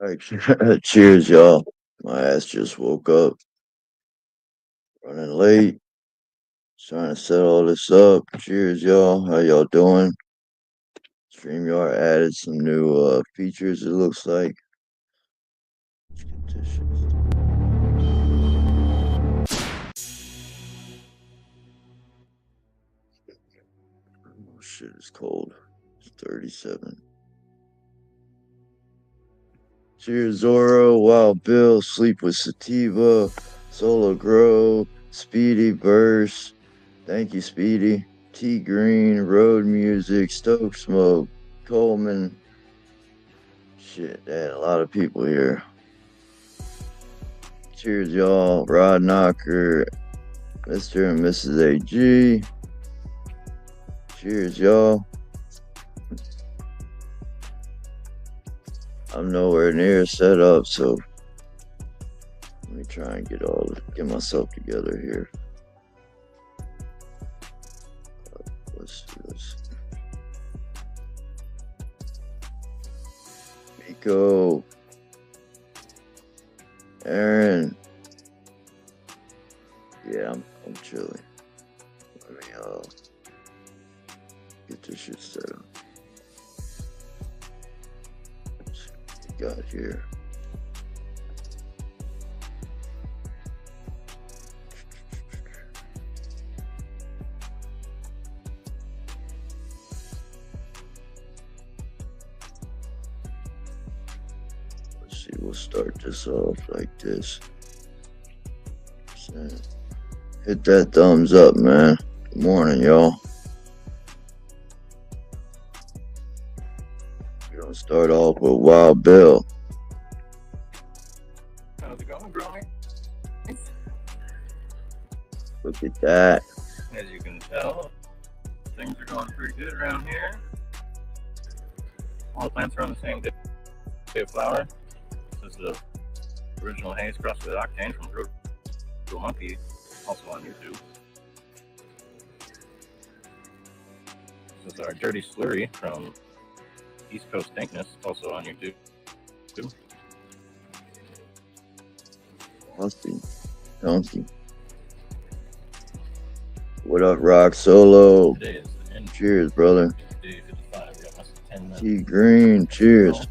Alright, cheers, y'all. My ass just woke up, running late, trying to set all this up. Cheers, y'all. How y'all doing? StreamYard added some new features, it looks like. Let's get this shit started. Oh shit, it's cold. It's 37. Cheers, Zoro, Wild Bill, Sleep with Sativa, Solo Grow, Speedy Verse. Thank you, Speedy. T Green, Road Music, Stoke Smoke, Coleman. Shit, they had a lot of people here. Cheers, y'all. Rod Knocker, Mr. and Mrs. AG. Cheers, y'all. I'm nowhere near set up, so let me try and get myself together here. Let's do this. Miko, Aaron. Yeah, I'm chilling. Let me get this shit set up. Let's see what we got here. Let's see, we'll start this off like this. Hit that thumbs up, man. Good morning, y'all. We're gonna start off with Wild Bill. How's it going, Growmies? Look at that. As you can tell, things are going pretty good around here. All the plants are on the same day of flower. This is the original haze crossed with octane from Grow Monkey, also on YouTube. This is our dirty slurry from East Coast Dankness, also on YouTube. Donkey. What up, Rock Solo? Today is the end. Cheers, brother. Day 55. We got less than 10 minutes. T Green, cheers.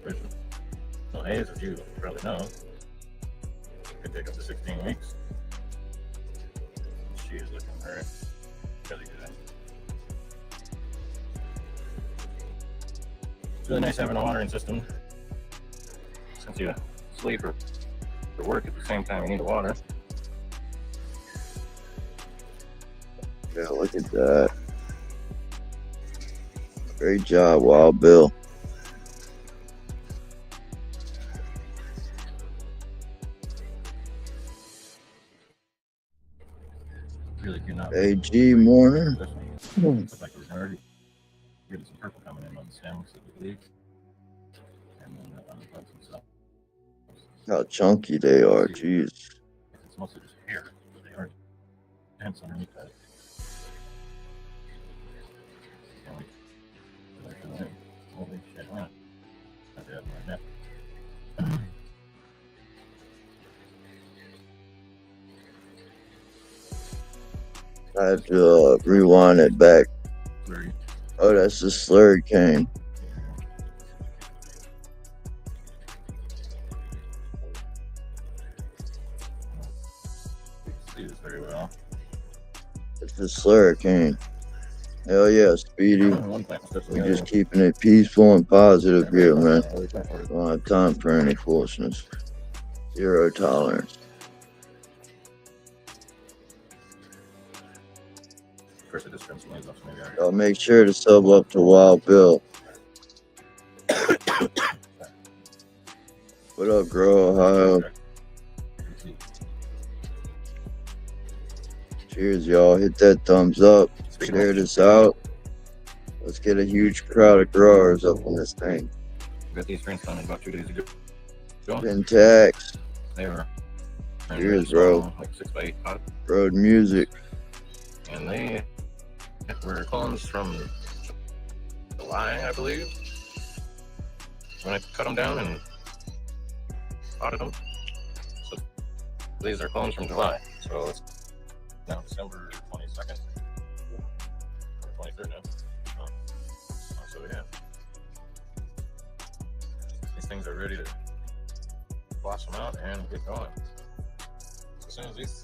Original haze, as you probably know, could take up to 16 weeks. She is looking very really good. It's really nice having a watering system since you sleep or work at the same time you need the water. Yeah, look at that. Great job, Wild Bill. Really cannot. AG morning. Looks like we're already getting some purple coming in on the stems of the leaves. And then on the buds and stuff. How chunky they are, jeez. It's mostly just hair, but they are dense underneath that. Holy shit, wow. Not bad, right now. I have to rewind it back. Slurry. Oh, that's the slurry cane. See this very well. It's the slurry cane. Hell yeah, Speedy. We're just keeping it peaceful and positive here, man. Don't have time for any foolishness. Zero tolerance. Y'all make sure to sub up to Wild Bill. What up, Grow Ohio? Cheers, y'all. Hit that thumbs up. Share this out. Let's get a huge crowd of growers up on this thing. Got these drinks done about 2 days ago. Pentax. They were Cheers, bro. like 6x8 pot. Road Music. and they were clones from July, I believe, when I cut them down and potted them. So these are clones from July. So it's now December 22nd, or 23rd now. So yeah, these things are ready to blossom out and get going. So as soon as these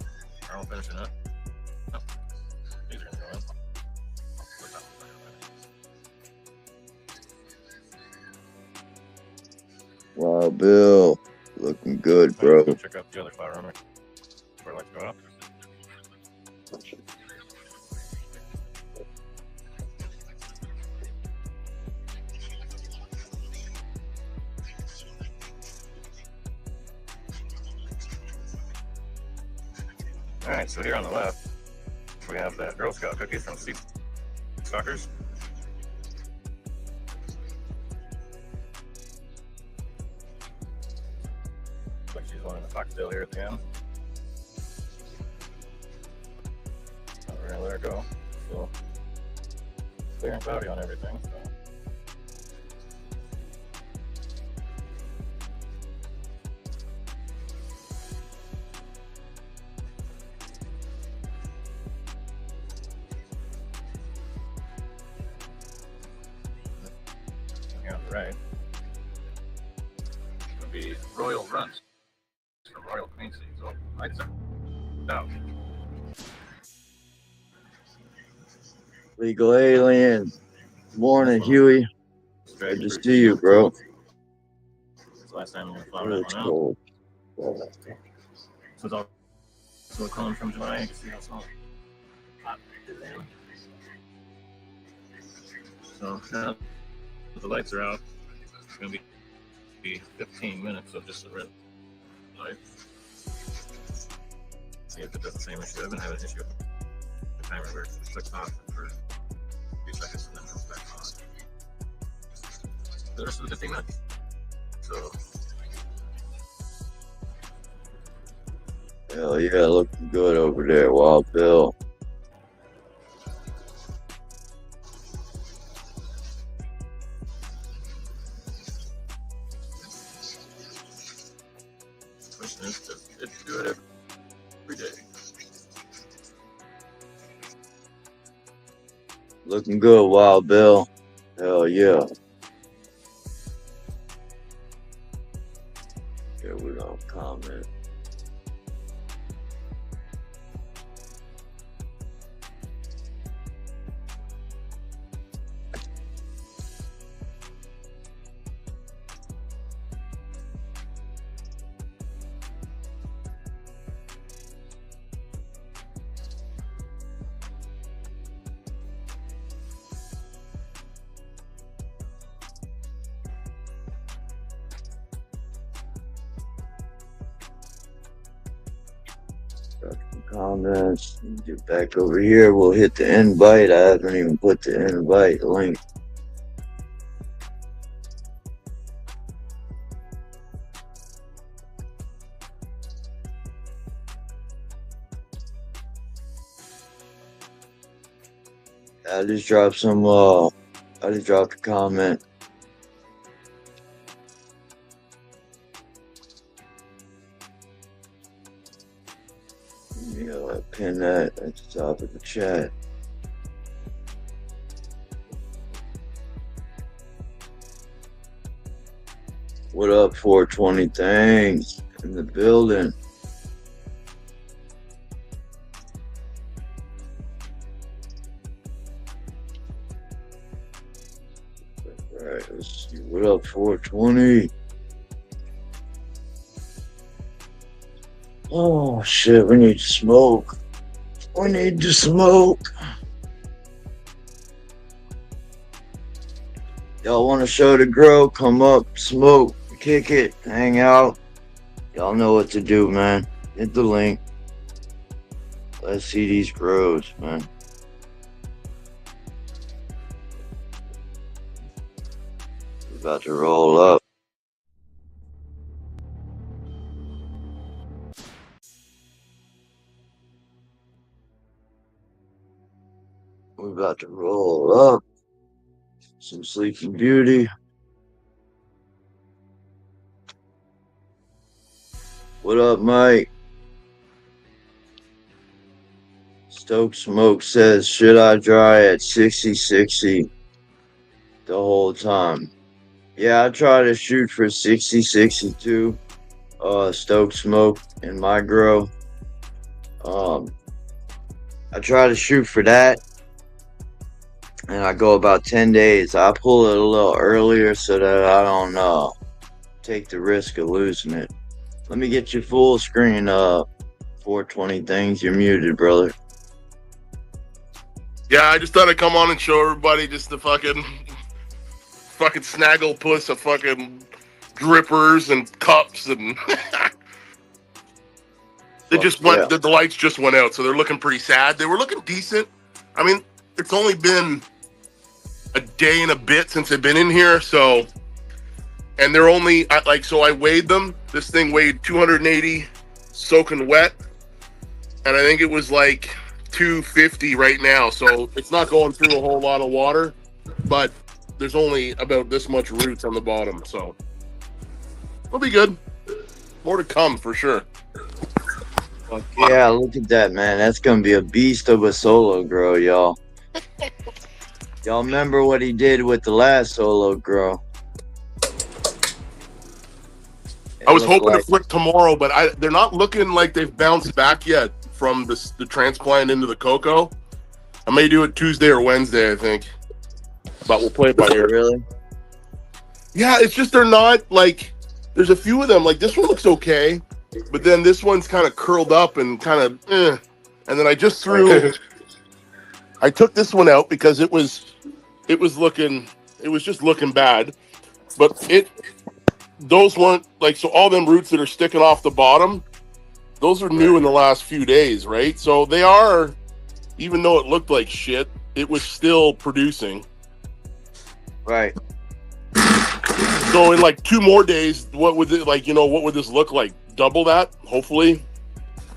are all finishing up, these are going to go in. Wow, Bill, looking good, bro. Check out the other flower room before I let you go up. Alright, so here on the left, we have that Girl Scout cookie from Seed Stalkers. Like she's wanting a foxtail here at the end. So we're gonna let her go. So clear and cloudy on everything. So. Here on the right, it's gonna be Royal Runts from Royal Queen Seed. So lights out. Legal Alien. Morning, Huey. Good to see you, bro. It's the last time we're going to flower that one out. Cold. So it's all so clone from July. You can see how small. So now that the lights are out, it's going to be 15 minutes of just the red light. See if it does the same issue. I've been having an issue with the timer where it clicks off for a few seconds and then comes back on. The rest of the 15 minutes. So. Hell yeah, looking good over there, Wild Bill. Question is, does it do it every day? Looking good, Wild Bill. Hell yeah. Here we go, comment. Comments. Get back over here. We'll hit the invite. I haven't even put the invite link. I just dropped some. I just dropped a comment. Yeah, I pin that at the top of the chat. What up, 420 things in the building? All right, let's see. What up, 420? Oh shit, we need to smoke. We need to smoke. Y'all want to show the grow? Come up, smoke, kick it, hang out. Y'all know what to do, man. Hit the link. Let's see these grows, man. We're about to roll up. We're about to roll up some Sleeping Beauty. What up, Mike? Stoke Smoke says, should I dry at 60-60 the whole time? Yeah, I try to shoot for 60-62. Stoke Smoke in my grow. I try to shoot for that, and I go about 10 days. I pull it a little earlier so that I don't take the risk of losing it. Let me get your full screen 420 things. You're muted, brother. Yeah, I just thought I'd come on and show everybody just the fucking snaggle puss of fucking drippers and cups and they just went. Yeah. The lights just went out, so they're looking pretty sad. They were looking decent. I mean, it's only been a day and a bit since they've been in here, so, and they're only so I weighed them. This thing weighed 280 soaking wet, and I think it was like 250 right now, so it's not going through a whole lot of water, but there's only about this much roots on the bottom, so it'll be good. More to come for sure. Fuck yeah, look at that, man. That's gonna be a beast of a solo grow, y'all. Y'all remember what he did with the last solo grow? I was hoping to flip tomorrow, but they're not looking like they've bounced back yet from the transplant into the cocoa. I may do it Tuesday or Wednesday, I think. But we'll play it by ear. Really? Yeah, it's just they're not like. There's a few of them. Like this one looks okay, but then this one's kind of curled up and kind of. And then I just threw. I took this one out because it was just looking bad, but those weren't like, so all them roots that are sticking off the bottom, those are new in the last few days, right? So they are, even though it looked like shit, it was still producing. Right. So in like 2 more days, what would it what would this look like? Double that, hopefully.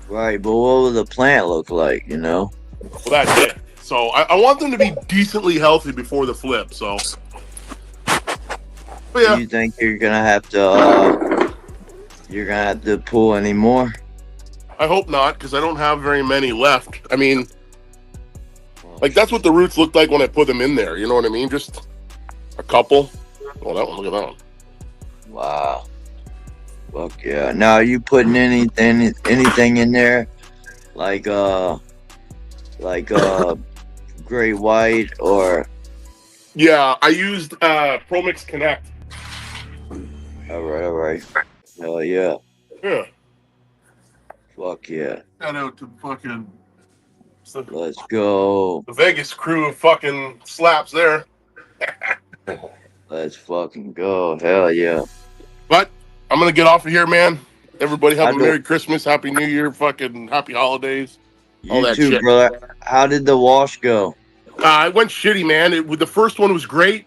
Right, but what would the plant look like, Well, that's it. So I want them to be decently healthy before the flip, so. But yeah. Do you think you're gonna have to pull any more? I hope not, because I don't have very many left. I mean, like that's what the roots looked like when I put them in there. You know what I mean? Just a couple. Oh, that one! Look at that one. Wow. Fuck yeah! Now, are you putting anything in there, like Great White or? Yeah, I used ProMix Connect. All right. Hell yeah. Yeah. Fuck yeah. Shout out to fucking. Let's go. The Vegas crew of fucking slaps there. Let's fucking go. Hell yeah. But I'm gonna get off of here, man. Everybody have a Merry Christmas, Happy New Year, fucking Happy Holidays. All that too, shit. brother. How did the wash go? It went shitty, man. The first one was great,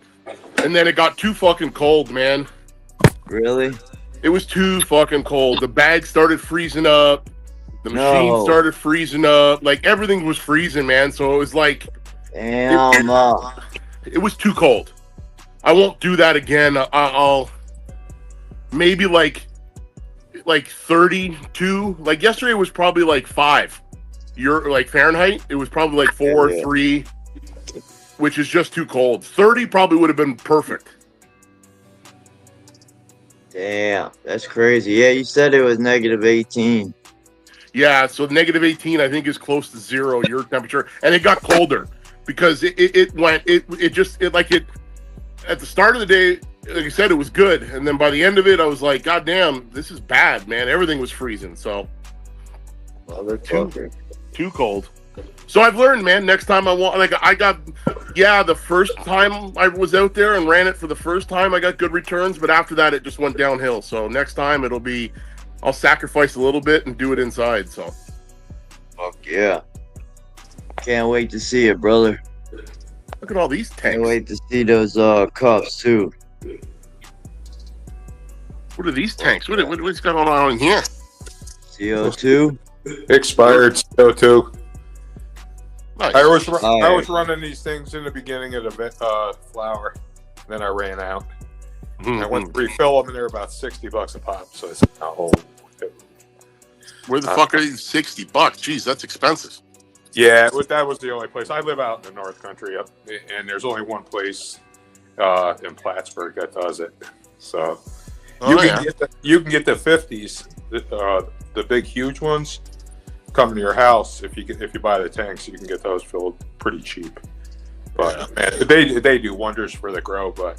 and then it got too fucking cold, man. Really? It was too fucking cold. The bag started freezing up. The machine started freezing up. Like, everything was freezing, man. So it was like... Damn. It was too cold. I won't do that again. I'll... Maybe like 32. Like, yesterday was probably like 5. Fahrenheit. It was probably like 4 or 3, which is just too cold. 30 probably would have been perfect. Damn, that's crazy. Yeah, you said it was -18. Yeah, so -18 I think is close to 0 your temperature, and it got colder because it at the start of the day, like I said, it was good, and then by the end of it, I was like, God damn, this is bad, man. Everything was freezing, so too cold. So I've learned, man. Next time the first time I was out there and ran it for the first time, I got good returns, but after that, it just went downhill. So next time I'll sacrifice a little bit and do it inside. So. Fuck yeah! Can't wait to see it, brother. Look at all these tanks. Can't wait to see those cups too. What are these tanks? What's going on in here? CO2. Expired CO2. Nice. I was running these things in the beginning of the flower, then I ran out. I went to refill them, and they're about $60 a pop. So I said, "Oh, Where the fuck are these $60? Jeez, that's expensive. yeah." That was the only place. I live out in the North Country, and there's only one place in Plattsburgh that does it. So you can get the 50s, the big huge ones, come to your house if you buy the tanks. You can get those filled pretty cheap. But man, they do wonders for the grow, but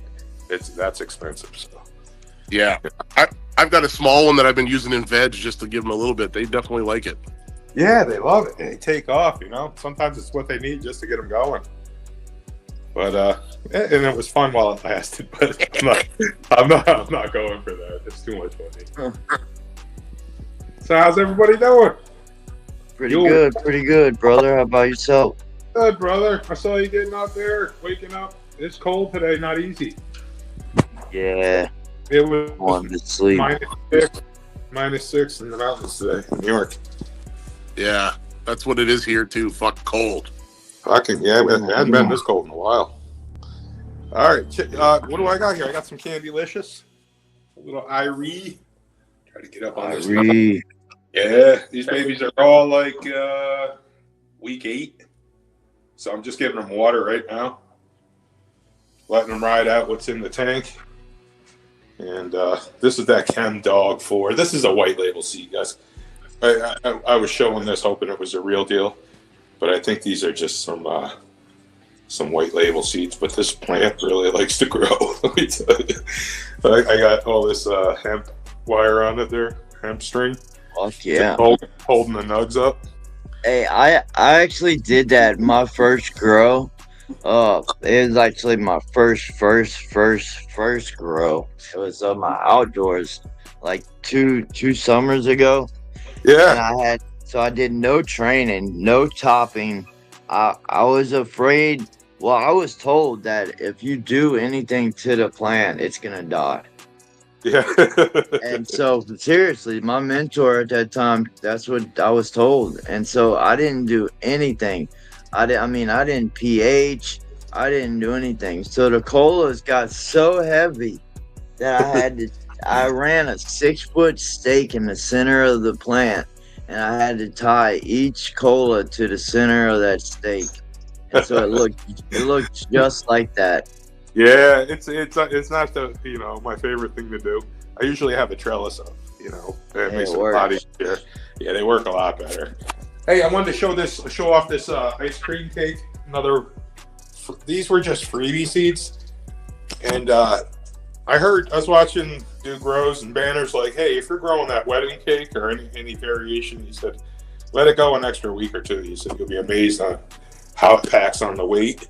that's expensive. So yeah, I've got a small one that I've been using in veg just to give them a little bit. They definitely like it. yeah, they love it. They take off. Sometimes it's what they need just to get them going. But and it was fun while it lasted. But I'm not going for that. It's too much money. So how's everybody doing? Pretty good, brother. How about yourself? Good, brother. I saw you getting out there, waking up. It's cold today, not easy. Yeah. It was Wanted to sleep. -6 in the mountains today in New York. Yeah, that's what it is here too. Fuck cold. It hasn't been this cold in a while. All right, what do I got here? I got some Candylicious. A little Irie. Try to get up on this. Irie. Yeah, these babies are all like week 8. So I'm just giving them water right now. Letting them ride out what's in the tank. And this is that Chem Dog 4. This is a white label seed, guys. I was showing this hoping it was a real deal. But I think these are just some white label seeds. But this plant really likes to grow. Let me tell you. I got all this hemp wire on it there. Hemp string. Fuck yeah. Holding the nugs up. Hey, I actually did that my first grow. It was actually my first grow. It was on my outdoors like two summers ago. Yeah. And I did no training, no topping. I was afraid. Well, I was told that if you do anything to the plant, it's gonna die. Yeah. And so seriously, my mentor at that time, that's what I was told. And so I didn't do anything. I didn't pH. I didn't do anything. So the colas got so heavy that I ran a 6-foot stake in the center of the plant, and I had to tie each cola to the center of that stake. And so it looked just like that. Yeah, it's not my favorite thing to do. I usually have a trellis up, and make some body here. Yeah, they work a lot better. Hey, I wanted to show off this ice cream cake. These were just freebie seeds, and I was watching Dude Grows and banners like, hey, if you're growing that wedding cake or any variation, he said, let it go an extra week or 2. He said you'll be amazed on how it packs on the weight.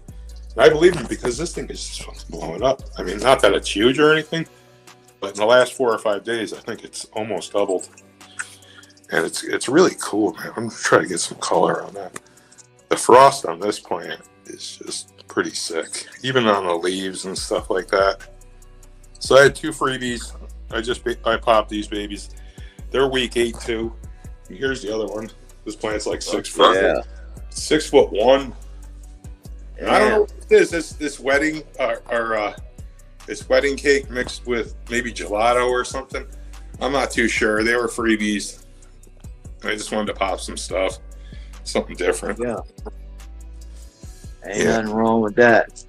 And I believe him because this thing is just blowing up. I mean, not that it's huge or anything, but in the last 4 or 5 days, I think it's almost doubled. And it's really cool, man. I'm gonna try to get some color on that. The frost on this plant is just pretty sick, even on the leaves and stuff like that. So I had 2 freebies. I popped these babies. They're week 8 too. And here's the other one. This plant's like 6 foot. Yeah. 6'1". Yeah. I don't know what it is. This wedding this wedding cake mixed with maybe gelato or something. I'm not too sure. They were freebies. I just wanted to pop some stuff, something different. Yeah. Ain't nothing wrong with that.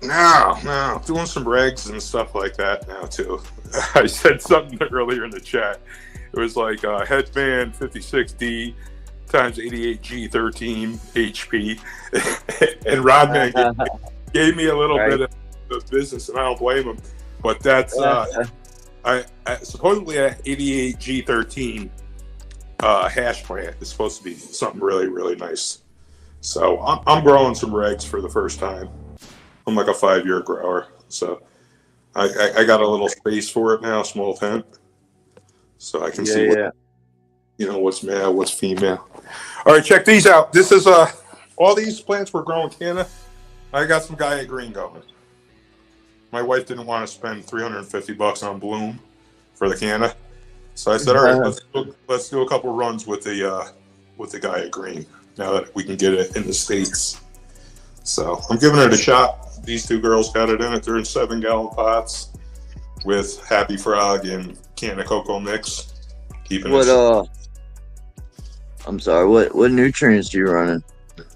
No. Doing some regs and stuff like that now too. I said something earlier in the chat. It was like headband 56D times 88G13 HP. And Rodman gave me a little bit of business, and I don't blame him. But that's I supposedly an 88G13 hash plant is supposed to be something really, really nice. So I'm growing some regs for the first time. I'm like a 5-year grower, so I got a little space for it now, small tent, so I can see what's male, what's female. All right, check these out. This is all these plants were grown Canna. I got some Gaia Green going. My wife didn't want to spend $350 on bloom for the Canna, so I said, all right, let's do a couple runs with the Gaia Green. now that we can get it in the States. So I'm giving it a shot. These two girls got it in it. They're in 7-gallon pots with Happy Frog and can of cocoa mix. Keeping I'm sorry, what nutrients do you run in?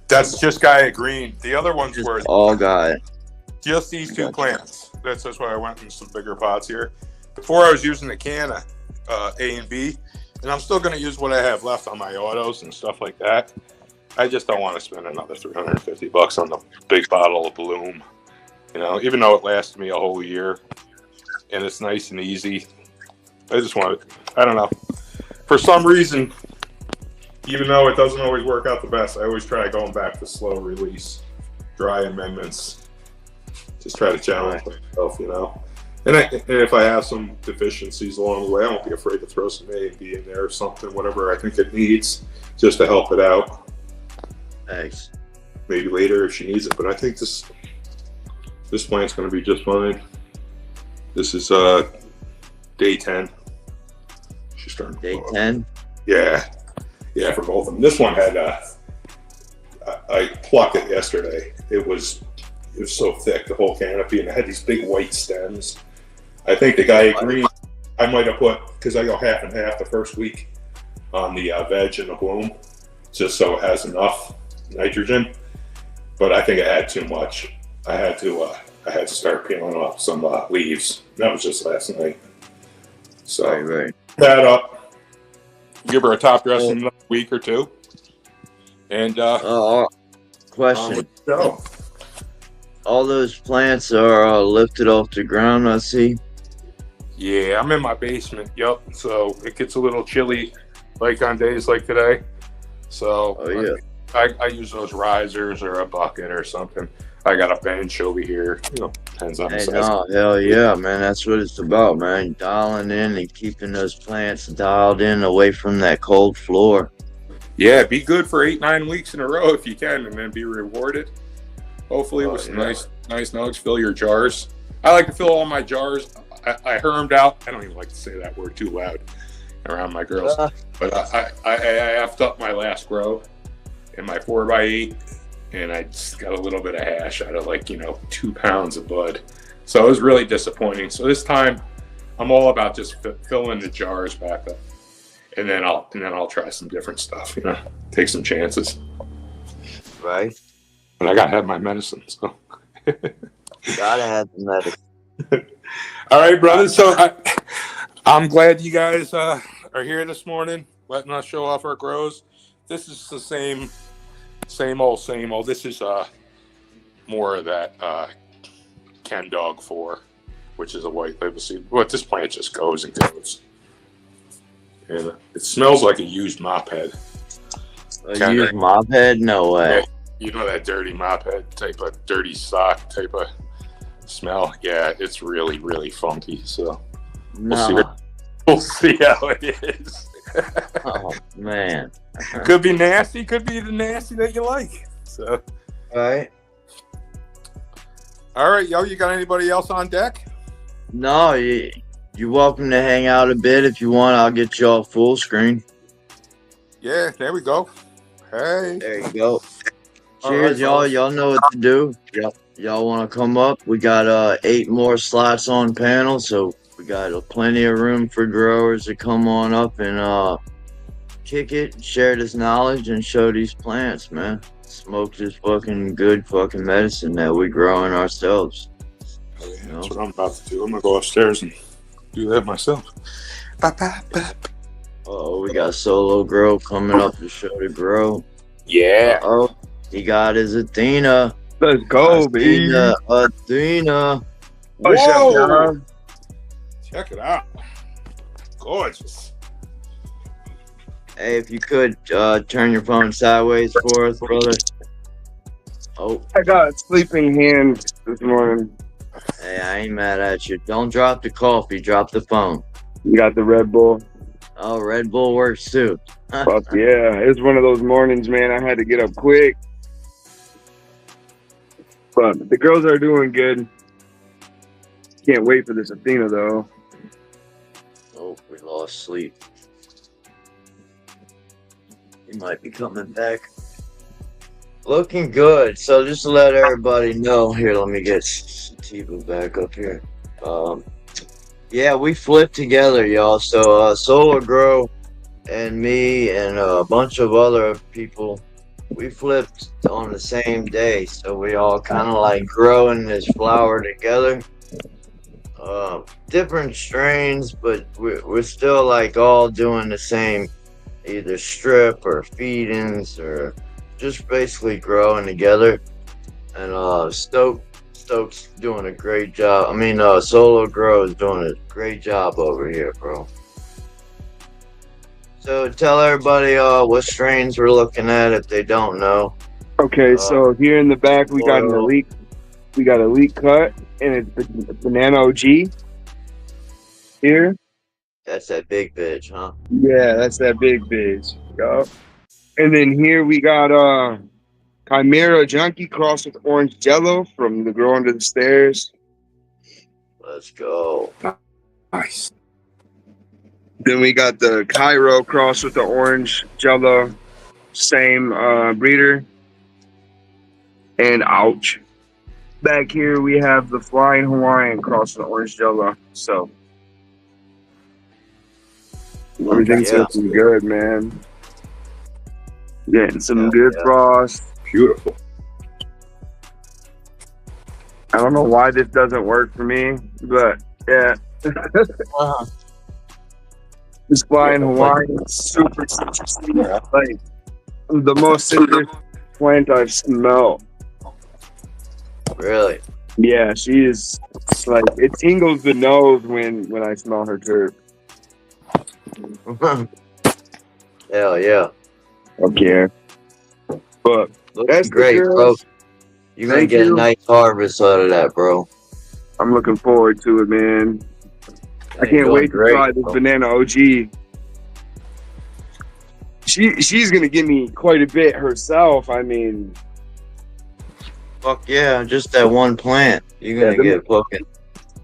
That's just Gaia Green. The other ones Just were all Gaia. just these two plants. That's why I went in some bigger pots here. Before I was using the can of A and B, and I'm still going to use what I have left on my autos and stuff like that. I just don't want to spend another $350 on the big bottle of Bloom. You know, even though it lasts me a whole year and it's nice and easy. I just want it. I don't know. For some reason, even though it doesn't always work out the best, I always try going back to slow release, dry amendments. Just try to challenge myself, you know. And if I have some deficiencies along the way, I won't be afraid to throw some A and B in there or something, whatever I think it needs, just to help it out. Thanks. Maybe later if she needs it, but I think this plant's going to be just fine. This is day 10. She's starting to Day 10? Yeah, for both of them. This one had I plucked it yesterday. It was so thick, the whole canopy, and it had these big white stems. I think the Gaia Green, I might have put, because I go half and half the first week on the veg and the bloom, just so it has enough nitrogen. But I think it had too much. I had to start peeling off some leaves. That was just last night. So right. That up. Give her a top dress in another week or two. And question. Go. All those plants are lifted off the ground, I see. Yeah, I'm in my basement. Yep. So it gets a little chilly, like on days like today. So I use those risers or a bucket or something. I got a bench over here. You know, depends on the size. No, hell yeah, man. That's what it's about, man. Dialing in and keeping those plants dialed in away from that cold floor. Yeah, be good for 8-9 weeks in a row if you can, and then be rewarded. Hopefully with some nice nugs. Fill your jars. I like to fill all my jars. I hermed out. I don't even like to say that word too loud around my girls. But I effed up my last grow in my 4x8, and I just got a little bit of hash out of 2 pounds of bud. So it was really disappointing. So this time I'm all about just filling the jars back up. And then I'll try some different stuff, take some chances. Right. But I gotta have my medicine, so. Gotta have the medicine. All right, brothers. So I'm glad you guys are here this morning, letting us show off our grows. This is the same old. This is more of that Ken Dog 4, which is a white label seed. But this plant just goes and goes. And it smells like a used mop head. A used mop head? No way. Yeah, you know that dirty mop head type of dirty sock type of smell? Yeah, it's really, really funky. So we'll see how it is. Oh, man. Could be nasty. Could be the nasty that you like. So. All right. All right, yo, you got anybody else on deck? No, you're welcome to hang out a bit if you want. I'll get you all full screen. Yeah, there we go. Hey. There you go. Cheers, y'all. Y'all know what to do. Y'all want to come up? We got 8 more slots on panel, so we got plenty of room for growers to come on up and kick it, share this knowledge, and show these plants, man. Smoke this fucking good fucking medicine that we growing ourselves. That's what I'm about to do. I'm gonna go upstairs and do that myself. Oh, we got Solo Grow coming up to show the grow. Yeah. Oh, he got his Athena. Let's go, baby. Athena. Whoa! Check it out. Gorgeous. Hey, if you could turn your phone sideways for us, brother. Oh. I got a sleeping hand this morning. Hey, I ain't mad at you. Don't drop the coffee. Drop the phone. You got the Red Bull. Oh, Red Bull works too. Fuck yeah. It's one of those mornings, man. I had to get up quick. But the girls are doing good. Can't wait for this Athena, though. Oh, we lost sleep. He might be coming back. Looking good. So just to let everybody know here, let me get Sativa back up here. Yeah, we flipped together, y'all. So Solar Grow and me and a bunch of other people, we flipped on the same day. So we all kind of like growing this flower together. Different strains, but we're still like all doing the same, either strip or feed-ins or just basically growing together. And Stokes doing a great job. I mean, Solo Grow is doing a great job over here, bro. So tell everybody what strains we're looking at if they don't know. Okay, so here in the back we got an elite. We got elite cut and it's banana OG. Here. That's that big bitch, huh? Yeah, that's that big bitch. Yup. And then here we got Chimera Junkie crossed with Orange Jello from the Grow Under the Stairs. Let's go. Nice. Then we got the Cairo crossed with the Orange Jello, same breeder. And ouch. Back here we have the Flying Hawaiian crossed with Orange Jello. So everything's looking good, man. Getting some good frost. Beautiful. I don't know why this doesn't work for me, but yeah. This Flying Hawaiian is super citrusy. Like the most citrus plant I've smelled. Really? Yeah, she is like it tingles the nose when I smell her terp. Hell yeah. Okay. But looks great, bro. You're gonna get a nice harvest out of that, bro. I'm looking forward to it, man. I can't wait to try this banana OG. She's gonna give me quite a bit herself. I mean, fuck yeah, just that one plant. You're gonna get fucking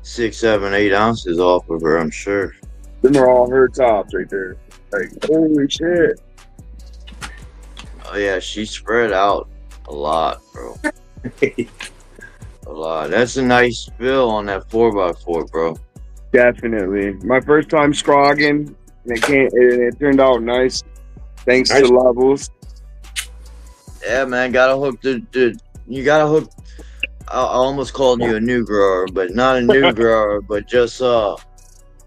6, 7, 8 ounces off of her, I'm sure. Them are all her tops right there. Like, holy shit. Oh yeah, she spread out a lot, bro. A lot. That's a nice fill on that 4x4, bro. Definitely. My first time scrogging, and it turned out nice. Thanks to Levelz. Yeah, man, gotta hook you gotta hook. I almost called you a new grower, but not a new grower, but just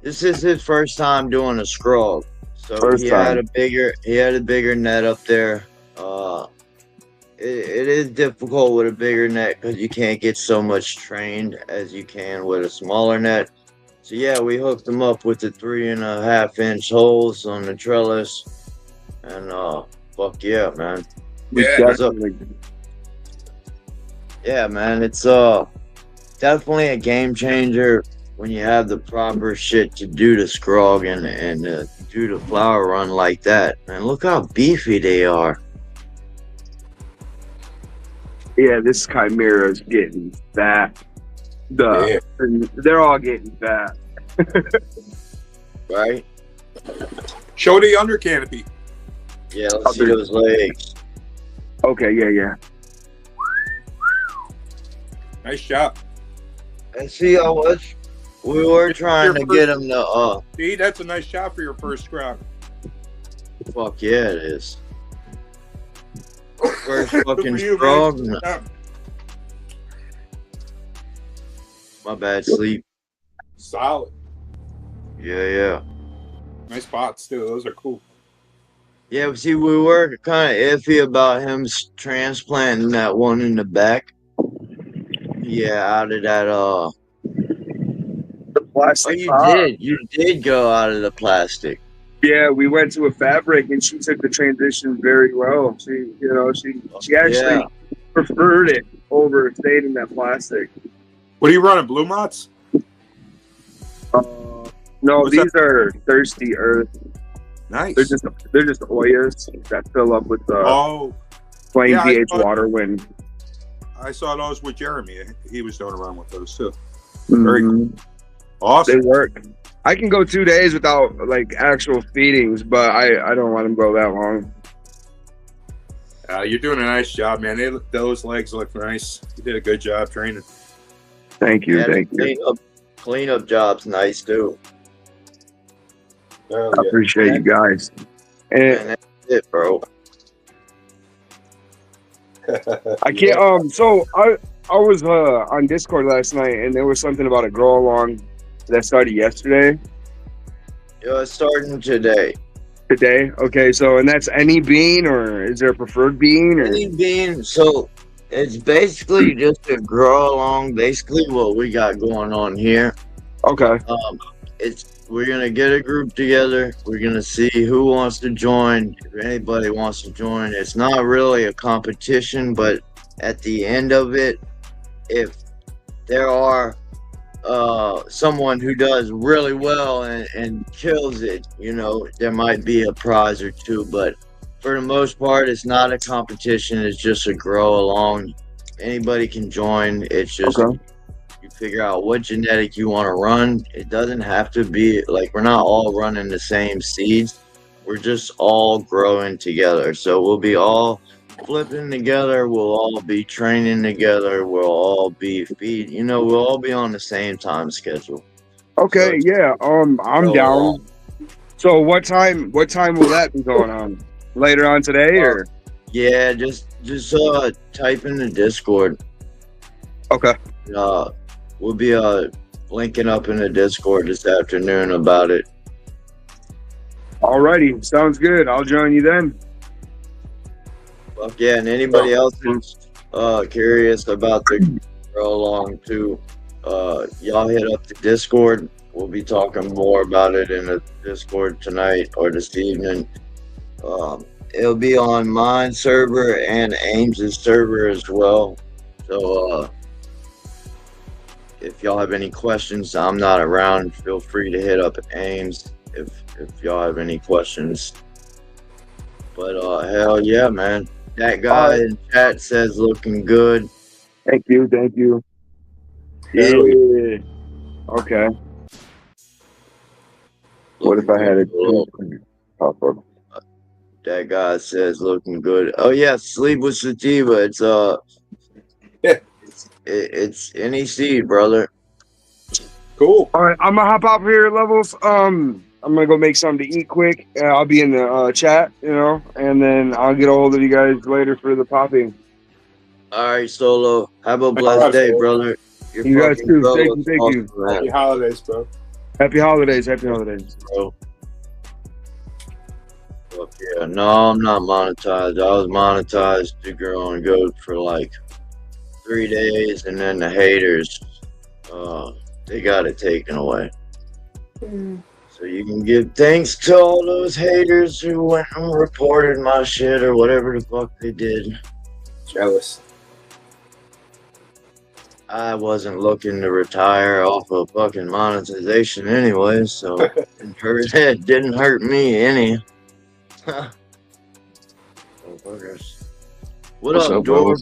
this is his first time doing a scrog. So he had a bigger net up there. It is difficult with a bigger net because you can't get so much trained as you can with a smaller net. So yeah, we hooked him up with the 3.5-inch holes on the trellis, and fuck yeah, man. Yeah, man, it's definitely a game changer when you have the proper shit to do the scrog and do the flower run like that. And look how beefy they are. Yeah, this Chimera is getting fat. They're all getting fat. Right? Show the under canopy. Yeah, let's see those legs. Okay, yeah. Nice job. And see, we were trying to get him to see, that's a nice shot for your first scrog. Fuck yeah, it is. First fucking scrog. My bad, sleep. Solid. Yeah. Nice spots too. Those are cool. Yeah, but see, we were kind of iffy about him transplanting that one in the back. Yeah, out of that the plastic. You did go out of the plastic. Yeah, we went to a fabric and she took the transition very well. She actually preferred it over staying in that plastic. What are you running, Blue Mots? No, these are Thirsty Earth. Nice. They're just Oyas that fill up with the plain pH water when. I saw those with Jeremy. He was doing around with those too. Mm-hmm. Very cool. Awesome. They work. I can go 2 days without like actual feedings, but I don't want them to go that long. You're doing a nice job, man. Those legs look nice. You did a good job training. Thank you, thank you. Cleanup job's nice too. Oh, I appreciate you guys. And that's it, bro. I can't. So I was on Discord last night, and there was something about a grow along that started yesterday. Yeah, it's starting today. Today, okay. So, and that's any bean, or is there a preferred bean? Or? Any bean. So it's basically just a grow along. Basically, what we got going on here. Okay. We're gonna get a group together. We're gonna see who wants to join. If anybody wants to join, it's not really a competition, but at the end of it, if there are someone who does really well and kills it, you know, there might be a prize or two. But for the most part, it's not a competition. It's just a grow along. Anybody can join. It's just you figure out what genetic you want to run. It doesn't have to be like we're not all running the same seeds. We're just all growing together. So we'll be all flipping together. We'll all be training together. We'll all be we'll all be on the same time schedule. Okay, so, yeah. I'm down. So what time will that be going on? Later on today, or? Yeah, just type in the Discord. Okay. We'll be linking up in the Discord this afternoon about it. Alrighty, sounds good. I'll join you then. Fuck yeah, and anybody else who's curious about the grow along too, y'all hit up the Discord. We'll be talking more about it in the Discord tonight or this evening. It'll be on mine server and Ames's server as well. So if y'all have any questions, I'm not around. Feel free to hit up Ames if y'all have any questions. But hell yeah, man. That guy in chat says looking good. Thank you. Yeah. Okay. What if I had a pop up? That guy says looking good. Oh yeah, sleep with sativa. It's any seed, brother. Cool. All right, I'm gonna hop out here, Levelz. I'm gonna go make something to eat quick. I'll be in the chat, and then I'll get a hold of you guys later for the popping. All right, Solo. Have a blessed day, brother. You guys too. Thank you. Man. Happy holidays, bro. Happy holidays, bro. Fuck yeah. No, I'm not monetized. I was monetized to grow and go for like 3 days, and then the haters, they got it taken away. So you can give thanks to all those haters who went and reported my shit or whatever the fuck they did. Jealous. I wasn't looking to retire off of fucking monetization anyway, so it didn't hurt me any. What up, George?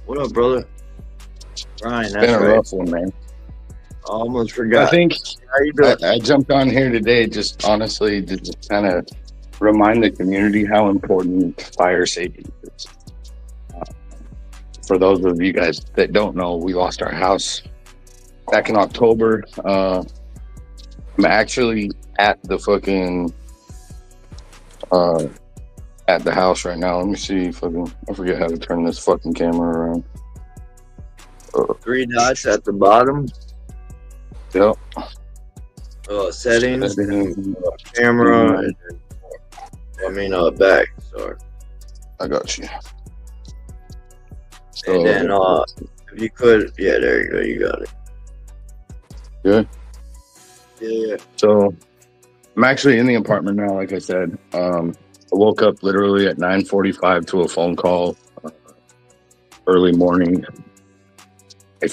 What up, brother? Brian, that's been a rough one, man. I almost forgot. I think How you doing? I jumped on here today just honestly to just kind of remind the community how important fire safety is. For those of you guys that don't know, we lost our house back in October. I'm actually at the fucking at the house right now. Let me see if I forget how to turn this fucking camera around. 3 dots at the bottom. Yep. Settings, camera, back. Sorry. I got you. So, and then, if you could, yeah, there you go. You got it. Good. Yeah. So, I'm actually in the apartment now. Like I said, I woke up literally at 9:45 to a phone call early morning. My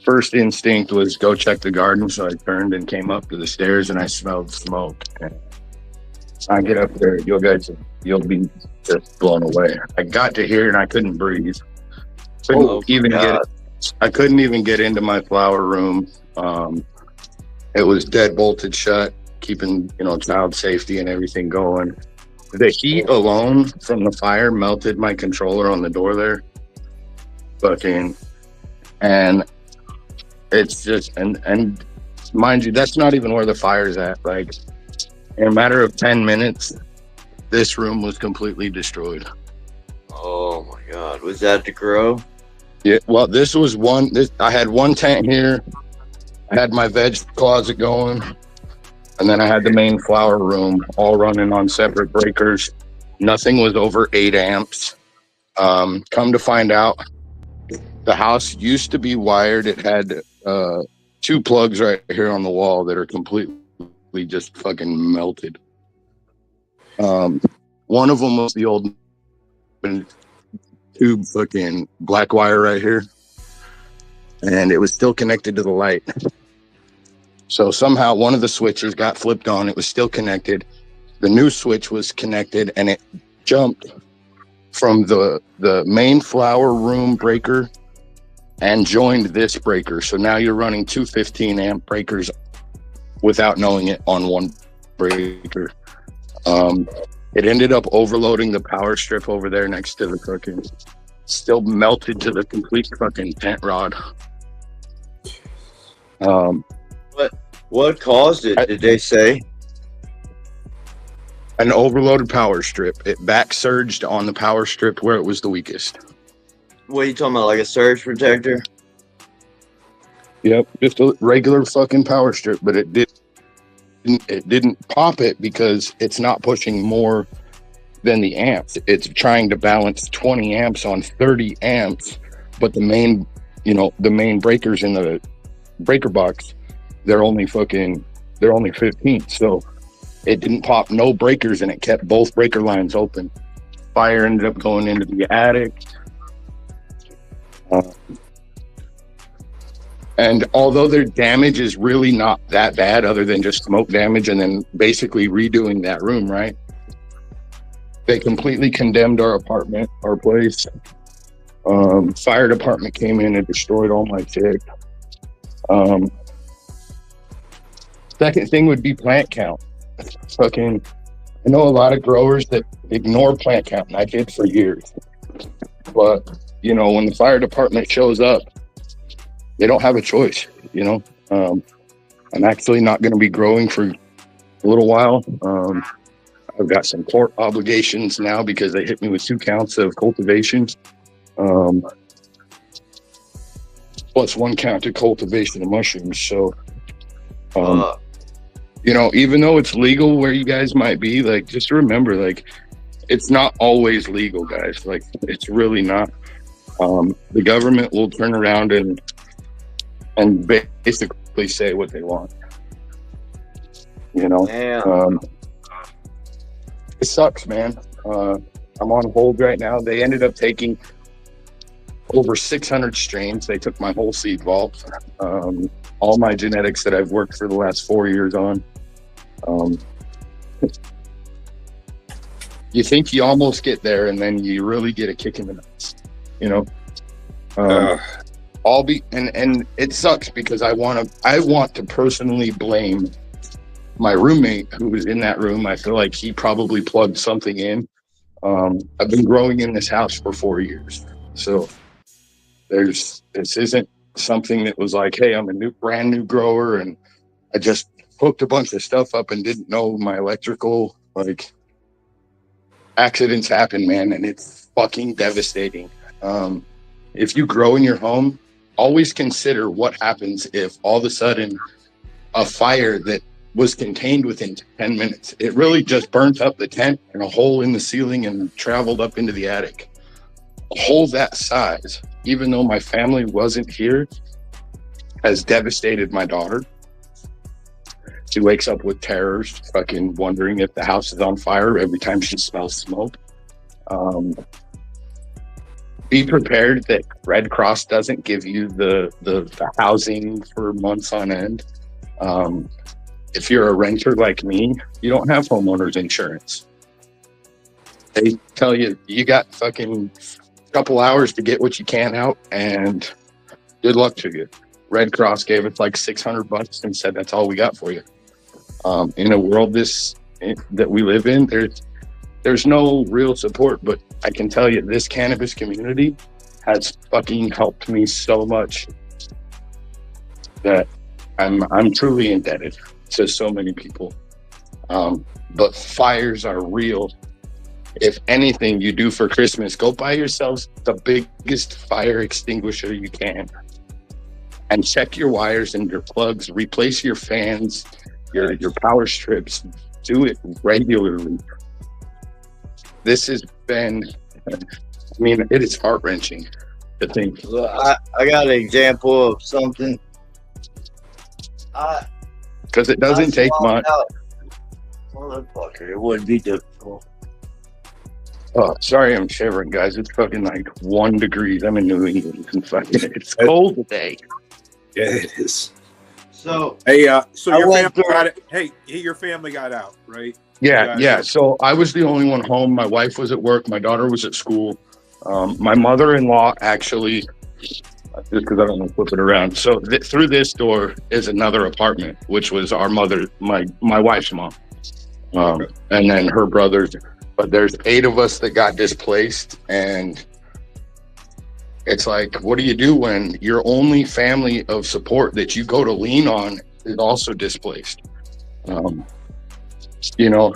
first instinct was go check the garden, so I turned and came up to the stairs, and I smelled smoke. And I get up there, you'll be just blown away. I got to here and I couldn't breathe. I couldn't even get into my flower room. It was dead bolted shut, keeping child safety and everything going. The heat alone from the fire melted my controller on the door there. Fucking, and it's just, and mind you, that's not even where the fire's at. Like, in a matter of 10 minutes, this room was completely destroyed. Oh my God. Was that to grow? Yeah, well, this was one. I had one tent here. I had my veg closet going, and then I had the main flower room all running on separate breakers. Nothing was over 8 amps. Come to find out, the house used to be wired. It had 2 plugs right here on the wall that are completely just fucking melted. One of them was the old tube fucking black wire right here, and it was still connected to the light. So somehow one of the switches got flipped on. It was still connected. The new switch was connected, and it jumped from the main flower room breaker and joined this breaker. So now you're running 2 15 amp breakers without knowing it on one breaker. It ended up overloading the power strip over there next to the fucking, still melted to the complete fucking tent rod. What caused it? Did they say? An overloaded power strip. It back surged on the power strip where it was the weakest. What are you talking about? Like a surge protector? Yep, just a regular fucking power strip, but it didn't pop it because it's not pushing more than the amps. It's trying to balance 20 amps on 30 amps, but the main breakers in the breaker box, they're only 15. So it didn't pop no breakers, and it kept both breaker lines open. Fire ended up going into the attic. And although their damage is really not that bad, other than just smoke damage and then basically redoing that room, right? They completely condemned our apartment, our place. Fire department came in and destroyed all my shit. Second thing would be plant count. I know a lot of growers that ignore plant count, and I did for years. But, when the fire department shows up, they don't have a choice, I'm actually not going to be growing for a little while. I've got some court obligations now because they hit me with 2 counts of cultivation, plus 1 count of cultivation of mushrooms. So, even though it's legal where you guys might be, like, just remember, like, it's not always legal, guys. Like, it's really not. The government will turn around and basically say what they want. It sucks, man. I'm on hold right now. They ended up taking over 600 strains. They took my whole seed vault, all my genetics that I've worked for the last 4 years on. You think you almost get there, and then you really get a kick in the nuts, and it sucks because I want to personally blame my roommate who was in that room. I feel like he probably plugged something in. I've been growing in this house for 4 years, so this isn't something that was like, hey, I'm a brand new grower and I just hooked a bunch of stuff up and didn't know my electrical. Like, accidents happen, man, and it's fucking devastating. If you grow in your home, always consider what happens if all of a sudden a fire that was contained within 10 minutes, it really just burnt up the tent and a hole in the ceiling and traveled up into the attic. A hole that size, even though my family wasn't here, has devastated my daughter. She wakes up with terrors, fucking wondering if the house is on fire every time she smells smoke. Be prepared that Red Cross doesn't give you the housing for months on end. If you're a renter like me, you don't have homeowners insurance. They tell you, you got fucking couple hours to get what you can out, and good luck to you. Red Cross gave us like $600 and said, that's all we got for you. In a world that we live in, there's no real support, but I can tell you this cannabis community has fucking helped me so much that I'm truly indebted to so many people. But fires are real. If anything you do for Christmas, go buy yourselves the biggest fire extinguisher you can and check your wires and your plugs, replace your fans, your power strips, do it regularly. This has been, I mean, it is heart-wrenching to think. Look, I got an example of something. Because it doesn't take much. Motherfucker, it wouldn't be difficult. Oh, sorry, I'm shivering, guys. It's fucking like 1 degree. I'm in New England. It's cold today. Yeah, it is. So, hey, so your went family through- got it. Hey, your family got out, right? Yeah. So I was the only one home. My wife was at work. My daughter was at school. My mother-in-law actually, just because I don't want to flip it around. So through this door is another apartment, which was our mother, my wife's mom, and then her brothers. But there's 8 of us that got displaced, and it's like, what do you do when your only family of support that you go to lean on is also displaced? You know,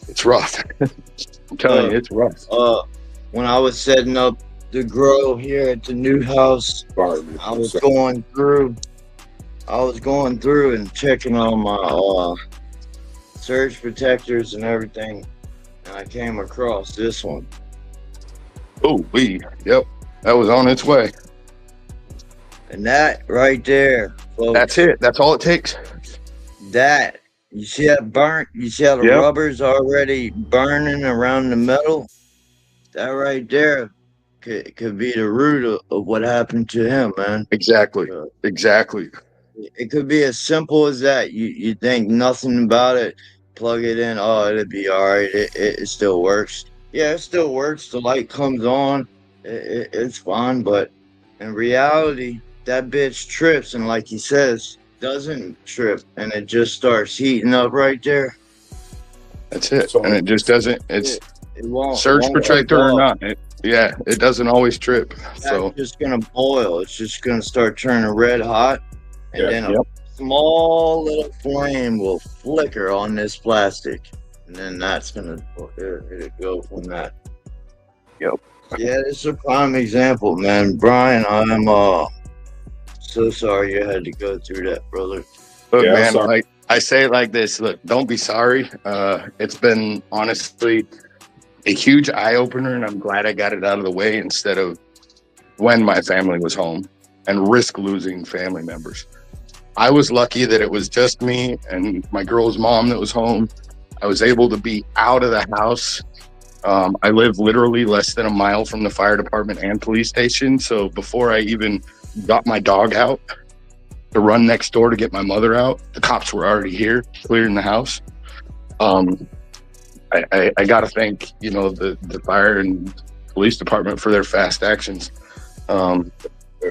it's rough. I'm telling you, it's rough. when I was setting up the grow here at the new house, I was going through and checking on my surge protectors and everything, and I came across this one. Oh, yep, that was on its way. And that right there, folks, That's it. That's all it takes. that, you see that burnt? You see how the Yep. rubber's already burning around the metal? That right there could be the root of what happened to him, man. Exactly. It could be as simple as that. You think nothing about it, plug it in, oh, it'll be all right. It still works. Yeah, it still works. The light comes on. It's fine. But in reality, that bitch trips. And like he says, doesn't trip. And it just starts heating up right there. That's it. And it just doesn't, it's It won't. surge won't protector or evolve. not. It doesn't always trip. So It's just going to boil. It's just going to start turning red hot. And then a small little flame will flicker on this plastic. And then that's going to go from that. Yep. Yeah, it's a prime example, man. Brian, I'm so sorry you had to go through that, brother. look, Yeah, man, sorry. like I say it like this, look, don't be sorry. It's been honestly a huge eye opener, and I'm glad I got it out of the way instead of when my family was home and risk losing family members. I was lucky that it was just me and my girl's mom that was home. I was able to be out of the house. I live literally less than a mile from the fire department and police station. So before I even got my dog out to run next door to get my mother out, the cops were already here clearing the house. I got to thank, the fire and police department for their fast actions.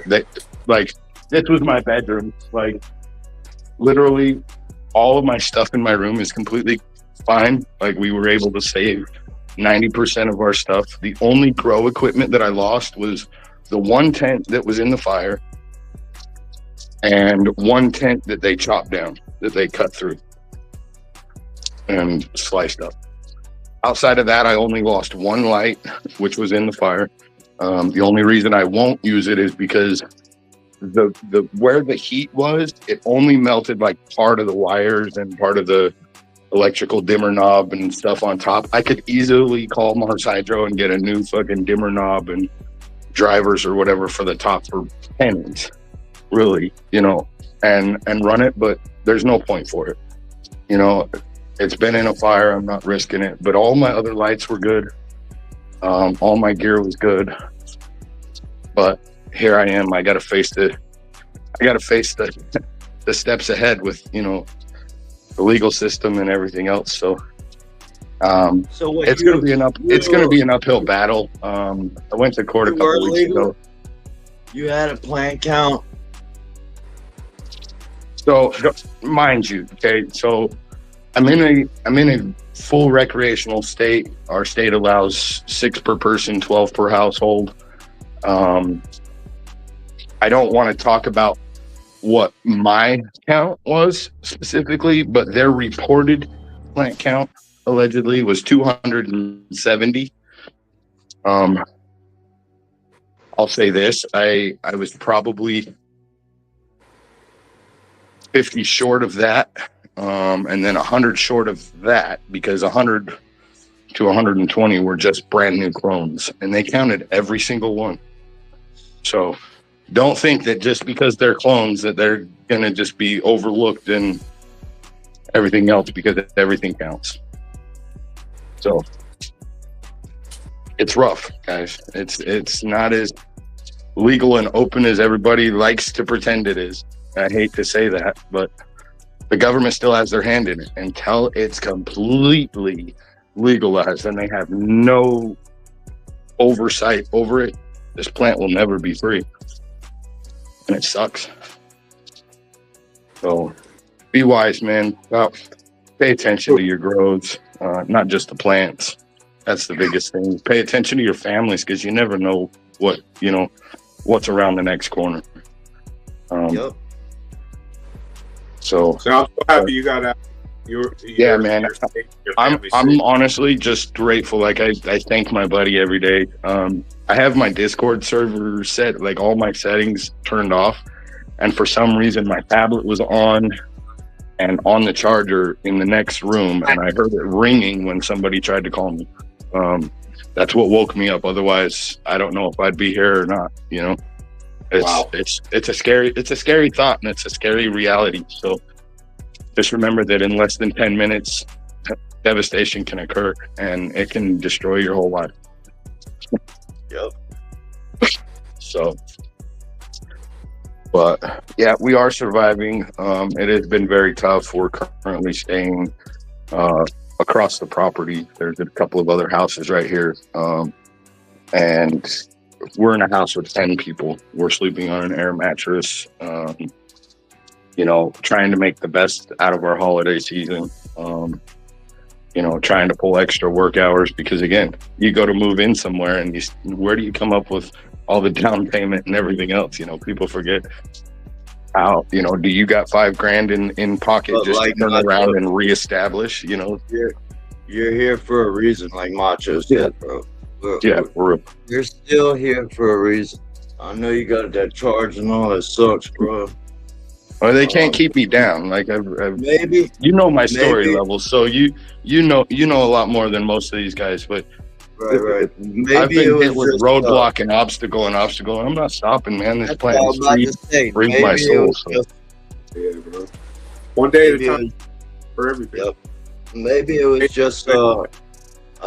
This was my bedroom. Like, literally all of my stuff in my room is completely fine. Like, we were able to save 90% of our stuff. The only grow equipment that I lost was the one tent that was in the fire and one tent that they chopped down, that they cut through and sliced up. Outside of that, I only lost one light, which was in the fire. The only reason I won't use it is because the where the heat was, it only melted like part of the wires and part of the electrical dimmer knob and stuff on top. I could easily call Mars Hydro and get a new fucking dimmer knob and drivers or whatever for the top for pennies, really, and run it, but there's no point for it. It's been in a fire, I'm not risking it, but all my other lights were good. All my gear was good, but here I am. I got to face the steps ahead with, the legal system and everything else. So, it's going to be an uphill battle. I went to court a couple weeks ago. You had a plant count. So, mind you, okay, so I'm in a full recreational state. Our state allows 6 per person, 12 per household. I don't want to talk about what my count was specifically, but their reported plant count allegedly was 270. I'll say this: I was probably 50 short of that, and then 100 short of that, because 100 to 120 were just brand new clones, and they counted every single one. So don't think that just because they're clones that they're gonna just be overlooked and everything else, because everything counts. So it's rough, guys. It's not as legal and open as everybody likes to pretend it is. I hate to say that, but the government still has their hand in it until it's completely legalized and they have no oversight over it. This plant will never be free, and it sucks. So be wise, man. Pay attention to your grows, not just the plants. That's the biggest thing. Pay attention to your families, because you never know what's around the next corner. Yep. So I'm so happy you got out. Yeah, man. I'm honestly just grateful. Like I thank my buddy every day. I have my Discord server set, like all my settings turned off, and for some reason my tablet was on and on the charger in the next room, and I heard it ringing when somebody tried to call me. That's what woke me up. Otherwise, I don't know if I'd be here or not. It's a scary thought, and it's a scary reality. So just remember that in less than 10 minutes, devastation can occur, and it can destroy your whole life. Yep. So, but yeah, we are surviving. It has been very tough. We're currently staying across the property. There's a couple of other houses right here, and we're in a house with 10 people. We're sleeping on an air mattress, trying to make the best out of our holiday season, trying to pull extra work hours, because again, you go to move in somewhere and where do you come up with all the down payment and everything else? People forget how, do you got $5,000 in pocket just to turn around and reestablish, You're here for a reason, like Macho said, bro. You're still here for a reason. I know you got that charge and all that sucks, bro. Well, they can't keep me down. Like maybe my story level, so you know a lot more than most of these guys. But right. Maybe I've been hit with roadblock and obstacle, and I'm not stopping, man. This plant is brings my soul. Yeah, bro. One day at a time for everything. Yep. Maybe it was just a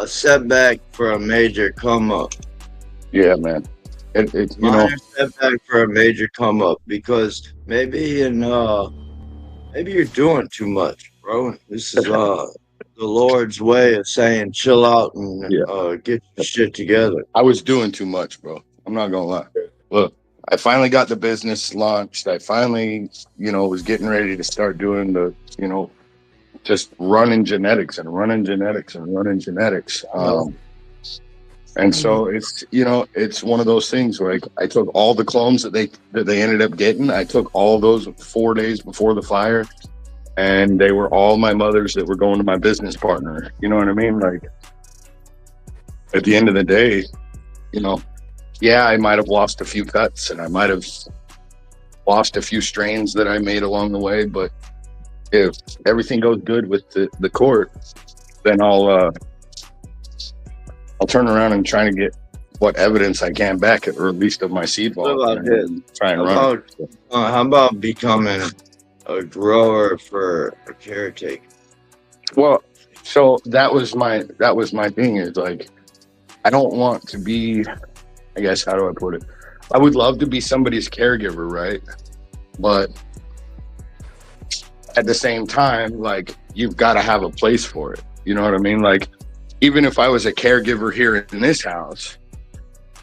setback for a major come up. Yeah, man. Minor setback for a major come up, because maybe you're doing too much, bro. This is the Lord's way of saying chill out and get your shit together. I was doing too much, bro. I'm not gonna lie. Look, I finally got the business launched. I finally, was getting ready to start doing the, just running genetics. And so it's one of those things where I took all the clones that they ended up getting. I took all those 4 days before the fire, and they were all my mothers that were going to my business partner. You know what I mean? Like, at the end of the day, I might have lost a few cuts, and I might have lost a few strains that I made along the way. But if everything goes good with the court, then I'll turn around and try to get what evidence I can back, or at least of my seed vault, and try and run. How about becoming a grower for a caretaker? Well, so that was my thing, is like, I don't want to be, I guess, how do I put it? I would love to be somebody's caregiver, right? But at the same time, like, you've got to have a place for it. You know what I mean? Like, even if I was a caregiver here in this house,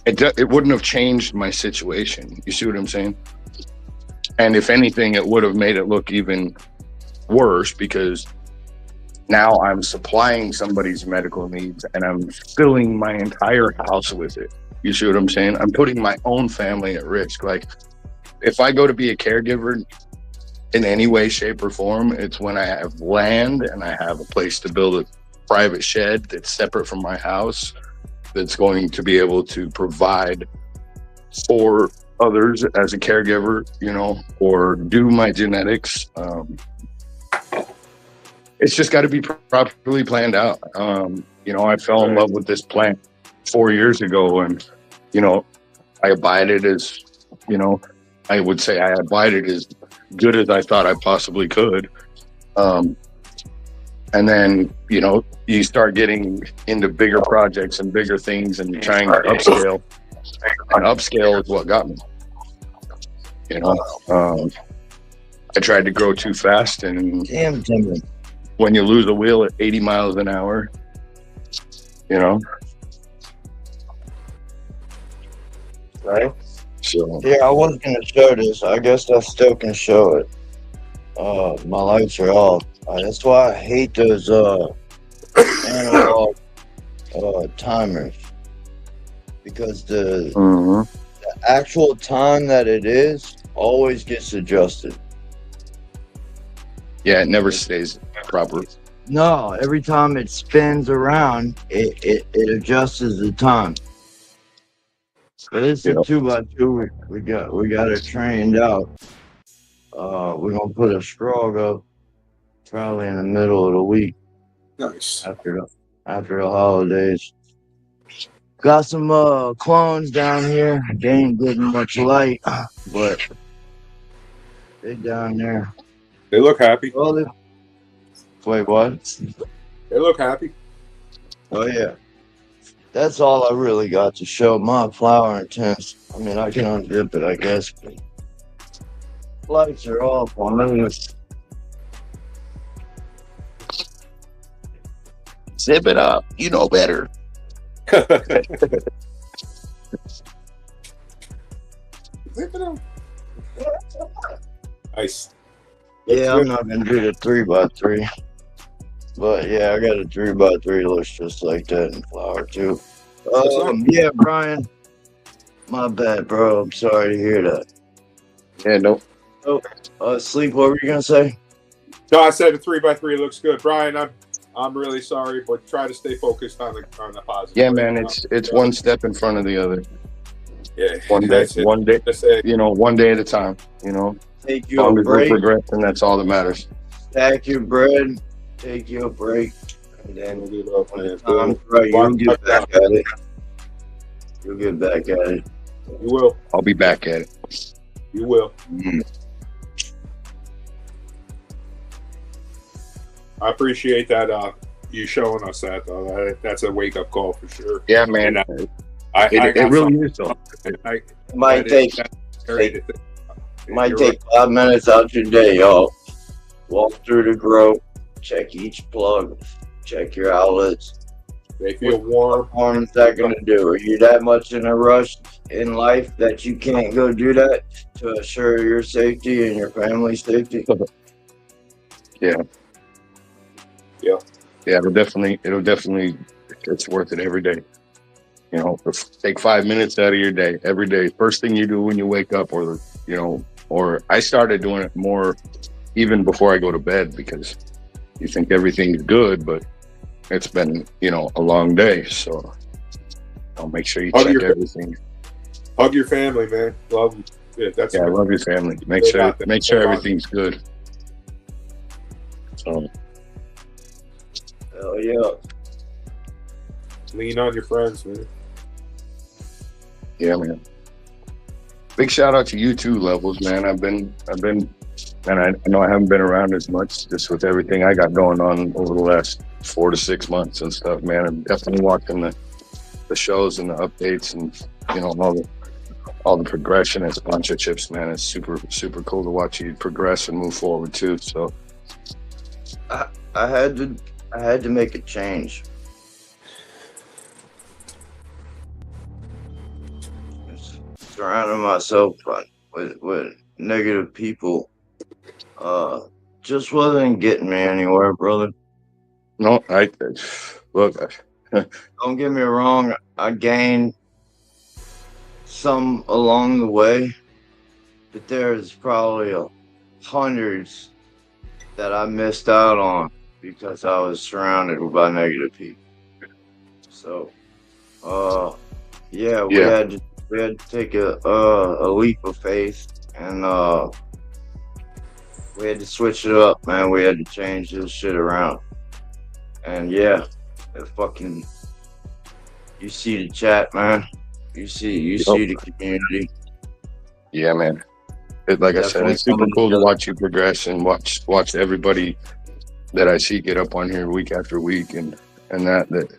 it wouldn't have changed my situation. You see what I'm saying? And if anything, it would have made it look even worse, because now I'm supplying somebody's medical needs and I'm filling my entire house with it. You see what I'm saying? I'm putting my own family at risk. Like, if I go to be a caregiver in any way, shape, or form, it's when I have land and I have a place to build a private shed that's separate from my house, that's going to be able to provide for others as a caregiver, you know, or do my genetics. It's just got to be properly planned out. You know, I fell in love with this plant 4 years ago, and, you know, I abided as, you know, I would say I abided as good as I thought I possibly could. And then, you know, you start getting into bigger projects and bigger things and trying to upscale. And upscale is what got me. You know, I tried to grow too fast, and when you lose a wheel at 80 miles an hour, you know. Right? So yeah, I was gonna show this. I guess I still can show it. My lights are off. That's why I hate those analog timers, because the actual time that it is always gets adjusted. yeah, it never stays proper. No, every time it spins around, it adjusts the time. But it's a 2x2. We got it trained out. We're gonna put a straw up probably in the middle of the week. Nice. After the holidays. Got some clones down here. They ain't getting much light, but they down there. They look happy. Well, wait, what? They look happy. Oh yeah. That's all I really got to show. My flower intense. I mean, I can undip it, I guess. Lights are off on this. Zip it up. You know better. Zip it up. Nice. Yeah, I'm not gonna do the 3x3. But yeah, I got a 3x3 looks just like that in flower too. Yeah, Brian. My bad, bro. I'm sorry to hear that. Yeah, no. Sleep, what were you gonna say? No, I said the 3x3 looks good. Brian, I'm really sorry, but try to stay focused on the positive. Yeah, man, it's one step in front of the other. Yeah. One day, you know, one day at a time, you know. Take you a break. We're progressing, that's all that matters. Stack your bread, take you a break, and then When the time's right, you'll get back at it. You'll get back at it. You will. I'll be back at it. You will. I appreciate that you showing us that, though. That's a wake-up call for sure. Yeah, man. And it really is, though. Might take 5 minutes out your day, y'all. Walk through the grow, check each plug, check your outlets. They feel warm. What harm is that going to do? Are you that much in a rush in life that you can't go do that to assure your safety and your family's safety? Yeah. It'll definitely, it's worth it every day. You know, take 5 minutes out of your day every day. First thing you do when you wake up, or, you know, or I started doing it more even before I go to bed, because you think everything's good, but it's been, you know, a long day. So I'll make sure you check everything. Hug your family, man. Love them. Yeah, I love your family. Make sure everything's good. So. Hell yeah. Lean on your friends, man. Yeah, man. Big shout out to you too, Levelz, man. I've been, and I know I haven't been around as much, just with everything I got going on over the last 4 to 6 months and stuff, man. I'm definitely watching the shows and the updates, and, you know, all the progression and sponsorships, man. It's super, super cool to watch you progress and move forward too. So I had to make a change. Surrounding myself with negative people just wasn't getting me anywhere, brother. No, I look. Don't get me wrong, I gained some along the way, but there's probably hundreds that I missed out on because I was surrounded by negative people. So, yeah, we had to take a leap of faith, and we had to switch it up, man. We had to change this shit around, and yeah, it fucking. You see the chat, man. You see the community. Yeah, man. Like I said, it's super cool to watch you progress and watch everybody that I see get up on here week after week, and that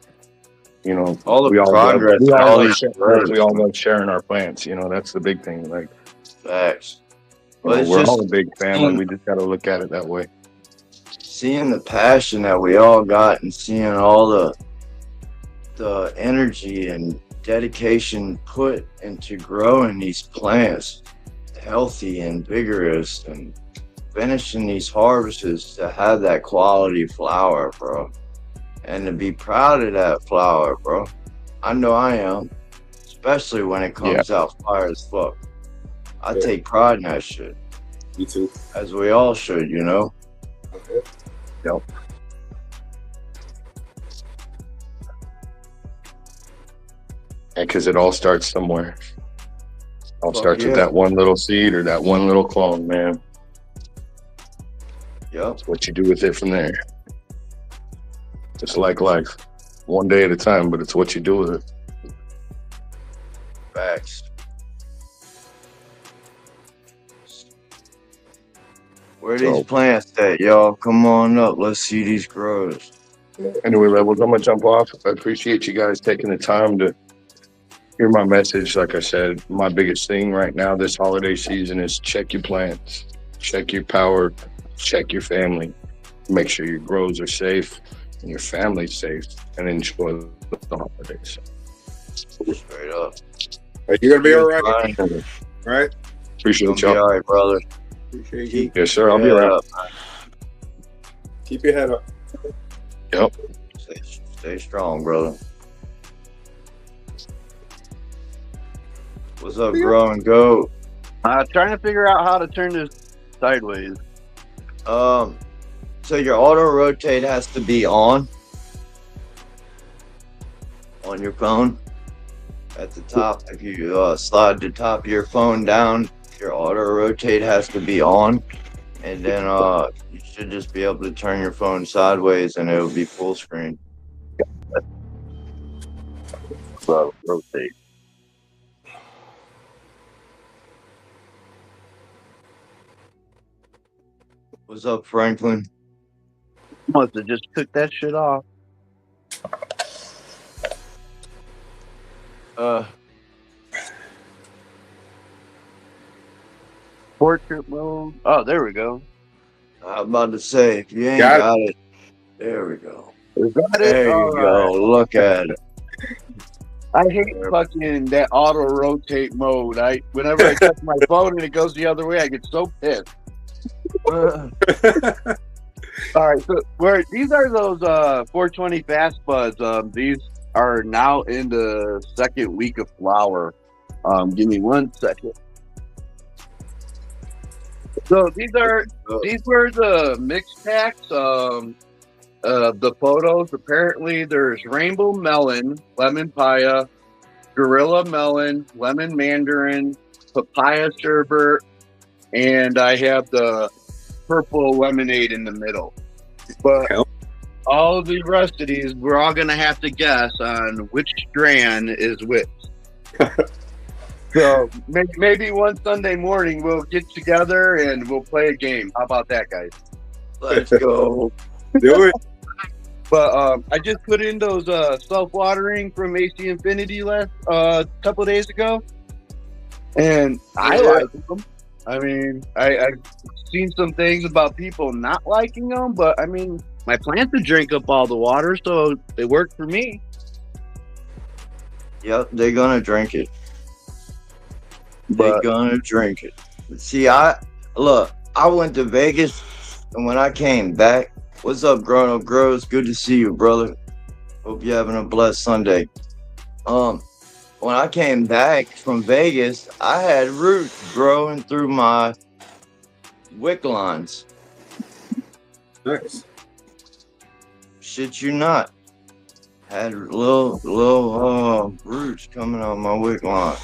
you know, all the we progress. We all love sharing our plants. You know, that's the big thing. Like, facts. Well, we're all a big family. We just got to look at it that way. Seeing the passion that we all got, and seeing all the energy and dedication put into growing these plants healthy and vigorous, and finishing these harvests to have that quality flower, bro, and to be proud of that flower, bro. I know I am, especially when it comes out fire as fuck. I take pride in that shit. Me too. As we all should, you know. Yep. Because it all starts somewhere. It all starts with that one little seed or that one little clone, man. Yep. It's what you do with it from there. Just like life. One day at a time, but it's what you do with it. Facts. Where these plants at, y'all? Come on up. Let's see these grows. Anyway, Levelz, I'm going to jump off. I appreciate you guys taking the time to hear my message. Like I said, my biggest thing right now this holiday season is check your plants, check your power, check your family. Make sure your grows are safe and your family's safe, and enjoy the holidays. Straight up. You're going to be all right? Right? Appreciate y'all. All right, brother. Appreciate you. Yes, sir. I'll be around. Keep your head up. Yep. Stay strong, brother. What's up, Grow and Go? Trying to figure out how to turn this sideways. So your auto rotate has to be on your phone at the top. If you slide the top of your phone down, your auto rotate has to be on, and then you should just be able to turn your phone sideways and it'll be full screen. Rotate. What's up, Franklin? Must have just took that shit off. Portrait mode. Oh, there we go. I'm about to say, if you ain't got it, there we go. Is that it? There you go. Look at it. I hate fucking that auto rotate mode. Whenever I touch my phone and it goes the other way, I get so pissed. All right, so these are those 420 fast buds. These are now in the second week of flower. Give me 1 second. So these were the mix packs. The photos. Apparently, there's rainbow melon, lemon papaya, gorilla melon, lemon mandarin, papaya sherbet, and I have the purple lemonade in the middle. But all the rest of these, we're all gonna have to guess on which strand is which. So maybe one Sunday morning we'll get together and we'll play a game. How about that, guys? Let's go. Do it. But I just put in those self-watering from AC Infinity last couple of days ago, and I like them. I mean, I've seen some things about people not liking them, but I mean, my plants would drink up all the water, so they work for me. Yep, they're gonna drink it. They're gonna drink it. See, I went to Vegas, and when I came back, What's up, Grown Up Grows? Good to see you, brother. Hope you're having a blessed Sunday. When I came back from Vegas, I had roots growing through my wick lines. Nice. Shit you not. Had little roots coming out my wick line.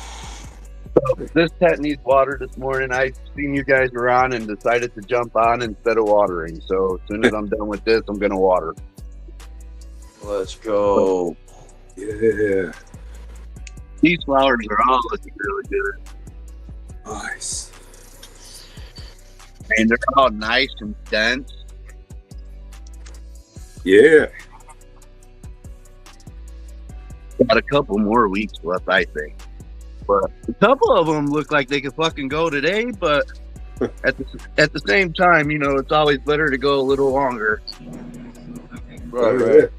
This tent needs water this morning. I seen you guys were on and decided to jump on instead of watering. So as soon as I'm done with this, I'm gonna water. Let's go. Yeah. These flowers are all looking really good. Nice. And they're all nice and dense. Yeah. Got a couple more weeks left, I think. But a couple of them look like they could fucking go today, but at the same time, you know, it's always better to go a little longer. Right.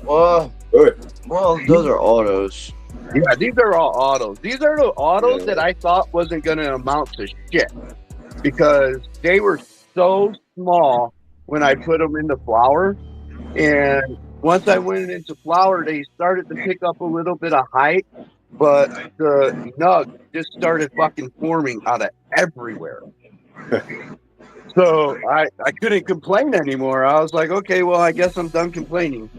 Well, those are autos. Yeah, these are all autos. These are the autos that I thought wasn't going to amount to shit because they were so small when I put them into flower. And once I went into flower, they started to pick up a little bit of height, but the nug just started fucking forming out of everywhere. So I couldn't complain anymore. I was like, okay, well, I guess I'm done complaining.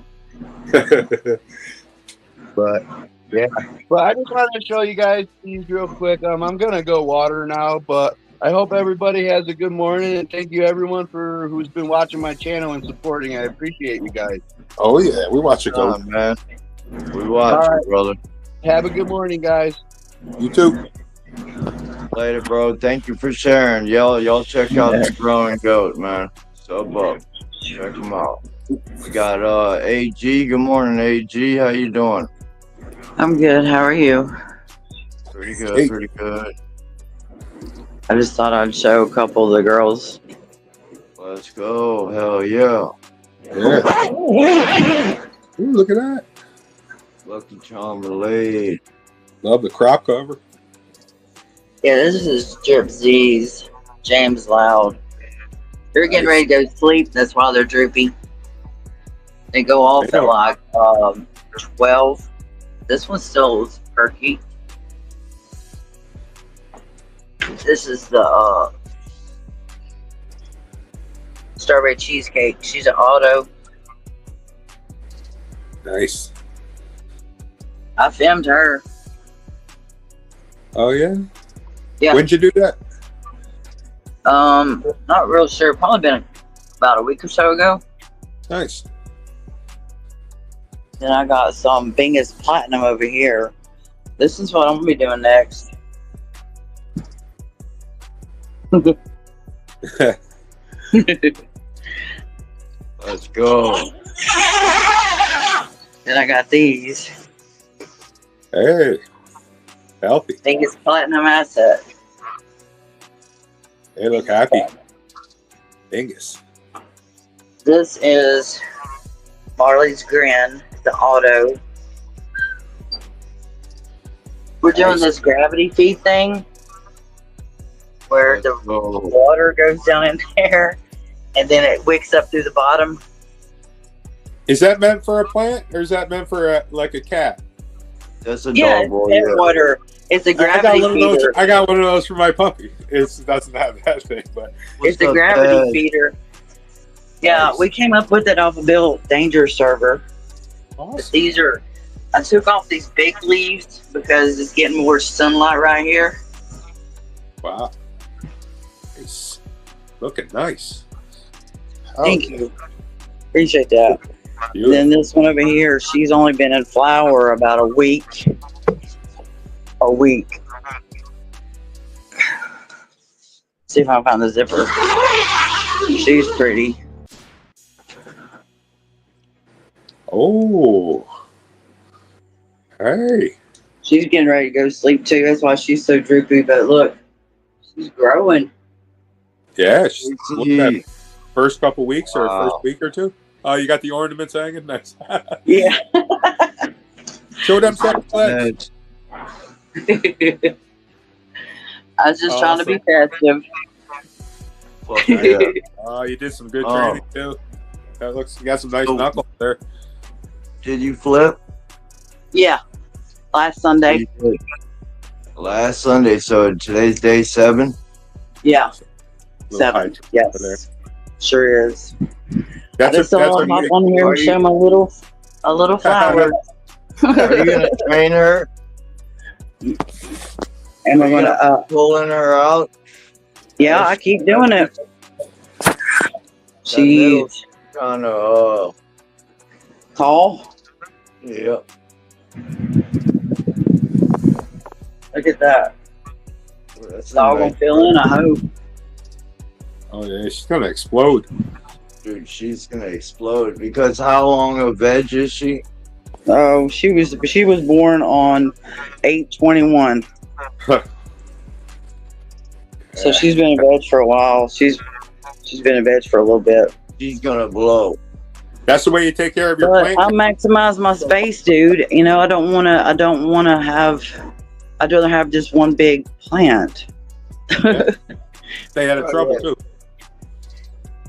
But yeah, but I just wanted to show you guys these real quick. I'm gonna go water now, but I hope everybody has a good morning, and thank you everyone for who's been watching my channel and supporting. I appreciate you guys. Oh yeah, we watch it go, man. We watch it, brother. Have a good morning, guys. You too. Later, bro. Thank you for sharing. Y'all check out the Growing Goat, man. Sub up. Check them out. We got AG. Good morning, AG. How you doing? I'm good. How are you? Pretty good, pretty good. I just thought I'd show a couple of the girls. Let's go. Hell yeah. Yeah. Ooh, look at that. Lucky Charm Relay. Love the crop cover. Yeah, this is Drip Z's. James Loud. They're getting ready to go sleep. That's why they're droopy. They go off at like 12. This one still is perky. This is the strawberry cheesecake. She's an auto. Nice. I filmed her. Oh yeah? Yeah. When'd you do that? Not real sure. Probably been about a week or so ago. Nice. Then I got some Bingus Platinum over here. This is what I'm gonna be doing next. Let's go. Then I got these. Hey. Healthy. Bingus Platinum Asset. They look happy. Bingus. This is Marley's Grin, the auto. We're doing this gravity feed thing where the water goes down in there and then it wicks up through the bottom. Is that meant for a plant or is that meant for like a cat? That's a dog boy. Yeah, water. It's a gravity feeder. I got one of those for my puppy. It doesn't have that thing, but it's a gravity feeder. Yeah, we came up with it off a Bill Danger server. Awesome. These are, I took off these big leaves because it's getting more sunlight right here. Wow. Nice. Looking nice. Thank you. Appreciate that. Beautiful. Then this one over here, she's only been in flower about a week. See if I can find the zipper. She's pretty. Oh. Hey. She's getting ready to go to sleep too. That's why she's so droopy. But look, she's growing. Yeah. That first couple weeks or first week or two. Oh, you got the ornaments hanging? Nice. Yeah. Show them some legs. I was just trying to be festive. Yeah. Oh, you did some good training too. That looks. You got some nice knuckles there. Did you flip? Yeah, last Sunday. Last Sunday. So today's day 7. Yeah, Little 7. high Yes, sure is. I That's just thought I'd hop on here and show my little flower. Are you gonna train her? Am I gonna pulling her out? Yeah, I keep doing it. She's kind of tall. Yeah. Look at that. That's Dog gonna fill in, I hope. Oh yeah, she's gonna explode. Dude, she's gonna explode because how long of veg is she? Oh, she was born on 8/21. So she's been in veg for a while. She's been in veg for a little bit. She's gonna blow. That's the way you take care of your But plant. I maximize my space, dude. You know, I don't wanna have. I'd rather have just one big plant. Stay out of trouble too.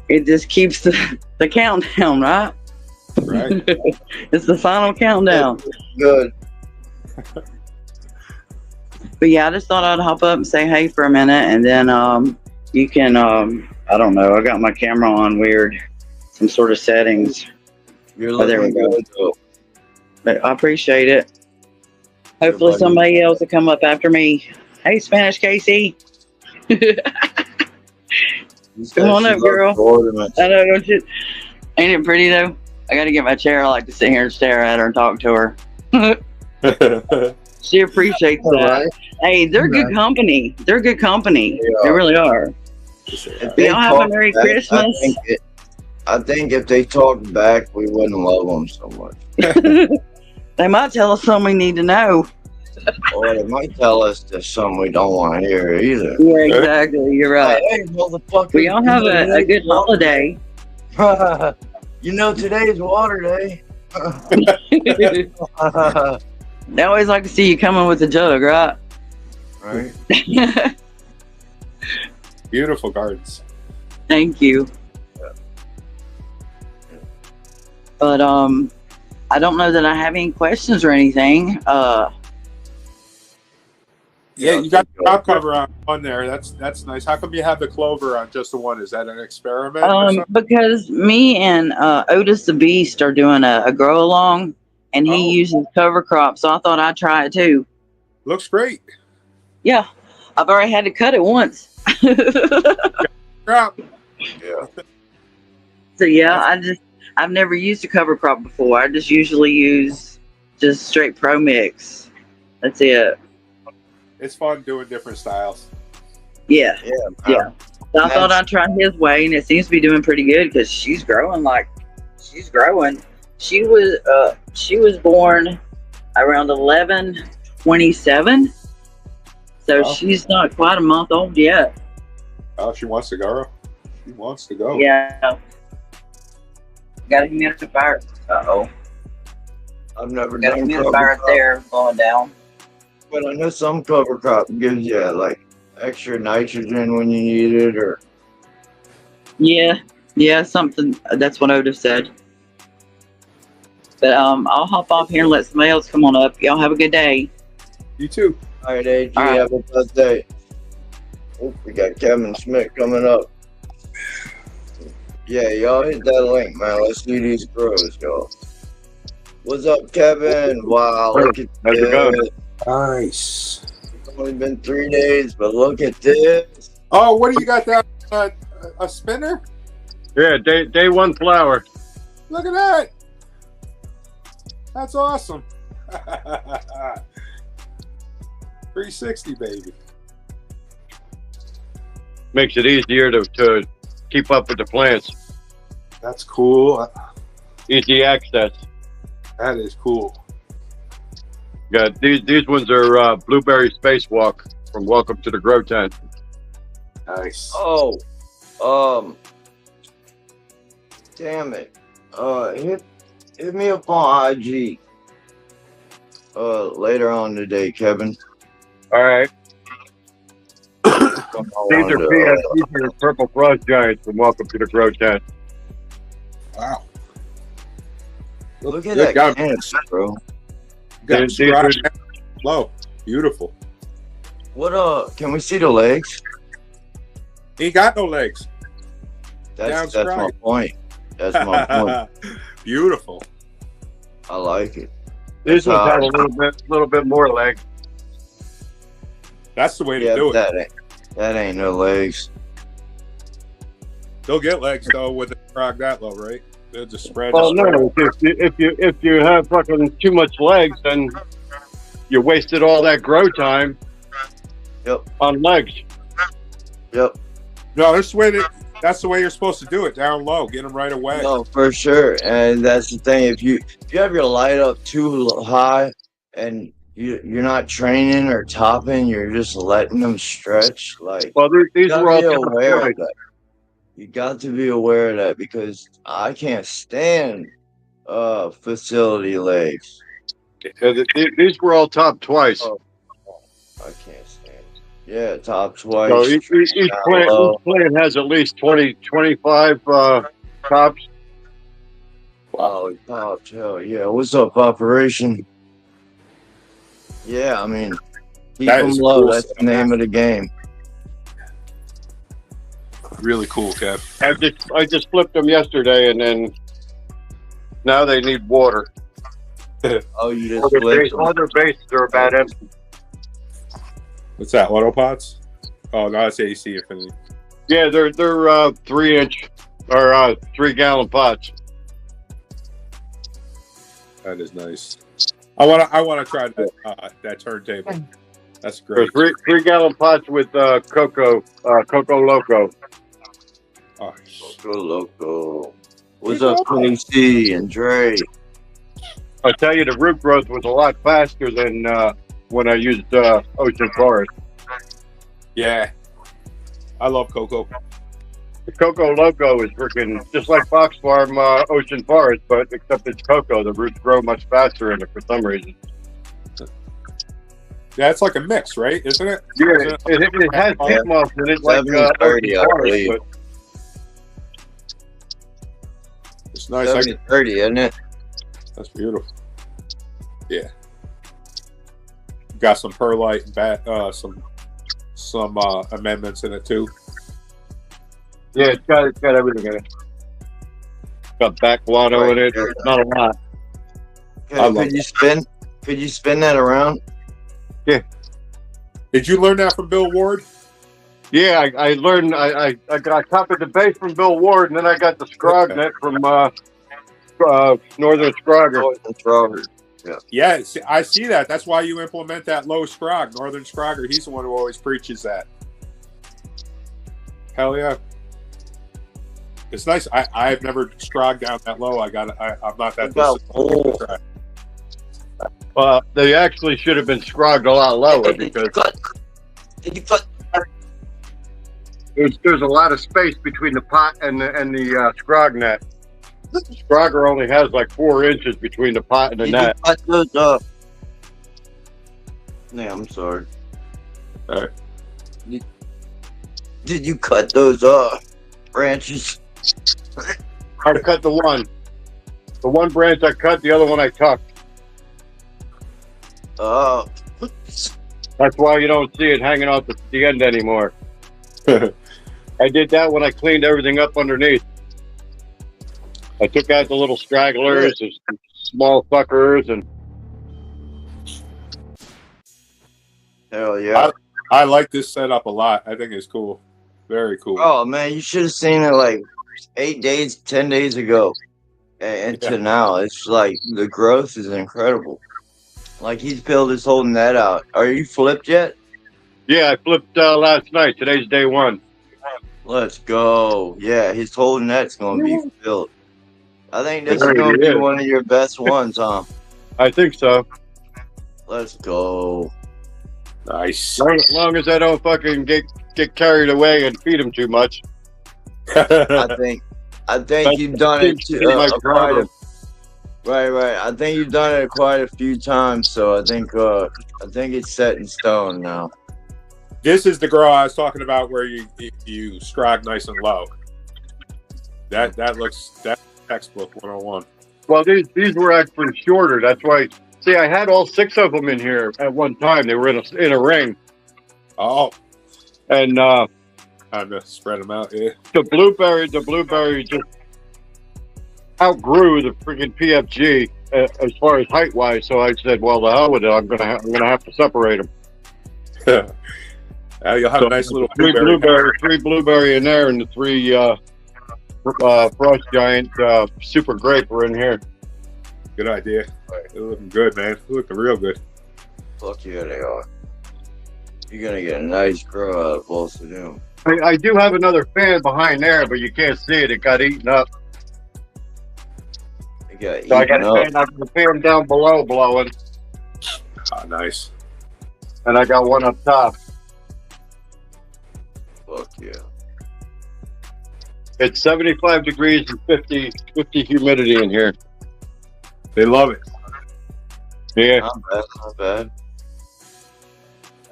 It just keeps the countdown, right? Right. It's the final countdown. Good. But yeah, I just thought I'd hop up and say hey for a minute, and then you can I don't know. I got my camera on weird, some sort of settings. You're there we go. Good, But I appreciate it. Hopefully somebody else will come up after me. Hey, Spanish Casey. Come on up, girl. I know, don't you? Ain't it pretty though? I gotta get my chair. I like to sit here and stare at her and talk to her. She appreciates that. Right. Hey, they're good company. They're good company. They really are. Y'all have a Merry Christmas. I think if they talked back, we wouldn't love them so much. They might tell us something we need to know. Or they might tell us there's something we don't want to hear either. Yeah, exactly. You're right. Hey, motherfucker. We all have a good holiday. You know, today's water day. They always like to see you coming with a jug, right? Right. Beautiful gardens. Thank you. But I don't know that I have any questions or anything. Yeah, you got the top cover on there. That's nice. How come you have the clover on just the one? Is that an experiment? Or something? Because me and Otis the Beast are doing a grow along, and he uses cover crop, so I thought I'd try it too. Looks great. Yeah, I've already had to cut it once. Crop. Yeah. So yeah, I've never used a cover crop before. I just usually use just straight Pro Mix. That's it. It's fun doing different styles. Yeah. So I thought I'd try his way, and it seems to be doing pretty good because she's growing she's growing. She was born around 11/27, so she's not quite a month old yet. Oh, she wants to go. She wants to go. Yeah. Got a humidifier. I've never got a done humidifier there going down. But I know some cover crop gives you like extra nitrogen when you need it, or yeah, something. That's what Otis said. But I'll hop off here and let somebody else come on up. Y'all have a good day. You too. All right, AG, have a blessed day. Oh, we got Kevin Smith coming up. Yeah, y'all hit that link, man. Let's see these grows, y'all. What's up, Kevin? Wow, look at How's it going? Nice. It's only been 3 days, but look at this. Oh, what do you got there? A spinner? Yeah, day 1 flower. Look at that. That's awesome. 360, baby. Makes it easier to keep up with the plants. That's cool. Easy access. That is cool. Got these ones are blueberry spacewalk from Welcome to the Grow Tent. Nice. Oh, damn it. Hit me up on IG later on today, Kevin. All right. These are purple frost giants from Welcome to the Grow Tent. Wow. Look at Good that job. canvas, bro. Got stride low. Beautiful. What can we see the legs? He ain't got no legs. That's my stride. point. That's my point. Beautiful. I like it. This one's had a little bit more leg. That's the way to do it. That ain't no legs. They'll get legs though with a frog that low, right? They'll just spread. Well, no, if you have fucking too much legs, then you wasted all that grow time. Yep. On legs. Yep. No, that's the way you're supposed to do it. Down low, get them right away. No, for sure. And that's the thing. If you have your light up too high and you're not training or topping, you're just letting them stretch. Like, well, these were all aware of that. You got to be aware of that because I can't stand facility legs. These were all top twice. Oh, I can't stand it. Yeah, top twice. So each plant has at least 25 tops. Wow, tops. Hell yeah. What's up, operation? Yeah, I mean, keep them low. Cool. That's the name of the game. Really cool, Kev. I just flipped them yesterday, and then now they need water. Oh, you just flipped them? All their bases are about empty. What's that? Autopods? Oh, no, that's AC Infinity. Yeah, they're 3-inch or 3-gallon pots. That is nice. I wanna try that turntable. That's great. 3-gallon pots with Coco Loco. Oh, Coco Loco. What's up, Quincy and Dre? I tell you, the root growth was a lot faster than when I used Ocean Forest. Yeah, I love Coco. The Coco Loco is freaking just like Fox Farm Ocean Forest, but except it's cocoa. The roots grow much faster in it for some reason. Yeah, it's like a mix, right? Isn't it? Yeah, it has peat moss in it, like Ocean Forest. But it's nice. 70-30, isn't it? That's beautiful. Yeah. Got some perlite and some amendments in it too. Yeah, it's got everything in it. Got back guano in it. It's not a lot. Could you spin that around? Yeah. Did you learn that from Bill Ward? Yeah, I learned. I copied the base from Bill Ward, and then I got the scrog net from Northern Scrogger. Yeah, I see that. That's why you implement that low scrog. Northern Scrogger, he's the one who always preaches that. Hell yeah. It's nice. I've never scrogged down that low. I'm not that disciplined. Well, they actually should have been scrogged a lot lower because there's a lot of space between the pot and the scrog net. The scrogger only has like 4 inches between the pot and the net. You cut those up? Yeah, I'm sorry. All right. Did you cut those branches? I cut the one. The one branch I cut, the other one I tucked. That's why you don't see it hanging off the end anymore. I did that when I cleaned everything up underneath. I took out the little stragglers, the small fuckers, and hell yeah! I like this setup a lot. I think it's cool. Very cool. Oh man, you should have seen it like 8 days, 10 days ago, and to now. It's like the growth is incredible. Like he's built his whole net out. Are you flipped yet? Yeah, I flipped last night. Today's day 1. Let's go. Yeah, his whole net's gonna be filled. I think this is gonna be one of your best ones, huh? I think so. Let's go. Nice. As long as I don't fucking get carried away and feed him too much. I think you've done it right. I think you've done it quite a few times, so I think it's set in stone now. This is the grow I was talking about, where you scrog nice and low. That textbook 101. Well, these were actually shorter. That's why. See, I had all 6 of them in here at one time. They were in a ring. Oh, and time to spread them out. Yeah. The blueberry just outgrew the freaking PFG as far as height wise. So I said, well, the hell with it. I'm gonna have to separate them. You'll have a nice little three blueberry in there, and the 3 frost giant super grape are in here. Good idea. They're looking good, man. They're looking real good. Fuck yeah, they are. You're gonna get a nice grow out of both of them. I do have another fan behind there, but you can't see it. It got eaten up. It got eaten So I got up. a fan down below blowing. Oh, nice. And I got one up top. Fuck yeah. It's 75 degrees and 50 humidity in here. They love it. Yeah. Not bad, not bad.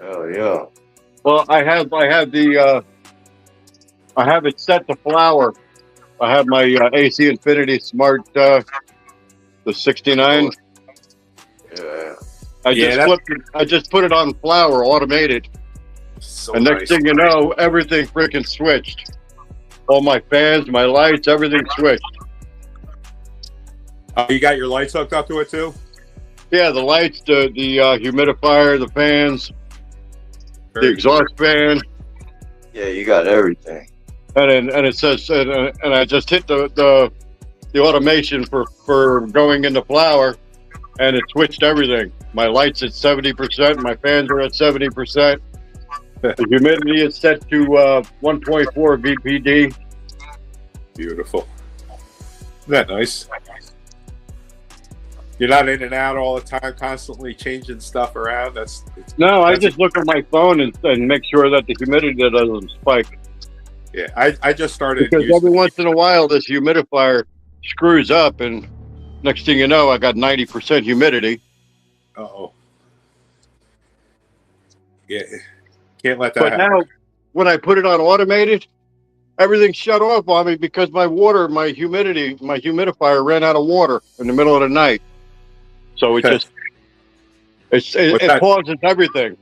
Oh yeah. Well, I have it set to flower. I have my AC Infinity Smart the 69. Yeah. I just put it on flower, automated. So and next thing you know, everything freaking switched. All my fans, my lights, everything switched. You got your lights hooked up to it too? Yeah, the lights, the humidifier, the fans, the exhaust fan. Yeah, you got everything. And it says, and I just hit the automation for going into flower, and it switched everything. My lights at 70%, my fans are at 70%. The humidity is set to 1.4 VPD. Beautiful. Isn't that nice? You're not in and out all the time, constantly changing stuff around. No, I just look at my phone and make sure that the humidity doesn't spike. Yeah, I just started because every once in a while this humidifier screws up, and next thing you know, I got 90% humidity. Uh-oh. Yeah, can't let that happen. But now, when I put it on automated, everything's shut off on me because my humidifier ran out of water in the middle of the night. So it pauses everything.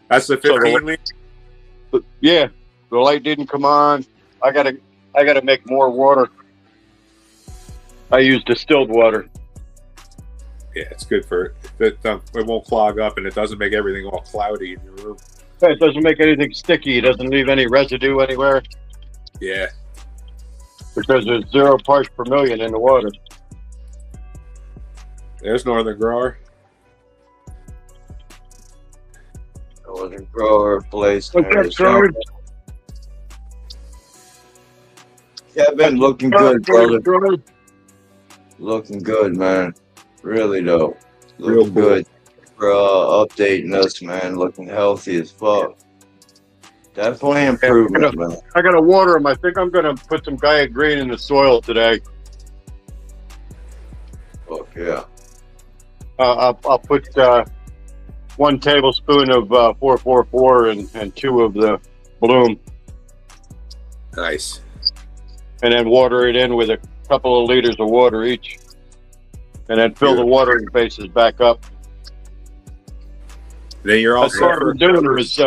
That's the 15 lead? Yeah, the light didn't come on. I gotta make more water. I use distilled water. Yeah, it's good for it. It won't clog up, and it doesn't make everything all cloudy in your room. It doesn't make anything sticky. It doesn't leave any residue anywhere. Yeah. Because there's 0 parts per million in the water. There's Northern Grower. Northern Grower place. What's up, George? Kevin, looking good, brother. Looking good, man. Really though. Looking good. For updating us, man. Looking healthy as fuck. Definitely improvement, man. I gotta water them. I think I'm gonna put some Gaia Green in the soil today. Fuck yeah. I'll put 1 tablespoon of 444 and 2 of the Bloom. Nice. And then water it in with a couple of liters of water each. And then fill the watering bases back up. Then you're all set. What I'm doing is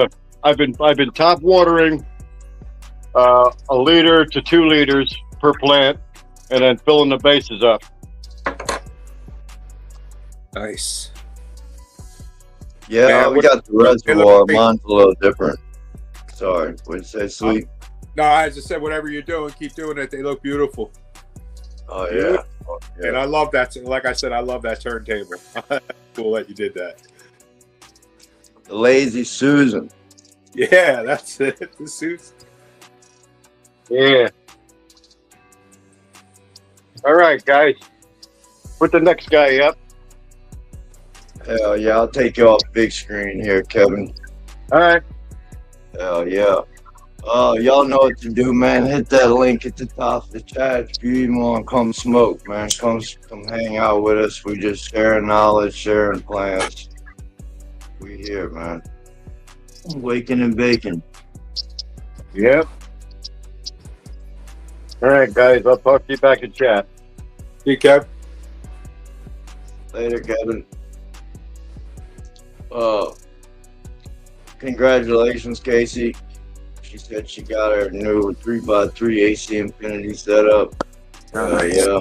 I've been top watering 1 liter to 2 liters per plant, and then filling the bases up. Nice. Yeah, we got the reservoir. Mine's a little different. Sorry, would you say sleep? No, I just said whatever you're doing, keep doing it. They look beautiful. Oh yeah. And I love that. Like I said, I love that turntable. Cool that you did that. The Lazy Susan. Yeah, that's it. The Susan. Yeah. All right, guys. Put the next guy up. Hell yeah, I'll take you off big screen here, Kevin. All right. Hell yeah. Y'all know what to do, man. Hit that link at the top of the chat if you even want to come smoke, man. Come hang out with us. We just sharing knowledge, sharing plans. We here, man. Waking and baking. Yep. All right, guys. I'll talk to you back in chat. See you, Kev. Later, Kevin. Congratulations, Casey. She said she got her new 3x3 AC Infinity setup. Nice. Yeah.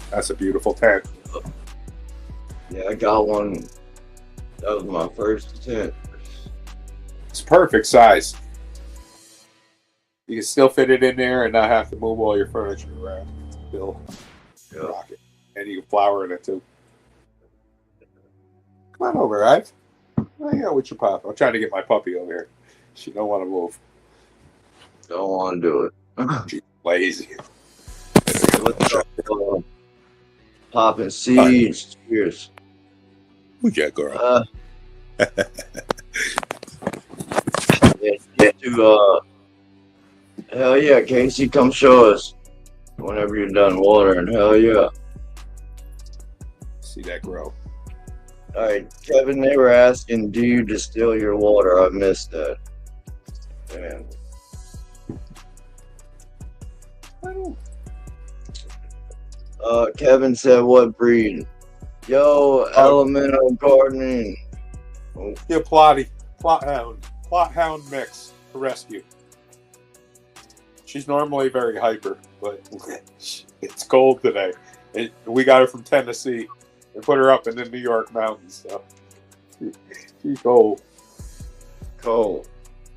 That's a beautiful tent. Yeah, I got one. That was my first tent. It's perfect size. You can still fit it in there and not have to move all your furniture around. Still rock it. And you can flower in it too. Come on over, Ive. Hang out with your pop. I'm trying to get my puppy over here. She don't want to move. Don't want to do it. She's lazy. What's up, popping seeds? Cheers. Yeah, girl. Hell yeah, Casey, come show us whenever you're done watering. Hell yeah. See that grow. All right, Kevin, they were asking, do you distill your water? I missed that. Damn. Kevin said, what breed? Yo, elemental gardening. Yeah, plot hound mix to rescue. She's normally very hyper, but it's cold today. We got her from Tennessee and put her up in the New York mountains. So she's cold. Cold.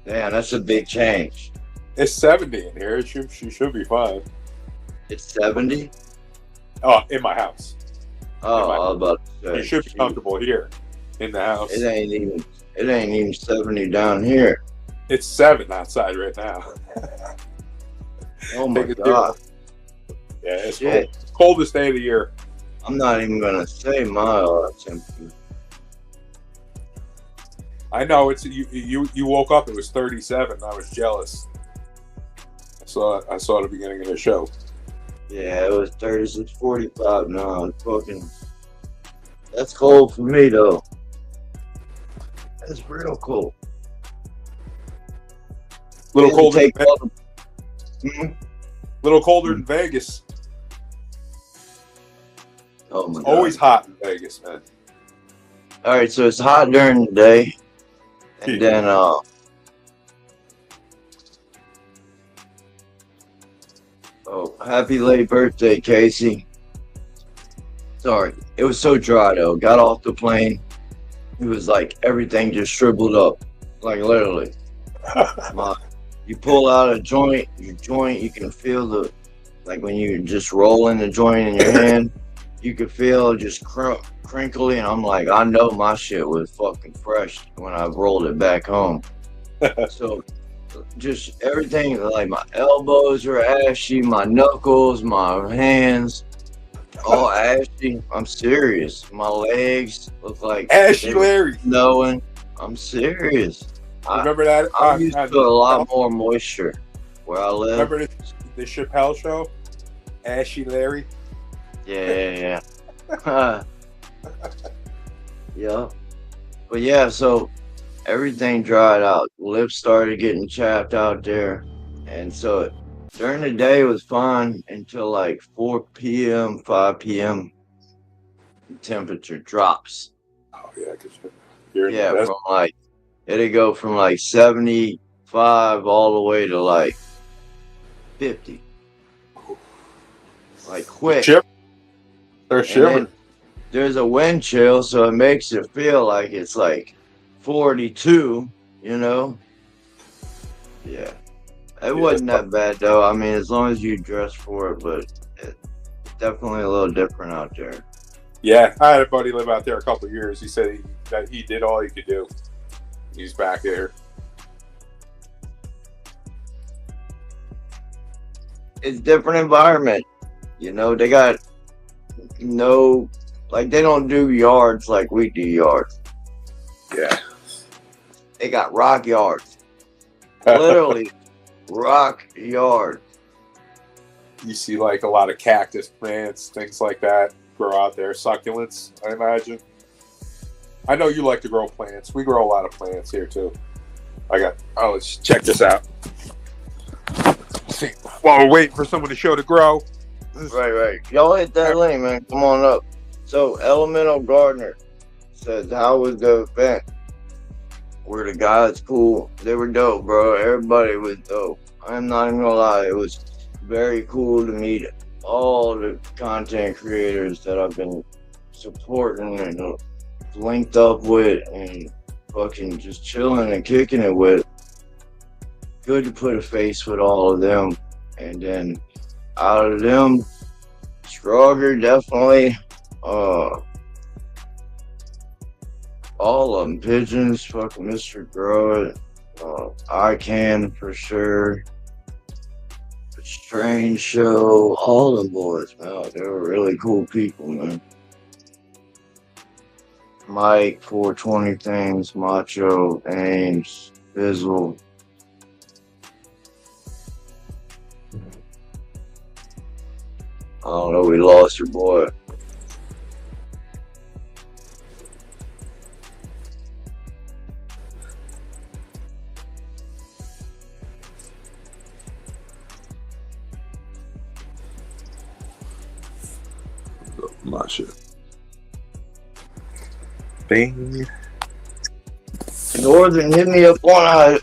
Damn, that's a big change. It's 70 in here. She should be fine. It's 70? Oh, in my house. Oh, I was about to say. You should be comfortable here in the house. It ain't even 70 down here. It's 7 outside right now. Oh my god. Yeah, it's cold. Coldest day of the year. I'm not even gonna say my temperature. I know it's you woke up, it was 37. I was jealous. I saw the beginning of the show. Yeah, it was 36, 45 now. It's fucking. That's cold for me though. That's real cold. Little colder. Little colder than Vegas. Oh my god. Always hot in Vegas, man. All right, so it's hot during the day, and then oh, happy late birthday, Casey. Sorry, it was so dry though. Got off the plane, it was like everything just shriveled up, like literally. You pull out a joint, you can feel the, like when you just rolling the joint in your hand, you could feel just crinkly, and I'm like, I know my shit was fucking fresh when I rolled it back home. So just everything, like my elbows are ashy, my knuckles, my hands, all ashy. I'm serious. My legs look like Ashy Larry. Snowing. I'm serious. Remember that? I'm used to a lot more moisture where I live. Remember the Chappelle show? Ashy Larry? Yeah. Yeah. But yeah, so everything dried out. Lips started getting chapped out there. And so during the day it was fine until like 4 p.m., 5 p.m. temperature drops. Oh, yeah. You're in yeah, from like, it'd go from like 75 all the way to like 50. Like quick. They're shivering. There's a wind chill, so it makes it feel like it's like 42, you know? Yeah. It wasn't that bad though. I mean, as long as you dress for it, but it's definitely a little different out there. Yeah, I had a buddy live out there a couple of years. He said that he did all he could do. He's back there. It's a different environment. You know, they got no, like they don't do yards like we do yards. Yeah. They got rock yards. Literally rock yards. You see like a lot of cactus plants, things like that grow out there. Succulents, I imagine. I know you like to grow plants. We grow a lot of plants here too. Let's check this out. See, while we're waiting for someone to show to grow, Right. Y'all hit that link, man. Come on up. So, Elemental Gardener says, how was the event? Were the guys cool? They were dope, bro. Everybody was dope. I'm not even gonna lie. It was very cool to meet all the content creators that I've been supporting and linked up with and fucking just chilling and kicking it with. Good to put a face with all of them. And then out of them, Stroger definitely. All of them. Pigeons, fucking Mr. Grow It. I Can for sure. The Strange Show. All them boys, man. They were really cool people, man. Mike, 420 Things, Macho, Ames, Bizzle. I don't know, we lost your boy. My shit. Bing. Northern, hit me up on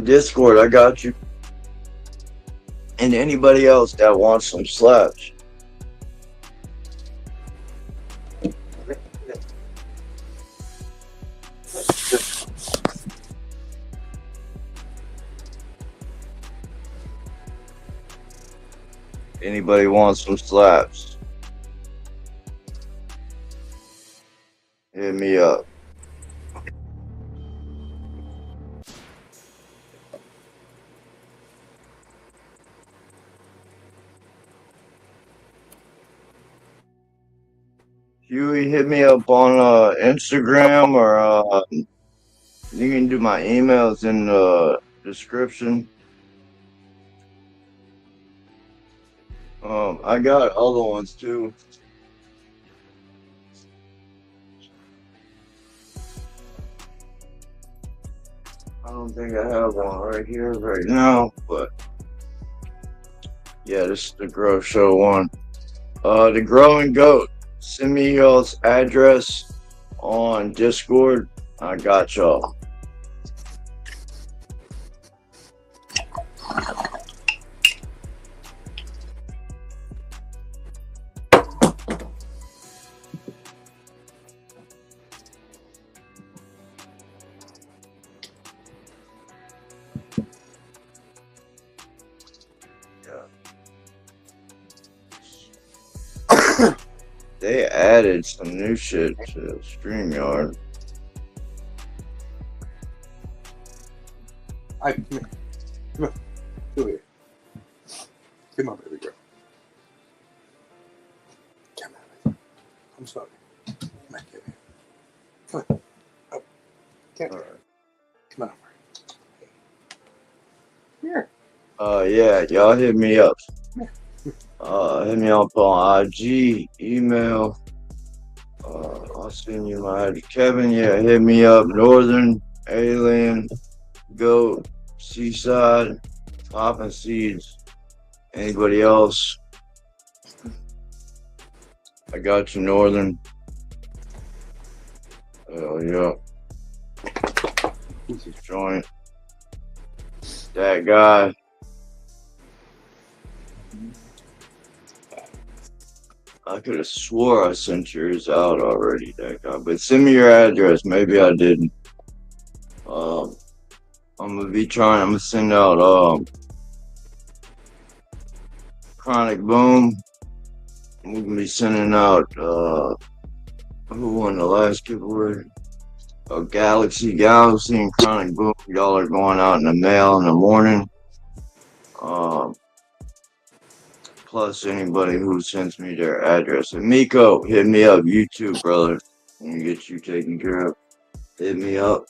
Discord. I got you. And anybody else that wants some slaps. Anybody wants some slaps? Hit me up. Huey, hit me up on Instagram, or you can do my emails in the description. I got other ones too. I don't think I have one right here right now, but yeah, this is the Grow Show one. The Growing Goat. Send me y'all's address on Discord. I got y'all. They added some new shit to StreamYard. Come here. Come here. Come on, baby girl. Come on. I'm sorry. Come on, get here. Come on. Oh. Come on. Come on over. Here. Yeah, y'all hit me up. Hit me up on IG, email. I'll send you my address. Kevin, yeah, hit me up. Northern, Alien, Goat, Seaside, Poppin' Seeds. Anybody else? I got you, Northern. Oh, yeah. This is joint. That guy. I could have swore I sent yours out already, that guy. But send me your address. Maybe I didn't. I'm gonna send out Chronic Boom. We're gonna be sending out who won the last giveaway? Galaxy and Chronic Boom. Y'all are going out in the mail in the morning. Plus anybody who sends me their address. And Miko, hit me up. You too, brother. Let me get you taken care of. Hit me up.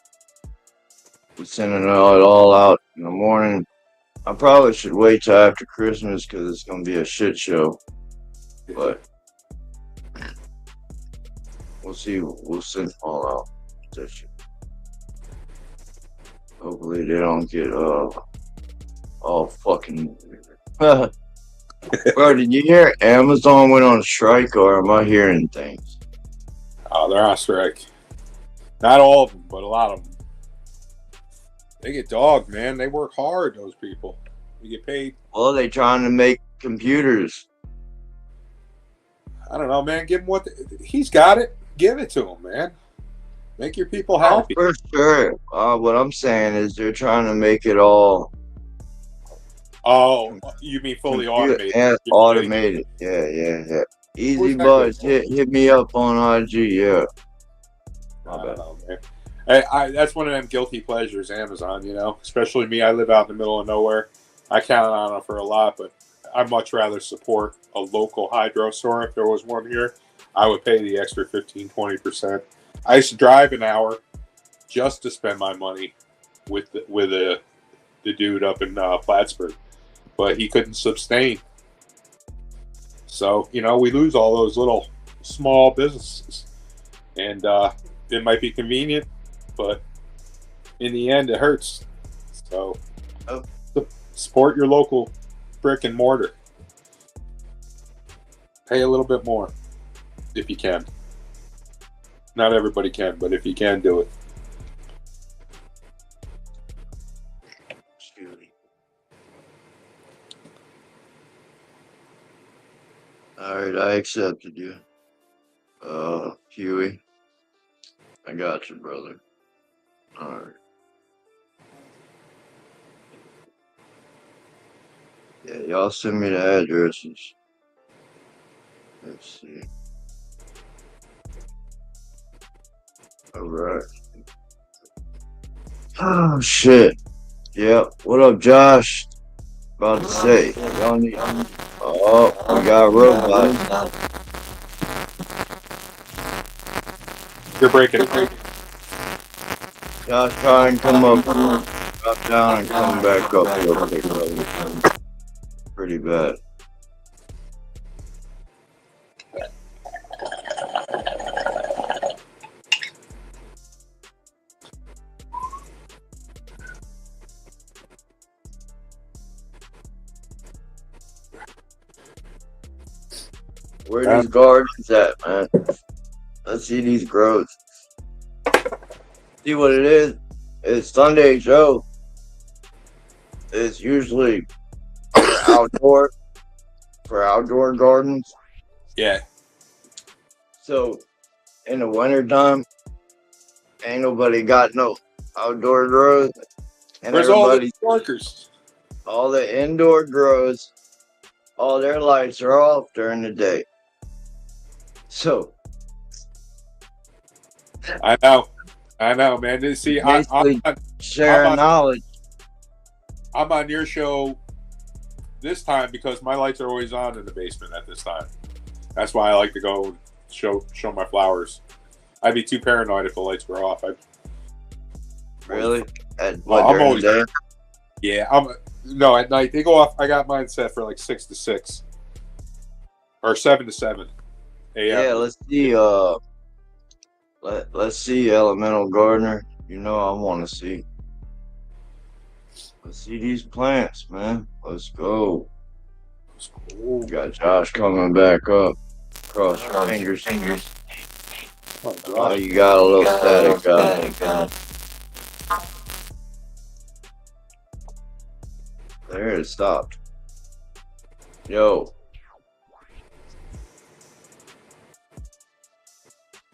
We're sending it all out in the morning. I probably should wait till after Christmas because it's going to be a shit show. But we'll see. We'll send all out. That shit. Hopefully they don't get all fucking Bro, did you hear Amazon went on strike, or am I hearing things? Oh, they're on strike. Not all of them, but a lot of them. They get dogged, man. They work hard, those people. They get paid. Well, they trying to make computers. I don't know, man. Give him he's got it. Give it to him, man. Make your people happy. Oh, for sure. What I'm saying is they're trying to make it all. Oh, you mean fully automated? And automated. Yeah. Easy Buzz, hit me up on IG. Yeah. I don't know, man. That's one of them guilty pleasures, Amazon, you know, especially me. I live out in the middle of nowhere. I count on it for a lot, but I'd much rather support a local hydro store. If there was one here, I would pay the extra 15-20%. I used to drive an hour just to spend my money with the dude up in Plattsburgh, but he couldn't sustain. So, you know, we lose all those little small businesses, and it might be convenient, but in the end, it hurts. So, support your local brick and mortar. Pay a little bit more if you can. Not everybody can, but if you can, do it. All right, I accepted you. Huey. I got you, brother. All right. Yeah, y'all send me the addresses. Let's see. All right. Oh, shit. Yep. What up, Josh? About to say. Y'all need. Oh, we got robots. You're breaking. Josh, try and come up. Drop down and come back up a little bit, brother. Pretty bad. Where these gardens at, man? Let's see these growths. See what it is? It's Sunday show. It's usually for outdoor gardens. Yeah. So in the wintertime, ain't nobody got no outdoor grows. And where's all the workers? All the indoor grows, all their lights are off during the day. So I know, man. See, I'm sharing knowledge. I'm on your show this time because my lights are always on in the basement at this time. That's why I like to go show my flowers. I'd be too paranoid if the lights were off. Really? I'm always there. Yeah, no, at night they go off. I got mine set for like 6 to 6 or 7 to 7 a.m. Yeah, let's see. Let's see, Elemental Gardener. You know I want to see. Let's see these plants, man. Let's go. We got Josh coming back up. Cross your fingers. Oh, you got a little static guy. There it stopped. Yo.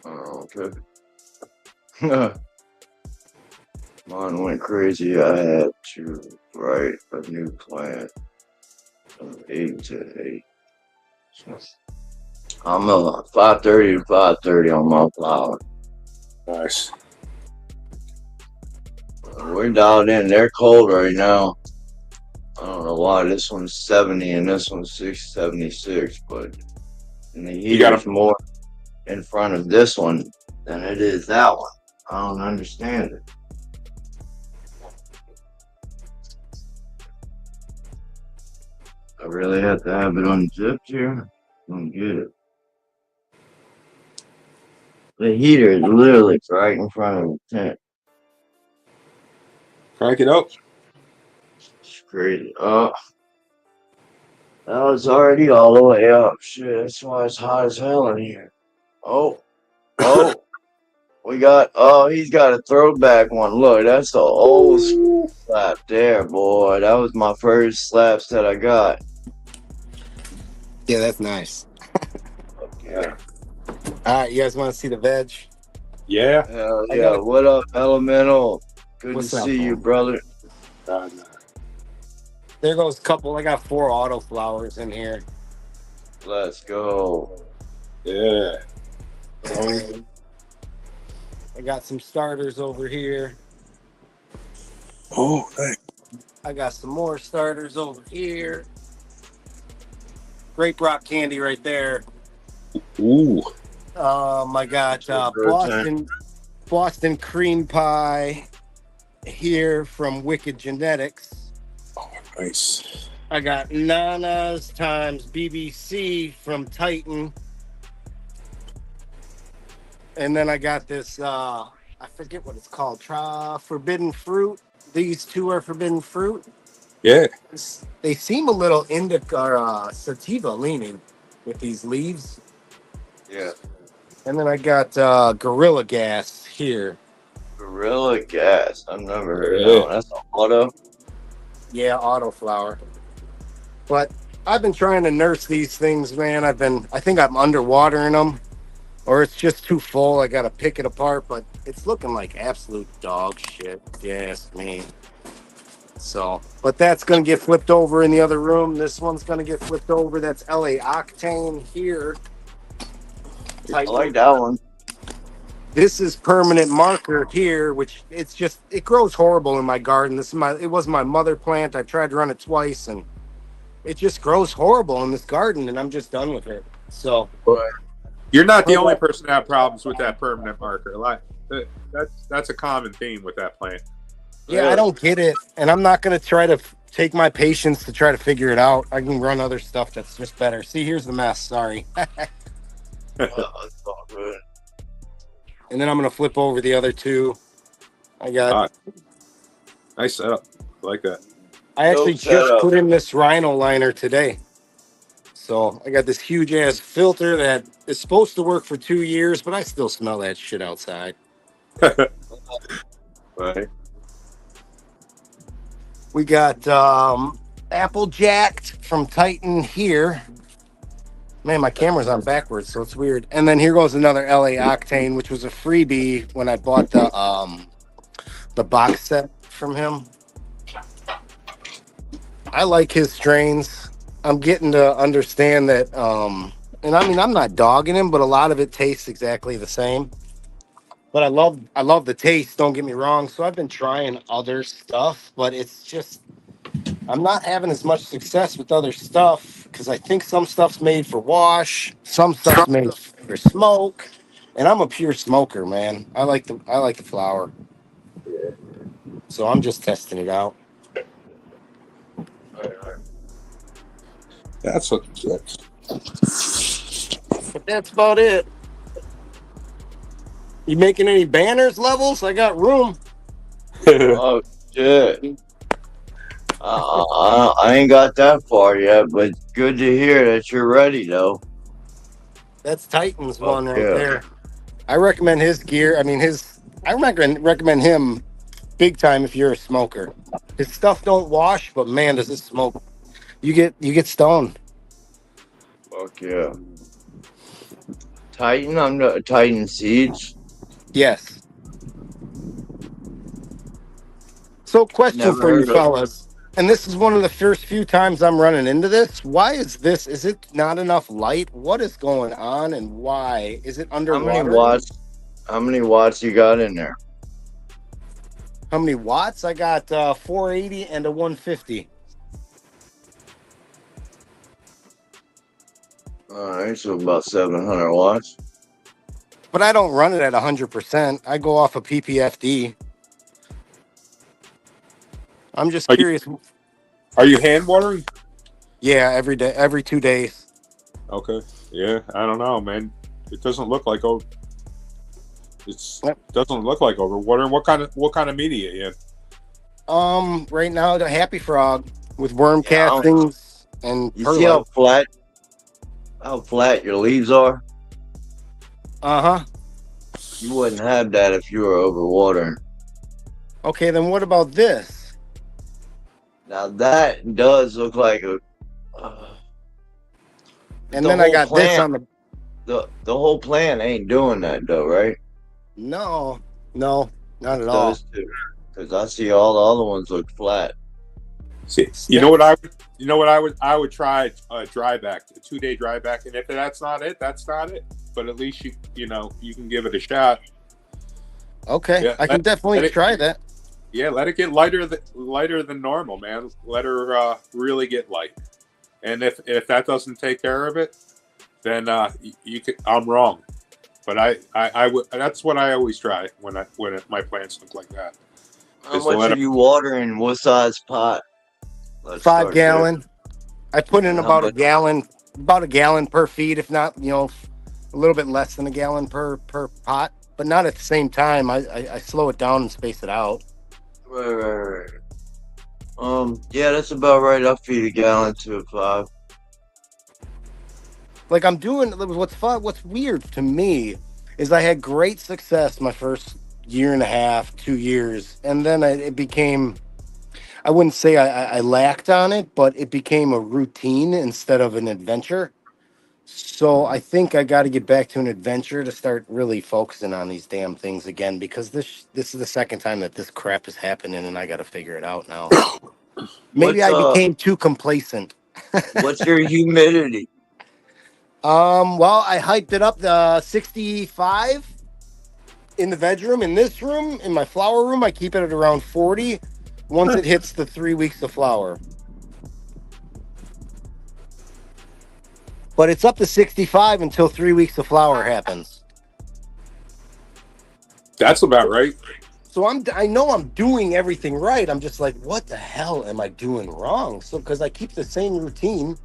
Oh, okay. Mine went crazy. I had to write a new plant from 8 to 8. I'm 5:30 to 5:30 on my flower. Nice. We're dialed in. They're cold right now. I don't know why this one's 70 and this one's 676, but and the heater's more in front of this one than it is that one. I don't understand it. I really have to have it unzipped here. I don't get it. The heater is literally right in front of the tent. Crank it up. It's crazy. Oh, it's already all the way up. Shit, that's why it's hot as hell in here. Oh, oh, he's got a throwback one. Look, that's the old slap there, boy. That was my first slaps that I got. Yeah, that's nice. Yeah. All right, you guys want to see the veg? Yeah. Hell yeah. What up, Elemental? Good What's to up, see you, man? brother. There goes a couple. I got 4 auto flowers in here. Let's go. Yeah. I got some starters over here. Oh, thanks. I got some more starters over here. Grape rock candy right there. Ooh. I got Boston cream pie here from Wicked Genetics. Oh, nice. I got Nana's times BBC from Titan. And then I got this, I forget what it's called, Forbidden Fruit. These 2 are Forbidden Fruit. Yeah. They seem a little indica or sativa leaning with these leaves. Yeah. And then I got Gorilla Gas here. Gorilla Gas. I've never heard of that one. That's an auto. Yeah, auto flower. But I've been trying to nurse these things, man. I think I'm underwatering them, or it's just too full. I got to pick it apart, but it's looking like absolute dog shit. Yes, me. So, but that's going to get flipped over in the other room. This one's going to get flipped over. That's LA Octane here. I like that one. This is permanent marker here, which it grows horrible in my garden. It was my mother plant. I tried to run it twice and it just grows horrible in this garden and I'm just done with it. So you're not the only person to have problems with that permanent marker. Like that's a common theme with that plant. Yeah, I don't get it. And I'm not going to try to take my patience to try to figure it out. I can run other stuff that's just better. See, here's the mess. Sorry. That's all good. And then I'm going to flip over the other 2. I got nice setup. I like that. I actually just put in this rhino liner today. So I got this huge ass filter that is supposed to work for 2 years, but I still smell that shit outside. Right. We got Apple Jacked from Titan here. Man, my camera's on backwards, so it's weird. And then here goes another LA Octane, which was a freebie when I bought the box set from him. I like his strains. I'm getting to understand that, and I mean, I'm not dogging him, but a lot of it tastes exactly the same. But I love the taste, don't get me wrong. So I've been trying other stuff, but it's just, I'm not having as much success with other stuff because I think some stuff's made for wash, some stuff's made for smoke, and I'm a pure smoker, man. I like the flower. So I'm just testing it out. That's what. But that's about it. You making any banners, Levels? I got room. Oh shit! I ain't got that far yet, but good to hear that you're ready, though. That's Titan's one right there. I recommend his gear. I mean, I recommend him big time if you're a smoker. His stuff don't wash, but man, does it smoke. You get stoned. Fuck yeah. Titan, I'm the Titan Siege. Yes. So question for you fellas, and this is one of the first few times I'm running into this. Why is this? Is it not enough light? What is going on and why? Is it underwater? How many watts you got in there? How many watts? I got 480 and a 150. All right, so about 700 watts. But I don't run it at 100%. I go off of PPFD. I'm just curious. Are you hand watering? Yeah, every day, every 2 days. Okay. Yeah, I don't know, man. It doesn't look like doesn't look like overwatering. What kind of media you in? Right now the Happy Frog with worm castings and You see how flat your leaves are? Uh-huh. You wouldn't have that if you were overwatering. Okay, then what about this? Now that does look like a. And then I got this on the whole plant ain't doing that though, right? No, not at all. Because I see all the other ones look flat. See, you know what I would try a dry back, a 2-day dry back, and if that's not it, that's not it. But at least you can give it a shot. Okay, yeah, I can definitely try that. Yeah, let it get lighter than normal, man. Let her really get light. And if that doesn't take care of it, then I'm wrong. But I would. That's what I always try when my plants look like that. How much are you watering? What size pot? 5 gallon. I put in about a gallon per feed, if not, a little bit less than a gallon per pot, but not at the same time. I slow it down and space it out. Right. Yeah, that's about right. I'll feed a gallon to a 5. Like I'm doing. What's weird to me is I had great success my first year and a half, 2 years, and then it became. I wouldn't say I lacked on it, but it became a routine instead of an adventure. So I think I got to get back to an adventure to start really focusing on these damn things again, because this is the second time that this crap is happening, and I got to figure it out now. Maybe I became too complacent. What's your humidity? Well, I hyped it up to 65 in the bedroom. In this room, in my flower room, I keep it at around 40 once it hits the 3 weeks of flower. But it's up to 65 until 3 weeks of flower happens. That's about right. So I know I'm doing everything right. I'm just like, what the hell am I doing wrong? So because I keep the same routine.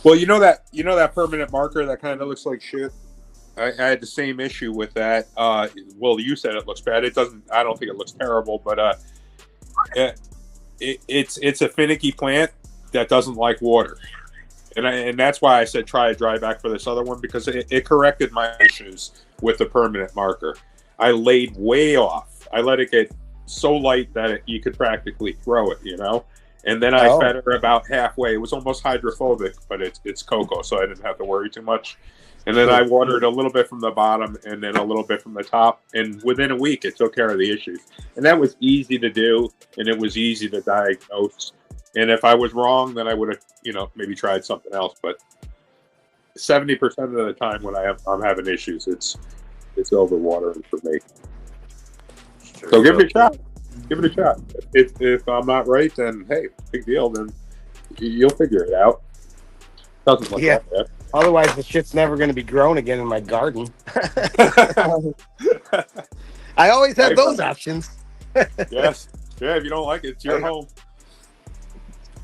Well, you know that permanent marker that kind of looks like shit. I had the same issue with that. Well, you said it looks bad. It doesn't. I don't think it looks terrible, but it's a finicky plant that doesn't like water, and that's why I said try a dry back for this other one, because it corrected my issues with the permanent marker. I laid way off. I let it get so light that you could practically throw it, And then I fed her about halfway. It was almost hydrophobic, but it's cocoa, so I didn't have to worry too much. And then I watered a little bit from the bottom and then a little bit from the top. And within a week, it took care of the issues. And that was easy to do, and it was easy to diagnose. And if I was wrong, then I would have, maybe tried something else. But 70% of the time when I'm having issues, it's overwatering for me. So give it a shot. Give it a shot. If I'm not right, then hey, big deal. Then you'll figure it out. Doesn't look like that. Otherwise, the shit's never going to be grown again in my garden. I always have those options. Yes. Yeah. If you don't like it, it's your home.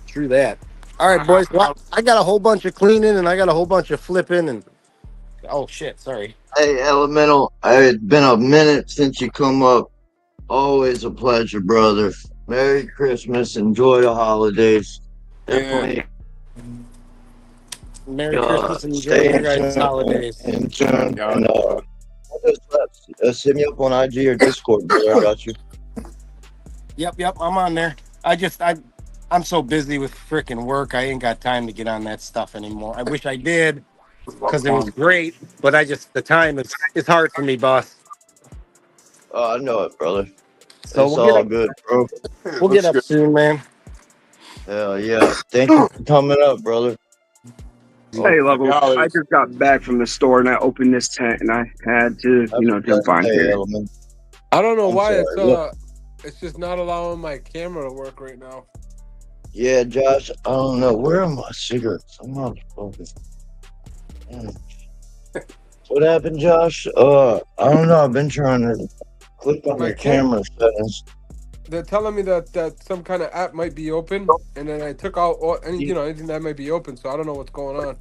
True that. All right, boys. Well, I got a whole bunch of cleaning and I got a whole bunch of flipping and. Oh shit! Sorry. Hey, Elemental. It's been a minute since you come up. Always a pleasure, brother. Merry Christmas. Enjoy the holidays. Definitely. Merry Christmas and enjoy your guys' holidays. Just hit me up on IG or Discord, brother. I got you. Yep. I'm on there. I'm so busy with freaking work. I ain't got time to get on that stuff anymore. I wish I did, because it was great, but the time is hard for me, boss. Oh, I know it, brother. So it's all good, bro. We'll get up soon, man. Hell yeah. Thank you for coming up, brother. Hey, Levelz. I just got back from the store and I opened this tent and I had to, jump on here. I don't know why it's just not allowing my camera to work right now. Yeah, Josh. I don't know. Where are my cigarettes? I'm not focused. What happened, Josh? I don't know. I've been trying to click on the camera settings. They're telling me that some kind of app might be open, and then I took out anything that might be open, so I don't know what's going on.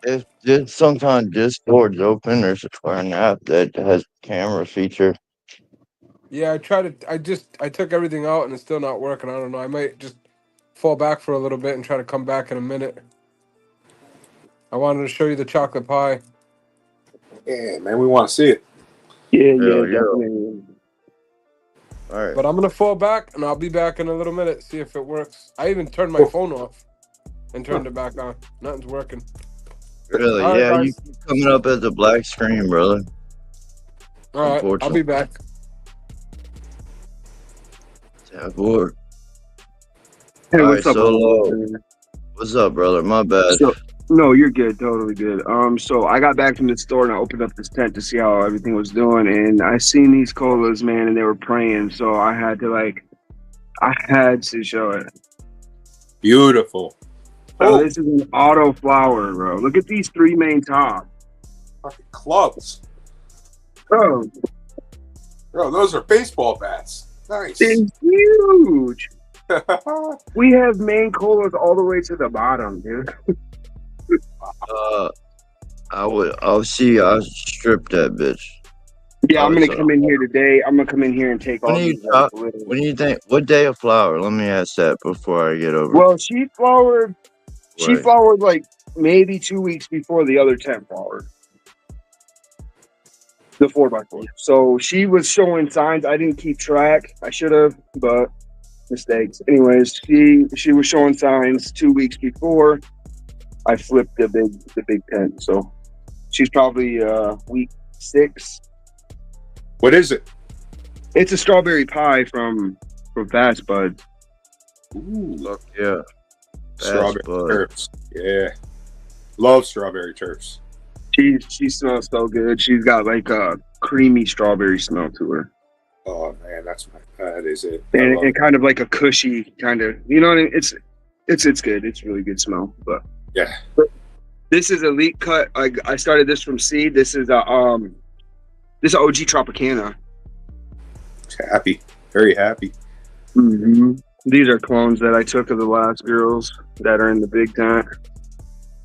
If some kind of Discord's open, there's an app that has camera feature. Yeah, I took everything out and it's still not working. I don't know. I might just fall back for a little bit and try to come back in a minute. I wanted to show you the chocolate pie. Yeah, man, we want to see it. Yeah, Hell yeah. definitely. All right. But I'm gonna fall back, and I'll be back in a little minute. See if it works. I even turned my phone off and turned it back on. Nothing's working. Really? All right, Yeah, guys. you keep coming up as a black screen, brother. All right, I'll be back. Tabor. Hey, All what's right, up? Solo. What's up, brother? My bad. So, no, you're good. Totally good. So I got back from the store and I opened up this tent to see how everything was doing, and I seen these colas, man, and they were praying. So I had to show it. Beautiful. Oh, this is an auto flower, bro. Look at these three main tops. Fucking clubs. Oh, Bro, those are baseball bats. Nice. they're huge. We have main colas all the way to the bottom, dude. I'll strip that bitch. Yeah, I'm Oh, gonna so- come in here today. I'm gonna come in here and take all When these. do you think? What day of flower? Let me ask that before I get over. Well, she flowered. She Right. flowered like maybe 2 weeks before the other tent flowered. The 4x4. So she was showing signs. I didn't keep track. I should have, but mistakes. Anyways, she was showing signs 2 weeks before I flipped the big tent. So she's probably week 6. What is it? It's a strawberry pie from Fast Bud. Ooh, Look, yeah. strawberry Bud. turps. Yeah. Love strawberry turps. She smells so good. She's got like a creamy strawberry smell to her. Oh man, that is it. And kind of like a cushy kind of, you know what I mean? It's good. It's really good smell. But yeah. This is elite cut. I started this from seed. This is OG Tropicana. Happy. Very happy. Mm-hmm. These are clones that I took of the last girls that are in the big tent.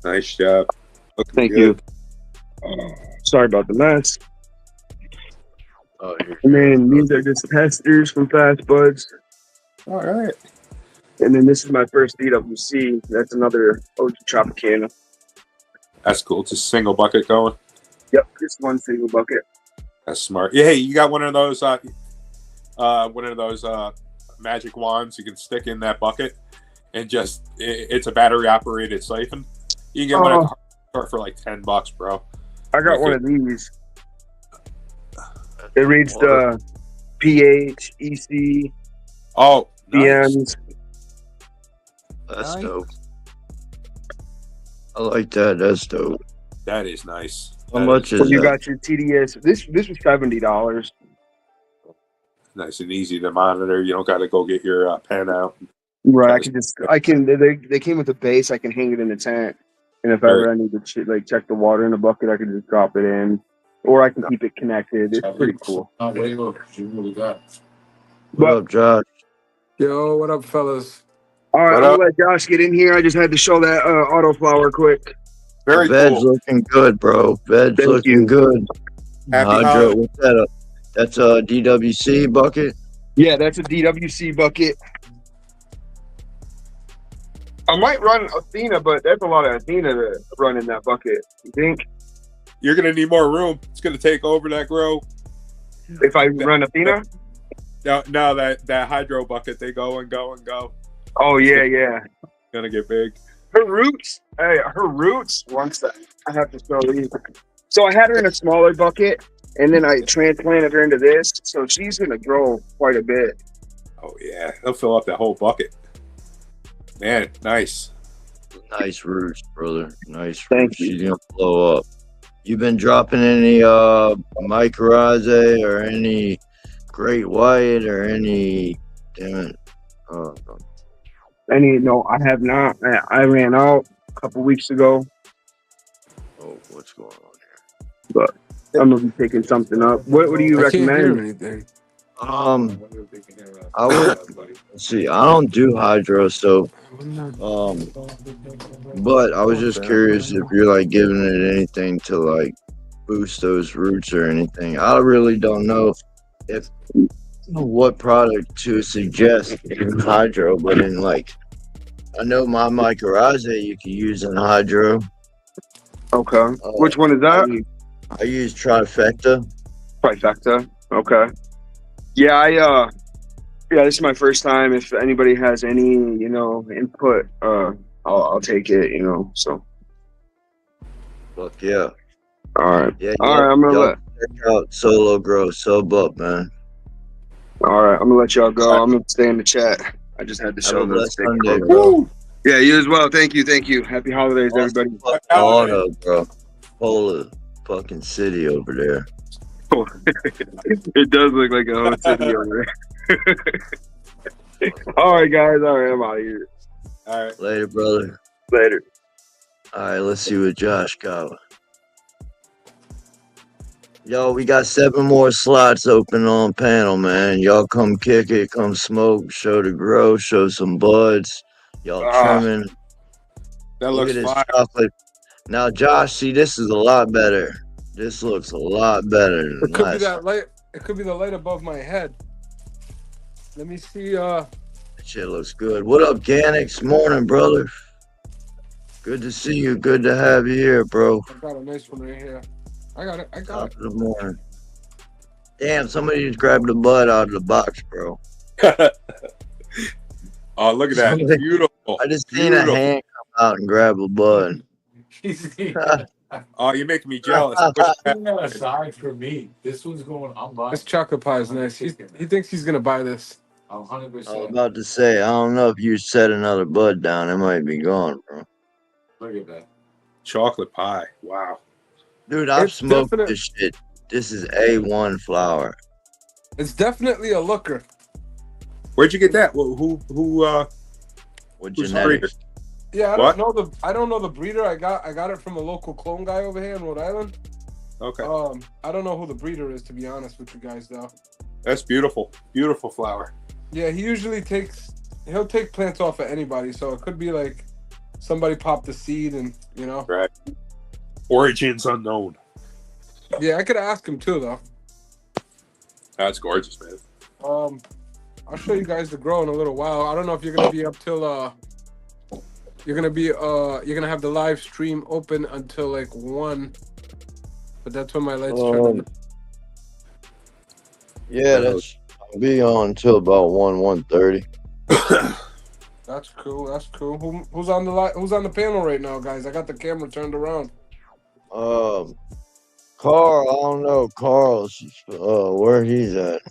Nice job. Looking Thank good. you. Sorry about the mess. Oh, And then these are just testers from Fast Buds. All right. And then this is my first DWC. That's another OG Tropicana. That's cool. It's a single bucket going. Yep, just one single bucket. That's smart. Yeah, hey, you got one of those magic wands you can stick in that bucket and just it's a battery operated siphon. You can get one at the store for like $10, bro. I got one of these. It reads the pH, EC, Oh, nice. BMs. That's dope. I like that. That's dope. That is nice. How much So is you that? got your TDS. This was $70. Nice and easy to monitor. You don't got to go get your pen out. Right. They came with a base. I can hang it in the tank. And if ever I need to check the water in the bucket, I can just drop it in. Or I can keep it connected. It's pretty cool. What up, Josh? Yo, what up, fellas? All right, I'm gonna let Josh get in here. I just had to show that auto flower quick. Very Bed's cool. looking good, bro. Bed's Thank looking you. good. Happy Hydro, holidays. what's that? That's a DWC bucket. Yeah, that's a DWC bucket. I might run Athena, but that's a lot of Athena to run in that bucket. You think? You're gonna need more room. It's gonna take over that grow. If I run Athena? No, that hydro bucket, they go and go and go. Oh yeah. Gonna get big. Her roots. Once that I have to show these. So I had her in a smaller bucket, and then I transplanted her into this. So she's gonna grow quite a bit. Oh yeah, they'll fill up that whole bucket. Man, nice. Nice roots, brother. Nice roots. Thank you. She's gonna blow up. You been dropping any Mycorrhizae or any Great White or any? Damn it. No, I have not. I ran out a couple weeks ago, Oh, what's going on here? but I'm gonna be picking something up. What do you I can't hear recommend? anything. I would see. I don't do hydro, so but I was just curious if you're like giving it anything to like boost those roots or anything. I really don't know if what product to suggest in hydro, but in like I know my mycorrhizae you can use in hydro. Okay. Which one is that? I use trifecta. Trifecta. Okay. Yeah, this is my first time. If anybody has any, input, I'll take it, so. Fuck yeah. All right. Yeah, All right, I'm gonna check out Solo Grow Sub Up, man. All right, I'm gonna let y'all go. I'm gonna stay in the chat. I just had to Have show a blessed the Sunday, bro. Yeah, you as well. Thank you. Happy holidays, everybody. Auto, bro. Whole fucking city over there. It does look like a whole city over there. All right, guys. All right, I'm out of here. All right. Later, brother. Later. All right, let's see what Josh got. Yo, we got 7 more slots open on panel, man. Y'all come kick it, come smoke, show the grow, show some buds. Y'all trimming. That Look looks at this fire. chocolate. Now, Josh, see, this is a lot better. This looks a lot better than It could be last. that light. It could be the light above my head. Let me see. That shit looks good. What up, Ganix? Morning, brother. Good to see you. Good to have you here, bro. I got a nice one right here. I got it. Top of the morning. Damn, somebody just grabbed the bud out of the box, bro. Oh, look at that. Beautiful. I just seen a hand come out and grab a bud. Oh, you're making me jealous. Aside from me, this one's going. I'm buying. This chocolate pie is nice. He thinks he's gonna buy this. 100%. I was about to say, I don't know if you set another bud down, it might be gone, bro. Look at that. Chocolate pie. Wow. Dude, I've smoked this shit. This is A1 flower. It's definitely a looker. Where'd you get that? What who's genetics? Yeah, I don't know the breeder. I got it from a local clone guy over here in Rhode Island. Okay. I don't know who the breeder is, to be honest with you guys, though. That's beautiful. Beautiful flower. Yeah, he'll take plants off of anybody, so it could be like somebody popped the seed and, Right. Origins unknown. Yeah, I could ask him too, though. That's gorgeous, man. I'll show you guys the grow in a little while. I don't know if you're gonna be up till you're gonna have the live stream open until like 1, but that's when my lights turn on. Yeah, I'll be on until about 1:30. That's cool. That's cool. Who's on the panel right now, guys? I got the camera turned around. Carl, I don't know. Carl's where he's at.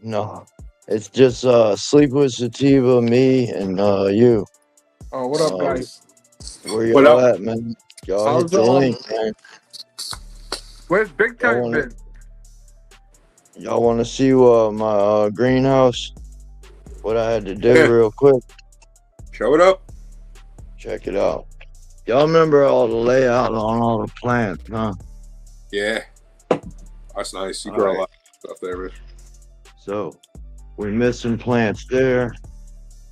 No. It's just Sleep with Sativa, me, and you. Oh, what up, guys? Where y'all at, man? Y'all hit the link, man. Where's Big Time been? Y'all want to see my greenhouse? What I had to do real quick? Show it up. Check it out. Y'all remember all the layout on all the plants, huh? Yeah. That's nice. You grow a lot of stuff there, man. So, we're missing plants there.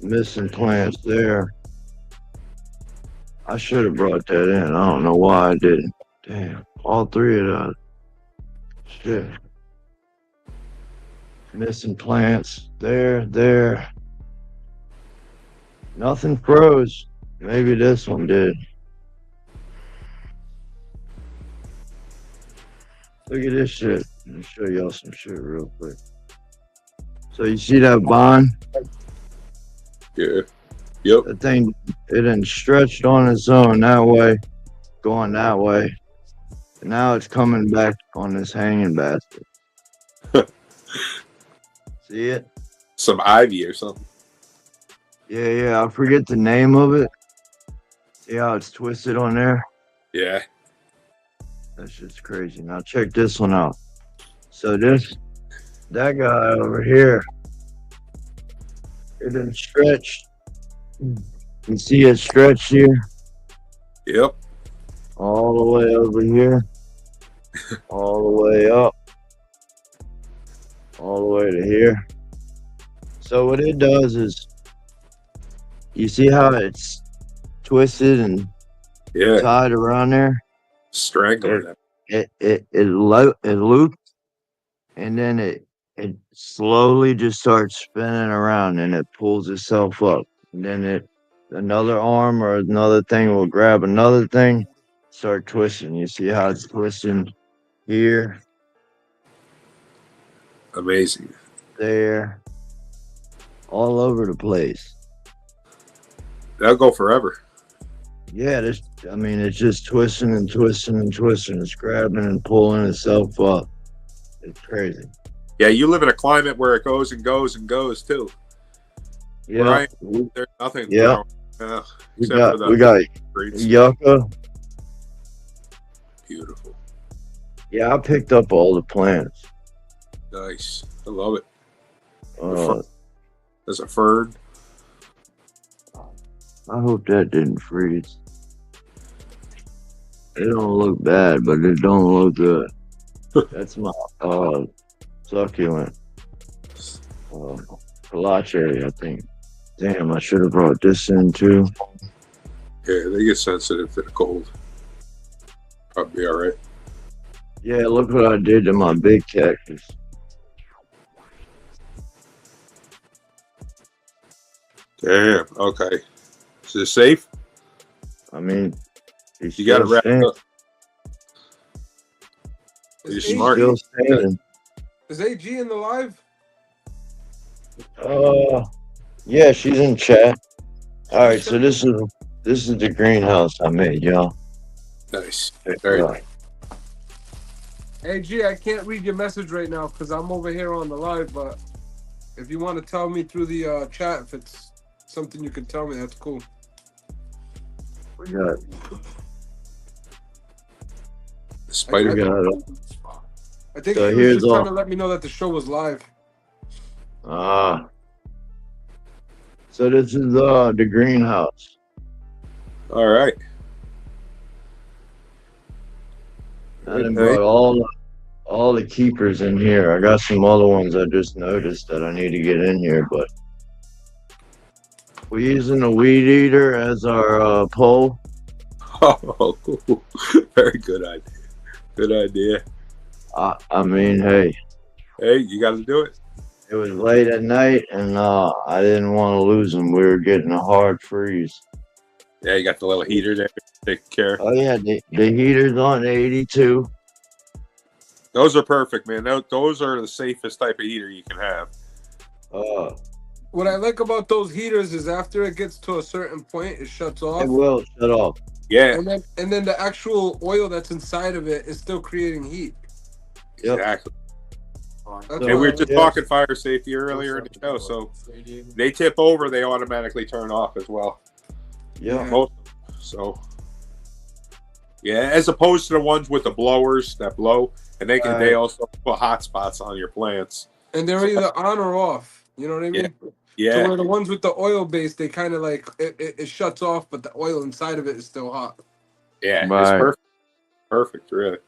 Missing plants there. I should have brought that in. I don't know why I didn't. Damn. All 3 of those. Shit. Missing plants there. Nothing froze. Maybe this one did. Look at this shit. Let me show y'all some shit real quick. So you see that vine? Yeah. Yep. That thing, it done stretched on its own that way, going that way. And now it's coming back on this hanging basket. See it? Some ivy or something. Yeah. I forget the name of it. See how it's twisted on there? Yeah. That's just crazy. Now check this one out. So that guy over here, it done stretched. You see it stretched here? Yep. All the way over here. All the way up. All the way to here. So what it does is, you see how it's twisted and tied around there? Strangling it looped, and then it slowly just starts spinning around, and it pulls itself up. And then another arm or another thing will grab another thing, start twisting. You see how it's twisting here, Amazing. there, all over the place. That'll go forever. Yeah, I mean, it's just twisting and twisting and twisting. It's grabbing and pulling itself up. It's crazy. Yeah, you live in a climate where it goes and goes and goes too. Yeah, right? There's nothing. Yeah, we got greens. yucca. Beautiful. Yeah, I picked up all the plants. Nice. I love it. Uh, There's a fern. I hope that didn't freeze. It don't look bad, but it don't look good. That's my succulent. Palache, I think. Damn, I should have brought this in too. Yeah, they get sensitive to the cold. Probably all right. Yeah, look what I did to my big cactus. Damn. Okay. Is it safe? I mean, you got to wrap it up. Is You're smart. Still standing. Is AG in the live? Yeah, she's in chat. All right, so this is the greenhouse I made, y'all. Nice. Very nice. AG, I can't read your message right now because I'm over here on the live. But if you want to tell me through the chat, if it's something you can tell me, that's cool. We got the spider. I think So he was here's just trying to let me know that the show was live. So this is the greenhouse. All right. I done brought all the keepers in here. I got some other ones I just noticed that I need to get in here, but we're using a weed eater as our pole. Oh, cool. Very good idea. Good idea. I mean, hey, you got to do it. It was late at night, and I didn't want to lose them. We were getting a hard freeze. Yeah, you got the little heater there. Take care. Oh yeah, the heater's on 82. Those are perfect, man. Those are the safest type of heater you can have. What I like about those heaters is after it gets to a certain point, it shuts off. It will shut off. Yeah. And then the actual oil that's inside of it is still creating heat. Yep. Exactly. And we were just talking fire safety earlier in the show, so they tip over, they automatically turn off as well. Yeah. So yeah, as opposed to the ones with the blowers that blow, and they also put hot spots on your plants. And they're either on or off. You know what I mean? Yeah. So where the ones with the oil base, they kind of like it shuts off, but the oil inside of it is still hot. Yeah, Right. it's perfect. Perfect, really.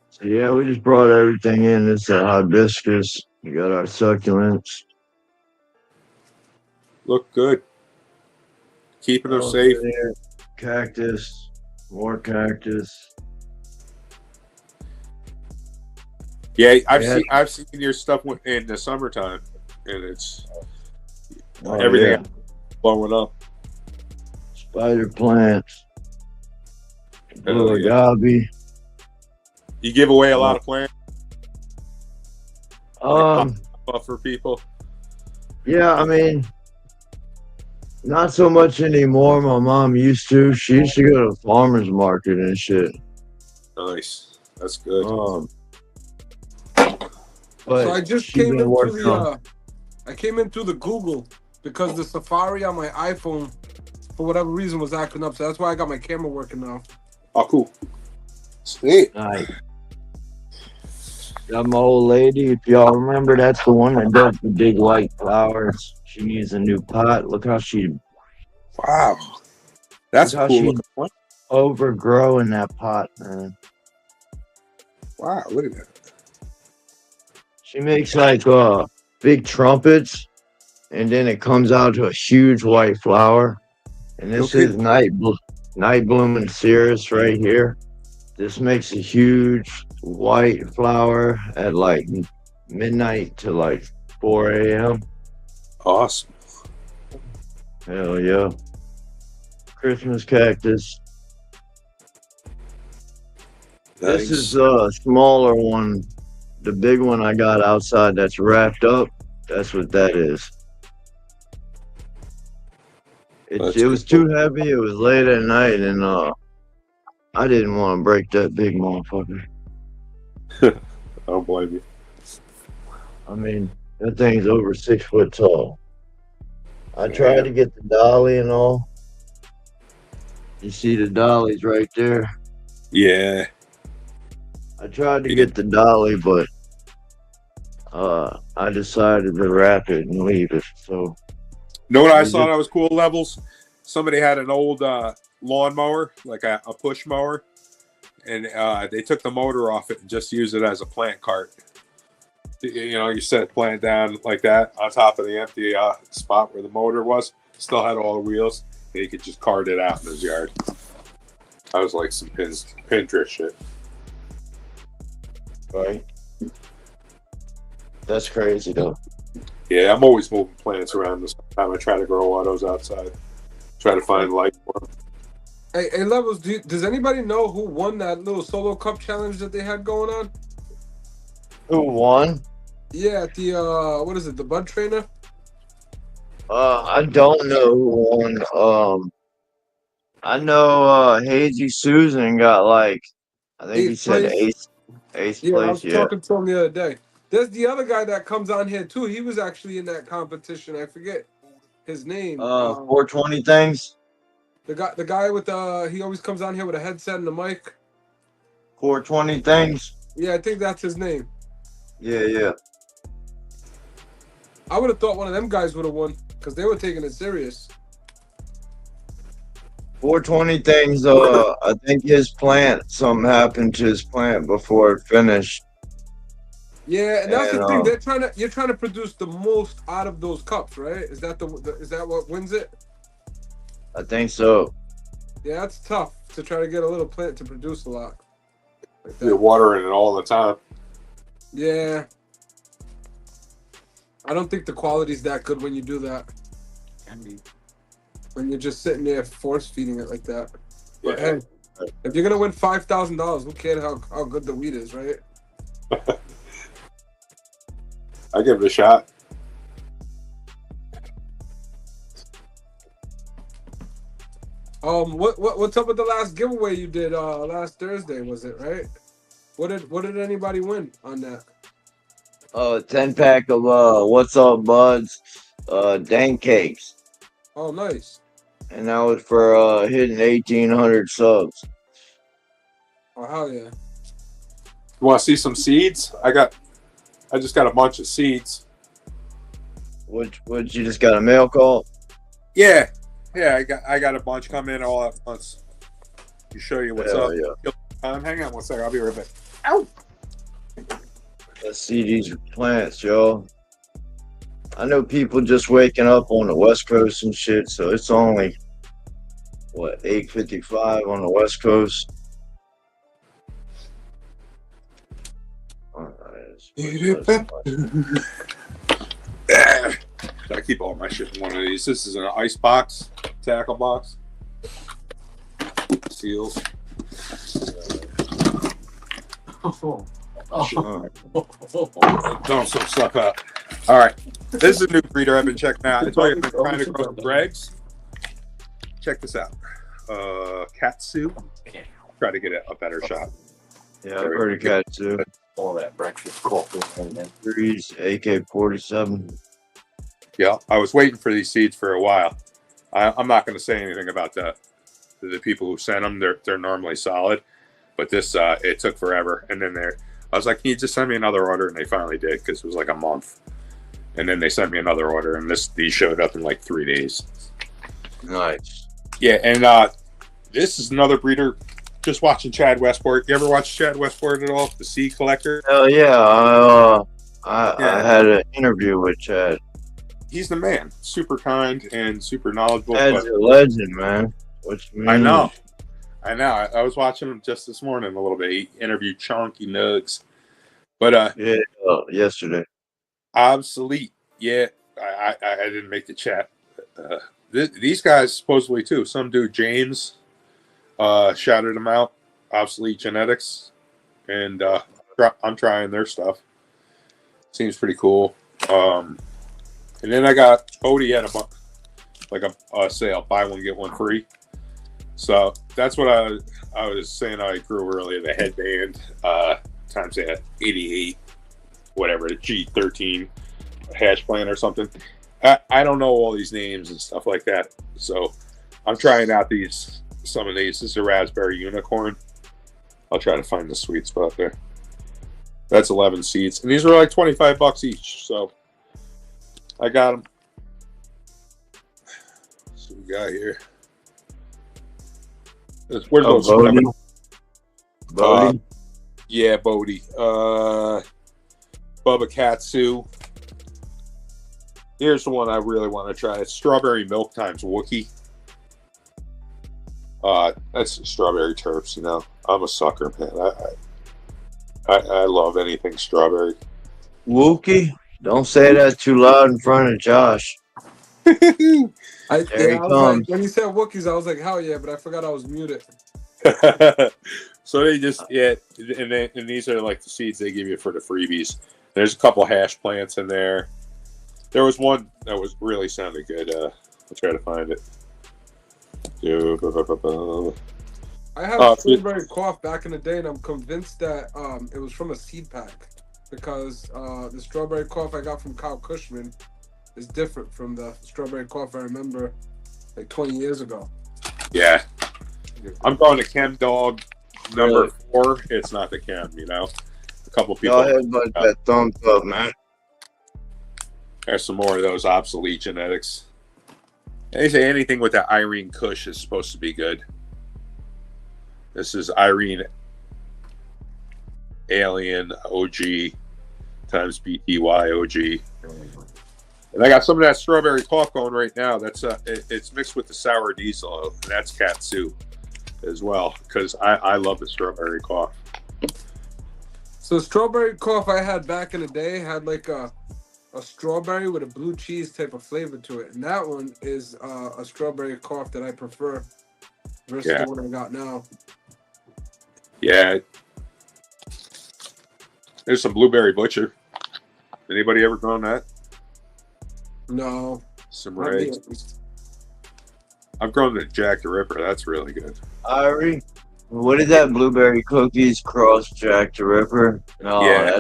So yeah, we just brought everything in. This is a hibiscus. We got our succulents. Look good. Keeping them safe. There. Cactus. More cactus. Yeah, I've seen your stuff in the summertime, and it's everything blowing up. Spider plants. Blue agave. You give away a lot of plants. For people. Yeah, I mean, not so much anymore. My mom used to. She used to go to the farmer's market and shit. Nice. That's good. So I just came into I came in through the Google because the Safari on my iPhone, for whatever reason, was acting up. So that's why I got my camera working now. Oh, cool. Sweet. Nice. Got my old lady. If y'all remember, that's the one that does the big white flowers. She needs a new pot. Look how she. Wow. That's how cool. she overgrowing that pot, man. Wow, look at that. She makes like big trumpets, and then it comes out to a huge white flower. And this is night blooming cirrus right here. This makes a huge white flower at like midnight to like 4 a.m. Awesome. Hell yeah. Christmas cactus. This is a smaller one. The big one I got outside that's wrapped up. That's what that is. It was too heavy. It was late at night, and I didn't want to break that big motherfucker. I don't blame you. I mean, that thing's over 6 foot tall. I tried to get the dolly and all. You see the dollies right there? Yeah. I tried to get the dolly, but I decided to wrap it and leave it. So, you know what I saw that was cool, Levelz? Somebody had an old lawnmower, like a push mower, and they took the motor off it and just used it as a plant cart. You know, you set plant down like that on top of the empty spot where the motor was. Still had all the wheels. And you could just cart it out in his yard. I was like some Pinterest shit. Right. That's crazy though. Yeah, I'm always moving plants around this time. I try to grow autos outside. Try to find light for them. Hey, Levelz, does anybody know who won that little solo cup challenge that they had going on? Who won? Yeah, at the what is it, the bud trainer? I don't know who won. I know Hazy Susan got like, I think he said eighth place. Yeah, I was talking to him the other day. There's the other guy that comes on here too. He was actually in that competition. I forget his name. 420 things. The guy with he always comes on here with a headset and a mic. 420 things. Yeah, I think that's his name. Yeah. I would have thought one of them guys would have won because they were taking it serious. 420 things. I think his plant, something happened to his plant before it finished. Yeah, and that's the thing. You're trying to produce the most out of those cups, right? Is that is that what wins it? I think so. Yeah, that's tough to try to get a little plant to produce a lot. Like You're watering it all the time. Yeah. I don't think the quality's that good when you do that. When you're just sitting there force feeding it like that. But hey, if you're gonna win $5,000, who cares how good the weed is, right? I give it a shot. What's up with the last giveaway you did last Thursday? Was it right? What did anybody win on that? 10-pack of What's Up Buds, dank cakes. Oh, nice. And that was for hitting 1,800 subs. Oh, hell yeah. You want to see some seeds? I just got a bunch of seeds. What you just got a mail call? Yeah. I got a bunch come in all at once. To show you what's up. Yeah. Hang on one second. I'll be right back. Ow. Let's see these plants, y'all. I know people just waking up on the West Coast and shit, so it's only, what, 8:55 on the West Coast? I keep all my shit in one of these. This is an ice box, tackle box. Seals. Throwing some stuff out. All right. This is a new breeder I've been checking out. I told you I've been trying to grow some Gregs. Check this out. Katsu. Try to get a better shot. Yeah, I've heard of Katsu. All that breakfast coffee and then Threes, AK-47. Yeah, I was waiting for these seeds for a while. I'm not going to say anything about the people who sent them. They're normally solid, but this it took forever. And then I was like, "Can you just send me another order?" And they finally did because it was like a month. And then they sent me another order, and these showed up in like 3 days. Nice. Yeah, and this is another breeder. Just watching Chad Westport. You ever watch Chad Westport at all? The seed collector. Hell yeah! I had an interview with Chad. He's the man. Super kind and super knowledgeable. Chad's a legend, man. Which means... I know. I was watching him just this morning a little bit. He interviewed Chunky Nugs. But yesterday. Obsolete. Yeah, I didn't make the chat. these guys supposedly too. Some dude James shouted them out. Obsolete Genetics, and I'm trying their stuff. Seems pretty cool. And then I got Bodie had a sale, buy one get one free. So that's what I was saying. I grew earlier. The headband times that 88, whatever, the G13 hash plant or something. I don't know all these names and stuff like that. So I'm trying out some of these. This is a raspberry unicorn. I'll try to find the sweet spot there. That's 11 seeds, and these are like $25 each. So I got them. So we got here. Where's those? Bodie? Yeah, Bodie. Bubba Katsu. Here's the one I really want to try. It's Strawberry Milk times Wookie. That's strawberry terps, you know. I'm a sucker, man. I love anything strawberry. Wookie? Don't say that too loud in front of Josh. There he comes. like, when he said Wookiees, I was like, hell yeah, but I forgot I was muted. So they just, and these are like the seeds they give you for the freebies. There's a couple hash plants in there. There was one that was really sounded good. I'll try to find it. I had strawberry cough back in the day, and I'm convinced that it was from a seed pack, because the strawberry cough I got from Kyle Cushman is different from the strawberry cough I remember like 20 years ago. Yeah. I'm going to Chem Dog number 4. It's not the Chem, you know. A couple people. Go ahead, but that thumbs up, man. There's some more of those obsolete genetics. They say anything with that Irene Kush is supposed to be good. This is Irene Alien OG times BTY OG. And I got some of that strawberry cough going right now. That's it's mixed with the sour diesel, and that's Katsu as well, because I love the strawberry cough. So strawberry cough I had back in the day had like a strawberry with a blue cheese type of flavor to it, and that one is a strawberry cough that I prefer versus the one I got now. Yeah. There's some Blueberry Butcher. Anybody ever grown that? No. Some rays. I've grown the Jack the Ripper. That's really good. Irie, what is that blueberry cookies cross Jack the Ripper? No, Yeah.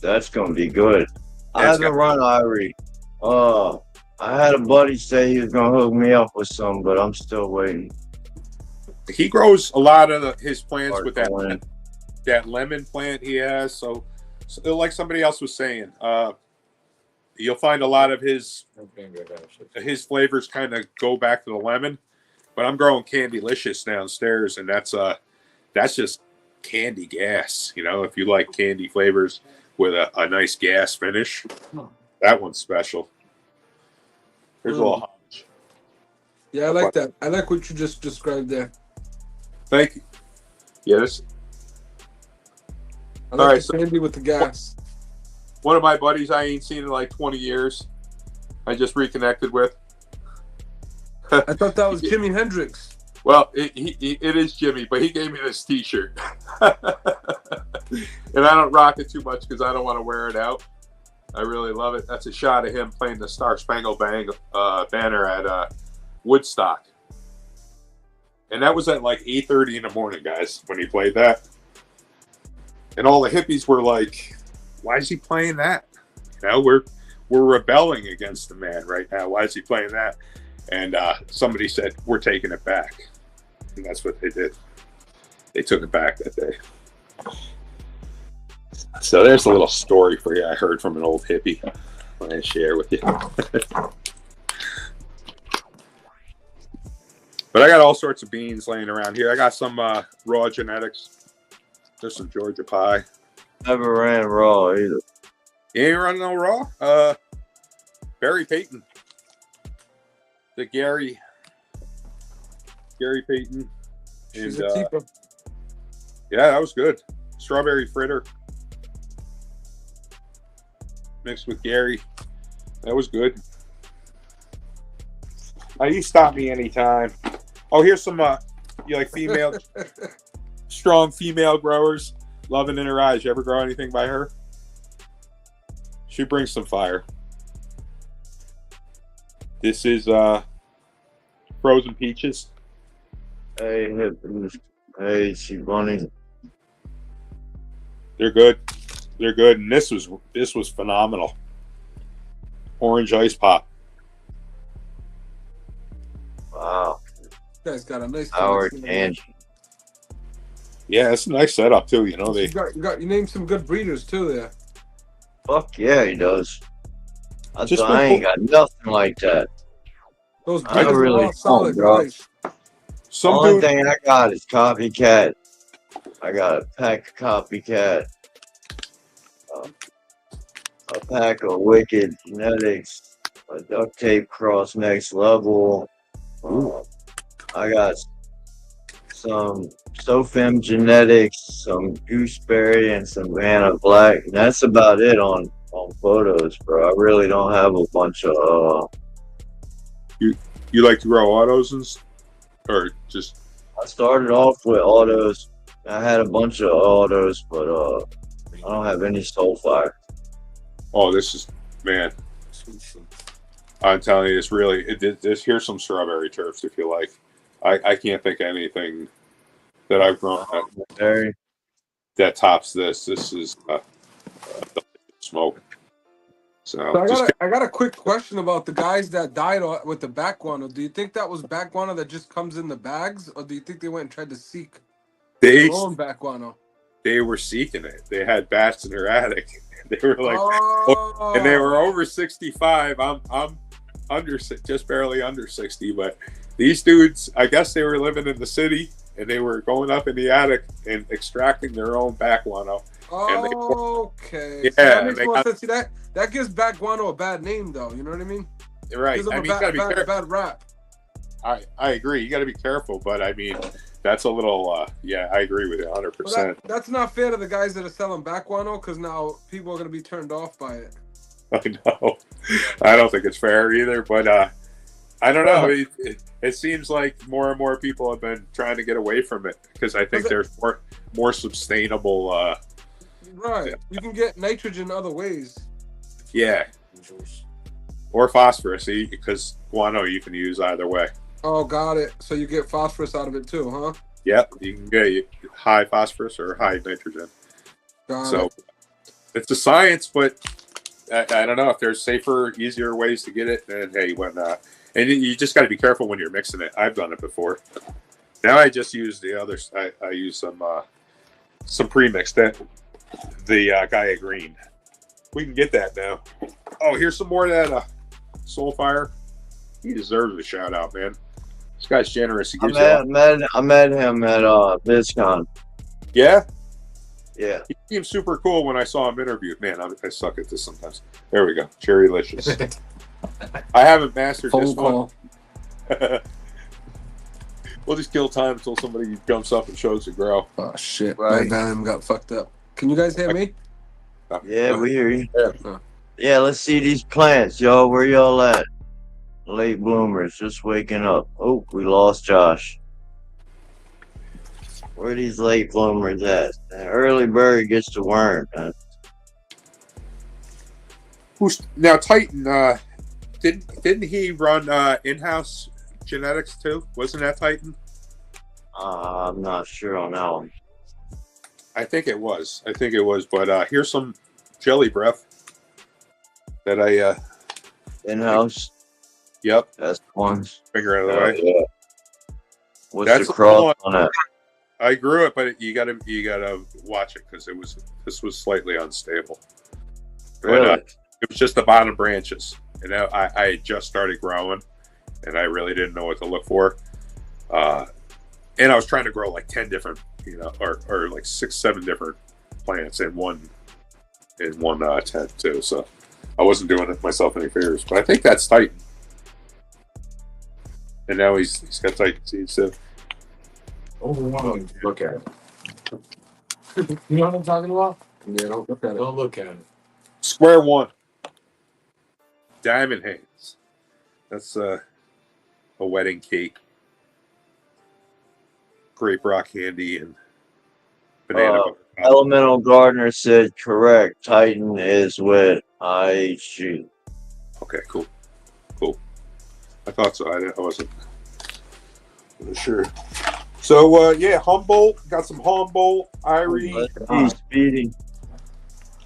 that's gonna be good. I haven't run Irie. I had a buddy say he was gonna hook me up with some, but I'm still waiting. He grows a lot of his plants with that lemon plant he has. So like somebody else was saying, you'll find a lot of his flavors kind of go back to the lemon. But I'm growing Candylicious downstairs, and that's just candy gas. You know, if you like candy flavors with a nice gas finish, that one's special. Here's a little hunch. Yeah, I like that. I like what you just described there. Thank you. Yes. I like the candy with the gas. One of my buddies I ain't seen in like 20 years. I just reconnected with. I thought that was Jimi Hendrix. Well, it is Jimmy, but he gave me this T-shirt. And I don't rock it too much because I don't want to wear it out. I really love it. That's a shot of him playing the Star Spangled Banner at Woodstock. And that was at like 8:30 in the morning, guys, when he played that. And all the hippies were like, why is he playing that? You know, we're rebelling against the man right now. Why is he playing that? And somebody said, we're taking it back. And that's what they did. They took it back that day. So there's a little story for you I heard from an old hippie. I'm going to share with you. But I got all sorts of beans laying around here. I got some raw genetics. There's some Georgia pie. Never ran raw either. You ain't running no raw? Barry Payton. The Gary Payton. She's And, a keeper. yeah, that was good. Strawberry fritter mixed with Gary. That was good. You stop me anytime. Oh, here's some. You like female, strong female growers? Loving in her eyes. You ever grow anything by her? She brings some fire. This is frozen peaches. Hey, hey, she bunny. They're good. They're good, and this was phenomenal. Orange ice pop. Wow. You guys got a nice Sour collection. candy. Yeah, it's a nice setup too. You know they. You named some good breeders too there. Fuck yeah, he does. I Just ain't got nothing like that. Those I breeders really are all solid, bro. guys. Only thing I got is copycat. I got a pack of copycat. A pack of wicked genetics. A duct tape cross next level. I got some Sofem genetics, some gooseberry, and some Vanna Black. And that's about it on photos, bro. I really don't have a bunch of. You like to grow autos or just? I started off with autos. I had a bunch of autos, but I don't have any Soulfire. Oh, this is, man. I'm telling you, it's really. Here's some strawberry turfs if you like. I can't think of anything that I've grown that tops this. This is smoke. So I got a quick question about the guys that died with the back guano. Do you think that was back guano that just comes in the bags, or do you think they went and tried to seek their own back guano? They were seeking it. They had bats in their attic. They were like, and they were over 65. I'm under, just barely under 60. But these dudes, I guess they were living in the city and they were going up in the attic and extracting their own back guano. Okay. Yeah, so that makes more sense. See, that gives back guano a bad name, though. You know what I mean? Right. I mean, you gotta be careful. Bad rap. I agree. You got to be careful, but I mean, that's a little. Yeah, I agree with you 100%. That's not fair to the guys that are selling back guano, because now people are gonna be turned off by it. I know. I don't think it's fair either, but I don't know. It seems like more and more people have been trying to get away from it because I think there's more sustainable. Right. You can get nitrogen other ways. Yeah. Or phosphorus, because guano you can use either way. Oh, got it. So you get phosphorus out of it too, huh? Yep. You can get high phosphorus or high nitrogen. Got it. It's a science, but I don't know if there's safer, easier ways to get it. And hey, why not? And you just got to be careful when you're mixing it. I've done it before. Now I just use the others. I use some pre-mixed. The Gaia Green. We can get that now. Oh, here's some more of that Soulfire. He deserves a shout out, man. This guy's generous. He gives I met him at BizCon. Yeah? Yeah. He seemed super cool when I saw him interviewed. Man, I suck at this sometimes. There we go. Cherrylicious. I haven't mastered this one. We'll just kill time until somebody jumps up and shows the grow. Oh, shit. Right. My volume got fucked up. Can you guys hear me? Yeah, we hear you. Yeah, let's see these plants, y'all. Where y'all at? Late bloomers, just waking up. Oh, we lost Josh. Where are these late bloomers at? The early bird gets the worm. Who's now Titan? Didn't he run in-house genetics too? Wasn't that Titan? I'm not sure on that one. I think it was. But here's some jelly breath that I in-house. Yep, that's ones. Finger out of the way. Yeah. What's the cross on that? I grew it, but you gotta watch it because this was slightly unstable. Really? But, it was just the bottom branches, and I had just started growing, and I really didn't know what to look for. And I was trying to grow like 10 different, or like 6-7 different plants in one tent too. So I wasn't doing it myself any favors. But I think that's Titan. And now he's got Titan seeds too. Look at it. You know what I'm talking about? Yeah, don't look at it. Don't look at it. Square one. Diamond hands. That's a wedding cake, grape rock candy, and banana butter. Elemental Gardener said correct. Titan is with IHG. Okay, cool. I thought so. I wasn't sure. So yeah, Humboldt, got some Humboldt, Irie. Speedy.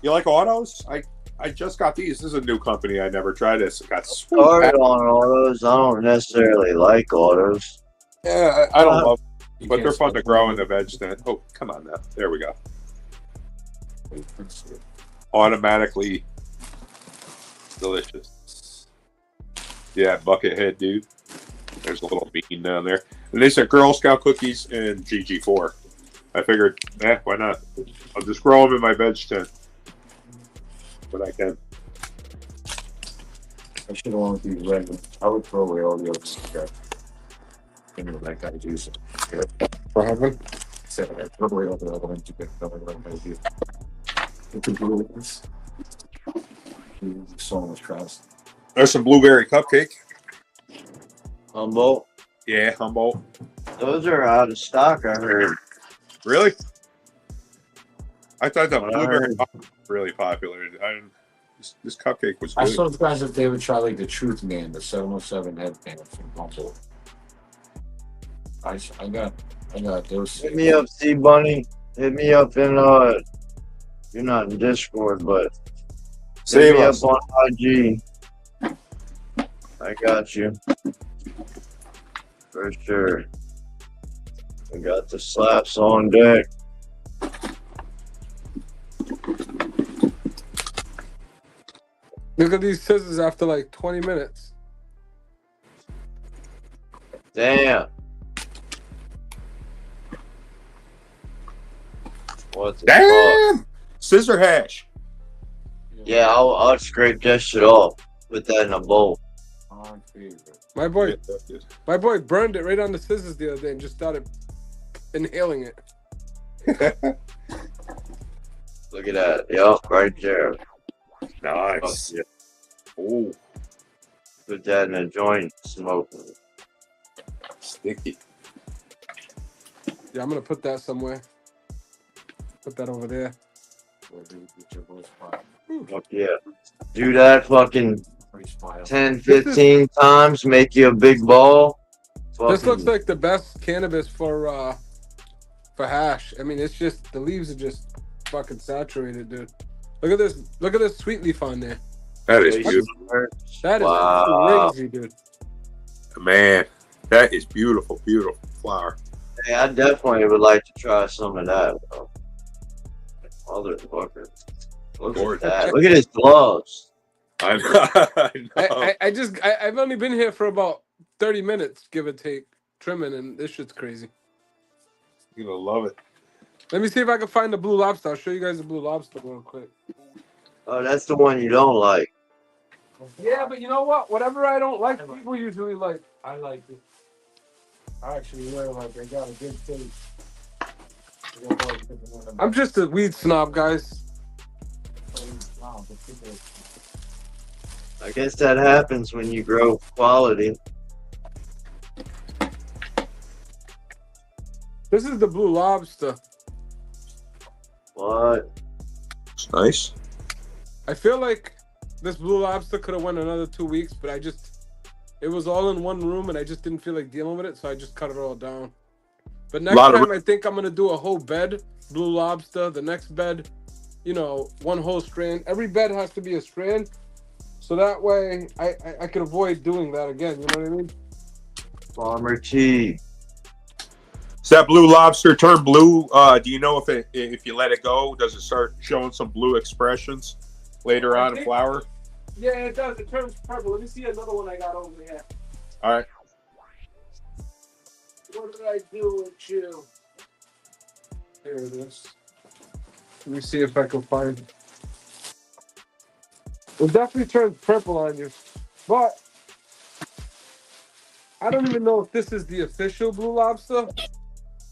You like autos? I just got these. This is a new company. I never tried this. It got started on autos. I don't necessarily like autos. Yeah, I don't love them, but they're fun to grow in the veg stand. Oh, come on now. There we go. Automatically delicious. Yeah, bucket head, dude. There's a little bean down there. And they said Girl Scout cookies and GG4. I figured, why not? I'll just grow them in my veg tent. But I can. I should have wanted these regular. I would throw away all the other stuff. You know, that guy juice. What happened? Said I throw away all the other ones you get. Look at blue ones. So much trust. There's some blueberry cupcake. Humboldt. Yeah, Humboldt. Those are out of stock, I heard. Really? I thought that blueberry was really popular. This cupcake was good. I saw the guys if they would try like the Truth Man, the 707 headband from Humboldt. I got those. Hit me up, C Bunny. Hit me up in you're not in Discord, but hit me up on IG. I got you. For sure. I got the slaps on deck. Look at these scissors after like 20 minutes. Damn. What the fuck? Scissor hash. Yeah, I'll scrape that shit off. Put that in a bowl. My boy burned it right on the scissors the other day and just started inhaling it. Look at that. Yup, right there. Nice. Oh. Put that in a joint, smoke. Sticky. Yeah, I'm gonna put that somewhere. Put that over there. Fuck yeah. Do that fucking 10, 15 times, make you a big ball. This looks like the best cannabis for hash. I mean, it's just the leaves are just fucking saturated, dude. Look at this. Look at this sweet leaf on there. That is beautiful. That is crazy, dude. Man, that is beautiful, beautiful flower. Hey, I definitely would like to try some of that, bro. Motherfucker. Look at that. Look at his gloves. I know. I've only been here for about 30 minutes, give or take, trimming, and this shit's crazy. You're gonna love it. Let me see if I can find the blue lobster. I'll show you guys the blue lobster real quick. Oh, that's the one you don't like. Yeah, but you know what? Whatever I don't like, people usually like. I like it. I actually really like it. They got a good taste. I'm just a weed snob, guys. I guess that happens when you grow quality. This is the blue lobster. What? It's nice. I feel like this blue lobster could have went another 2 weeks, but it was all in one room and I just didn't feel like dealing with it, so I just cut it all down. But next time I think I'm gonna do a whole bed, blue lobster, the next bed, you know, one whole strand. Every bed has to be a strand. So that way I can avoid doing that again, you know what I mean? Farmer T. Does that blue lobster turn blue? Do you know if you let it go, does it start showing some blue expressions later on in flower? Yeah, it does. It turns purple. Let me see another one I got over here. All right. What did I do with you? There it is. Let me see if I can find it. It definitely turns purple on you. But I don't even know if this is the official blue lobster.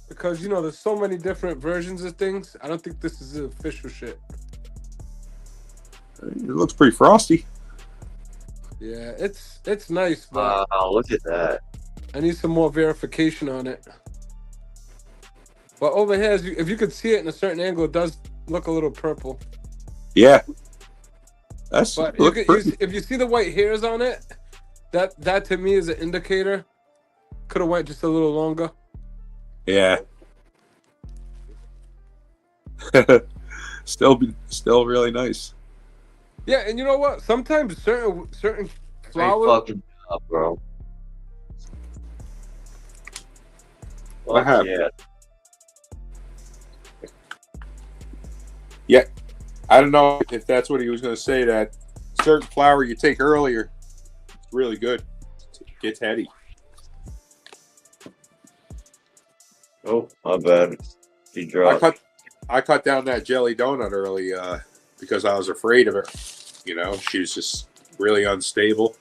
Because, you know, there's so many different versions of things. I don't think this is the official shit. It looks pretty frosty. Yeah, it's nice, but wow, look at that. I need some more verification on it. But over here, if you could see it in a certain angle, it does look a little purple. Yeah. That's But if you see the white hairs on it, that to me is an indicator. Could have went just a little longer. Yeah. Still really nice. Yeah, and you know what? Sometimes certain flowers. Great fucking job, bro. What happened? Yeah. Yeah. I don't know if that's what he was going to say, that certain flower you take earlier, it's really good. It gets heady. Oh, my bad. He dropped. I cut down that jelly donut early because I was afraid of her. You know, she was just really unstable.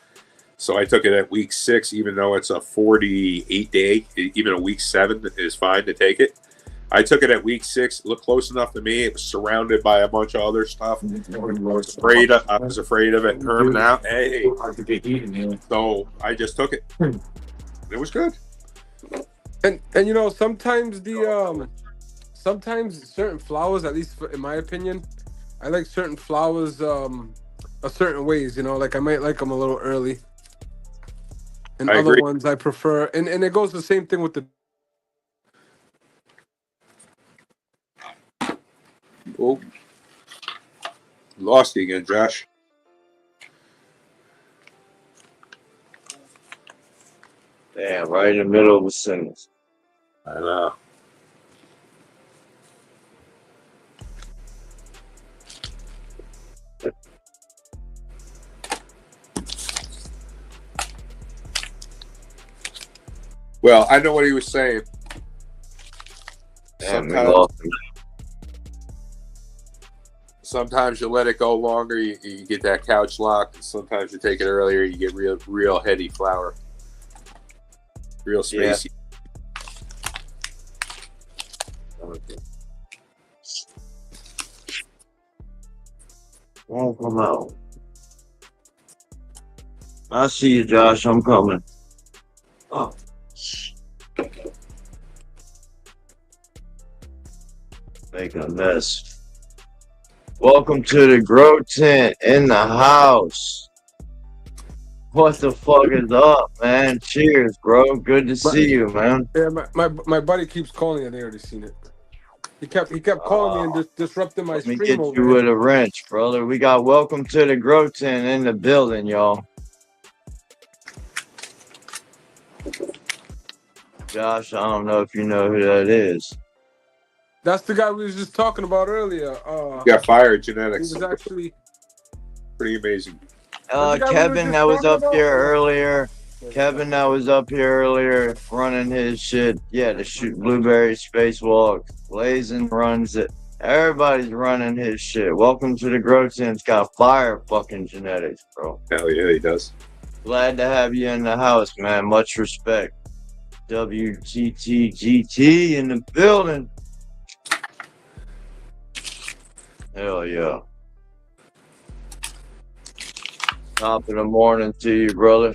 So I took it at week 6, even though it's a 48 day. Even a week 7 is fine to take it. I took it at week 6. It looked close enough to me. It was surrounded by a bunch of other stuff. I was afraid of it turning out. Hey, so I just took it. It was good. And you know, sometimes sometimes certain flowers, at least in my opinion, I like certain flowers a certain ways. You know, like I might like them a little early, and other agree. ones I prefer. And it goes the same thing with the. Oh, lost you again, Josh. Damn, right in the middle of a sentence. I know. Well, I know what he was saying. Damn, we lost him. Sometimes you let it go longer, you get that couch lock. Sometimes you take it earlier, you get real heady flower. Real spacey. Won't come out. I see you, Josh. I'm coming. Oh. Making a mess. Welcome to the grow tent in the house. What the fuck is up, man? Cheers, bro. Good to see you, man. Yeah, my buddy keeps calling and they already seen it. He kept calling me and just disrupting my stream. Let me get you with a wrench, brother. We got welcome to the grow tent in the building, y'all. Josh, I don't know if you know who that is. That's the guy we was just talking about earlier. He got fired, genetics. He was actually pretty amazing. Kevin that was up here earlier. Kevin that was up here earlier running his shit. Yeah, the Blueberry Spacewalk. Blazing runs it. Everybody's running his shit. Welcome to the Grow Tent's got fire fucking genetics, bro. Hell yeah, he does. Glad to have you in the house, man. Much respect. WGTGT in the building. Hell yeah. Top of the morning to you, brother.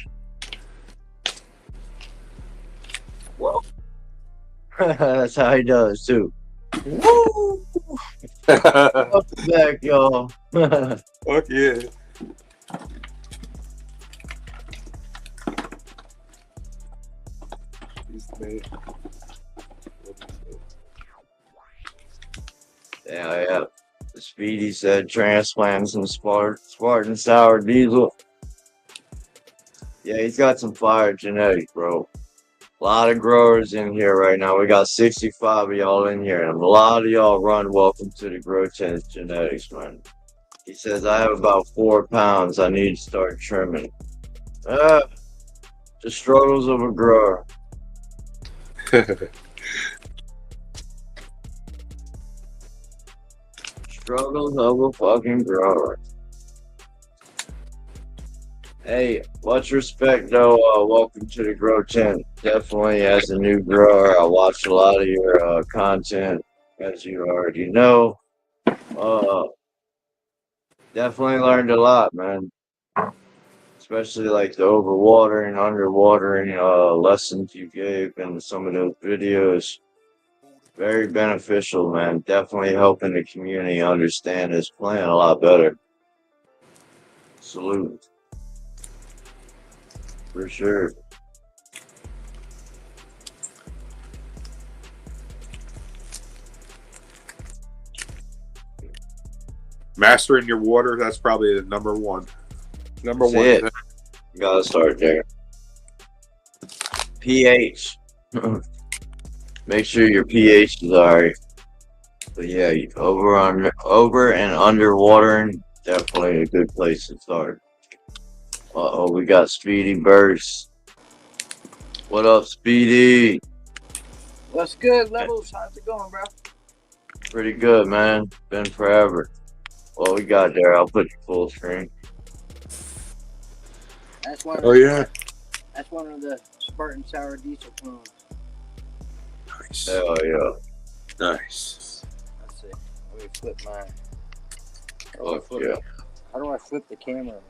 Well, that's how he does too. Woo! Up the back, y'all. Fuck yeah. Yeah. The Speedy said transplant some Spartan sour diesel. Yeah, he's got some fire genetics, bro. A lot of growers in here right now. We got 65 of y'all in here, and a lot of y'all run welcome to the Grow Tent genetics, man. He says, I have about 4 pounds. I need to start trimming. The struggles of a grower. Struggles of a fucking grower. Hey, much respect though. Welcome to the Grow Tent. Definitely, as a new grower, I watch a lot of your content, as you already know. Definitely learned a lot, man. especially like the overwatering, underwatering lessons you gave in some of those videos. Very beneficial, man. Definitely helping the community understand this plan a lot better. Salute. For sure. Mastering your water, that's probably the number one. Number That's one. it. You gotta start there. pH. Make sure your pH is alright. But yeah, over and under watering, definitely a good place to start. Uh-oh, we got Speedy Burst. What up, Speedy? What's good, Levelz? How's it going, bro? Pretty good, man. Been forever. What we got there? I'll put you full screen. That's one. Oh yeah. That's one of the Spartan Sour Diesel clones. Nice. Hell yeah. Nice. Let's see. Let me flip mine. Oh yeah. How do I flip the camera?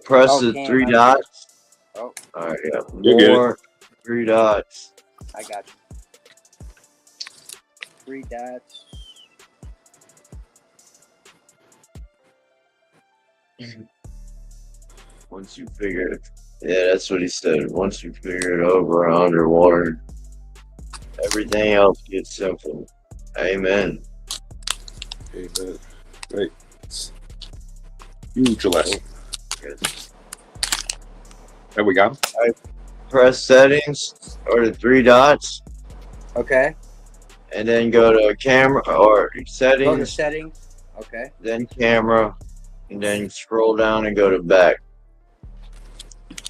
Press Oh, the three dots. Oh. Alright, yeah. You're More. 3 dots. I got you. 3 dots. Once you figure it. Yeah, that's what he said. Once you figure it over and underwater, everything else gets simple. Amen. Amen. Great. Huge lesson. There we go. Press settings or the 3 dots. Okay. And then go to camera or settings. Go to settings. Okay. Then camera. And then scroll down and go to back.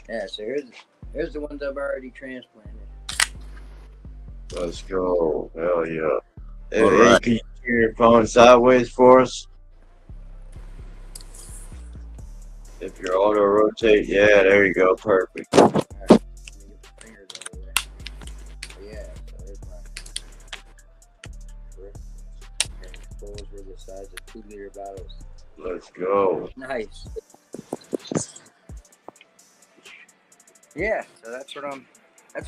Yeah, so here's the ones I've already transplanted. Let's go. Hell yeah. Hey, right. can you turn your phone sideways for us? If you're auto rotate, yeah, there you go. Perfect. All right. Let me get my fingers over there. Yeah, so there's my. Those were the size of 2-liter bottles. Let's go. Nice. Yeah, so that's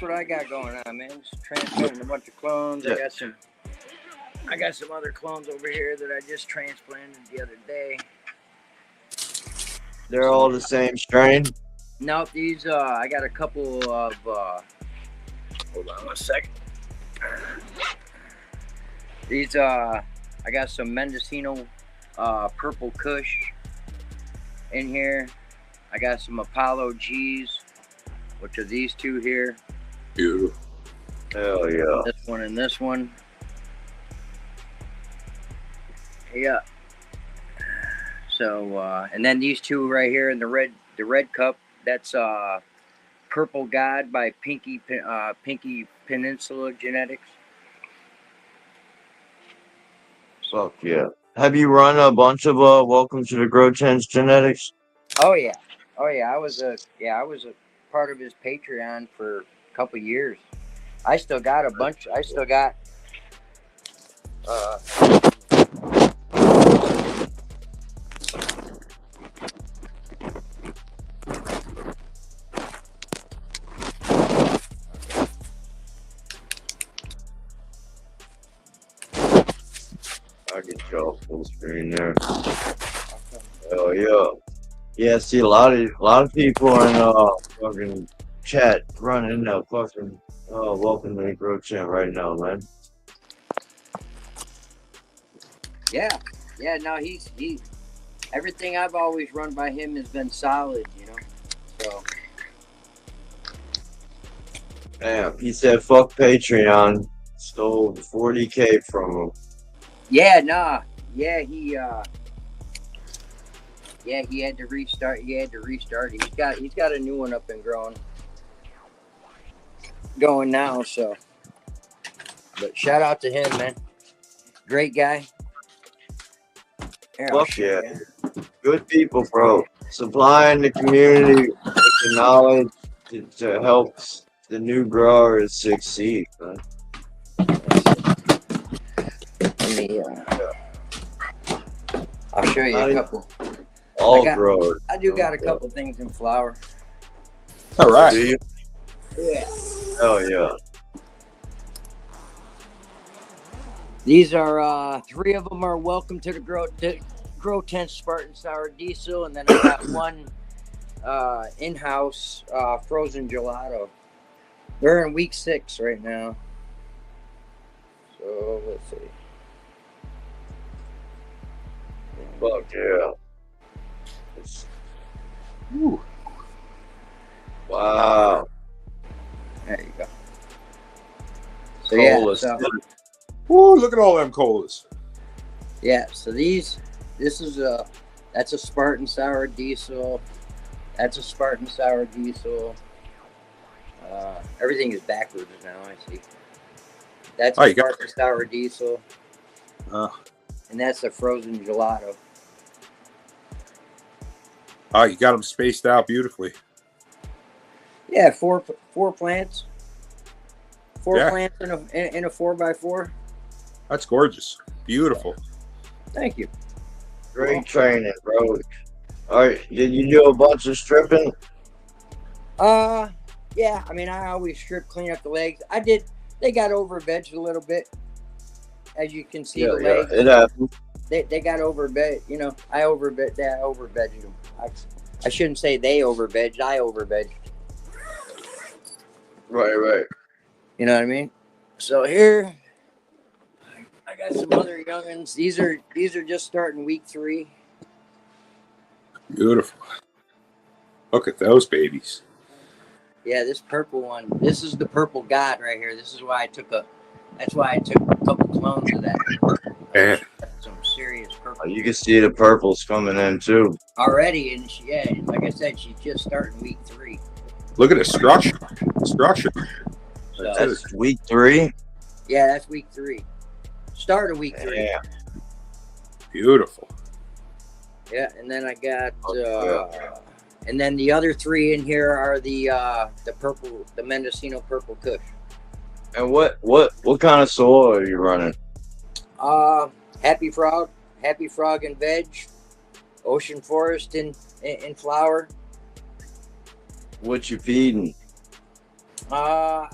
what I got going on, man. Just transplanting a bunch of clones. Yeah. I got some other clones over here that I just transplanted the other day. They're all the same strain? Nope, these I got a couple of hold on 1 second. These I got some Mendocino Purple Kush in here. I got some Apollo G's, which are these two here. Beautiful. Hell yeah. This one and this one. Yeah. So and then these two right here in the red cup. That's Purple God by Pinky Peninsula Genetics. Fuck yeah. Have you run a bunch of Welcome to the GROWERZ genetics? Oh yeah. I was a part of his Patreon for a couple years. I still got a bunch. I still got I'll get y'all full screen there. Hell yeah. Yeah, see a lot of people in fucking chat running fucking Welcome to the GROWERZ right now, man. Yeah. No, he everything I've always run by him has been solid, you know. So Damn, he said fuck Patreon. Stole 40K from him. yeah, nah, yeah, he had to restart. He's got a new one up and going now. So, but shout out to him, man. Great guy. Here, Fuck yeah. Good people, bro. Supplying the community with the knowledge to help the new growers succeed, man. Let me, I'll show you a couple. All growers. I do got a couple things in flower. All right. Do you? Yeah. Oh yeah. These are 3 of them are welcome to the Grow Tent Spartan Sour Diesel, and then I got one in-house frozen gelato. They're in week 6 right now. So let's see. Fuck yeah. Ooh. Wow. There you go. So yeah, Woo, look at all them colas. yeah. So this is that's a Spartan Sour Diesel. That's a Spartan Sour Diesel. Everything is backwards now. I see. That's a Spartan Sour Diesel. And that's a frozen gelato. Oh, you got them spaced out beautifully. Yeah, four plants. Four plants in a 4x4. That's gorgeous. Beautiful. Thank you. Great training, bro. All right, did you do a bunch of stripping? Yeah. I mean, I always strip, clean up the legs. I did. They got over vegged a little bit, as you can see. The legs. It happened. They got over veg. You know, I over vegged them. I shouldn't say they over vegged. I over vegged. Right. You know what I mean? So here, I got some other youngins. These are just starting week 3. Beautiful. Look at those babies. Yeah, this purple one. This is the purple god right here. This is why I took That's why I took a couple clones of that. Yeah. Some serious purple. You can see the purples coming in too. Already, and like I said, she's just starting week 3. Look at the structure. So, that's week 3? Yeah, that's week 3. Start of week 3. Yeah. Beautiful. Yeah, and then I got and then the other 3 in here are the purple, the Mendocino Purple Kush. And what kind of soil are you running? Happy Frog and Veg, Ocean Forest in flower. What you feeding? I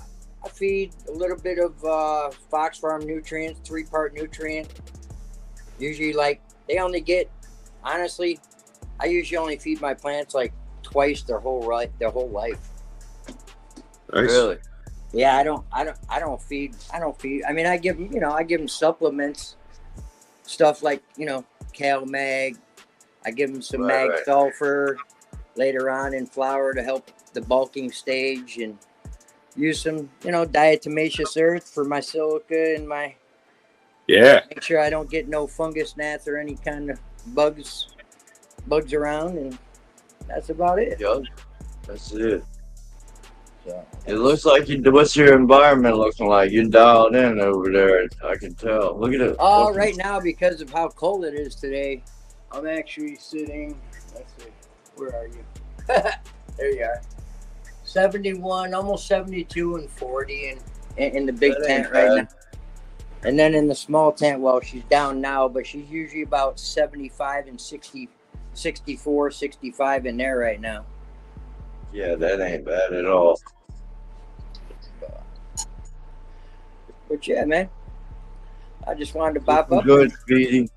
feed a little bit of Fox Farm nutrients, 3-part nutrient. Usually, like, they only get, honestly, I usually only feed my plants like twice their whole life. Nice. Really? Yeah, I don't feed. I mean, I give them supplements, stuff like, Cal Mag. I give them some Mag Sulfur later on in flower to help the bulking stage, and use some, diatomaceous earth for my silica and my. Yeah. Make sure I don't get no fungus gnats or any kind of bugs around, and that's about it. Yeah, that's it. So, it looks like what's your environment looking like? You're dialed in over there. I can tell. Look at it. Right now, because of how cold it is today, I'm actually sitting. Let's see, where are you? There you are. 71, almost 72 and 40 in the big tent right now. And then in the small tent, well, she's down now, but she's usually about 75 and 60, 64, 65 in there right now. Yeah, that ain't bad at all. But yeah, man, I just wanted to pop up. Good, Speedy.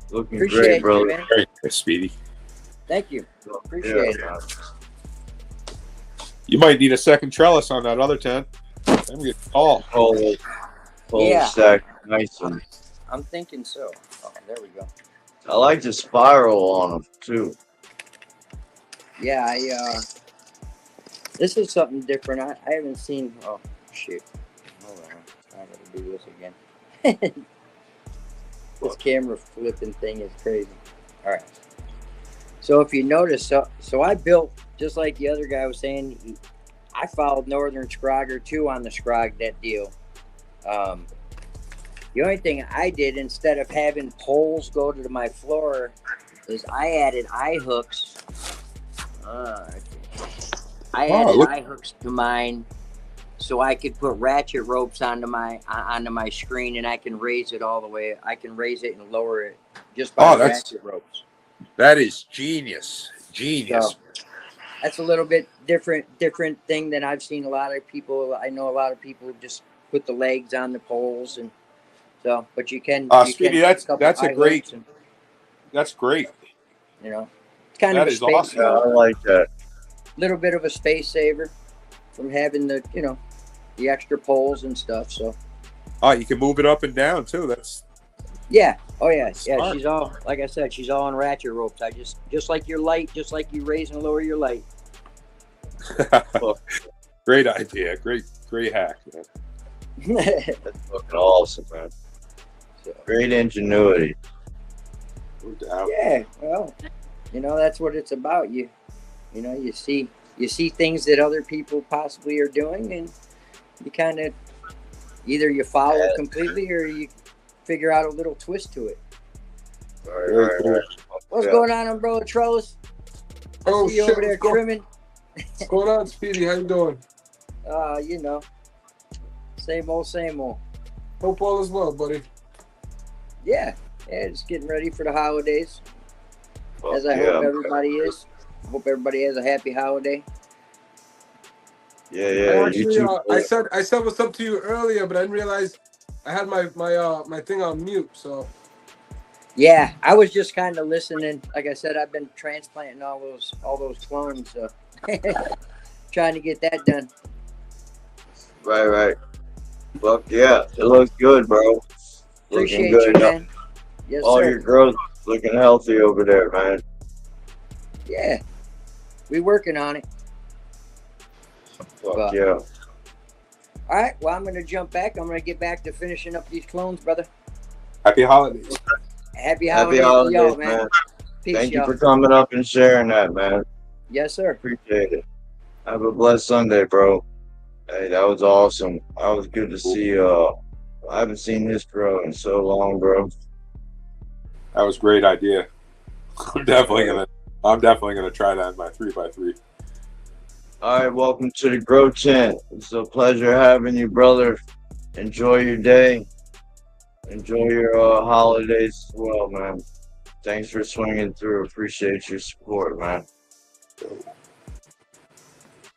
Looking great, brother. Man. Very nice, Speedy. Thank you. Appreciate it. You might need a second trellis on that other tent. Then we get tall. Yeah. Stack, nice one. I'm thinking so. Oh, there we go. I like the spiral on them too. Yeah, this is something different. I haven't seen. Oh shit! Hold on, I gotta do this again. This camera flipping thing is crazy. All right. So if you notice, so I built just like the other guy was saying. I followed Northern Scrogger too on the Scrog that deal. The only thing I did instead of having poles go to my floor is I added eye hooks. I added eye hooks to mine, so I could put ratchet ropes onto my screen, and I can raise it all the way. I can raise it and lower it just by ratchet ropes. That is genius. Genius. So that's a little bit different thing than I've seen a lot of people. I know a lot of people just put the legs on the poles, and so, but you can. Speedy, that's a great. And, that's great. You know, it's kind that of a is space. Awesome. Yeah, I like that. Little bit of a space saver from having the the extra poles and stuff. So. Oh, you can move it up and down too. That's. Yeah. Oh yeah. Smart. Yeah. She's all, like I said, she's all on ratchet ropes. I just like your light, just like you raise and lower your light. Great idea. Great hack, man. That's fucking awesome, man. Great ingenuity. No doubt. Yeah. Well, that's what it's about. You see things that other people possibly are doing, and you kind of either you follow completely or you figure out a little twist to it. Right. What's going on, umbrella trellis? I see you over there trimming. What's going on, Speedy? How you doing? Same old. Hope all is well, buddy. Yeah, just getting ready for the holidays. As I hope everybody is. Hope everybody has a happy holiday. Yeah. Actually, I said what's up to you earlier, but I didn't realize I had my thing on mute. So. Yeah, I was just kind of listening. Like I said, I've been transplanting all those clones, so trying to get that done. Right. Fuck yeah, it looks good, bro. Appreciate looking good, you, man. Yes, all sir. your growth looking healthy over there, man. Yeah, we working on it. Fuck yeah. All right, well, I'm gonna jump back. I'm gonna get back to finishing up these clones, brother. Happy holidays. Happy holidays, y'all, man. Peace, Thank you y'all. for coming up and sharing that, man. Yes, sir. Appreciate it. Have a blessed Sunday, bro. Hey, that was awesome. That was good to see. I haven't seen this grow in so long, bro. That was a great idea. I'm definitely gonna try that in my 3x3. All right, welcome to the Grow Tent. It's a pleasure having you, brother. Enjoy your day. Enjoy your holidays as well, man. Thanks for swinging through. Appreciate your support, man.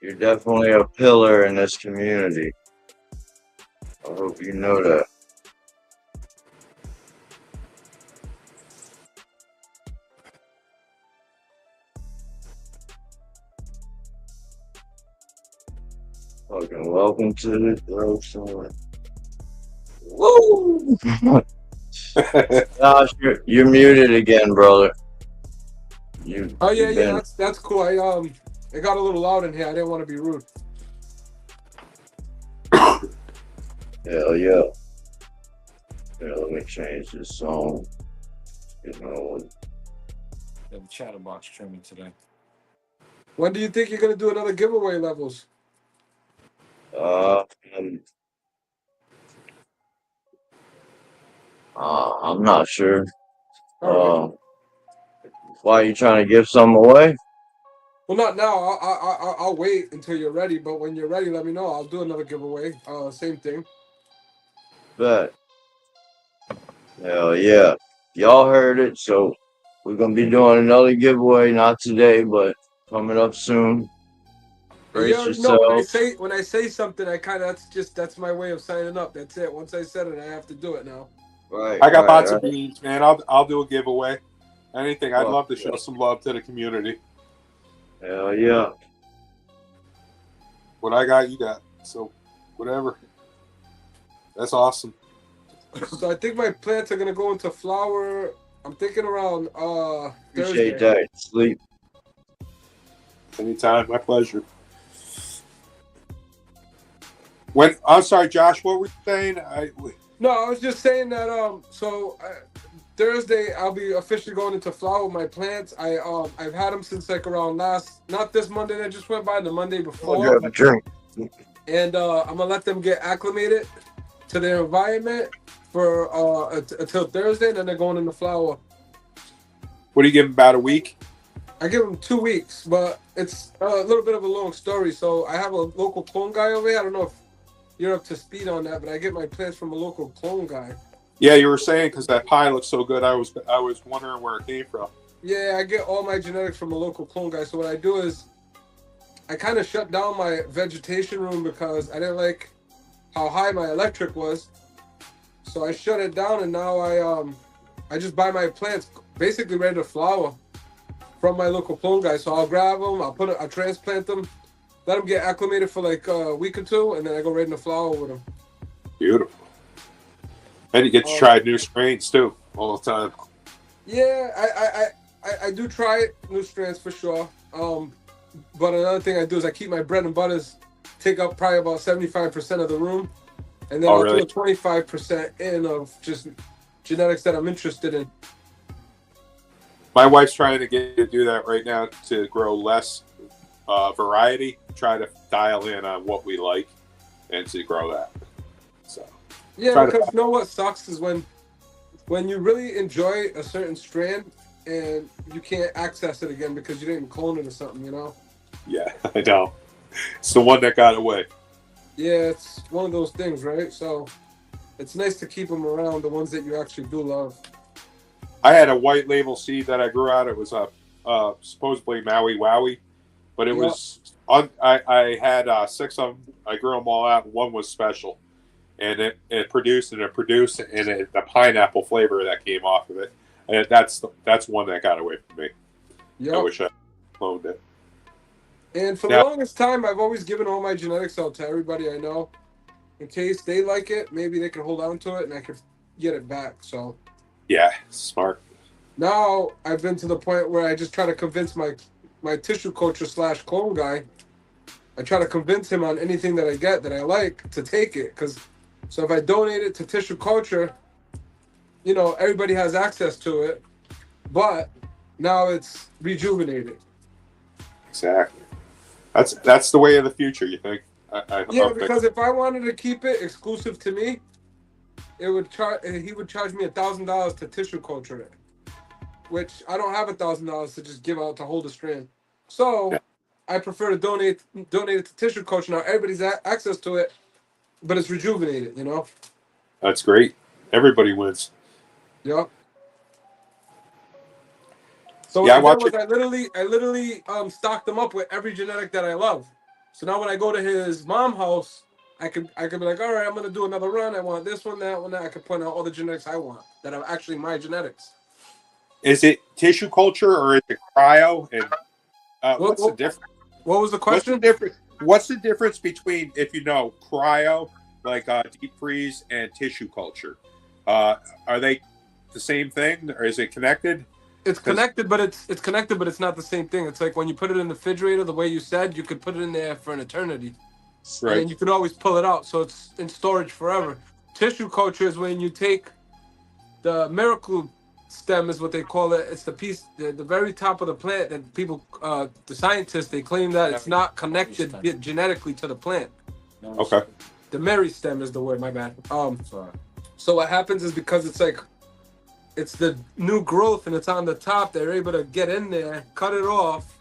You're definitely a pillar in this community. I hope you know that. Fucking welcome to the Grow Tent. Woo! Josh, you're muted again, brother. Yeah, that's cool. It got a little loud in here. I didn't want to be rude. Hell yeah. Yeah, let me change this song. The chatterbox trimming today. When do you think you're gonna do another giveaway, Levels? I'm not sure. Why are you trying to give some away? Well, not now. I'll wait until you're ready. But when you're ready, let me know. I'll do another giveaway. Same thing. Bet. Hell yeah. Y'all heard it, so we're gonna be doing another giveaway, not today, but coming up soon. Brace yourself. No, when I say something, that's my way of signing up. That's it. Once I said it, I have to do it now. Right. I got lots of beans, man. I'll do a giveaway. Anything. I'd love to show some love to the community. Hell yeah. What I got, you got. So, whatever. That's awesome. So I think my plants are gonna go into flower. I'm thinking around Appreciate Thursday. that. Sleep. Anytime, my pleasure. I'm sorry, Josh. What were you saying? No, I was just saying that. Thursday I'll be officially going into flower with my plants. I've had them since like around not this Monday that just went by, the Monday before. Grab a drink. And I'm gonna let them get acclimated to their environment for until Thursday, and then they're going into flower. What do you give them, about a week? I give them 2 weeks, but it's a little bit of a long story. So I have a local clone guy over here. I don't know if you're up to speed on that, but I get my plants from a local clone guy. Yeah, you were saying because that pie looks so good. I was wondering where it came from. Yeah, I get all my genetics from a local clone guy. So what I do is I kind of shut down my vegetation room because I didn't like how high my electric was. So I shut it down, and now I just buy my plants basically ready to flower from my local clone guy. So I'll grab them, I'll transplant them, let them get acclimated for like a week or two, and then I go right into flower with them. Beautiful. And you get to try new strains too all the time. Yeah, I do try new strains for sure. But another thing I do is I keep my bread and butters take up probably about 75% of the room, and then I'll do a 25% in of just genetics that I'm interested in. My wife's trying to get to do that right now to grow less variety, try to dial in on what we like, and to grow that. So yeah, because you know what sucks is when you really enjoy a certain strand and you can't access it again because you didn't clone it or something, you know? Yeah, I know. It's the one that got away. Yeah, it's one of those things, right? So it's nice to keep them around, the ones that you actually do love. I had a white label seed that I grew out. It was supposedly Maui Wowie, but it was I had 6 of them. I grew them all out, and one was special, and it produced the pineapple flavor that came off of it. And that's one that got away from me. Yep. I wish I cloned it. And for the longest time, I've always given all my genetics out to everybody I know, in case they like it. Maybe they can hold on to it, and I can get it back. So. Yeah, smart. Now I've been to the point where I just try to convince my tissue culture / clone guy. I try to convince him on anything that I get that I like to take it. So if I donate it to tissue culture, you know, everybody has access to it, but now it's rejuvenated. Exactly. That's the way of the future, you think? Yeah, because if I wanted to keep it exclusive to me, he would charge me $1,000 to tissue culture it, which I don't have $1,000 to just give out to hold a strand. So I prefer to donate it to tissue culture. Now everybody's access to it, but it's rejuvenated, you know? That's great. Everybody wins. Yep. So what I did was I literally stocked them up with every genetic that I love. So now when I go to his mom's house, I could be like, all right, I'm gonna do another run. I want this one, that one, that. I could point out all the genetics I want that are actually my genetics. Is it tissue culture or is it cryo? And what's the difference? What was the question? What's the difference between, if you know, cryo, like deep freeze, and tissue culture? Are they the same thing, or is it connected? It's connected, but it's connected, but it's not the same thing. It's like when you put it in the refrigerator, the way you said, you could put it in there for an eternity. Right. And you could always pull it out, so it's in storage forever. Tissue culture is when you take the miracle stem, is what they call it. It's the piece, the very top of the plant that people, the scientists, they claim that it's not connected genetically to the plant. Okay. The Mary stem is the word. My bad. So what happens is because it's like, it's the new growth and it's on the top, they're able to get in there, cut it off,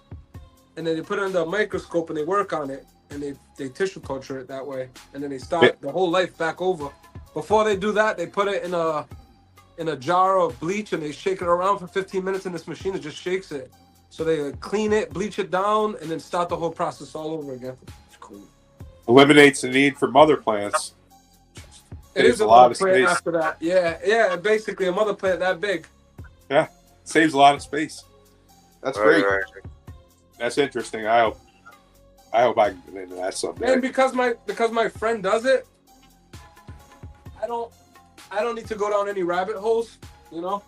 and then they put it under a microscope and they work on it. And they tissue culture it that way, and then they start the whole life back over. Before they do that, they put it in a jar of bleach and they shake it around for 15 minutes in this machine. It just shakes it. So they clean it, bleach it down, and then start the whole process all over again. It's cool. Eliminates the need for mother plants. It is a lot of space after that. Yeah. Basically, a mother plant that big. Yeah, saves a lot of space. That's great. Right. That's interesting. I hope I can get into that someday. And because my friend does it, I don't need to go down any rabbit holes, you know.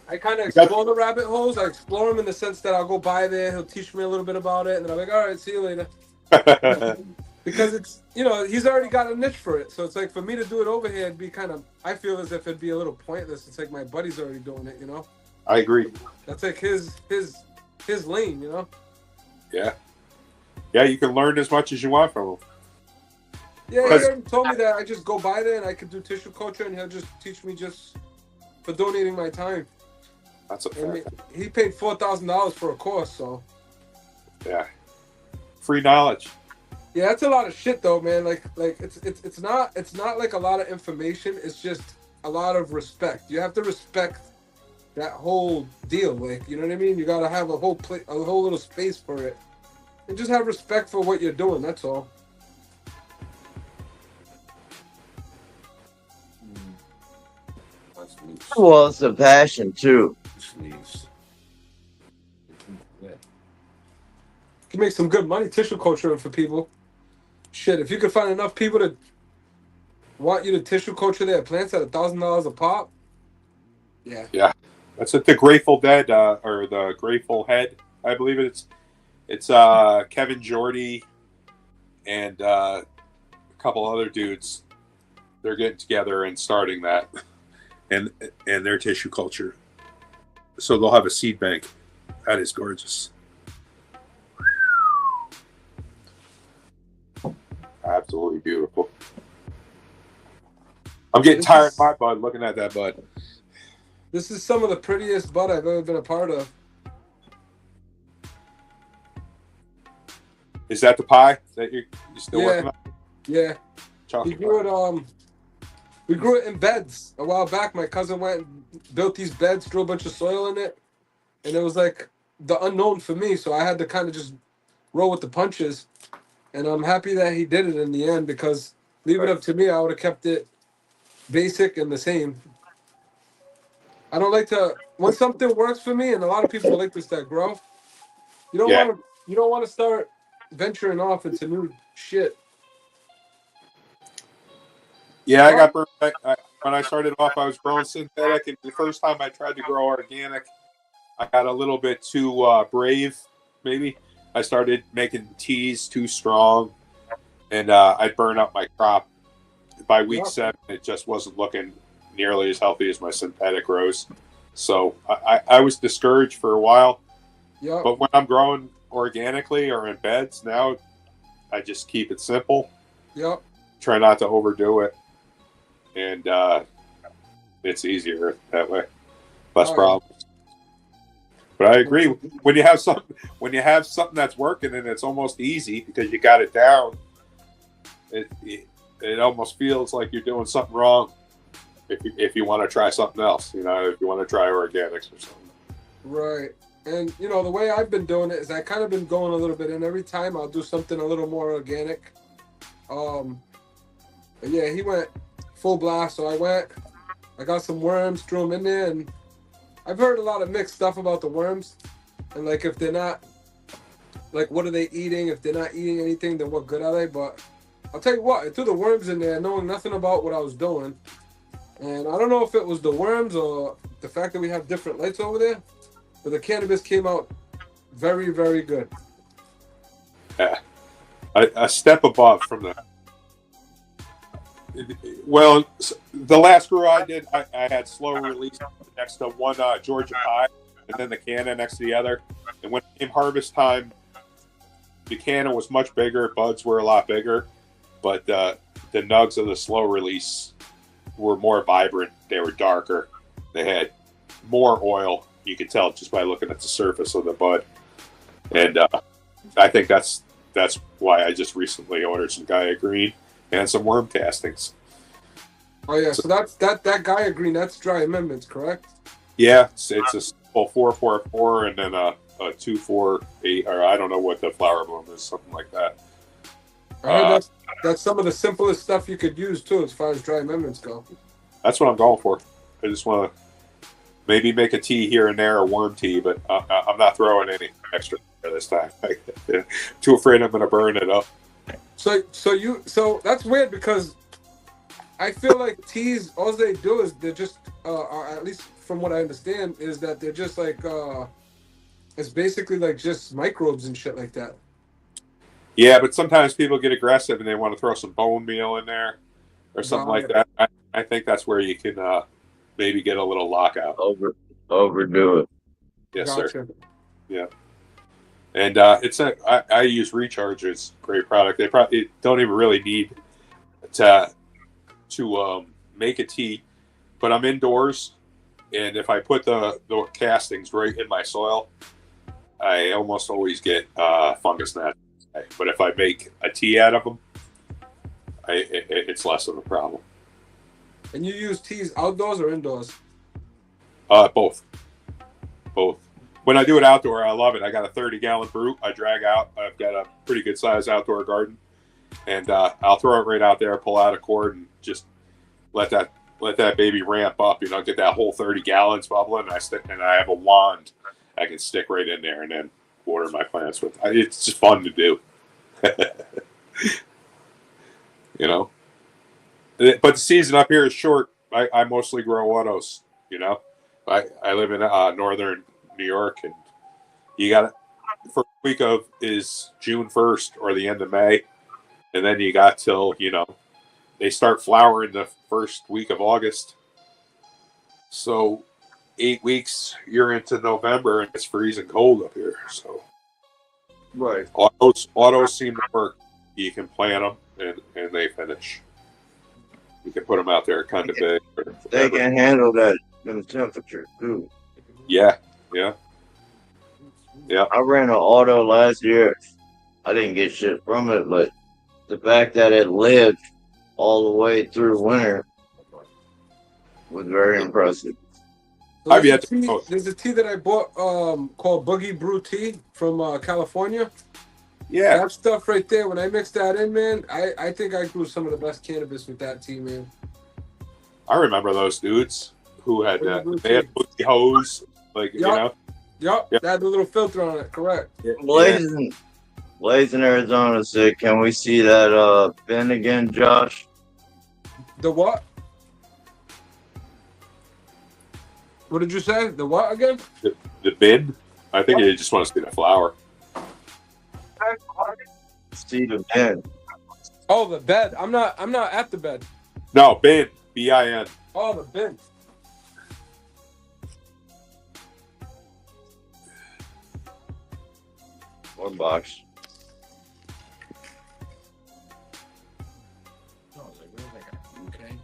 I kind of explore the rabbit holes. I explore them in the sense that I'll go by there, he'll teach me a little bit about it, and then I'm like, all right, see you later. Because it's, you know, he's already got a niche for it. So it's like, for me to do it over here, it'd be kind of, I feel as if it'd be a little pointless. It's like my buddy's already doing it, you know. I agree. That's like his lane, you know. Yeah, you can learn as much as you want from him. Yeah, he already told me that I just go by there and I could do tissue culture, and he'll just teach me just for donating my time. That's a fact. He paid $4,000 for a course, so. Yeah. Free knowledge. Yeah, that's a lot of shit though, man. Like it's not like a lot of information. It's just a lot of respect. You have to respect that whole deal. Like, you know what I mean? You gotta have a whole little space for it, and just have respect for what you're doing. That's all. Well, it's a passion too. You can make some good money tissue culturing for people. Shit, if you could find enough people to want you to tissue culture their plants at $1,000 a pop. Yeah. Yeah, that's at the Grateful Dead or the Grateful Head, I believe it's Kevin Jordy and a couple other dudes. They're getting together and starting that, and their tissue culture. So they'll have a seed bank. That is gorgeous. Absolutely beautiful. I'm getting tired of my bud looking at that bud. This is some of the prettiest bud I've ever been a part of. Is that the pie that you still working on? Yeah. Chocolate We grew it in beds a while back. My cousin went and built these beds, threw a bunch of soil in it, and it was like the unknown for me. So I had to kind of just roll with the punches. And I'm happy that he did it in the end, because leave it up to me, I would have kept it basic and the same. I don't like to, when something works for me, and a lot of people like this that grow, you don't want to start venturing off into new shit. Yeah, I got burned. When I started off, I was growing synthetic, and the first time I tried to grow organic, I got a little bit too brave, maybe. I started making teas too strong, and I'd burn up my crop. By week 7, it just wasn't looking nearly as healthy as my synthetic grows. So I was discouraged for a while. Yep. But when I'm growing organically or in beds, now I just keep it simple. Yep. Try not to overdo it. And it's easier that way. Less problems. But I agree. When you have something that's working and it's almost easy because you got it down, it almost feels like you're doing something wrong. If you want to try something else, if you want to try organics or something. Right. And the way I've been doing it is I kind of been going a little bit, and every time I'll do something a little more organic. But yeah, he went full blast, so I got some worms, threw them in there, and I've heard a lot of mixed stuff about the worms, and like if they're not, like what are they eating? If they're not eating anything, then what good are they? But I'll tell you what, I threw the worms in there knowing nothing about what I was doing, and I don't know if it was the worms or the fact that we have different lights over there, but the cannabis came out very, very good. Yeah, a step above from the. Well, the last grow I did, I had slow release next to one Georgia pie, and then the canna next to the other. And when it came harvest time, the canna was much bigger, buds were a lot bigger, but the nugs of the slow release were more vibrant. They were darker. They had more oil. You could tell just by looking at the surface of the bud. And I think that's why I just recently ordered some Gaia Green and some worm castings. Oh yeah, so that's that Gaia Green, that's dry amendments, correct? Yeah, it's a simple 444 and then a 248, or I don't know what the flower bloom is, something like that. I heard that's some of the simplest stuff you could use too, as far as dry amendments go. That's what I'm going for. I just want to maybe make a tea here and there, a worm tea, but I'm not throwing any extra this time. Too afraid I'm going to burn it up. So that's weird, because I feel like teas, all they do is they're just, at least from what I understand, is that they're just like, it's basically like just microbes and shit like that. Yeah, but sometimes people get aggressive and they want to throw some bone meal in there or something like that. I think that's where you can maybe get a little lockout. Overdo it. Yes, Gotcha. sir. Yeah. And I use Recharge. It's a great product. They probably don't even really need to make a tea, but I'm indoors, and if I put the castings right in my soil, I almost always get fungus gnats. But if I make a tea out of them, it's less of a problem. And you use teas outdoors or indoors? Both. both. When I do it outdoor, I love it. I got a 30-gallon brute. I drag out. I've got a pretty good size outdoor garden, and I'll throw it right out there, pull out a cord, and just let that baby ramp up. You know, get that whole 30 gallons bubbling. And I have a wand I can stick right in there and then water my plants with. It's just fun to do. You know, but the season up here is short. I mostly grow autos. You know, I live in northern New York, and you got it. First week of is June 1st or the end of May, and then you got till they start flowering the first week of August. So 8 weeks you're into November, and it's freezing cold up here. So right, autos seem to work. You can plant them, and they finish. You can put them out there kind of big. They can handle that temperature too. Yeah. I ran an auto last year. I didn't get shit from it, but the fact that it lived all the way through winter was very impressive. So there's a tea that I bought called Boogie Brew Tea from California. Yeah. That stuff right there, when I mix that in, man, I think I grew some of the best cannabis with that tea, man. I remember those dudes who had they had boogie hose, like, Yup, they had the little filter on it, correct. Blaze in Arizona said, can we see that bin again, Josh? The what? What did you say? The what again? The bin? I think you just want to see the flower. See the bin. Oh, the bed. I'm not at the bed. No, bin. B-I-N. Oh, the bin. One box. Okay.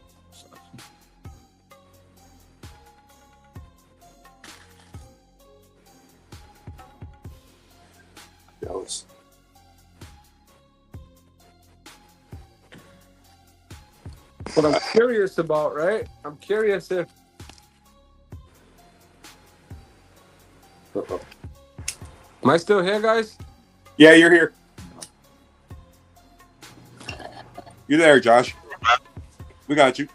Jealous. What I'm curious about, right? I'm curious if am I still here, guys? Yeah, you're here. You there, Josh? We got you.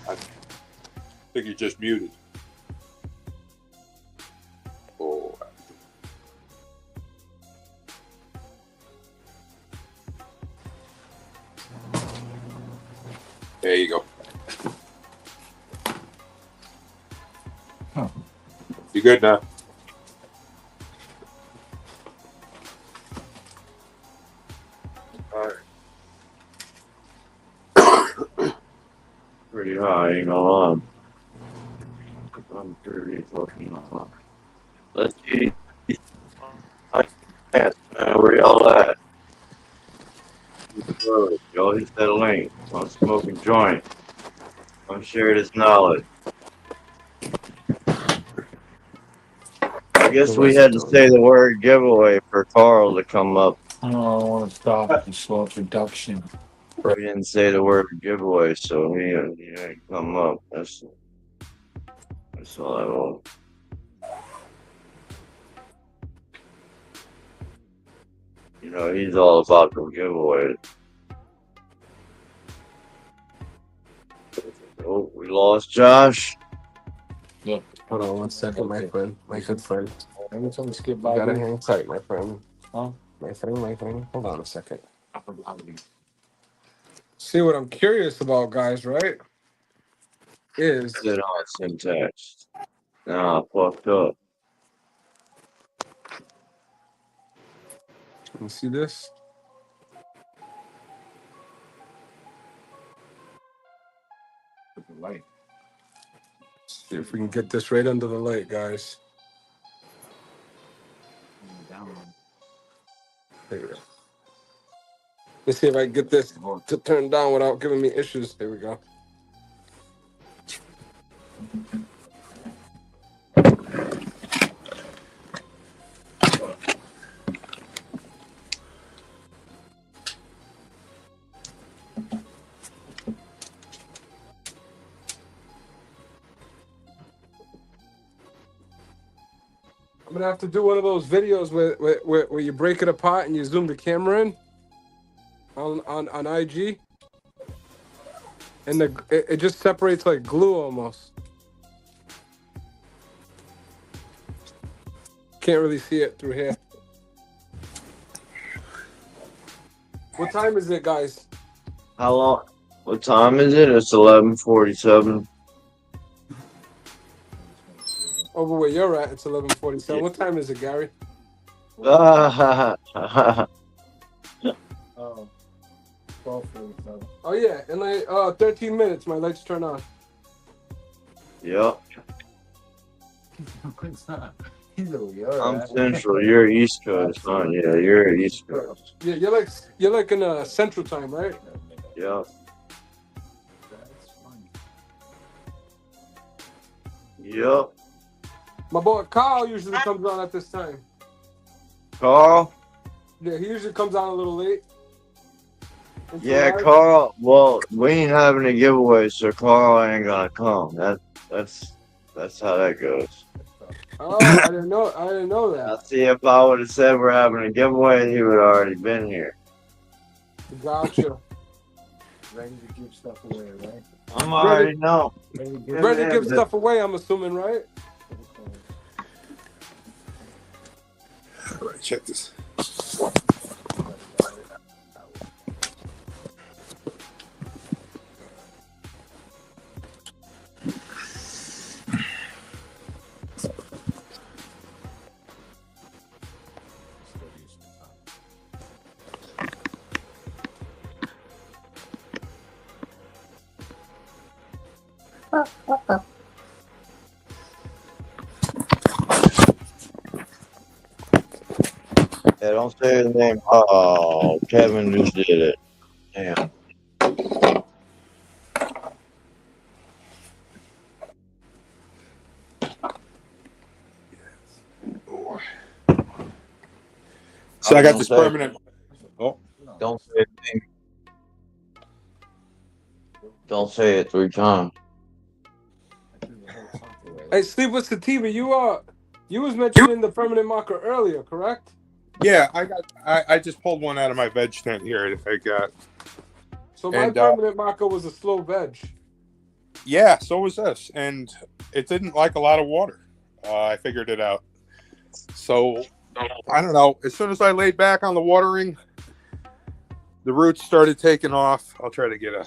I think you're just muted. Oh. There you go. You good now? All right. Pretty high, ain't gonna lie. I'm pretty fucking high. Let's see. Where y'all at? Y'all hit that link. I'm smoking joint. I'm share this knowledge. I guess we had to say the word giveaway for Carl to come up. I want to stop the slow production. We didn't say the word giveaway, so he ain't come up. That's all I want. You know, he's all about the giveaway. Oh, we lost Josh. Look. Hold on 1 second, my friend. My good friend. Every time we skip by, You gotta hang tight, my friend. huh? My friend. Hold on a second. See, what I'm curious about, guys, right? Is Sit on syntax. Nah, fucked up. you see this? The light. See if we can get this right under the light, guys. There we go. Let's see if I can get this to turn down without giving me issues. There we go. I'm gonna have to do one of those videos where you break it apart and you zoom the camera in on IG, and it just separates like glue almost. Can't really see it through here. What time is it, guys? How long? What time is it? It's 11:47. Over where you're at, it's 11:47. What time is it, Gary? Ah, Oh, 12:47. Oh yeah, in like 13 minutes, my lights turn on. Yep. I'm I'm Central. You're East Coast, huh? Yeah, you're East Coast. Yeah, you're like in Central Time, right? Yep. Yep. My boy Carl usually comes on at this time. Carl? Yeah, he usually comes on a little late. Yeah, Carl. Well, we ain't having a giveaway, so Carl ain't gonna come. That's how that goes. Oh, I didn't know that. I see. If I would have said we're having a giveaway, he would have already been here. Gotcha. ready to give stuff away, right? I'm already know. Ready to give stuff away, I'm assuming, right? All right, check this. Yeah, don't say his name. Oh, Kevin just did it. Damn. So I got this permanent. Oh, don't say it. Don't say it 3 times. Hey, Steve, what's the TV? You was mentioning the permanent marker earlier, correct? Yeah, I just pulled one out of my veg tent here. I got. So my permanent marker was a slow veg. Yeah, so was this, and it didn't like a lot of water. I figured it out. So I don't know. As soon as I laid back on the watering, the roots started taking off. I'll try to get a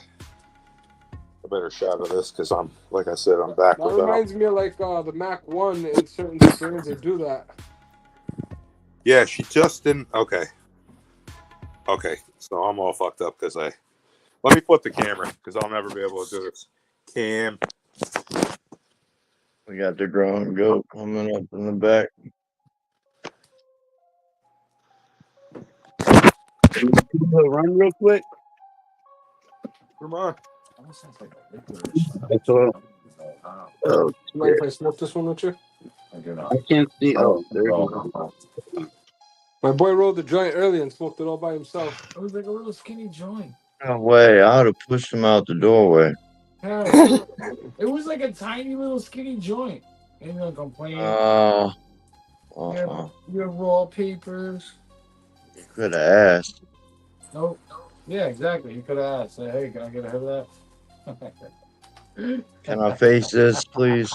better shot of this because I'm, like I said, I'm back. That with reminds me of like the Mac 1 in certain strains that do that. Yeah, she just didn't. Okay, so I'm all fucked up because let me flip the camera because I'll never be able to do this. Cam. We got the growing goat coming up in the back. Run real quick. Come on. That's all. Oh, you mind if I smoke this one with you? I can't see. Oh, there you go. My boy rolled the joint early and smoked it all by himself. It was like a little skinny joint. No way. I would have pushed him out the doorway. Yeah, it was like a tiny little skinny joint. Ain't no complaining. Your raw papers. You could have asked. Nope. Yeah, exactly. You could have asked. Say, hey, can I get a hit of that? Can I face this, please?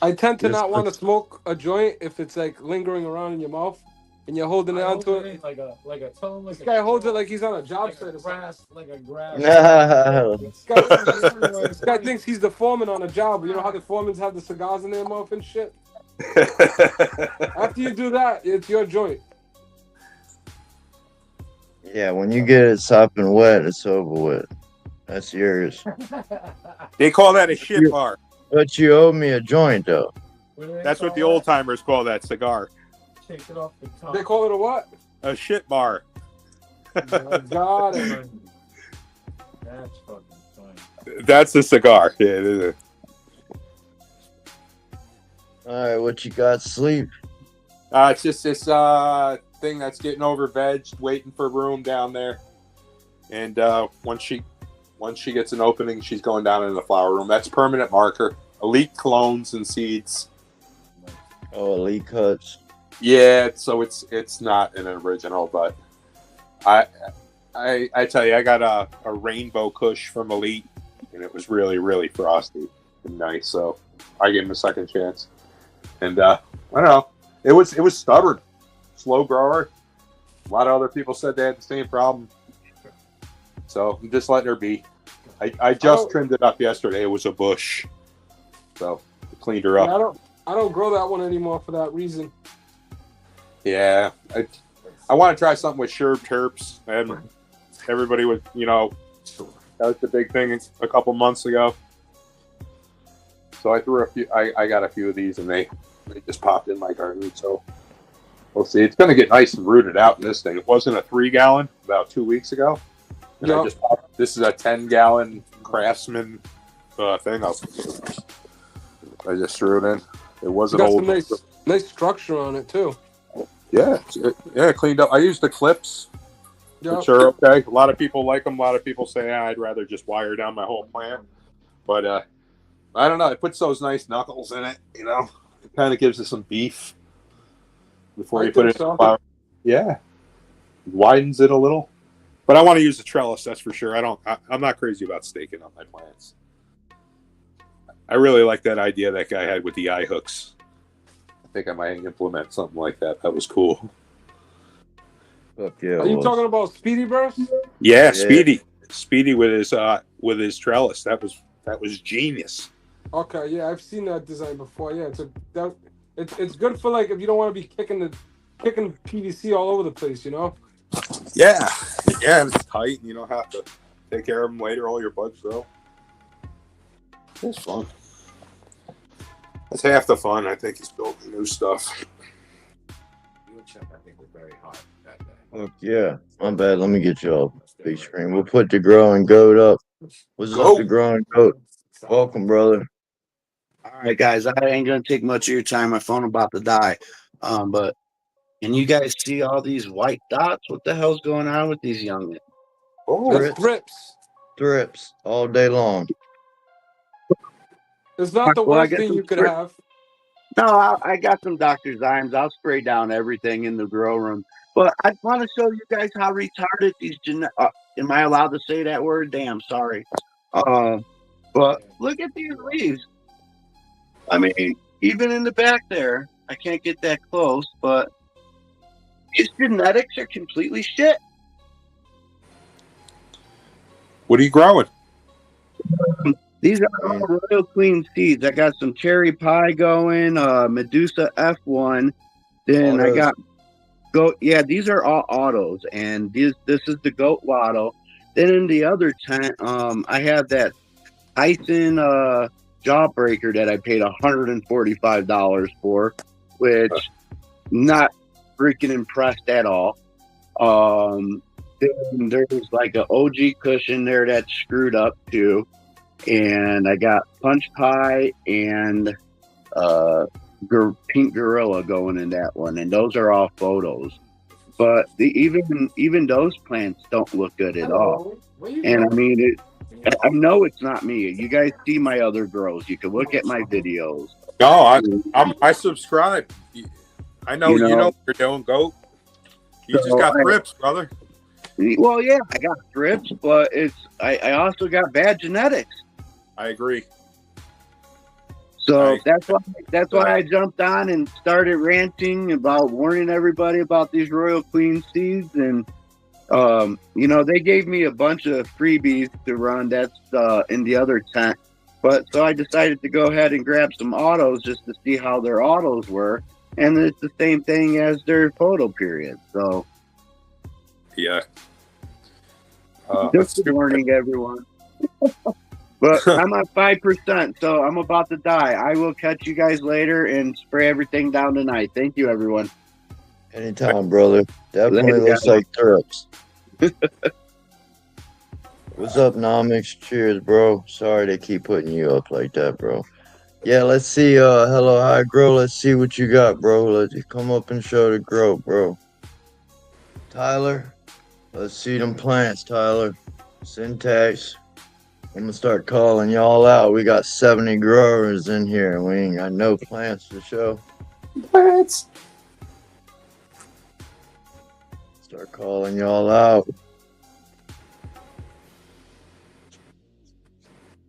I tend to not want to smoke a joint if it's like lingering around in your mouth and you're holding it onto it. Like a tone. Like this guy holds it like he's on a job site. Like a grass. This guy thinks he's the foreman on a job. You know how the foremans have the cigars in their mouth and shit? After you do that, it's your joint. Yeah, when you get it sopping wet, it's over with. That's yours. They call that a shit bar. But you owe me a joint, though. That's what the old timers call that cigar. Take it off the top. They call it a what? A shit bar. Got it. That's fucking funny. That's a cigar. Yeah, it is. All right, what you got? Sleep. It's just this thing that's getting over veg, waiting for room down there. And once she gets an opening, she's going down in the flower room. That's permanent marker. Elite clones and seeds. Oh, elite cuts. Yeah, so it's not an original, but I tell you, I got a rainbow Kush from Elite, and it was really, really frosty and nice. So I gave him a second chance, and I don't know, it was stubborn, slow grower. A lot of other people said they had the same problem, so I'm just letting her be. I just trimmed it up yesterday. It was a bush, so I cleaned her up. Yeah, I don't grow that one anymore for that reason. Yeah, I want to try something with sherb terps, and everybody was, that was the big thing a couple months ago. So I threw a few. I got a few of these, and they just popped in my garden. So we'll see. It's going to get nice and rooted out in this thing. It wasn't a 3-gallon about 2 weeks ago, and I just popped. This is a 10-gallon Craftsman thing. I just threw it in. It wasn't old. Some nice structure on it too. Yeah, cleaned up. I used the clips, which are okay. A lot of people like them. A lot of people say, I'd rather just wire down my whole plant. But I don't know. It puts those nice knuckles in it. It kind of gives it some beef before you put it in the flower. Yeah, it widens it a little. But I want to use the trellis. That's for sure. I'm not crazy about staking on my plants. I really like that idea that guy had with the eye hooks. I think I might implement something like that. That was cool. Fuck yeah. Are you talking about Speedy Burst? Yeah, Speedy with his trellis. That was genius. Okay, yeah, I've seen that design before. Yeah, it's good for like if you don't want to be kicking PVC all over the place, Yeah, and it's tight, and you don't have to take care of them later. All your buds grow. It's fun. That's half the fun. I think he's building new stuff. I think we're very hot that day. Fuck yeah. My bad. Let me get y'all big screen. We'll put the growing goat up. What's up, the growing goat? Welcome, brother. All right, guys. I ain't gonna take much of your time. My phone about to die. But can you guys see all these white dots? What the hell's going on with these youngins? Oh, that's thrips. Thrips all day long. It's not the worst thing you could have. No, I got some Dr. Zymes. I'll spray down everything in the grow room. But I want to show you guys how retarded these am I allowed to say that word? Damn, sorry. But look at these leaves. I mean, even in the back there, I can't get that close, but these genetics are completely shit. What are you growing? These are all Royal Queen seeds. I got some cherry pie going, Medusa F1. Then I got goat. Yeah, these are all autos, and this is the goat lotto. Then in the other tent, I have that Tyson Jawbreaker that I paid $145 for, which not freaking impressed at all. Then there's like an OG cushion there that's screwed up too. And I got Punch Pie and Pink Gorilla going in that one, and those are all photos. But even those plants don't look good at all. And I mean, I know it's not me. You guys see my other grows. You can look at my videos. No, I subscribe. I know you know what you're doing, goat. You just got thrips, brother. Well, yeah, I got thrips, but I also got bad genetics. I agree. So that's why I jumped on and started ranting about warning everybody about these Royal Queen seeds, and they gave me a bunch of freebies to run. That's in the other tent, but so I decided to go ahead and grab some autos just to see how their autos were, and it's the same thing as their photo period. So yeah, just warning everyone. But I'm at 5%, so I'm about to die. I will catch you guys later and spray everything down tonight. Thank you, everyone. Anytime, brother. Definitely looks like thrips. What's up, Nomics? Cheers, bro. Sorry they keep putting you up like that, bro. Yeah, let's see. Hello, hi, grow. Let's see what you got, bro. Let's come up and show the grow, bro. Tyler, let's see them plants, Tyler. Syntax. I'm gonna start calling y'all out. We got 70 growers in here. We ain't got no plants to show. Plants. Start calling y'all out.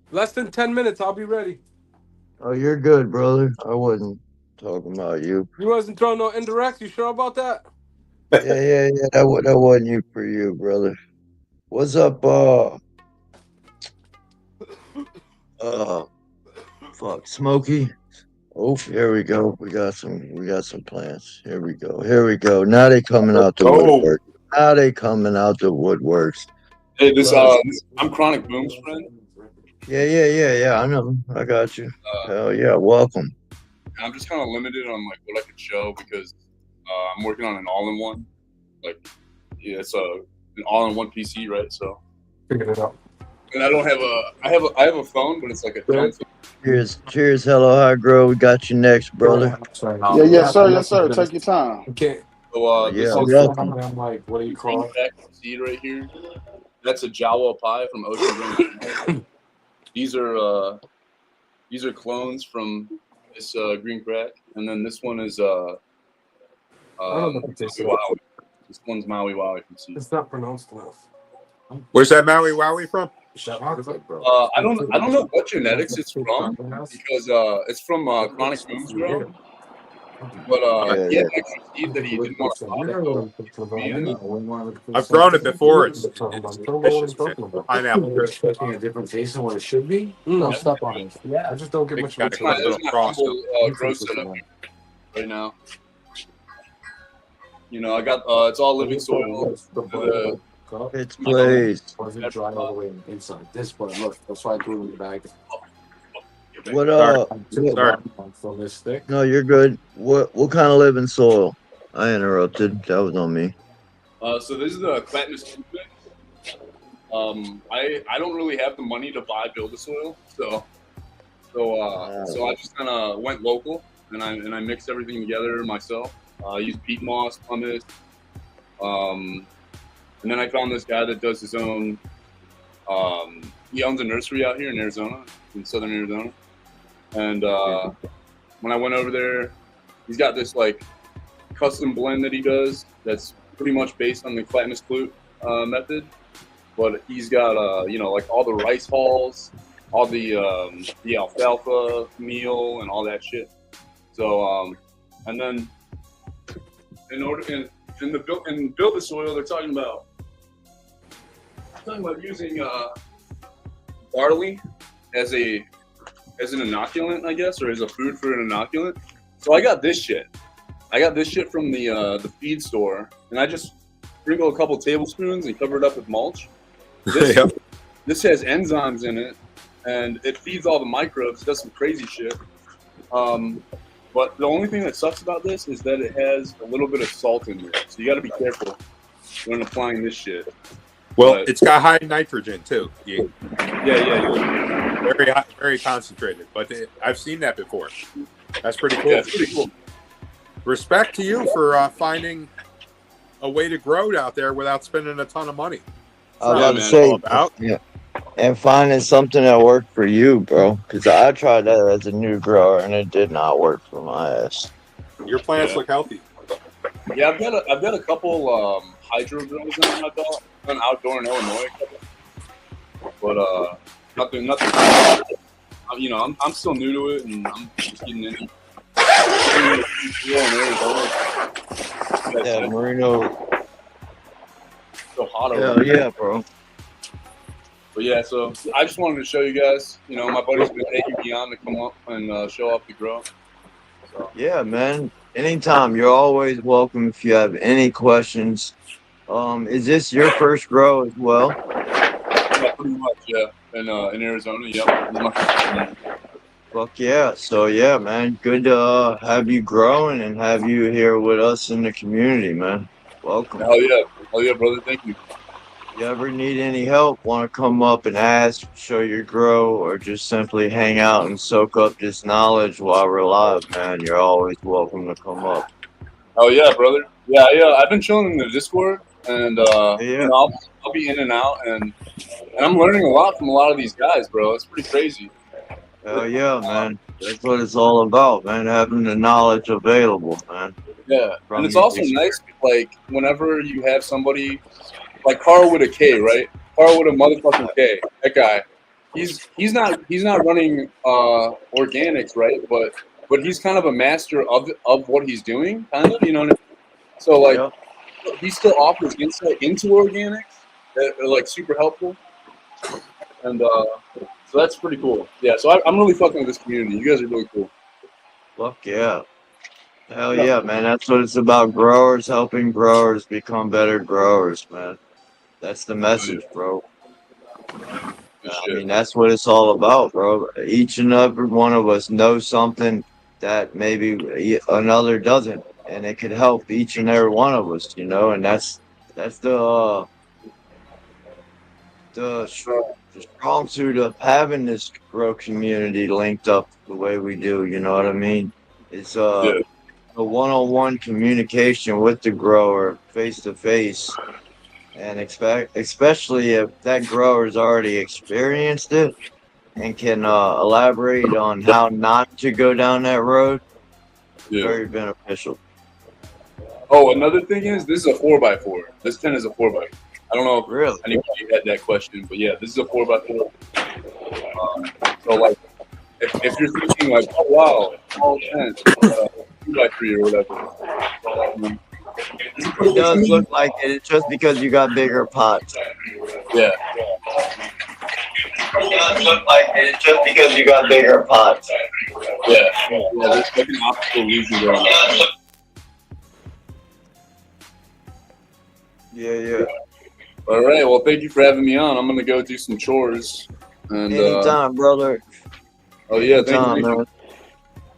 Less than 10 minutes. I'll be ready. Oh, you're good, brother. I wasn't talking about you. You wasn't throwing no indirects. You sure about that? Yeah. That wasn't you for you, brother. What's up, fuck, Smokey? Oh, here we go. We got some plants. Here we go. Now they coming out the woodwork. Hey, I'm Chronic Boom's friend. Yeah. I know. I got you. Hell yeah, welcome. I'm just kind of limited on like what I could show because I'm working on an all-in-one. Like, yeah, it's an all-in-one PC, right? So figured it out. And I don't have I have a phone, but it's like a dumb phone. Cheers. Hello, High Grow. We got you next, brother. Yes, sir. Take your time. Okay. So yeah, this welcome. I'm like, what do you call it? Seed right here. That's a Jawa pie from Ocean Green. These are clones from this green crack, and then this one is Maui Wowie. This one's Maui Wowie from seed. It's not pronounced enough. Where's that Maui Wowie from? I don't know what genetics it's from because it's from Chronic Boom's grow. But he had extra seed that he didn't want to I've grown it before. It's delicious. Pineapple. Expecting a different taste than what it should be. No, step on it. Yeah, I just don't get much. That's my grow setup right now. You know, I got it's all living soil. It's glazed. Wasn't dry all the way inside. This part, look, that's why I threw it in the bag. What Sorry. From this stick. No, you're good. What kind of living soil? I interrupted. That was on me. So this is the Clatnus mix. I don't really have the money to build a soil, so I just kind of went local and I mixed everything together myself. I used peat moss, pumice, and then I found this guy that does his own. He owns a nursery out here in Arizona, in southern Arizona. And when I went over there, he's got this like custom blend that he does that's pretty much based on the Clatnus Clute method. But he's got you know, like all the rice hulls, all the alfalfa meal and all that shit. So and then in order to build the soil, they're talking about using barley as an inoculant, I guess, or as a food for an inoculant. So I got this shit. From the feed store, and I just sprinkle a couple tablespoons and cover it up with mulch. This has enzymes in it, and it feeds all the microbes. It does some crazy shit. But the only thing that sucks about this is that it has a little bit of salt in it. So you got to be careful when applying this shit. Well, it's got high nitrogen too. Yeah. Yeah. Very concentrated. But I've seen that before. That's pretty cool. Yeah, it's pretty cool. Respect to you for finding a way to grow out there without spending a ton of money. I was about to say, yeah, and finding something that worked for you, bro. Because I tried that as a new grower and it did not work for my ass. Your plants look healthy. Yeah, I've got a couple hydro grows in my belt. An outdoor in Illinois, but nothing. You know, I'm still new to it, and I'm just getting in it. Yeah, Marino. So hot over Hell there. yeah, bro. But yeah, so I just wanted to show you guys. You know, my buddy's been taking me on to come up and show off the grow. So. Yeah, man. Anytime, you're always welcome. If you have any questions. Is this your first grow as well? Yeah, pretty much, yeah. In Arizona, yep. Fuck yeah. So yeah, man. Good to have you growing and have you here with us in the community, man. Welcome. Hell yeah, brother. Thank you. You ever need any help, want to come up and ask, show your grow, or just simply hang out and soak up this knowledge while we're live, man, you're always welcome to come up. Oh yeah, brother. Yeah. I've been chilling in the Discord, and you know, I'll be in and out, and I'm learning a lot from a lot of these guys, bro. It's pretty crazy. Hell yeah, man. That's what it's all about, man. Having the knowledge available, man. Yeah, From and it's your also nice, like whenever you have somebody like Carl with a K, right? Carl with a motherfucking K. That guy, he's not running organics, right? But he's kind of a master of what he's doing, kind of. You know what I mean? So like, Yep. he still offers insight into organics that are like super helpful, and so that's pretty cool. Yeah, so I'm really fucking with this community. You guys are really cool. Fuck yeah. Hell yeah, man. That's what it's about. Growers helping growers become better growers, man. That's the message, bro. I mean, that's what it's all about, bro. Each and every one of us knows something that maybe another doesn't, and it could help each and every one of us, you know. And that's the strong suit of having this grow community linked up the way we do. You know what I mean? It's a one-on-one communication with the grower, face to face. And especially if that grower's already experienced it and can elaborate on how not to go down that road, very beneficial. Oh, another thing is this is a 4x4. This 10 is a 4x4. I don't know if really anybody had that question, but yeah, this is a 4x4. So like, if you're thinking like, oh wow, all 10, 2x3 or whatever. It does look like it. It's just because you got bigger pots. Yeah. It does look like it. It's just because you got bigger pots. Yeah. There's like an optical illusion going on. Yeah. All right. Well, thank you for having me on. I'm gonna go do some chores. And anytime, brother. Oh yeah, anytime, thank you. man.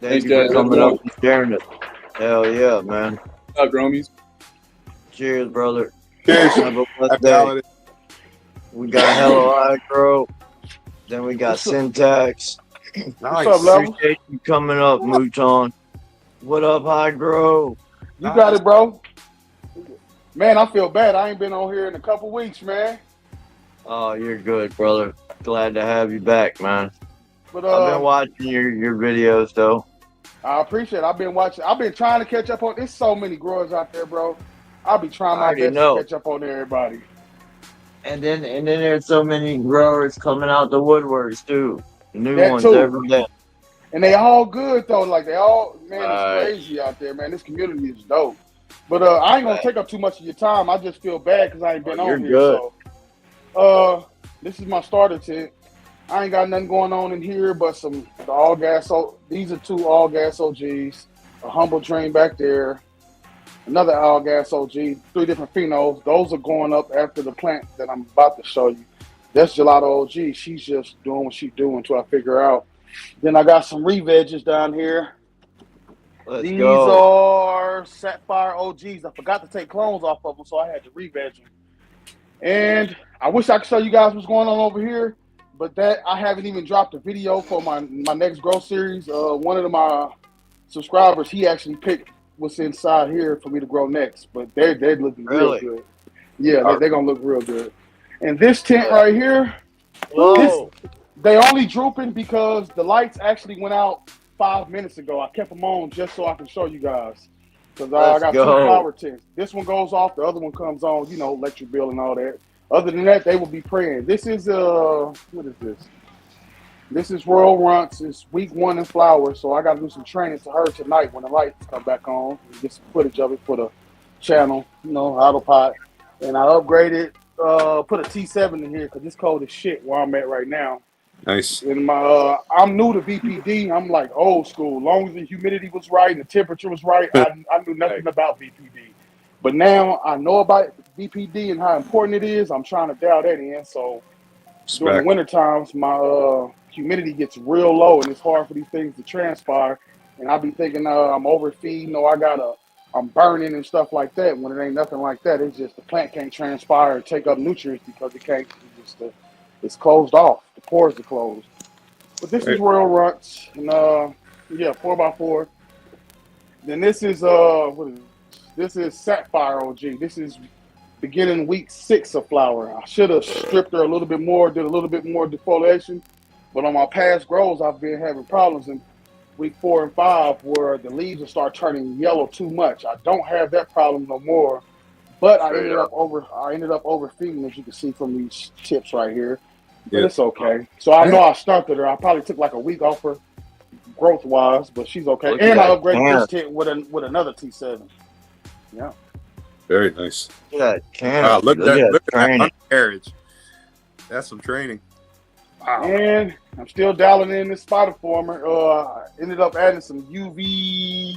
Thanks, Thank you guys. for coming up and sharing it. Hell yeah, man. Growmies. Cheers, brother. Cheers. Have a blessed day. We got Hello Agro. Then we got Syntax. Nice. What's up, Levelz? Appreciate you coming up, Mouton. What up, Hydro? You got it, bro. Man, I feel bad. I ain't been on here in a couple weeks, man. Oh, you're good, brother. Glad to have you back, man. But I've been watching your videos, though. I appreciate it. I've been watching. I've been trying to catch up on. There's so many growers out there, bro. I'll be trying my best to catch up on everybody. And then there's so many growers coming out the woodworks too. New That ones too. every day. And they all good though. Like they all, man, it's crazy out there, man. This community is dope. But I ain't gonna take up too much of your time. I just feel bad because I ain't been on here. Good. So, this is my starter tent. I ain't got nothing going on in here but the all gas. These are 2 all gas OGs. A humble drain back there. Another all gas OG. 3 different phenols. Those are going up after the plant that I'm about to show you. That's Gelato OG. She's just doing what she's doing until I figure out. Then I got some re-veggies down here. These are Sapphire OGs. I forgot to take clones off of them, so I had to re-veg them. And I wish I could show you guys what's going on over here, but that I haven't even dropped a video for my next grow series. One of my subscribers, he actually picked what's inside here for me to grow next, but they're looking real good. Yeah, they're gonna look real good. And this tent right here, they only drooping because the lights actually went out 5 minutes ago. I kept them on just so I can show you guys. Because I got 2 flower tents. This one goes off, the other one comes on, electric bill and all that. Other than that, they will be praying. This is, what is this? This is Royal Runts. It's week 1 in flower, so I got to do some training to her tonight when the lights come back on. Get some footage of it for the channel, autopilot. And I upgraded, put a T7 in here because it's cold as shit where I'm at right now. Nice. And I'm new to VPD. I'm like old school. Long as the humidity was right and the temperature was right, I knew nothing about VPD. But now I know about VPD and how important it is. I'm trying to dial that in. So during the winter times, my humidity gets real low and it's hard for these things to transpire. And I be thinking I'm overfeeding or I'm burning and stuff like that. When it ain't nothing like that, it's just the plant can't transpire and take up nutrients because it can't. It's closed off. The pores are closed. But this is Royal Runts, and 4x4. Then this is what is this? This is Sapphire OG. This is beginning week 6 of flower. I should have stripped her a little bit more, did a little bit more defoliation, but on my past grows, I've been having problems. And week 4 and 5 where the leaves will start turning yellow too much. I don't have that problem no more, but I ended up overfeeding, as you can see from these tips right here. But it's okay. So I know I stunted her. I probably took like a week off her growth wise, but she's okay. And I upgraded this tent with another T7. Yeah. Very nice. Yeah, look at that undercarriage. That's some training. Wow. And I'm still dialing in this spider former. Ended up adding some UV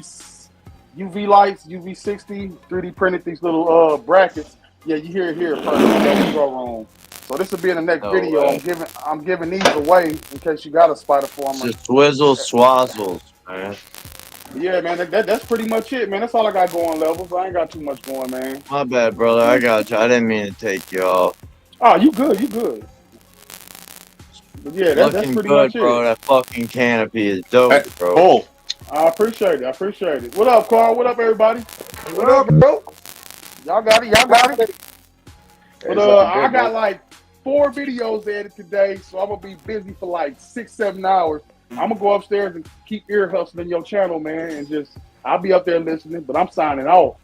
lights, UV60, 3D printed these little brackets. Yeah, you hear it here first. That's grow room. So this will be in the next video. Way. I'm giving these away in case you got a spider former. Just swizzle swazzles, man. Yeah, man, that's pretty much it, man. That's all I got going, Levels. I ain't got too much going, man. My bad, brother. I got you. I didn't mean to take you off. Oh, you good. You good. But yeah, that's pretty good, much bro. it. That fucking canopy is dope, bro. Oh, I appreciate it. What up, Carl? What up, everybody? What up, bro? Y'all got it. But I got like 4 videos edited today, so I'm gonna be busy for like 6-7 hours. I'm gonna go upstairs and keep ear hustling your channel, man, and I'll be up there listening. But I'm signing off.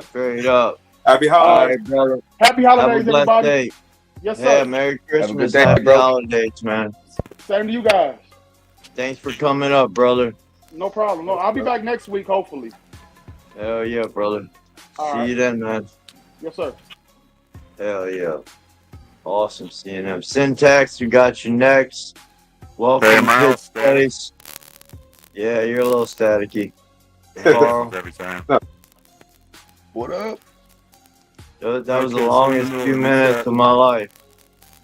Straight up. Happy holidays, brother. Happy holidays, everybody. Day. Yes, sir. Yeah, Merry Christmas. Happy holidays, man. Same to you guys. Thanks for coming up, brother. No problem. No, I'll be back next week, hopefully. Hell yeah, brother. All See right. you then, man. Yes, sir. Hell yeah. Awesome seeing him. Syntax, we got you next. Welcome to this place. Yeah, you're a little staticky. Carl. Every time. What up? That was the longest few minutes of my life.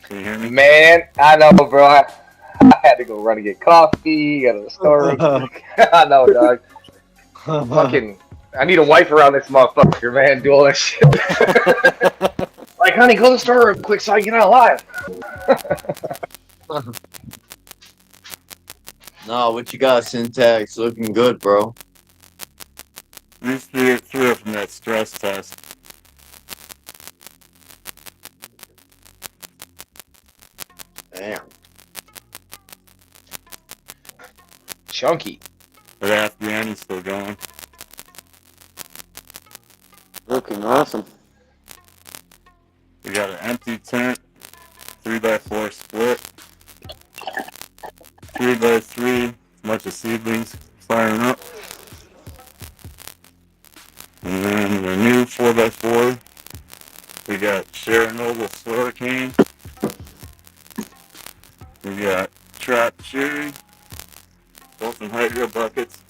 Can you hear me? Man, I know, bro. I had to go run and get coffee, go to the store. I know, dog. Fucking, I need a wife around this motherfucker, man, do all that shit. Like, honey, go to the store real quick so I can get out live. No, what you got, Syntax? Looking good, bro. Just to get through from that stress test. Damn. Chunky. But Afghani's still going. Looking awesome. We got an empty tent, 3x4 split, 3x3, bunch of seedlings firing up. And then the new 4x4, we got Chernobyl Slurricane. We got Trap Cherry, both in hydro buckets.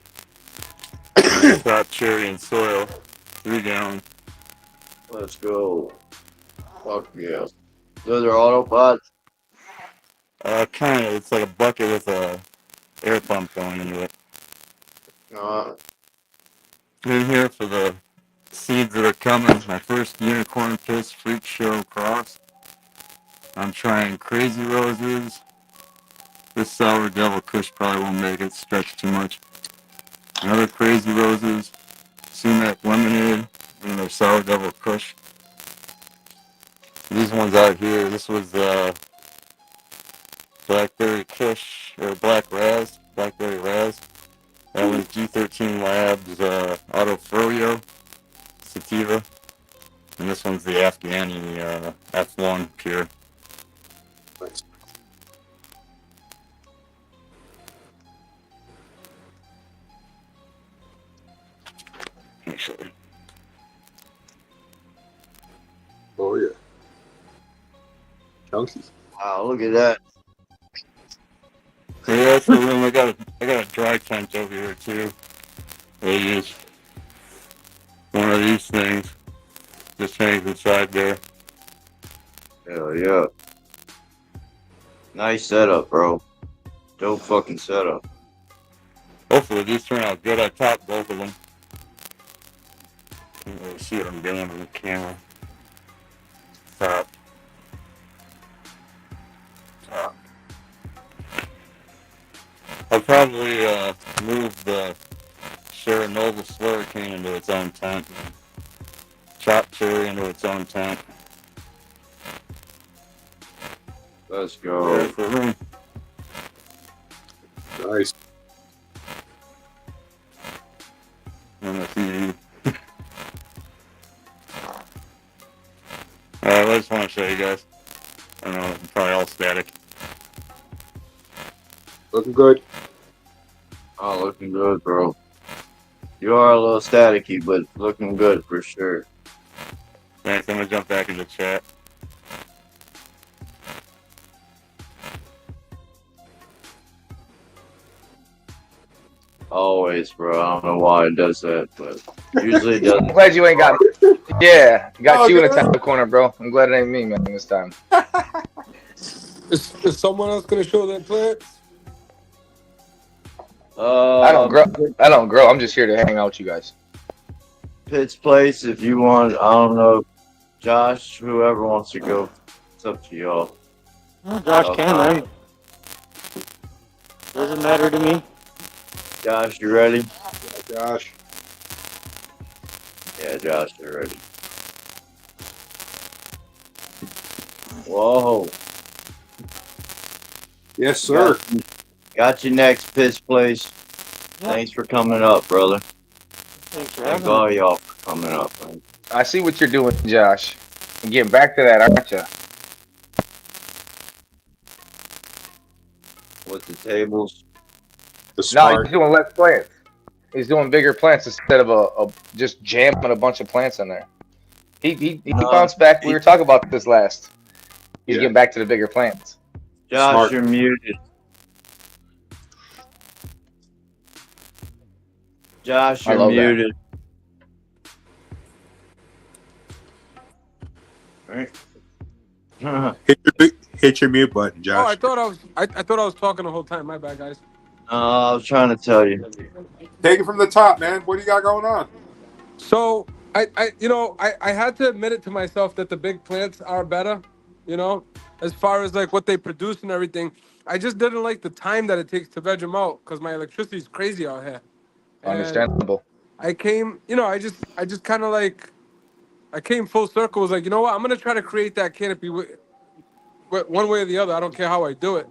Trap Cherry and soil, 3 gallon. Let's go. Fuck yeah. Those are autopods? Kind of. It's like a bucket with a air pump going into it. In here for the seeds that are coming. My first Unicorn Piss Freak Show cross. I'm trying Crazy Roses. This Sour Devil Kush probably won't make it. Stretch too much. Another Crazy Roses. Sumac Lemonade. And their Sour Devil Kush. These ones out here. This was Blackberry Kush, or Blackberry Raz. That was G13 Labs Auto Froyo Sativa. And this one's the Afghani F1 Pure. Nice. Actually. Oh yeah. Chunky. Wow, look at that. So yeah, that's the room. I got a dry tent over here too. I use one of these things. Just hangs inside there. Hell yeah. Nice setup, bro. Dope fucking setup. Hopefully these turn out good. I topped both of them. Can't really see what I'm doing on the camera. Top. I'll probably move the Chernobyl Slurricane into its own tent. Chop Cherry into its own tent. Let's go. For room. Nice. on the TV. I just want to show you guys. I don't know, it's probably all static. Looking good. Oh, looking good, bro. You are a little staticky, but looking good for sure. Thanks, I'm gonna jump back into chat. Always, bro. I don't know why it does that, but usually it does. I'm glad you ain't got. Yeah, got you in the top corner, bro. I'm glad it ain't me, man, this time. Is someone else gonna show their plants? I don't grow. I'm just here to hang out with you guys. Pitts Place, if you want. I don't know, Josh. Whoever wants to go, it's up to y'all. Josh can, man. Doesn't matter to me. Josh, you ready? Josh. Yeah, Josh, you're ready. Whoa. Yes, sir. Got you next, Pitts Place. Thanks for coming up, brother. Thank all y'all for coming up, man. I see what you're doing, Josh. You're getting back to that, aren't you? With the tables. No, he's doing less plants. He's doing bigger plants instead of a just jamming a bunch of plants in there. He bounced back. We were talking about this last. He's getting back to the bigger plants. Josh, you're muted. Josh, you're muted. Right. hit your mute button, Josh. Oh, I thought I was talking the whole time. My bad, guys. I was trying to tell you. Take it from the top, man. What do you got going on? So I had to admit it to myself that the big plants are better, as far as like what they produce and everything. I just didn't like the time that it takes to veg them out because my electricity is crazy out here. Understandable. I came, I just kind of like, I came full circle. Was like, you know what? I'm gonna try to create that canopy one way or the other. I don't care how I do it.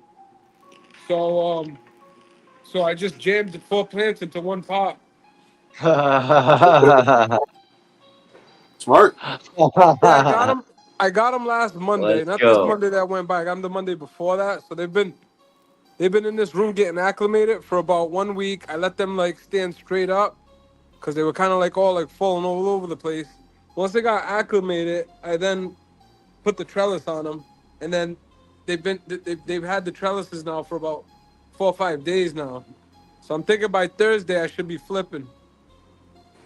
So I just jammed 4 plants into one pot. Smart. Yeah, I got them last Monday. Let's Not go. this Monday that went by. I got them the Monday before that. So they've been in this room getting acclimated for about 1 week. I let them like stand straight up because they were kind of like all like falling all over the place. Once they got acclimated, I then put the trellis on them, and then they've had the trellises now for about 4 or 5 days now. So I'm thinking by Thursday I should be flipping.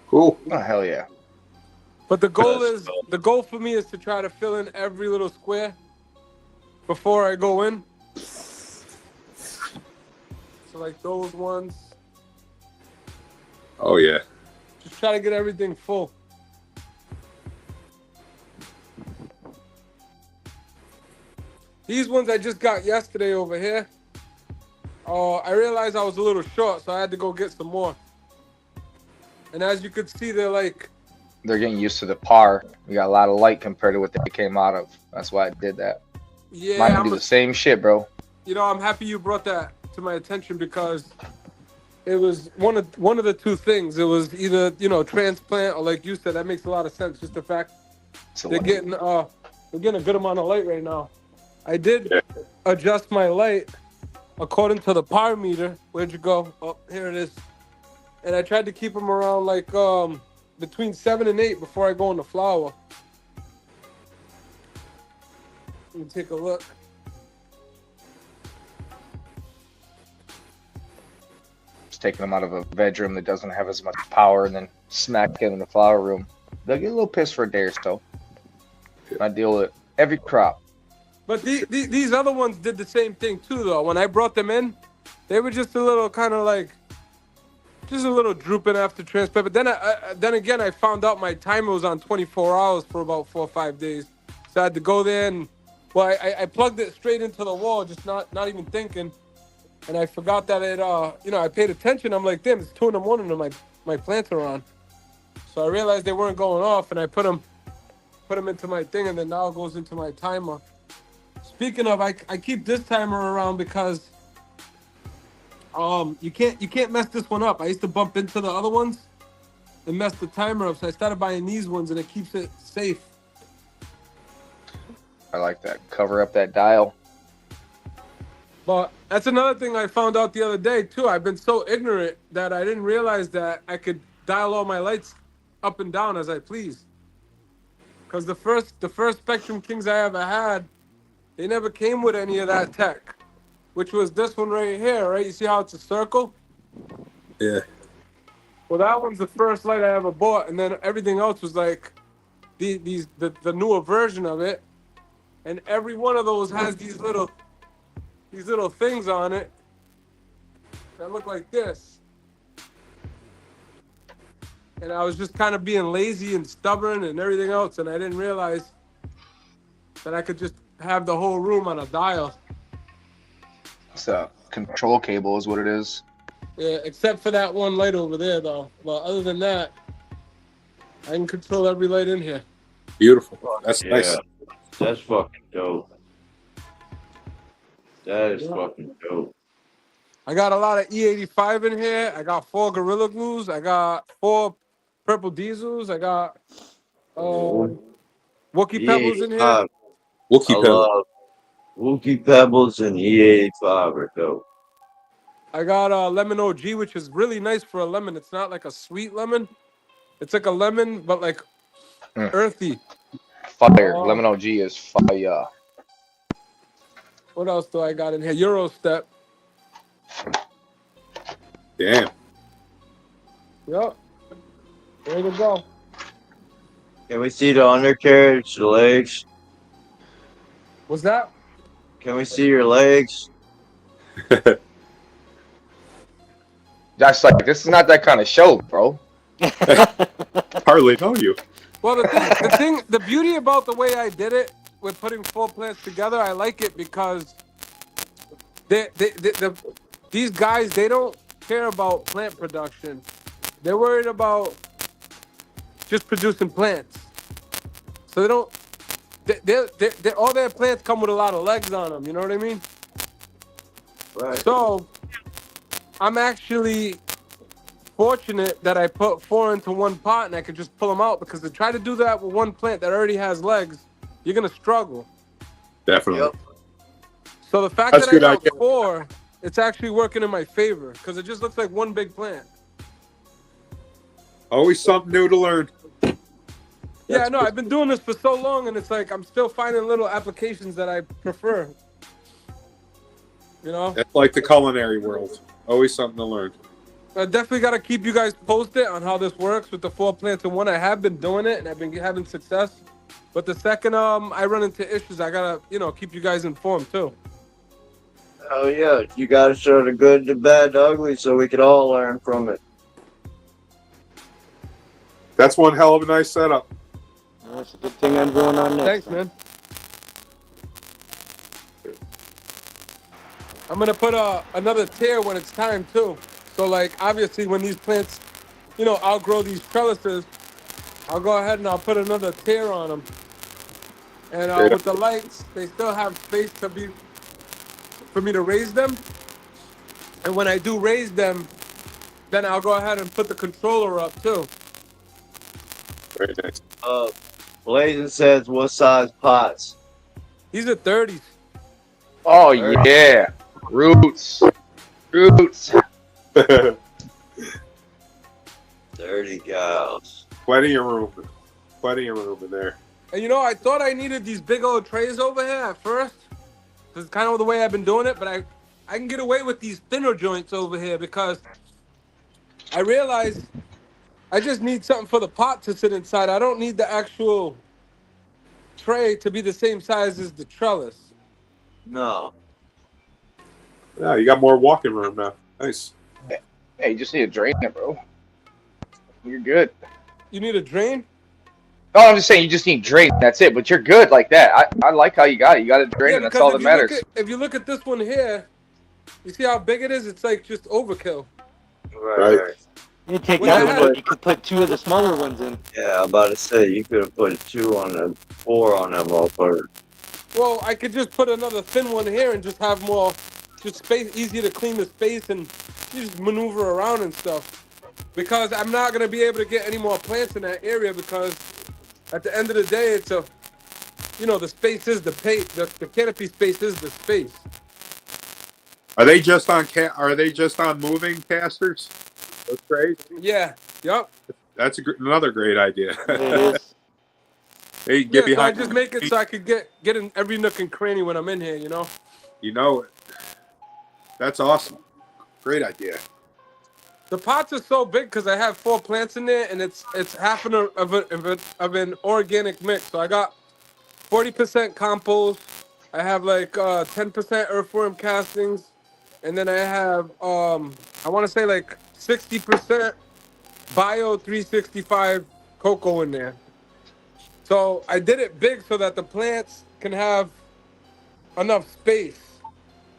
Cool. Oh hell yeah. But the goal for me is to try to fill in every little square before I go in. So like those ones. Oh yeah. Just try to get everything full. These ones I just got yesterday over here. I realized I was a little short, so I had to go get some more. And as you could see, they're getting used to the par. We got a lot of light compared to what they came out of. That's why I did that. Yeah, Mine do the same shit, bro. I'm happy you brought that to my attention because it was one of the two things. It was either transplant or like you said, that makes a lot of sense. Just the fact they're getting a good amount of light right now. I did adjust my light according to the par meter. Where'd you go? Oh, here it is. And I tried to keep them around like between 7 and 8 before I go in the flower. Let me take a look. Just taking them out of a bedroom that doesn't have as much power and then smack them in the flower room. They'll get a little pissed for a day or so. I deal with every crop. But these other ones did the same thing too, though. When I brought them in, they were just a little kind of like, just a little drooping after transplant. But then again, I found out my timer was on 24 hours for about 4 or 5 days. So I had to go there and, I plugged it straight into the wall, just not even thinking. And I forgot that it, I paid attention. I'm like, damn, it's 2 in the morning and my plants are on. So I realized they weren't going off, and I put them into my thing, and then now it goes into my timer. Speaking of, I keep this timer around because you can't mess this one up. I used to bump into the other ones, it messed the timer up. So I started buying these ones, and it keeps it safe. I like that. Cover up that dial. But that's another thing I found out the other day too. I've been so ignorant that I didn't realize that I could dial all my lights up and down as I please. Because the first Spectrum Kings I ever had, they never came with any of that tech, which was this one right here, right? You see how it's a circle? Yeah. Well, that one's the first light I ever bought, and then everything else was like the newer version of it, and every one of those has these little things on it that look like this. And I was just kind of being lazy and stubborn and everything else, and I didn't realize that I could just have the whole room on a dial. It's a control cable is what it is. Yeah, except for that one light over there, though. But other than that, I can control every light in here. Beautiful. That's nice. That's fucking dope. That is fucking dope. I got a lot of E85 in here. I got 4 Gorilla Glues. I got 4 Purple Diesels. I got Wookie Pebbles in here. Wookie Pebbles and E85 are dope. I got Lemon OG, which is really nice for a lemon. It's not like a sweet lemon. It's like a lemon, but like earthy. Fire. Lemon OG is fire. What else do I got in here? Euro Step. Damn. Yep. Ready to go. Can we see the undercarriage, the legs? What's that? Can we see your legs? That's like, this is not that kind of show, bro. Hardly know you. Well, the beauty about the way I did it with putting 4 plants together, I like it because these guys, they don't care about plant production. They're worried about just producing plants. So they don't. All their plants come with a lot of legs on them. You know what I mean? Right. So I'm actually fortunate that I put 4 into one pot and I could just pull them out, because to try to do that with one plant that already has legs, you're gonna struggle. Definitely. Yep. So the fact That's that I good got idea. 4, it's actually working in my favor, because it just looks like one big plant. Always something new to learn. Yeah, no, I've been doing this for so long, and it's like I'm still finding little applications that I prefer. You know? That's like the culinary world. Always something to learn. I definitely got to keep you guys posted on how this works with the 4 plants in one. I have been doing it, and I've been having success. But the second I run into issues, I got to, keep you guys informed, too. Oh, yeah. You got to show the good, the bad, the ugly, so we could all learn from it. That's one hell of a nice setup. That's a good thing I'm going on next. Thanks, man. I'm going to put another tier when it's time, too. So, like, obviously, when these plants, outgrow these trellises, I'll go ahead and I'll put another tier on them. And with the lights, they still have space for me to raise them. And when I do raise them, then I'll go ahead and put the controller up, too. Very nice. Blazing says, what size pots? These are 30s. Oh, yeah. Roots. 30 gals. Plenty of room. Plenty of room in there. And I thought I needed these big old trays over here at first. This is kind of the way I've been doing it, but I can get away with these thinner joints over here because I realized I just need something for the pot to sit inside. I don't need the actual tray to be the same size as the trellis. No. Yeah, you got more walking room now. Nice. Hey, you just need to drain it, bro. You're good. You need a drain? No, I'm just saying you just need drain. That's it. But you're good like that. I like how you got it. You got it drain, and that's all that matters. If you look at this one here, you see how big it is? It's like just overkill. Right. You take that one, you could put 2 of the smaller ones in. Yeah, I'm about to say, you could have put 4 on that motherfucker. Well, I could just put another thin one here and just have more, just space, easier to clean the space, and you just maneuver around and stuff. because I'm not gonna be able to get any more plants in that area because at the end of the day, it's a, you know, the space is the canopy space is the space. Are they just on Are they just on moving casters? Those trays? Yeah. Yep. That's another great idea. It is. Hey, get Yeah. So I behind. just make it so I could get in every nook and cranny when I'm in here. You know. You know it. That's awesome. Great idea. The pots are so big because I have 4 plants in there, and it's half of an organic mix. So I got 40% compost. I have like 10% earthworm castings, and then I have I want to say like 60% Bio 365 cocoa in there. So I did it big so that the plants can have enough space.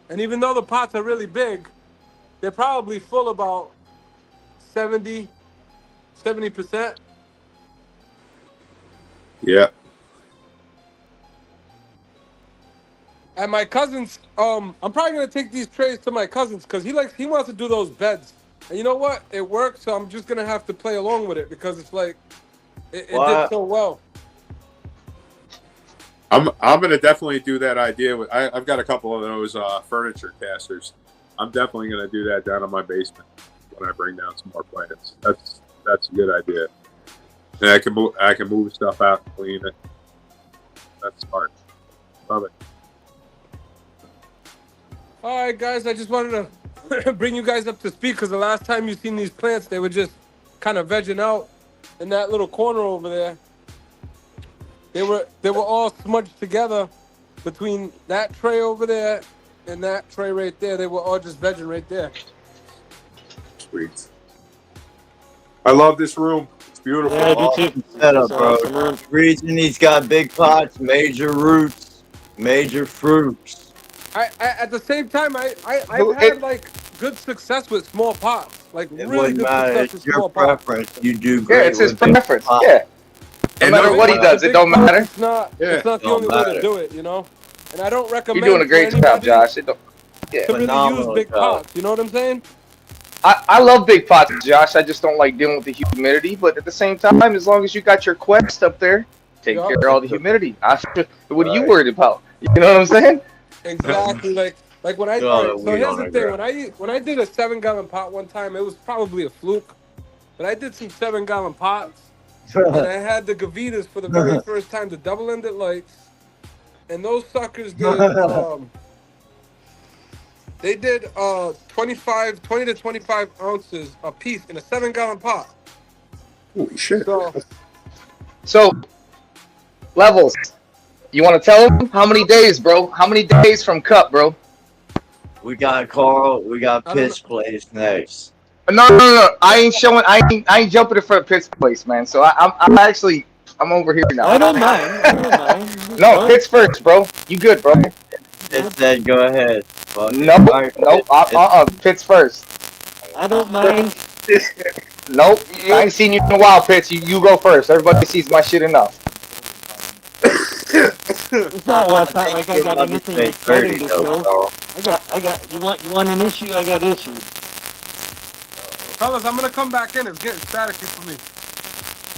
And even though the pots are really big, they're probably full about 70%. Yeah. And my cousins, I'm probably gonna take these trays to my cousins because he wants to do those beds. And you know what? It works, so I'm just gonna have to play along with it because it's like it did so well. I'm gonna definitely do that idea. I've got a couple of those furniture casters. I'm definitely gonna do that down in my basement when I bring down some more plants. That's a good idea. And I can move stuff out and clean it. That's smart. Love it. All right, guys, I just wanted to bring you guys up to speed because the last time you seen these plants, they were just kind of vegging out in that little corner over there. They were all smudged together between that tray over there and that tray right there. They were all just vegging right there. Sweet. I love this room. It's beautiful. Yeah, awesome setup, bro. The reason he's got big pots, major roots, major fruits. I at the same time, I've had like good success with small pots, like It really wouldn't good matter. success with It's your small pots. preference. You do great. Yeah, it's his with big preference. pots. Yeah. No And matter what he does, it don't matter. It's not the only way to do it, you know. And I don't recommend. You're doing a great for job, anybody Josh. It don't, yeah. to really use big pots. You know what I'm saying? I love big pots, Josh. I just don't like dealing with the humidity. But at the same time, as long as you got your Quest up there, take care of all the humidity. What are you worried about? You know what I'm saying? Exactly. Like when I so here's the thing. When I did a 7-gallon pot one time, it was probably a fluke, but I did some 7-gallon pots, and I had the Gavitas for the very first time, the double-ended lights, and those suckers did they did 20 to 25 ounces a piece in a 7-gallon pot. Holy shit! So Levelz, you want to tell him how many days, bro? How many days from cup, bro? We got Carl. We got Pitch Place next. No. I ain't showing. I ain't jumping in front of Pitts Place, man. So I'm actually over here now. I don't mind. No, Pitts first, bro. You good, bro? It said go ahead. Nope. Pitts first. I don't mind. Nope. I ain't seen you in a while, Pitts. You go first. Everybody sees my shit enough. It's not like I got anything exciting to show. I got. You want an issue? I got issues. Fellas, I'm gonna come back in. It's getting staticky for me.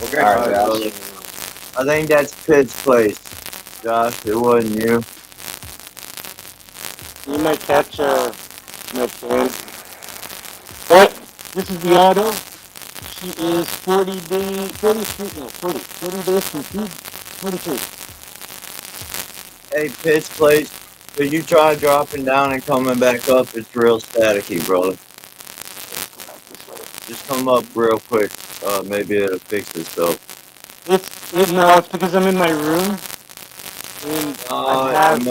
Okay. All right, brother. I think that's Pitch Place. Josh, it wasn't you. You might catch next one. But this is the auto. She is 40 days from 43. Hey, Pitch Place. Could you try dropping down and coming back up? It's real staticky, brother. Just come up real quick. Maybe it'll fix itself. It's because I'm in my room. And I have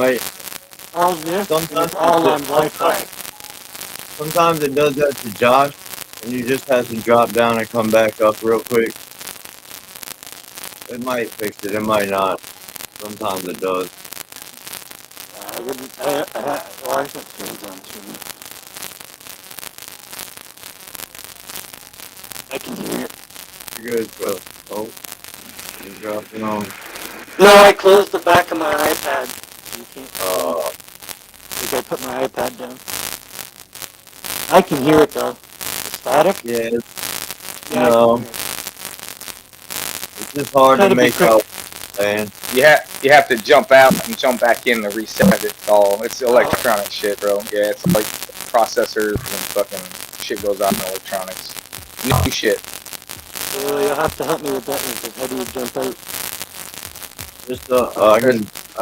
all this. Sometimes it's all on Wi-Fi. Sometimes it does that to Josh, and you just have to drop down and come back up real quick. It might fix it. It might not. Sometimes it does. I got things on too. I can hear it. You're good, bro. Oh, you're dropping on. No, I closed the back of my iPad. You can't. I think I put my iPad down. I can hear it though. The static? Yeah, No. It's just hard to make out, man. You have to jump out and jump back in to reset it all. It's electronic shit, bro. Yeah, it's like processors and fucking shit goes on in electronics. New shit. Well, you'll have to help me with that one, because how do you jump out? Just I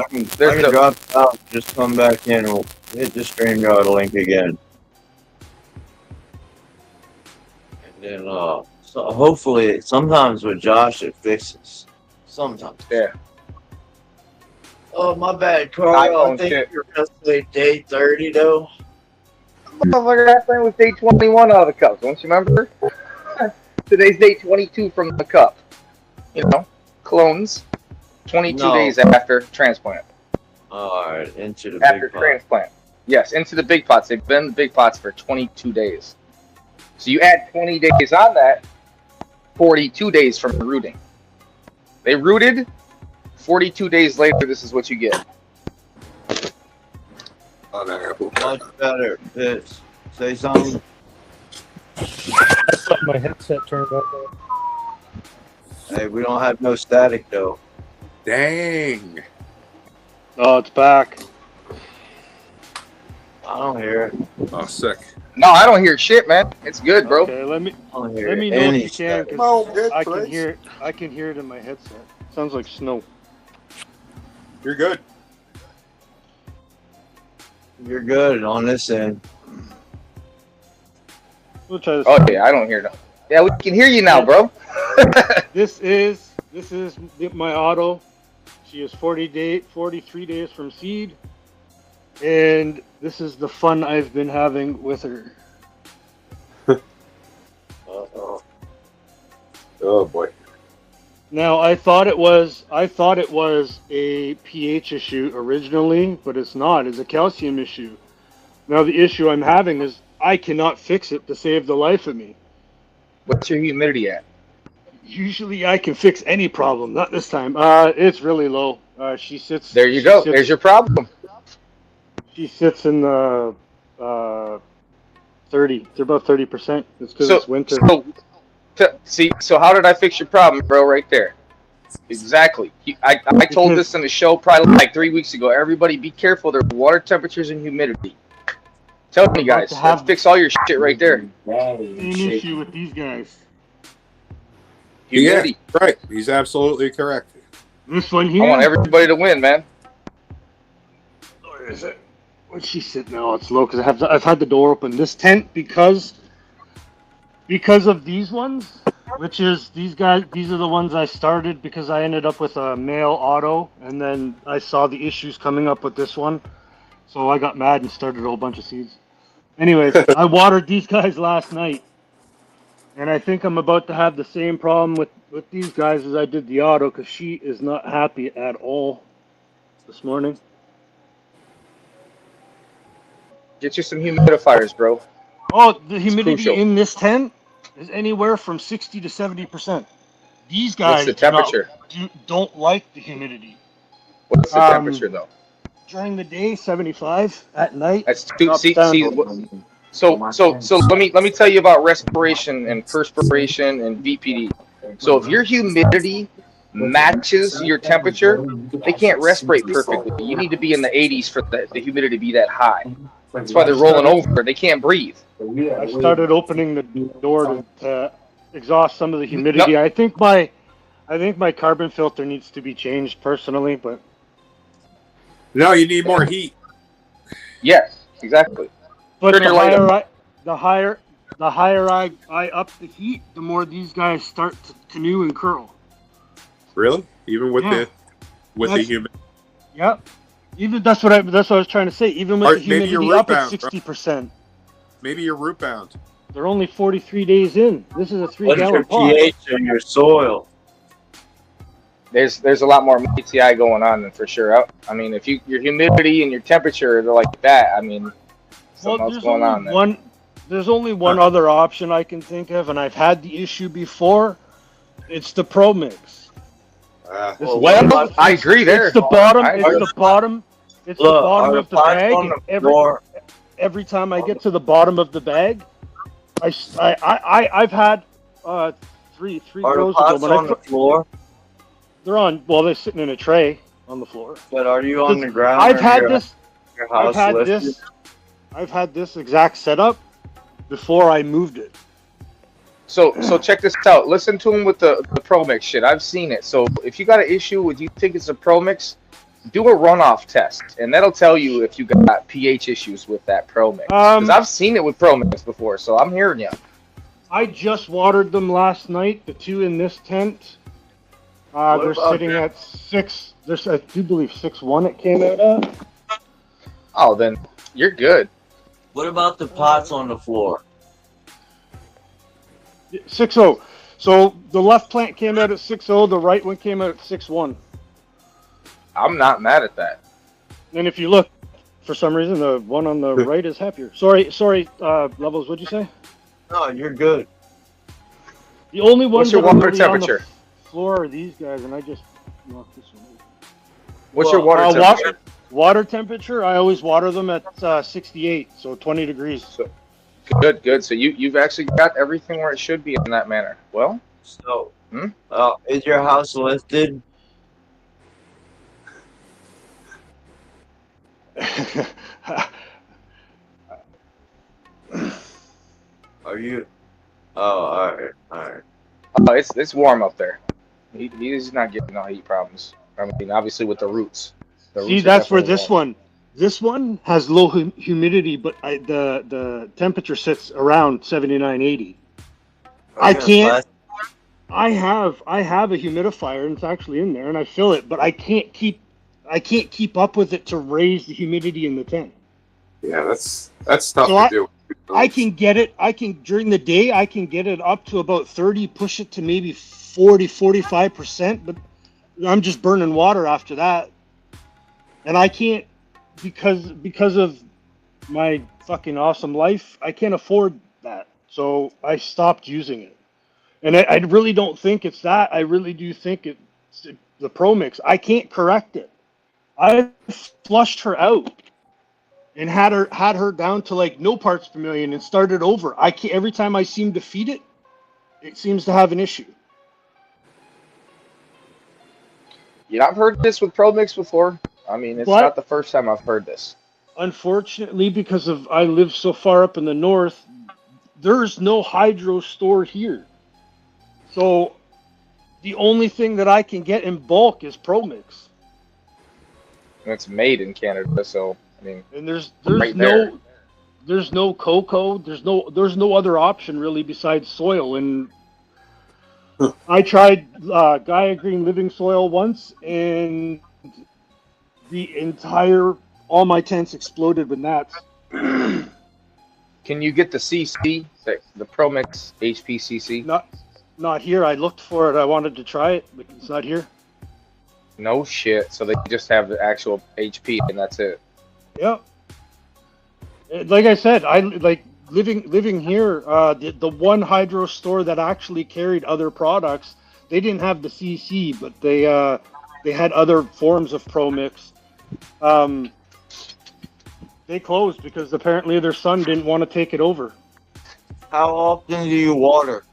can drop out, just come back in, and hit the StreamYard link again. And then so hopefully sometimes with Josh it fixes. Sometimes. Yeah. Oh my bad, Carl. I think you're gonna say day 30 though. Motherfucker, that thing was day 21 out of the cup, don't you remember? Today's day 22 from the cup. You know, clones. 22 days after transplant. Alright, into the after big pot. transplant. Yes, into the big pots. They've been in the big pots for 22 days. So you add 20 days on that, 42 days from rooting. They rooted, 42 days later, this is what you get. Much better. Pitch. Say something. My headset turned off. Hey, we don't have no static though. Dang. Oh, it's back. I don't hear it. Oh, sick. No, I don't hear shit, man. It's good, bro. Okay, let me know if you can, because I can hear it in my headset. Sounds like snow. You're good. You're good on this end. We'll try this. Oh yeah, I don't hear them. Yeah, we can hear you now, bro. This is my auto. She is 43 days from seed, and this is the fun I've been having with her. Oh boy. Now I thought it was a pH issue originally, but it's not. It's a calcium issue. Now the issue I'm having is I cannot fix it to save the life of me. What's your humidity at? Usually I can fix any problem. Not this time. It's really low. She sits. There you go. There's your problem. She sits in the 30. It's about 30%. It's because it's winter. So how did I fix your problem, bro? Right there. Exactly. I told this in the show probably like 3 weeks ago. Everybody, be careful. Their water temperatures and humidity. Tell me, guys. Let's fix all your shit right there. Same issue with these guys. Humidity. Yeah, right. He's absolutely correct. This one here. I want everybody to win, man. Where is it? Where's she sitting now? It's low because I've had the door open. This tent because of these ones, which is these guys. These are the ones I started because I ended up with a male auto, and then I saw the issues coming up with this one, so I got mad and started a whole bunch of seeds. Anyways, I watered these guys last night, and I think I'm about to have the same problem with these guys as I did the auto, because she is not happy at all this morning. Get you some humidifiers, bro. Oh, the humidity in this tent is anywhere from 60 to 70%. These guys What's the temperature? don't like the humidity. What's the temperature, though? During the day, 75. At night, that's too. So let me tell you about respiration and perspiration and VPD. So if your humidity matches your temperature, they can't respirate perfectly. You need to be in the 80s for the humidity to be that high. That's why they're rolling over. They can't breathe. I started opening the door to exhaust some of the humidity. No. I think my carbon filter needs to be changed personally, but no, you need more heat. Yes, exactly. But the higher I up the heat, the more these guys start to canoe and curl. Really? Even with the humidity? Yep. Even that's what I was trying to say. Even with the humidity up at 60%. Maybe you're root bound. They're only 43 days in. This is a 3-gallon pot. What's your pH in your soil? There's a lot more MTI going on than for sure. I mean, if your humidity and your temperature are like that, I mean, something else going on there. There's only one other option I can think of, and I've had the issue before. It's the Pro Mix. I agree there. It's the bottom. It's the bottom of the bag. And every time I get to the bottom of the bag, I've had three Are the grows pots ago. on the floor? They're on. Well, they're sitting in a tray on the floor. But are you on the ground? I've or had your, this. Your house lifted? I've had this exact setup before I moved it. So check this out. Listen to him with the Pro Mix shit. I've seen it. So if you got an issue with you think it's a Pro Mix, do a runoff test, and that'll tell you if you got pH issues with that Pro Mix. Because I've seen it with Pro Mix before, so I'm hearing you. I just watered them last night. The two in this tent. They're sitting at 6. There's, I do believe 6.1 it came out at. Oh, then you're good. What about the pots on the floor? 6.0. So the left plant came out at 6.0. The right one came out at 6.1. I'm not mad at that. And if you look, for some reason, the one on the right is happier. Sorry, Levelz, what'd you say? No, you're good. The only ones What's your that are water really on temperature? the floor are these guys, and I just knocked this one over. What's your water temperature? Water temperature, I always water them at 68, so 20 degrees. So, good. So you've actually got everything where it should be in that manner. Well, so is your house lifted? Are you? Oh, all right. It's warm up there. He's not getting no heat problems. I mean, obviously with the roots. See, that's where this one has low humidity, but the temperature sits around 79, 80. I can't. I have a humidifier, and it's actually in there, and I fill it, but I can't keep up with it to raise the humidity in the tent. Yeah, that's tough to do. I can get it. During the day, I can get it up to about 30, push it to maybe 40, 45%, but I'm just burning water after that. And I can't, because of my fucking awesome life, I can't afford that. So I stopped using it. And I really don't think it's that. I really do think it's the Pro Mix. I can't correct it. I flushed her out and had her down to like no parts per million and started over. Every time I seem to feed it, it seems to have an issue. Yeah, I've heard this with Pro Mix before. I mean, it's not the first time I've heard this. Unfortunately, because I live so far up in the north, there's no hydro store here. So the only thing that I can get in bulk is Pro Mix. And it's made in Canada, so I mean, and there's right no cocoa, there's no other option really besides soil. And I tried Gaia Green Living Soil once, and all my tents exploded with gnats. Can you get the CC, the Pro Mix HPCC? Not here. I looked for it. I wanted to try it, but it's not here. No shit. So they just have the actual HP, and that's it. Yeah. Like I said, I like living here. The one hydro store that actually carried other products, they didn't have the CC, but they had other forms of Pro Mix. They closed because apparently their son didn't want to take it over. How often do you water?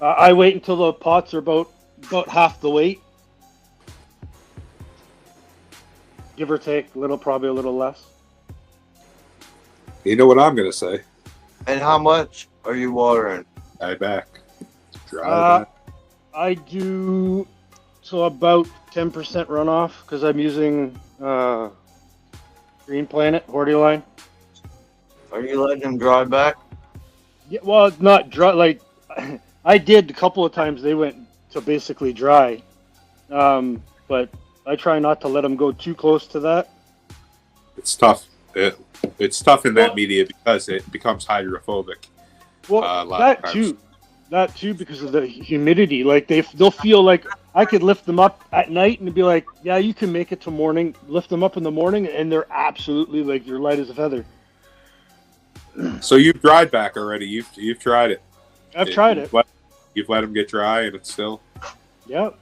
I wait until the pots are about half the weight, give or take probably a little less. You know what I'm gonna say? And how much are you watering? Dry back. I do about 10% runoff because I'm using Green Planet Hordeoline. Are you letting them dry back? Yeah, well, not dry. Like I did a couple of times. They went to basically dry, but I try not to let them go too close to that. It's tough. It's tough in that media because it becomes hydrophobic. Well, that too, because of the humidity. Like they'll feel like I could lift them up at night and be like, yeah, you can make it till morning. Lift them up in the morning, and they're absolutely like you're light as a feather. So you've dried back already. You've tried it. I've tried it. You've let them get dry, and it's still. Yep.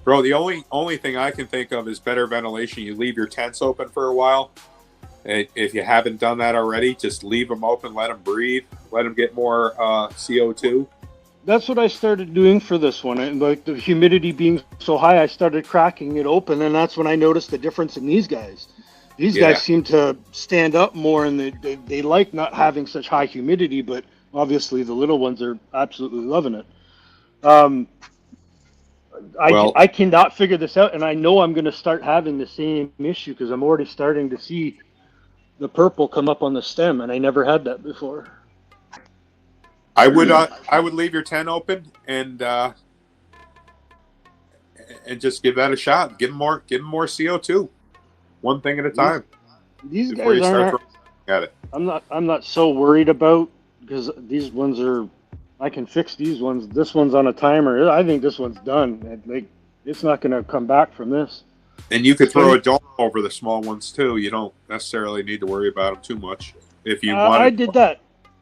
Bro, the only thing I can think of is better ventilation. You leave your tents open for a while, If you haven't done that already, just leave them open, let them breathe, let them get more CO2. That's what I started doing for this one. And like the humidity being so high, I started cracking it open, and that's when I noticed the difference in these guys. These guys seem to stand up more, and they like not having such high humidity, but obviously the little ones are absolutely loving it. I cannot figure this out, and I know I'm going to start having the same issue because I'm already starting to see the purple come up on the stem, and I never had that before. I would leave your tent open and just give that a shot. Give them more CO2, one thing at a time. These before guys you start aren't. at it. I'm not so worried about because these ones are. I can fix these ones. This one's on a timer. I think this one's done. Like it's not going to come back from this. And you could throw a dome over the small ones too. You don't necessarily need to worry about them too much if you want. I did that.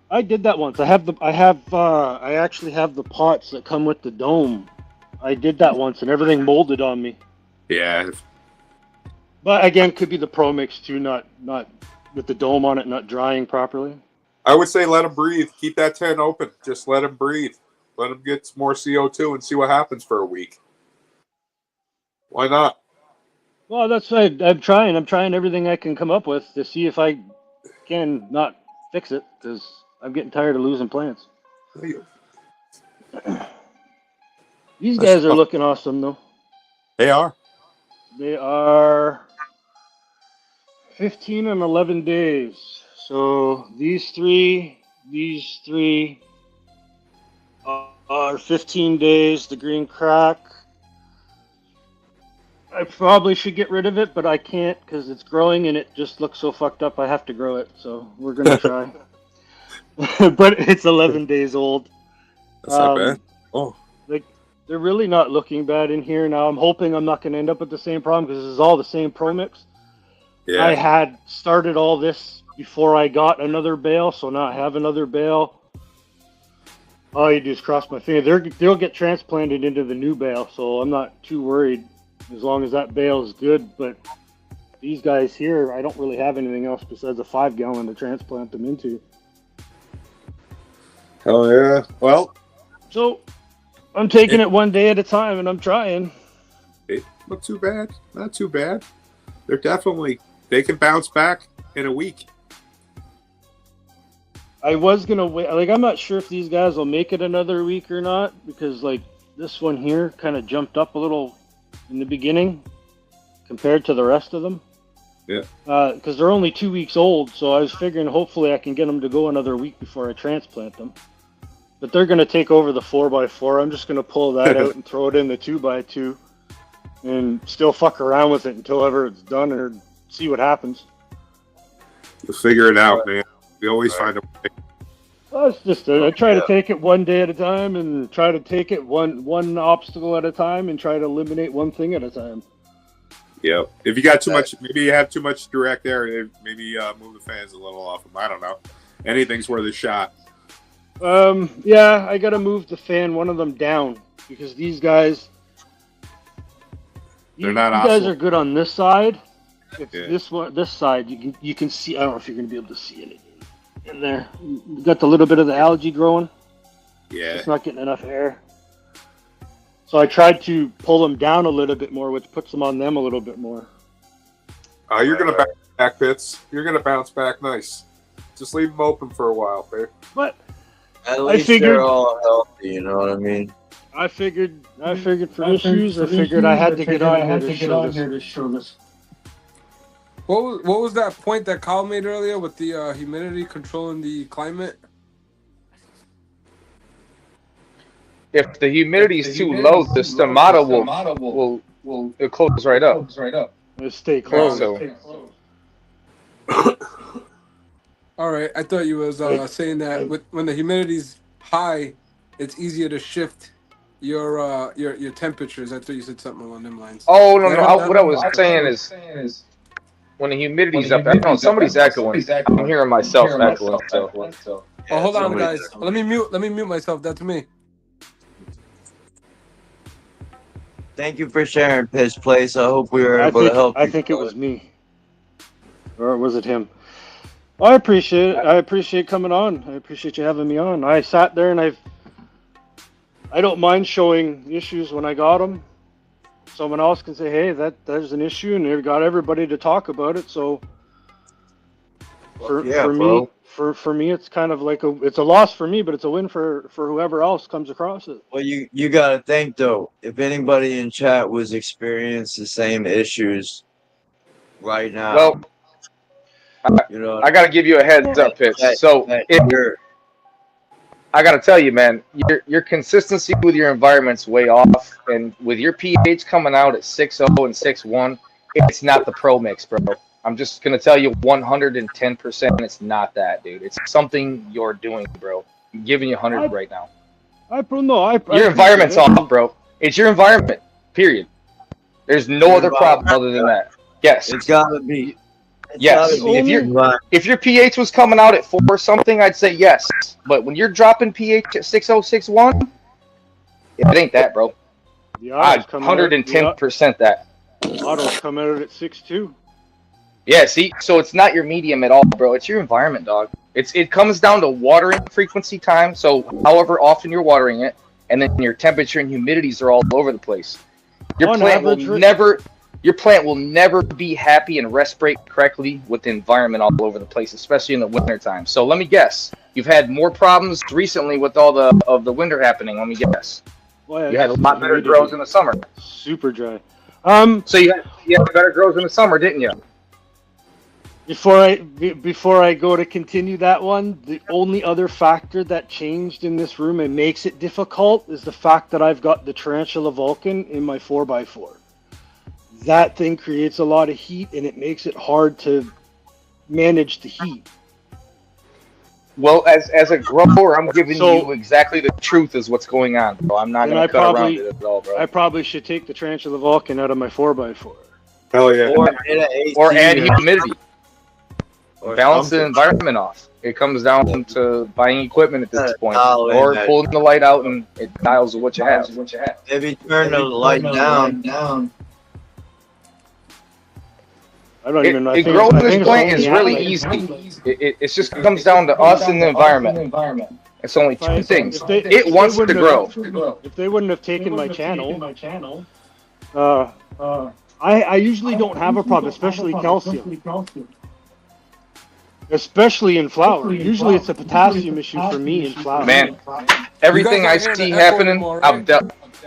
I did that once. I actually have the pots that come with the dome. I did that once, and everything molded on me. Yeah. But again, could be the Pro Mix too, not with the dome on it, not drying properly. I would say let them breathe. Keep that tent open. Just let them breathe. Let them get some more CO2 and see what happens for a week. Why not? Well, that's right. I'm trying everything I can come up with to see if I can not fix it, because I'm getting tired of losing plants. These guys are looking awesome, though. They are. They are 15 and 11 days. So these three are 15 days. The green crack. I probably should get rid of it, but I can't because it's growing and it just looks so fucked up. I have to grow it, so we're gonna try. But it's 11 days old. That's not bad. Oh, like they're really not looking bad in here now. I'm hoping I'm not gonna end up with the same problem because this is all the same Pro Mix. Yeah. I had started all this before I got another bale, so now I have another bale. All you do is cross my finger. They'll get transplanted into the new bale, so I'm not too worried as long as that bale is good. But these guys here, I don't really have anything else besides a 5-gallon to transplant them into. Hell yeah. Well, so I'm taking it one day at a time, and I'm trying. Not too bad. Not too bad. They can bounce back in a week. I was gonna wait. Like, I'm not sure if these guys will make it another week or not because, like, this one here kind of jumped up a little in the beginning compared to the rest of them. Yeah. Because they're only 2 weeks old, so I was figuring hopefully I can get them to go another week before I transplant them. But they're gonna take over the 4x4. I'm just gonna pull that out and throw it in the 2x2, and still fuck around with it until ever it's done or see what happens. You'll figure it out, man. We always find a way. Well, it's just I try to take it one day at a time and try to take it one obstacle at a time and try to eliminate one thing at a time. Yeah. If you got too much, maybe you have too much direct air. Maybe move the fans a little off them. I don't know. Anything's worth a shot. Yeah, I gotta move the fan, one of them down because these guys. They're not. You guys are good on this side. It's Yeah. this side. You can see. I don't know if you're gonna be able to see it in there. You got the little bit of the algae growing. Yeah. It's not getting enough air. So I tried to pull them down a little bit more, which puts them on them a little bit more. You're gonna bounce back, Pitts. You're gonna bounce back nice. Just leave them open for a while, babe. But at least they're all healthy. You know what I mean? I figured for issues. I figured I had to get on here to show this. What was that point that Kyle made earlier with the humidity controlling the climate? If the humidity is too low, the stomata will it'll close right up. It'll stay closed. So, All right, I thought you was saying that when the humidity's high, it's easier to shift your temperatures. I thought you said something along them lines. oh no, what I was saying is when the humidity's up, I don't know, somebody's echoing. I'm hearing myself echoing. So. Oh, hold on, guys. Let me mute myself. That's me. Thank you for sharing, Pitch Place. I hope we were able to help. I think it was me. or was it him? I appreciate it. I appreciate coming on. I appreciate you having me on. I sat there and I don't mind showing issues when I got them. Someone else can say, "Hey, there's an issue," and they've got everybody to talk about it. So for me, it's kind of like it's a loss for me, but it's a win for whoever else comes across it. Well, you got to think though, if anybody in chat was experiencing the same issues right now, well, you know, I got to give you a heads up, Pitts. So I got to tell you, man, your consistency with your environment's way off, and with your pH coming out at 6.0 and 6.1, it's not the Pro Mix, bro. I'm just gonna tell you 110%. It's not that, dude. It's something you're doing, bro. I'm giving you 100 right now. Your environment's off, bro. It's your environment. Period. There's no other problem other than that. Yes. It's gotta be. Yes. If your pH was coming out at 4 or something, I'd say yes. But when you're dropping pH at 6.0, 6.1, it ain't that, bro. 110% that. Autos come out at 6.2. Yeah, see, so it's not your medium at all, bro. It's your environment, dog. It comes down to watering frequency time, so however often you're watering it, and then your temperature and humidities are all over the place. Your plant will never be happy and respirate correctly with the environment all over the place, especially in the winter time. So let me guess, you've had more problems recently with all the winter happening. Let me guess. Well, you had a lot better grows in the summer. Super dry. So you had better grows in the summer, didn't you? Before I go to continue that one, the only other factor that changed in this room and makes it difficult is the fact that I've got the Tarantula Vulcan in my 4x4. That thing creates a lot of heat and it makes it hard to manage the heat. Well, as a grower, I'm giving you exactly the truth is what's going on, bro. I'm not going to cut around it at all, bro. I probably should take the Tarantula Vulcan out of my 4x4. Hell yeah. Or add humidity. Balance the environment off. It comes down to buying equipment at this point, or pulling the light out and it dials what you have. If you turn the light down, I don't even know. Growing this plant is really easy. It just comes down to us and the environment. It's only two things. It wants to grow. If they wouldn't have taken my channel, I usually don't have a problem, especially calcium. Especially in flower. Usually it's a potassium issue for me in flower. Man, everything I see happening,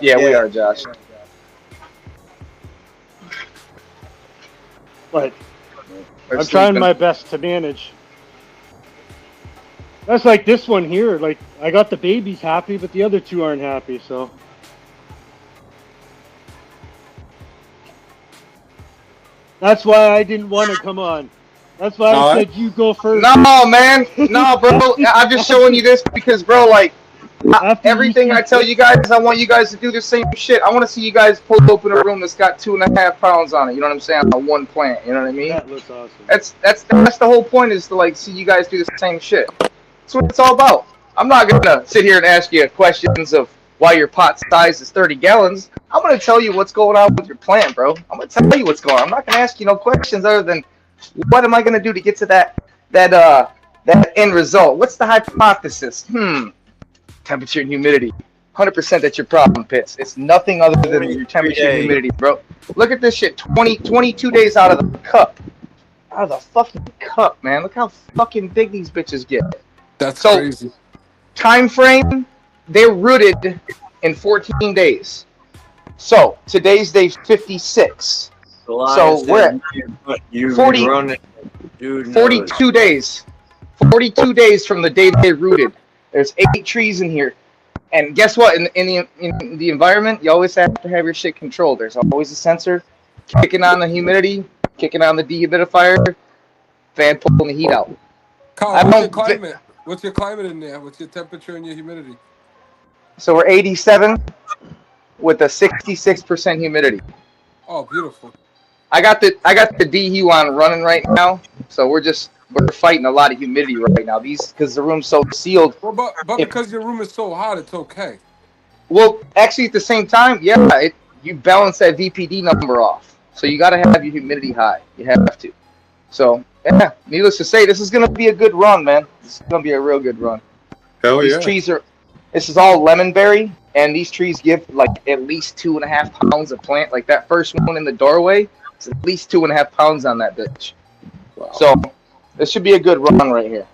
yeah, we are, Josh. But I'm trying my best to manage. That's like this one here. Like, I got the babies happy, but the other two aren't happy, so. That's why I didn't want to come on. That's why I said you go first. No, man. No, bro. I'm just showing you this because, bro, like, everything I tell you guys, I want you guys to do the same shit. I want to see you guys pull open a room that's got 2.5 pounds on it. You know what I'm saying? On one plant. You know what I mean? That looks awesome. That's the whole point, is to, like, see you guys do the same shit. That's what it's all about. I'm not gonna sit here and ask you questions of why your pot size is 30 gallons. I'm gonna tell you what's going on with your plant, bro. I'm gonna tell you what's going on. I'm not gonna ask you no questions other than what am I gonna do to get to that end result? What's the hypothesis? Temperature and humidity. 100% that's your problem, Pitts. It's nothing other than your temperature and humidity, bro. Look at this shit. 22 days out of the cup. Out of the fucking cup, man. Look how fucking big these bitches get. That's crazy. Time frame, they're rooted in 14 days. So today's day 56. So we're at 42 days. 42 days from the day they rooted. There's 8 trees in here. And guess what? In the environment, you always have to have your shit controlled. There's always a sensor kicking on the humidity, kicking on the dehumidifier, fan pulling the heat out. Kyle, what's your climate? What's your climate in there? What's your temperature and your humidity? So we're 87 with a 66% humidity. Oh, beautiful. I got the dehu on running right now, so we're fighting a lot of humidity right now. Because the room's so sealed. Well, but because your room is so hot, it's okay. Well, actually, at the same time, yeah, you balance that VPD number off. So you got to have your humidity high. You have to. So Yeah, needless to say, this is gonna be a good run, man. This is gonna be a real good run. Hell These yeah. trees are. This is all lemonberry, and these trees give like at least 2.5 pounds of plant. Like that first one in the doorway, it's at least 2.5 pounds on that bitch. Wow. So this should be a good run right here.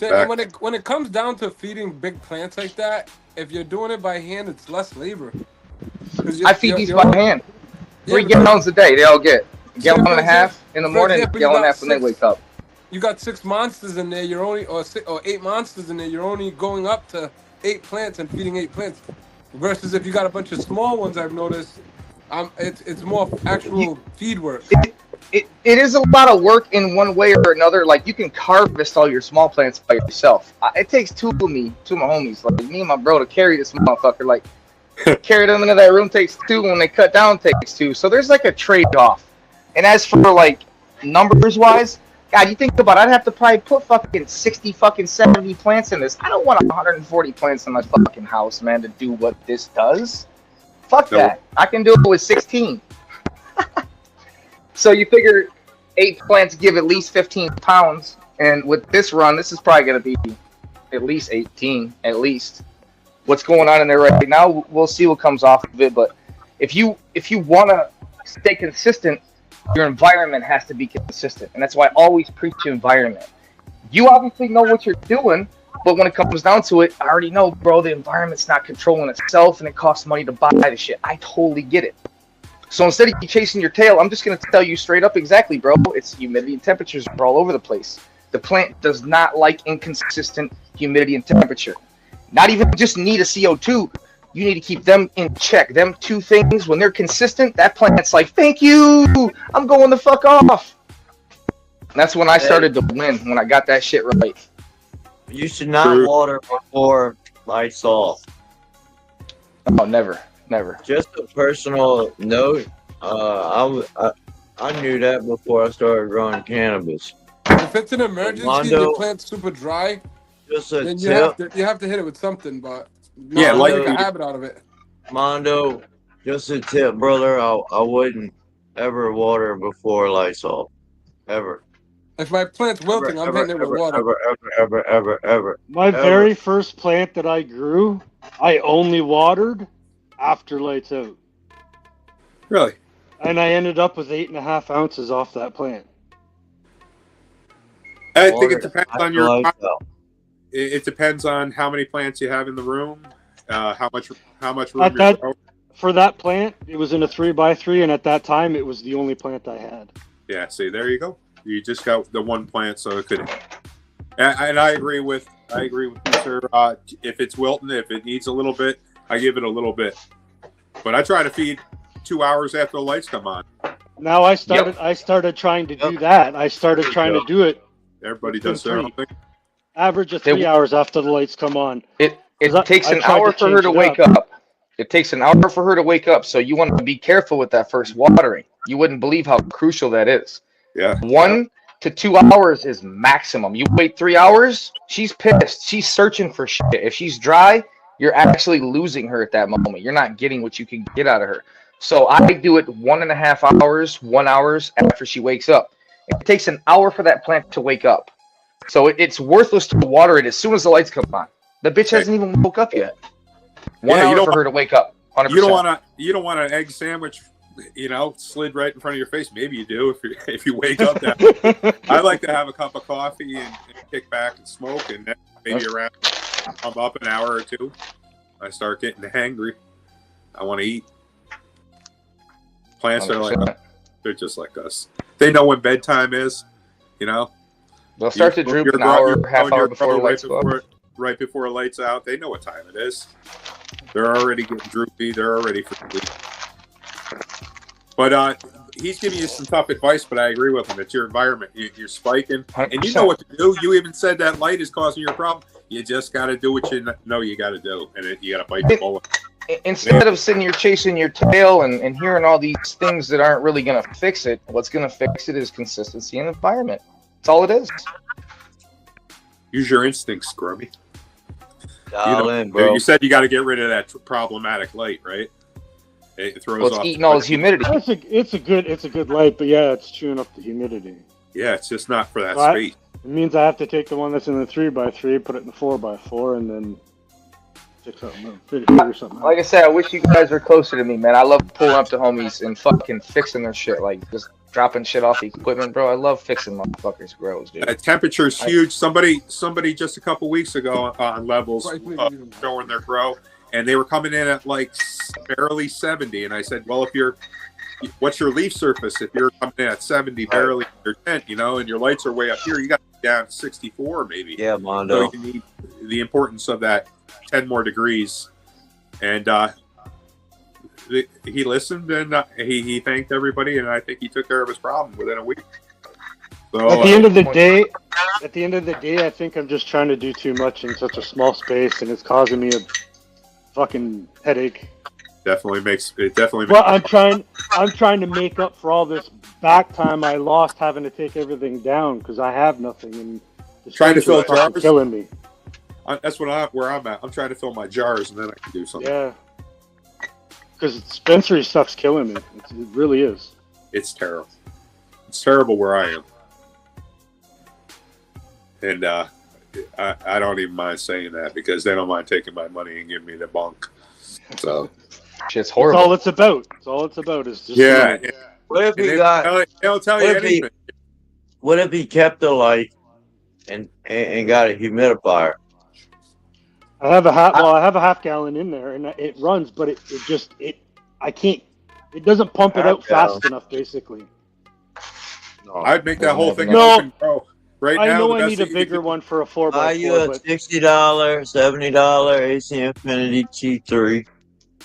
And when it comes down to feeding big plants like that, if you're doing it by hand, it's less labor. I feed these by hand. 3 gallons a day they all get. A gallon and a half in the morning, a gallon and a half when they wake up. You got 6 monsters in there. You're only or 8 monsters in there. You're only going up to 8 plants and feeding 8 plants. Versus if you got a bunch of small ones, I've noticed, it's more actual feed work. It is a lot of work in one way or another. Like you can harvest all your small plants by yourself. It takes 2 of my homies, like me and my bro, to carry this motherfucker. Like carry them into that room takes 2. When they cut down, takes 2. So there's like a trade-off. And as for like numbers wise, God, you think about it, I'd have to probably put fucking 60, 70 plants in this. I don't want 140 plants in my fucking house, man, to do what this does. Fuck that. I can do it with 16. So you figure 8 plants give at least 15 pounds, and with this run, this is probably going to be at least 18, at least. What's going on in there right now, we'll see what comes off of it, but if you want to stay consistent, your environment has to be consistent, and that's why I always preach environment. You obviously know what you're doing, but when it comes down to it, I already know, bro, the environment's not controlling itself, and it costs money to buy the shit. I totally get it. So instead of you chasing your tail, I'm just going to tell you straight up exactly, bro. It's humidity and temperatures are all over the place. The plant does not like inconsistent humidity and temperature. Not even just need a CO2. You need to keep them in check. Them 2 things, when they're consistent, that plant's like, thank you, I'm going the fuck off. And that's when I started to win, when I got that shit right. You should not water before lights off. Oh, never. Just a personal note, I knew that before I started growing cannabis. If it's an emergency and your plant's super dry, then you have to hit it with something, but make a habit out of it. Mondo, just a tip, brother. I wouldn't ever water before lights off. Ever. If my plant's wilting, I'm hitting it with water. Ever. My very first plant that I grew, I only watered after lights out. Really? And I ended up with 8.5 ounces off that plant. I think it depends on your. It depends on how many plants you have in the room, how much room you grow. For that plant, it was in a 3x3, and at that time, it was the only plant I had. Yeah, see, there you go. You just got the 1 plant, so it could. And I agree with you, sir. If it's wilting, if it needs a little bit, I give it a little bit. But I try to feed 2 hours after the lights come on. Now I started trying to do that. I started trying to do it. Everybody does their own thing. Average of 3 hours after the lights come on. It takes an hour for her to wake up. It takes an hour for her to wake up, so you want to be careful with that first watering. You wouldn't believe how crucial that is. Yeah. 1 to 2 hours is maximum. You wait 3 hours, she's pissed. She's searching for shit. If she's dry, you're actually losing her at that moment. You're not getting what you can get out of her. So I do it 1.5 hours, 1 hour after she wakes up. It takes an hour for that plant to wake up. So it's worthless to water it as soon as the lights come on. The bitch hasn't even woke up yet. 1 hour for her to wake up. 100%. You don't want an egg sandwich, slid right in front of your face. Maybe you do if you wake up that way. I like to have a cup of coffee and kick back and smoke, and then maybe around I'm up an hour or 2. I start getting hangry. I want to eat. Plants 100%. Are like they're just like us. They know when bedtime is. They'll start to droop an hour, half hour before the lights go up. Right before the lights out, they know what time it is. They're already getting droopy. They're already fatigued. But he's giving you some tough advice, but I agree with him. It's your environment. You're spiking, 100%. And you know what to do. You even said that light is causing your problem. You just got to do what you know you got to do, and you got to bite the bullet. Instead of sitting here chasing your tail and hearing all these things that aren't really going to fix it, what's going to fix it is consistency and environment. That's all it is. Use your instincts, Grummy. Dial in, bro. You said you got to get rid of that problematic light, right? It throws off. It's eating all this humidity. It's a good light, but yeah, it's chewing up the humidity. Yeah, it's just not for that So space. it means I have to take the one that's in the 3x3, put it in the 4x4, and then fix something, figure something out. Like I said, I wish you guys were closer to me, man. I love pulling up to homies and fucking fixing their shit, like just dropping shit off the equipment, bro. I love fixing motherfuckers' grows, dude. Temperature's huge. Somebody just a couple weeks ago on Levelz showing their grow, and they were coming in at like barely 70. And I said, well, what's your leaf surface? If you're coming in at 70, barely in your tent, you know, and your lights are way up here, you got to be down 64 maybe. Yeah, Mondo. So you need the importance of that 10 more degrees. And he listened, and he thanked everybody, and I think he took care of his problem within a week. So, at the end of the day, I think I'm just trying to do too much in such a small space, and it's causing me a fucking headache. Definitely makes. Well, I'm trying to make up for all this back time I lost having to take everything down because I have nothing, and trying to fill jars, killing me. That's where I'm at. I'm trying to fill my jars, and then I can do something. Yeah. Because dispensary stuff's killing me. It really is. It's terrible. It's terrible where I am. And I don't even mind saying that because they don't mind taking my money and giving me the bunk. So shit's horrible. That's all it's about. That's all it's about is just yeah. What if he they'll tell you anything. What if he kept the light and got a humidifier? I have a half gallon in there, and it runs, but it doesn't pump it out fast enough, basically. No, I'd make that whole thing no. Right I now, know I need a bigger one for a 4x4. Buy you a $60, $70 AC Infinity T3.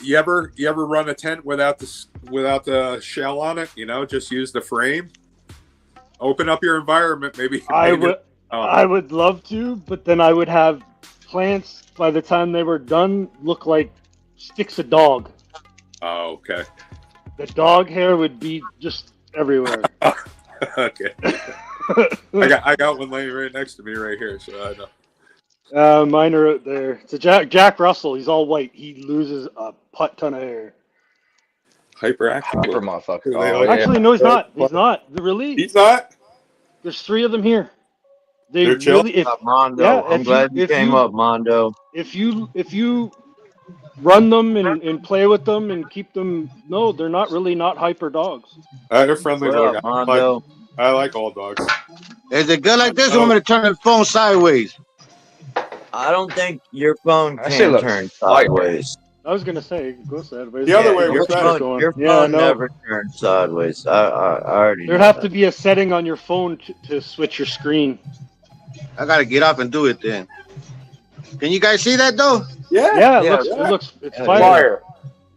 You ever run a tent without the shell on it? You know, just use the frame. Open up your environment, maybe. I would love to, but then I would have plants by the time they were done look like sticks of dog. Oh, okay. The dog hair would be just everywhere. Okay. I got one laying right next to me right here, so I know. Mine are out there. It's a Jack Russell. He's all white. He loses a ton of hair. Hyperactive motherfucker. Oh, actually, no, he's not. He's not. Really? He's not? There's 3 of them here. They're chill. Mondo. Yeah, I'm glad you came up, Mondo. If you run them and play with them and keep them, no, they're not hyper dogs. They're friendly. Mondo. I like all dogs. Is it good like this? Or want me to turn the phone sideways? I don't think your phone can turn sideways. I was gonna say, go sideways. The other way your was better. Your phone never turns sideways. I already. There'd have to be a setting on your phone to switch your screen. I gotta get up and do it then. Can you guys see that though? Yeah. It's fire.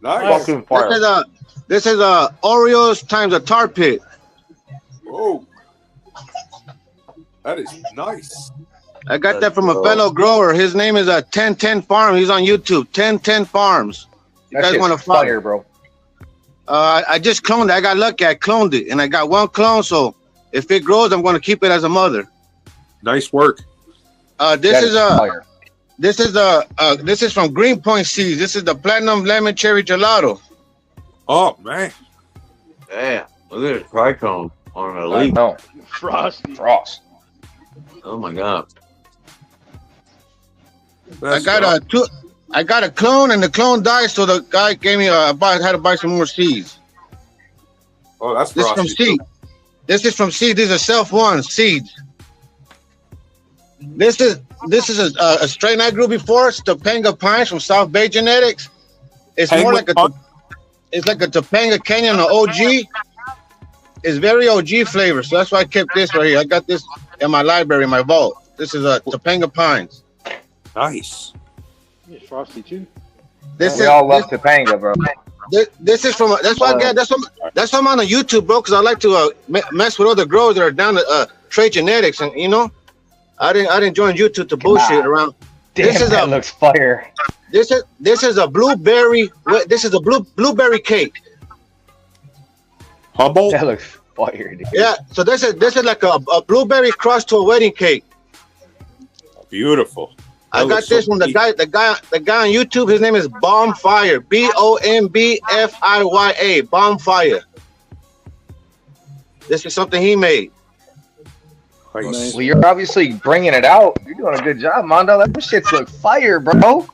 Nice. Fire. This is Oreos times a tar pit. Oh, that is nice. I got that from a fellow grower. His name is 1010 Farm. He's on YouTube. 1010 Farms. You guys want to fire, bro? I just cloned it. I got lucky. I cloned it, and I got one clone. So if it grows, I'm going to keep it as a mother. Nice work. This is from Greenpoint Seeds. This is the Platinum Lemon Cherry Gelato. Oh man! Damn! Look at the trichome on a leaf. No, Frost. Oh my god! I got a clone, and the clone died, so the guy gave me had to buy some more seeds. Oh, that's this is from seed. This is from seed. These are self-one seeds. This is a strain I grew before. It's Topanga Pines from South Bay Genetics. It's more like it's like a Topanga Canyon or OG. It's very OG flavor, so that's why I kept this right here. I got this in my library, in my vault. This is a Topanga Pines. Nice. Yeah, Frosty too. We all love Topanga, bro. This is from. That's why I get. That's why I'm on the YouTube, bro. Because I like to mess with other growers that are down to trade genetics, and you know, I didn't join YouTube to bullshit around. Damn, that looks fire. This is a blueberry. This is a blueberry cake. Humble. That looks fire, dude. Yeah. So this is like a blueberry crust to a wedding cake. Beautiful. I got this from the guy on YouTube. His name is Bombfire. BOMBFIYA. Bombfire. This is something he made. Well, you're obviously bringing it out. You're doing a good job, Mondo. That shit's look fire, bro.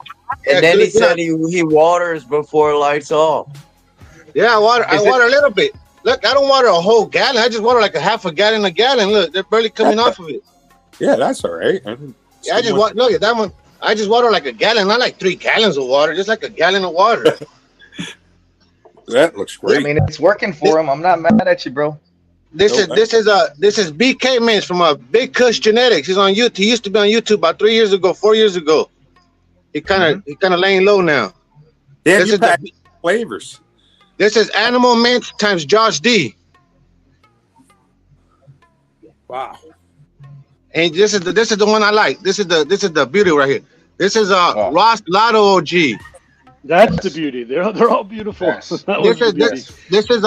And then he said he waters before lights off. Yeah, I water a little bit. Look, I don't water a whole gallon. I just water like a half a gallon a gallon. Look, they're barely coming off of it. Yeah, that's all right. Yeah, I just water. Look at that one. I just water like a gallon, not like 3 gallons of water, just like a gallon of water. That looks great. I mean, it's working for him. I'm not mad at you, bro. This is BK Mins from Big Kush Genetics. He's on YouTube. He used to be on YouTube about 4 years ago. He kind of laying low now. Yeah, this you is pack flavors. This is Animal Mint times Josh D. Wow. And this is the one I like. This is the beauty right here. This is Ross Lotto OG. That's the beauty. They're all beautiful. Yes. This is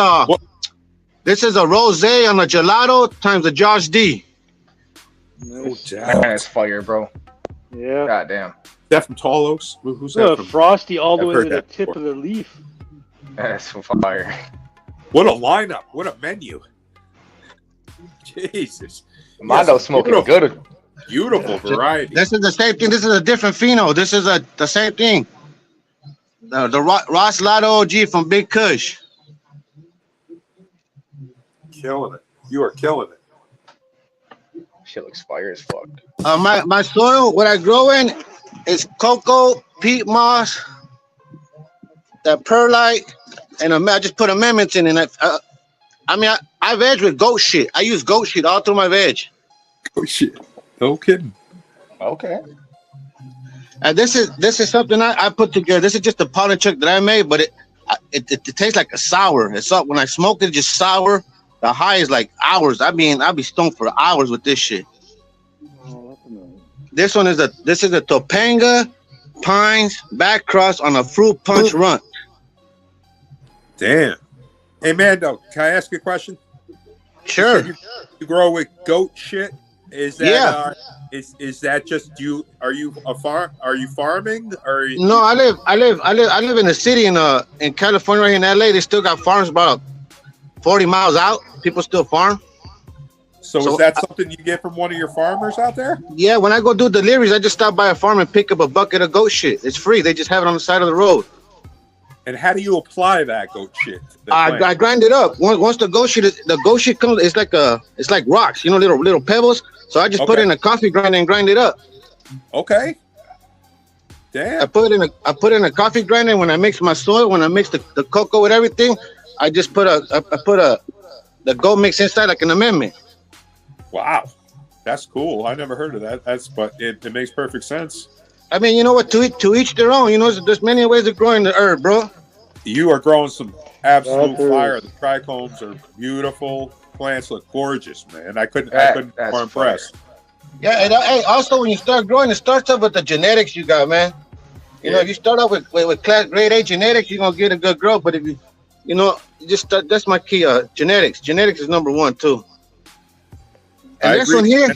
a rosé on a gelato times a Josh D. No That's fire, bro. Yeah. Goddamn. That from Talos? Who's that from? Frosty all the I've way heard to the that tip before. of the leaf. That's fire. What a lineup. What a menu. Jesus. Mondo smoking good. Beautiful variety. This is the same thing. This is a different pheno. This is the same thing. The Ross Lotto OG from Big Kush. Killing it. You are killing it. Shit looks fire as fuck. My soil, what I grow in, is cocoa, peat moss, that perlite, and I just put amendments in. And I veg with goat shit. I use goat shit all through my veg. Oh shit! No kidding. Okay. And this is something I put together. This is just a pollen check that I made, but it tastes like a sour. It's up when I smoke it, just sour. The high is like hours. I'll be stoned for hours with this shit. This one is a Topanga Pines back cross on a fruit punch run. Damn. Hey Mando, can I ask you a question? Sure. You grow with goat shit? Is that is that just you? Are you farming? Or No, I live in the city in California, right in LA. They still got farms about 40 miles out. People still farm. So is that something you get from one of your farmers out there? Yeah, when I go do deliveries, I just stop by a farm and pick up a bucket of goat shit. It's free. They just have it on the side of the road. And how do you apply that goat shit? I grind it up. Once the goat shit comes, it's like rocks, little pebbles. So I just put it in a coffee grinder and grind it up. Okay. Damn. I put it in a coffee grinder. And when I mix my soil, when I mix the cocoa with everything, I just put the goat mix inside like an amendment. Wow, that's cool. I never heard of that. But it makes perfect sense. I mean, you know what? To each their own. There's many ways of growing the herb, bro. You are growing some absolute fire. The trichomes are beautiful. Plants look gorgeous, man. I couldn't be more impressed. Yeah, and also when you start growing, it starts up with the genetics you got, man. If you start off with class grade A genetics, you're gonna get a good growth. But if you just start, that's my key. Genetics. Genetics is number one too. And this one here,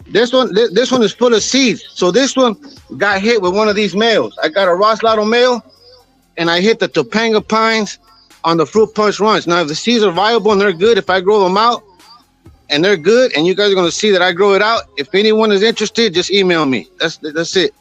this one is full of seeds. So this one got hit with one of these males. I got a Ross Lotto male, and I hit the Topanga Pines on the fruit punch runs. Now, if the seeds are viable and they're good, if I grow them out and they're good, and you guys are going to see that I grow it out, if anyone is interested, just email me. That's it.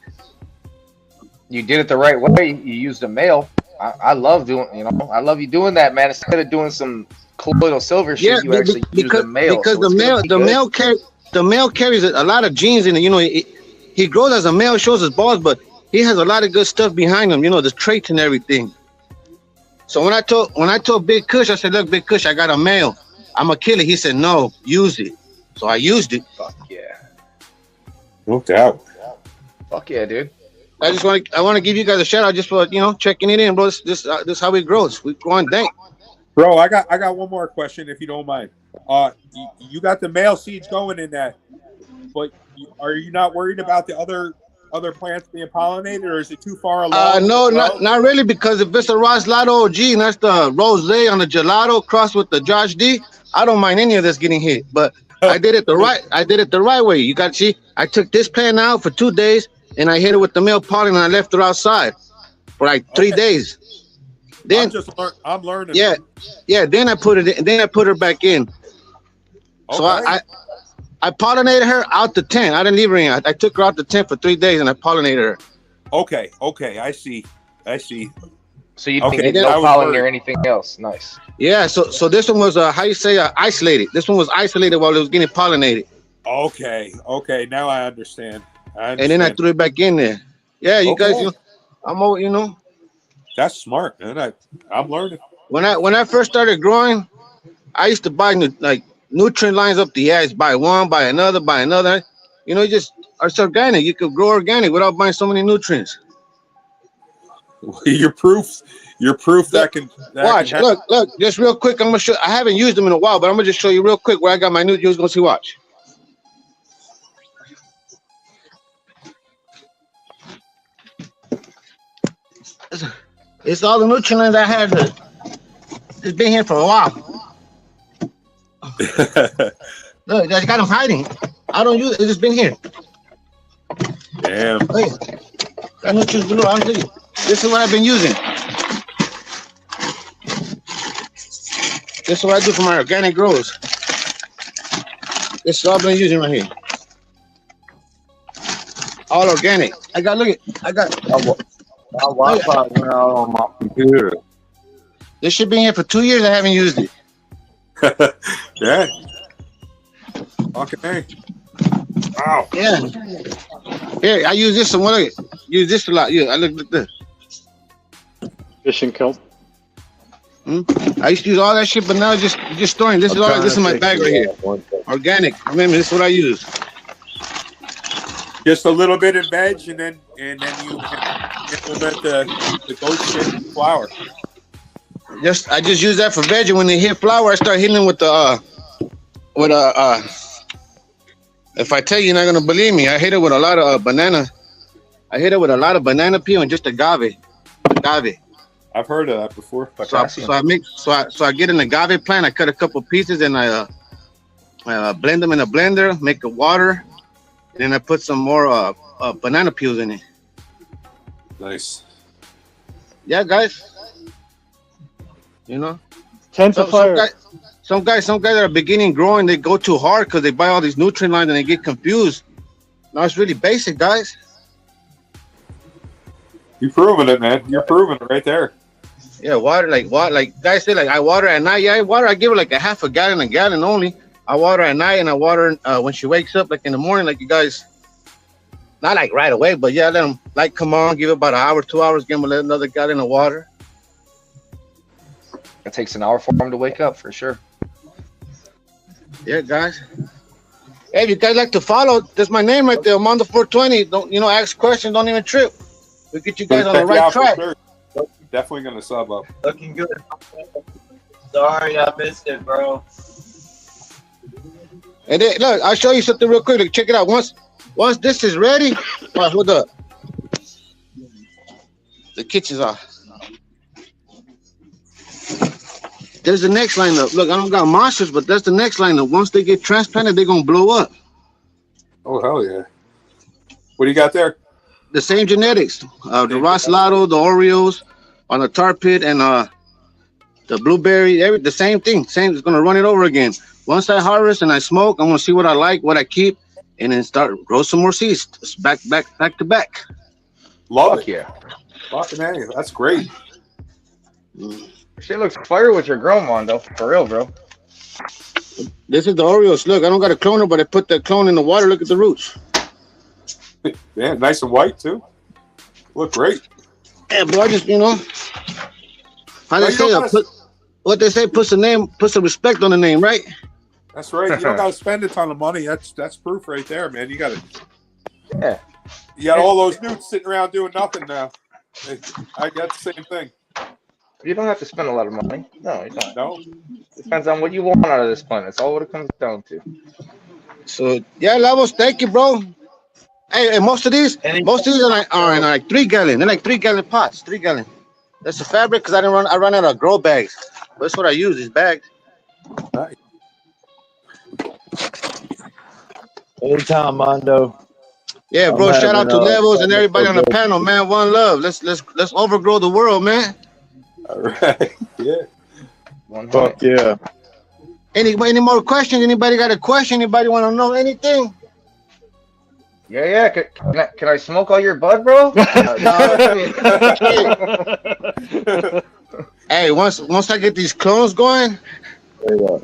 You did it the right way. You used a male. I love doing, I love you doing that, man. Instead of doing some colloidal silver shit, you actually use a male. Because the male carries a lot of genes in it. He grows as a male, shows his balls, but he has a lot of good stuff behind him. The traits and everything. So when I told Big Kush, I said, "Look, Big Kush, I got a male. I'm a killer." He said, "No, use it." So I used it. Fuck yeah. Looked out. Fuck yeah, dude. I want to give you guys a shout out just for checking it in, bro. This is how it grows. We growing dank. Bro, I got one more question if you don't mind. You got the male seeds going in that, but are you not worried about the other plants being pollinated, or is it too far along? No, not really, because if it's a Ross Lotto OG and that's the rosé on the gelato crossed with the Josh D, I don't mind any of this getting hit. But I did it the right way. You got to see, I took this plant out for 2 days and I hit it with the male pollen and I left her outside for like 3 days. Then I'm learning. Yeah. Then I put it in. Then I put her back in. So I pollinated her out the tent. I didn't leave her in. I took her out the tent for 3 days and I pollinated her. Okay, I see. So you didn't get no pollen or anything else? Nice. Yeah, so this one was how you say isolated. This one was isolated while it was getting pollinated. Okay, now I understand. And then I threw it back in there. Yeah, you guys, I'm all, That's smart, man. I'm learning. When I first started growing, I used to buy nutrient lines up the ass. Buy one, buy another. It's organic. You could grow organic without buying so many nutrients. You're proof that can watch. Look, just real quick. I'm gonna show. I haven't used them in a while, but I'm gonna just show you real quick where I got my nutrients. You're gonna see. Watch. It's all the nutrients I had. It's been here for a while. Look, I got them hiding. I don't use it. It's just been here. Damn. Hey, got nutrients below. I'll tell you. This is what I've been using. This is what I do for my organic grows. This is all I've been using right here. All organic. I got My Wi-Fi went out on my computer. This should be here for 2 years. I haven't used it. Yeah. Okay. Wow. Yeah. Here, I use this one. Look, use this a lot. Yeah, I look at this. Fishing kelp. I used to use all that shit, but now just storing. This is my bag right here. Organic. Remember, this is what I use. Just a little bit in veg, and then you implement the goat shit flour. I just use that for veg, and when they hit flour, I start hitting them with if I tell you, you're not gonna believe me. I hit it with a lot of banana. I hit it with a lot of banana peel and just agave. I've heard of that before. So I get an agave plant. I cut a couple pieces and I blend them in a blender, make a water, and then I put some more banana peels in it. Nice. Yeah, guys. Some guys that are beginning growing, they go too hard because they buy all these nutrient lines and they get confused. No, it's really basic, guys. You're proving it, man. You're proving it right there. Yeah, water, like guys say, I water at night. Yeah, I give her like a half a gallon only. I water at night and I water when she wakes up, like in the morning, like you guys, not like right away, but yeah, let them come on, give it about an hour, 2 hours, give them another gallon of water. It takes an hour for them to wake up, for sure. Yeah, guys. Hey, if you guys like to follow, that's my name right there. I'm on the 420. Don't ask questions, don't even trip. We'll get you guys on the right track. Sure. Definitely gonna sub up. Looking good. Sorry, I missed it, bro. And then, look, I'll show you something real quick. Look, check it out. Once this is ready, all right, hold up. The kitchen's off. There's the next lineup. Look, I don't got monsters, but that's the next lineup. Once they get transplanted, they're gonna blow up. Oh hell yeah! What do you got there? The same genetics. The Roslato, the Oreos, on the tar pit, and the blueberry. The same thing. Same. It's gonna run it over again. Once I harvest and I smoke, I'm gonna see what I like, what I keep, and then grow some more seeds. It's back to back. Love it. Yeah. Fucking A. That's great. Shit looks fire with your grown one though, for real, bro. This is the Oreos. Look, I don't got a cloner, but I put the clone in the water. Look at the roots. Yeah, nice and white too. Look great. Yeah, bro. I just how they say what they say. Put some respect on the name, right? That's right. You don't got to spend a ton of money. That's proof right there, man. You got to. Yeah. You got all those newts sitting around doing nothing now. I got the same thing. You don't have to spend a lot of money. No, you don't. No. It depends on what you want out of this plant. That's all what it comes down to. So yeah, Levelz, thank you, bro. Hey, most of these are in like 3 gallon. They're like 3 gallon pots, 3 gallon. That's the fabric because I run out of grow bags. That's what I use, these bags. Nice. Anytime, Mondo. Yeah, bro. Shout out to Levelz and everybody on the panel, man. One love. Let's overgrow the world, man. All right. Yeah. Fuck yeah. Any more questions? Anybody got a question? Anybody want to know anything? Yeah. Can I smoke all your bud, bro? Hey, once I get these clones going,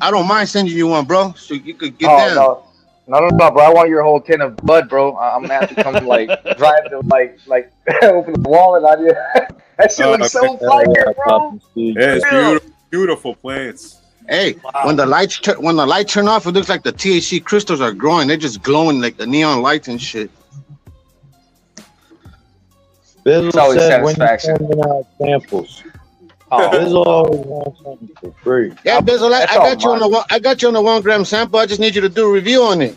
I don't mind sending you one, bro. So you could get down. No, bro. I want your whole tin of bud, bro. I'm gonna have to come like drive to like open the wallet on you. That shit looks so fire, bro. Yeah, it's beautiful plants. Hey, when the lights turn off, it looks like the THC crystals are growing. They're just glowing like the neon lights and shit. Bizzle It's always said when you satisfaction. sending out samples. Oh. Bizzle always wants something for free. Yeah, Bizzle, I got you on the I got you on the 1 gram sample. I just need you to do a review on it.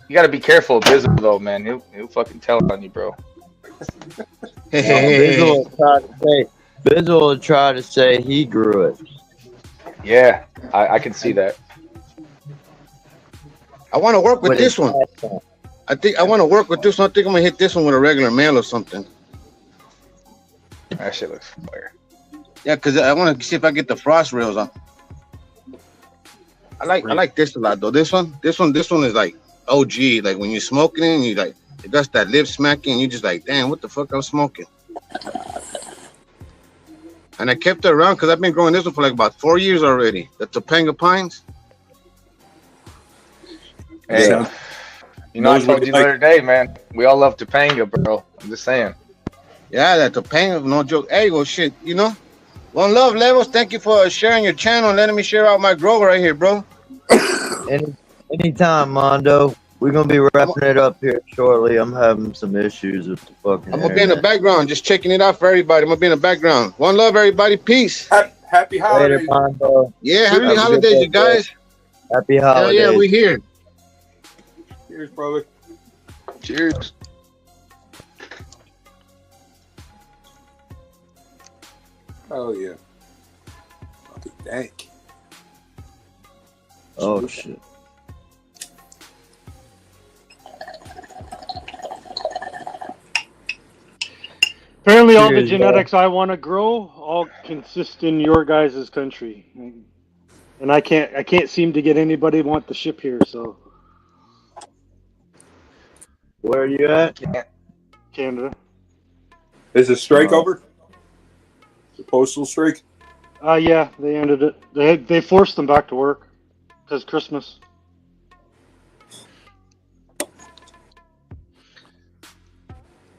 You gotta be careful of Bizzle though, man. He'll fucking tell on you, bro. Bizzle will try to say he grew it. Yeah, I can see that. I want to work with this one. I think I want to work with this one. I think I'm gonna hit this one with a regular mail or something. That shit looks fire. Yeah, cause I want to see if I get the frost rails on. I like this a lot though. This one is like OG. Like when you're smoking it and you like it does that lip smacking. You just like, damn, what the fuck I'm smoking. And I kept it around because I've been growing this one for like about 4 years already. The Topanga Pines. Hey, you know, I told you the other day, man. We all love Topanga, bro. I'm just saying. Yeah, that Topanga, no joke. Hey, well, shit, you know. One love, Levelz. Thank you for sharing your channel and letting me share out my grower right here, bro. Anytime, Mondo. We're gonna be wrapping it up here shortly. I'm having some issues with the fucking. I'm gonna be in the background, just checking it out for everybody. I'm gonna be in the background. One love, everybody. Peace. Happy holidays. Later, Mondo. Yeah, happy holidays, you guys. Happy holidays. Yeah, we here. Cheers, brother. Cheers. Oh yeah. Dank. Oh shit. Apparently, all the Cheers, genetics I want to grow all consist in your guys' country, and I can't seem to get anybody want to ship here. So, where are you at? Canada. Is the strike over? The postal strike? Yeah, they ended it. They forced them back to work because Christmas.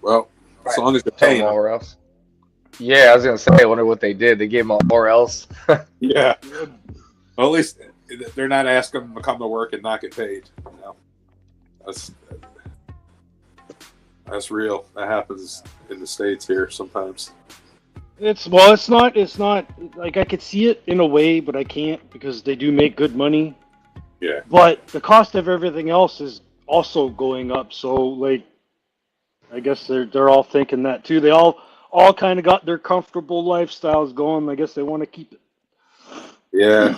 Well, as long as they're paying them. Or else. Yeah, I was gonna say. I wonder what they did. They gave them or else. Yeah. Well, at least they're not asking them to come to work and not get paid. You know? That's real. That happens in the States here sometimes. It's not like I could see it in a way, but I can't because they do make good money. Yeah. But the cost of everything else is also going up. So like, I guess they're all thinking that too. They all kind of got their comfortable lifestyles going. I guess they want to keep it. Yeah.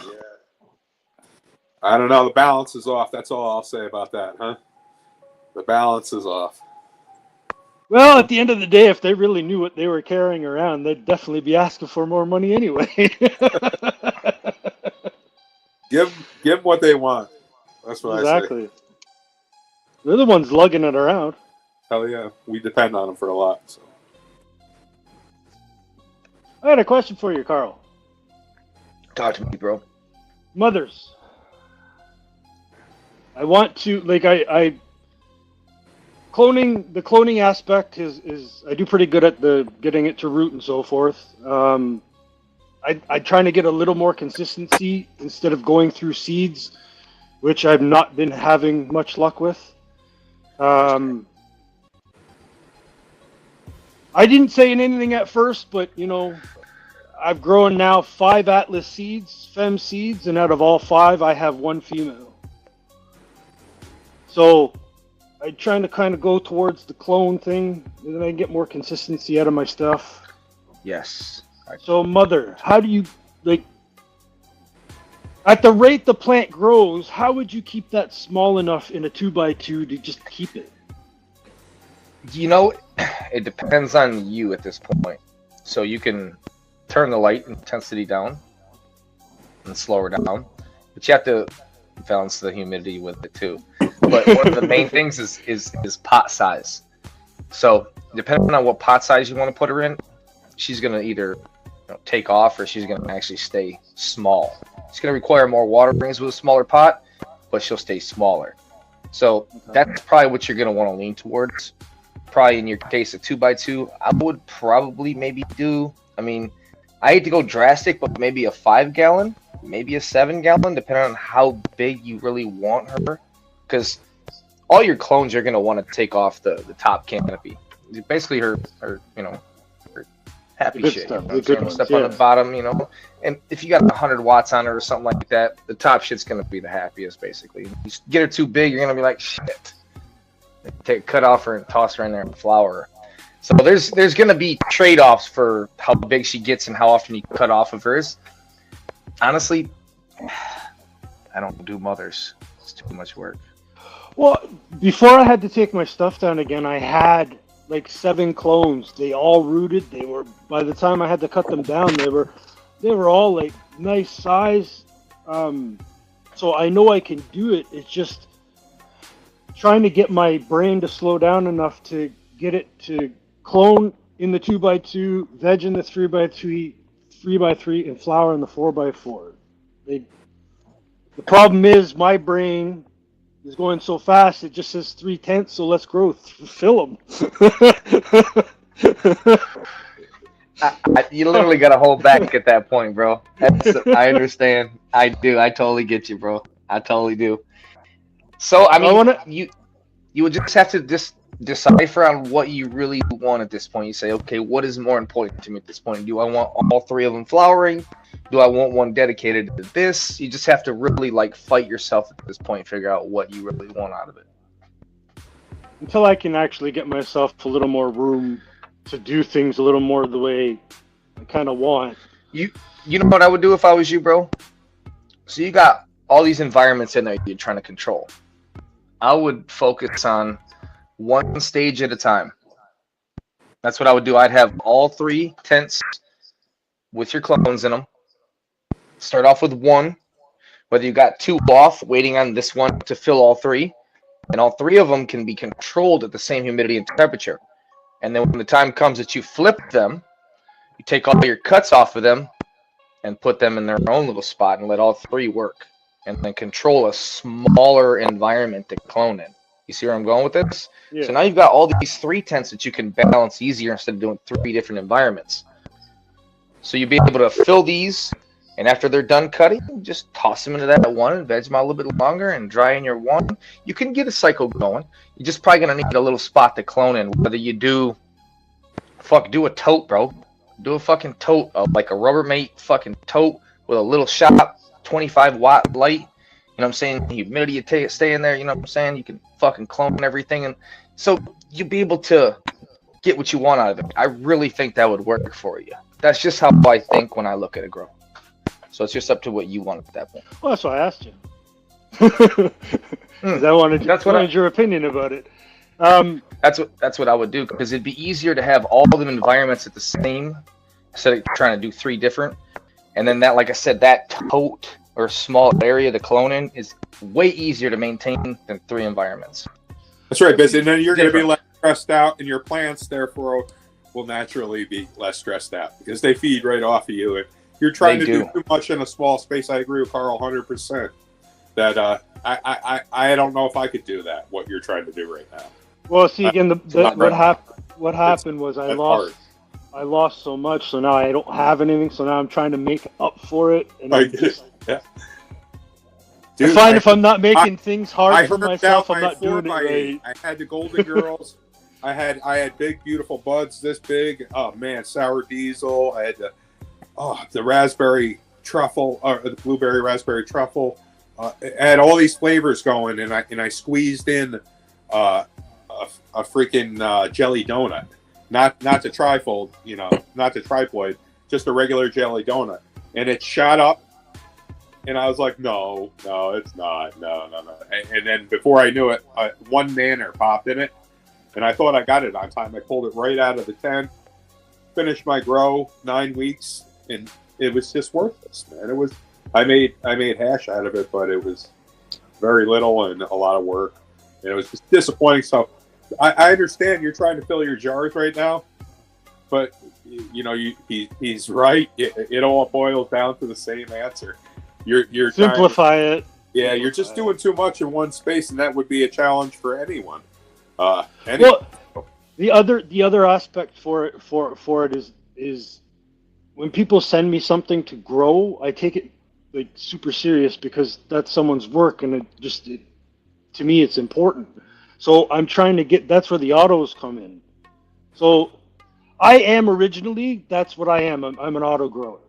I don't know. The balance is off. That's all I'll say about that, huh? The balance is off. Well, at the end of the day, if they really knew what they were carrying around, they'd definitely be asking for more money anyway. Give them what they want. That's what Exactly. I say. They're the ones lugging it around. Hell yeah. We depend on them for a lot. So. I had a question for you, Carl. Talk to me, bro. Mothers. I want to, like, I cloning, the cloning aspect is I do pretty good at the getting it to root and so forth. I'm trying to get a little more consistency instead of going through seeds, which I've not been having much luck with. I didn't say anything at first, but you know, I've grown now 5 Atlas seeds, Fem seeds, and out of all 5, I have 1 female. So I'm trying to kind of go towards the clone thing, and then I get more consistency out of my stuff. Yes. So, Mother, how do you, like, at the rate the plant grows, how would you keep that small enough in a 2x2 to just keep it? You know, it depends on you at this point. So you can turn the light intensity down and slow her down. But you have to balance the humidity with it too. But one of the main things is pot size. So depending on what pot size you want to put her in, she's gonna either take off or she's gonna actually stay small. It's gonna require more waterings with a smaller pot, but she'll stay smaller. So that's probably what you're gonna want to lean towards. Probably in your case, a 2x2. I would probably maybe do. I mean, I hate to go drastic, but maybe a 5-gallon, maybe a 7-gallon, depending on how big you really want her. Because all your clones are gonna want to take off the top canopy. Basically, her happy Good shit. stuff. You know The good ones, stuff on yeah. the bottom, And if you got 100 watts on her or something like that, the top shit's gonna be the happiest, basically. You get her too big, you're gonna be like, shit. Cut off her and toss her in there and flower her. So there's gonna be trade-offs for how big she gets and how often you cut off of hers. Honestly, I don't do mothers. It's too much work. Well, before I had to take my stuff down again, I had like 7 clones. They all rooted. They were, by the time I had to cut them down, they were all like nice size. So I know I can do it. It's just trying to get my brain to slow down enough to get it to clone in the 2x2, veg in the 3x3, and flower in the 4x4. The problem is my brain is going so fast, it just says 3/10, so let's grow, fill them. You literally got to hold back at that point, bro. I understand. I do. I totally get you, bro. I totally do. So, I mean, you would just have to decipher on what you really want at this point. You say, okay, what is more important to me at this point? Do I want all 3 of them flowering? Do I want one dedicated to this? You just have to really fight yourself at this point, figure out what you really want out of it. Until I can actually get myself a little more room to do things a little more the way I kind of want. You know what I would do if I was you, bro? So you got all these environments in there you're trying to control. I would focus on one stage at a time. That's what I would do. I'd have all 3 tents with your clones in them. Start off with 1, whether you got 2 off, waiting on this one to fill all 3, and all 3 of them can be controlled at the same humidity and temperature. And then when the time comes that you flip them, you take all your cuts off of them and put them in their own little spot and let all 3 work, and then control a smaller environment to clone in. You see where I'm going with this? Yeah. So now you've got all these 3 tents that you can balance easier instead of doing 3 different environments. So you'll be able to fill these, and after they're done cutting, just toss them into that one and veg them out a little bit longer and dry in your one. You can get a cycle going. You're just probably going to need a little spot to clone in. Whether you do a tote, bro. Do a fucking tote, like a Rubbermaid fucking tote with a little shop, 25-watt light. You know what I'm saying? Humidity you stay in there, you know what I'm saying? You can fucking clone everything. And so you'll be able to get what you want out of it. I really think that would work for you. That's just how I think when I look at a grow. So it's just up to what you want at that point. Well, that's why I asked you. I wanted your opinion about it. That's what I would do, because it'd be easier to have all of them environments at the same instead of trying to do 3 different. And then that, like I said, that tote or small area to clone in is way easier to maintain than 3 environments. That's right, Biz. And then you're going to be less stressed out, and your plants, therefore, will naturally be less stressed out because they feed right off of you. And you're trying to do too much in a small space. I agree with Carl 100%. That I don't know if I could do that. What you're trying to do right now. Well, see again, what happened was I lost so much, so now I don't have anything. So now I'm trying to make up for it. And yeah. Dude, I find if I'm not making things hard for myself, I'm not doing it right. I had the Golden Girls. I had big, beautiful buds this big. Oh man, sour diesel. I had the raspberry truffle, or the blueberry raspberry truffle. I had all these flavors going, and I squeezed in a freaking jelly donut, not the trifold, not the triploid, just a regular jelly donut, and it shot up. And I was like, no, it's not. No. And then before I knew it, 1 nanner popped in it. And I thought I got it on time. I pulled it right out of the tent, finished my grow, 9 weeks. And it was just worthless, man. I made hash out of it, but it was very little and a lot of work, and it was just disappointing. So I understand you're trying to fill your jars right now, but you know he's right. It all boils down to the same answer. You're simplify it. Yeah, you're just doing too much in one space, and that would be a challenge for anyone. Well, the other aspect for it is when people send me something to grow, I take it like super serious because that's someone's work, and to me it's important. So I'm trying to get, that's where the autos come in. So I am originally, that's what I am. I'm an auto grower.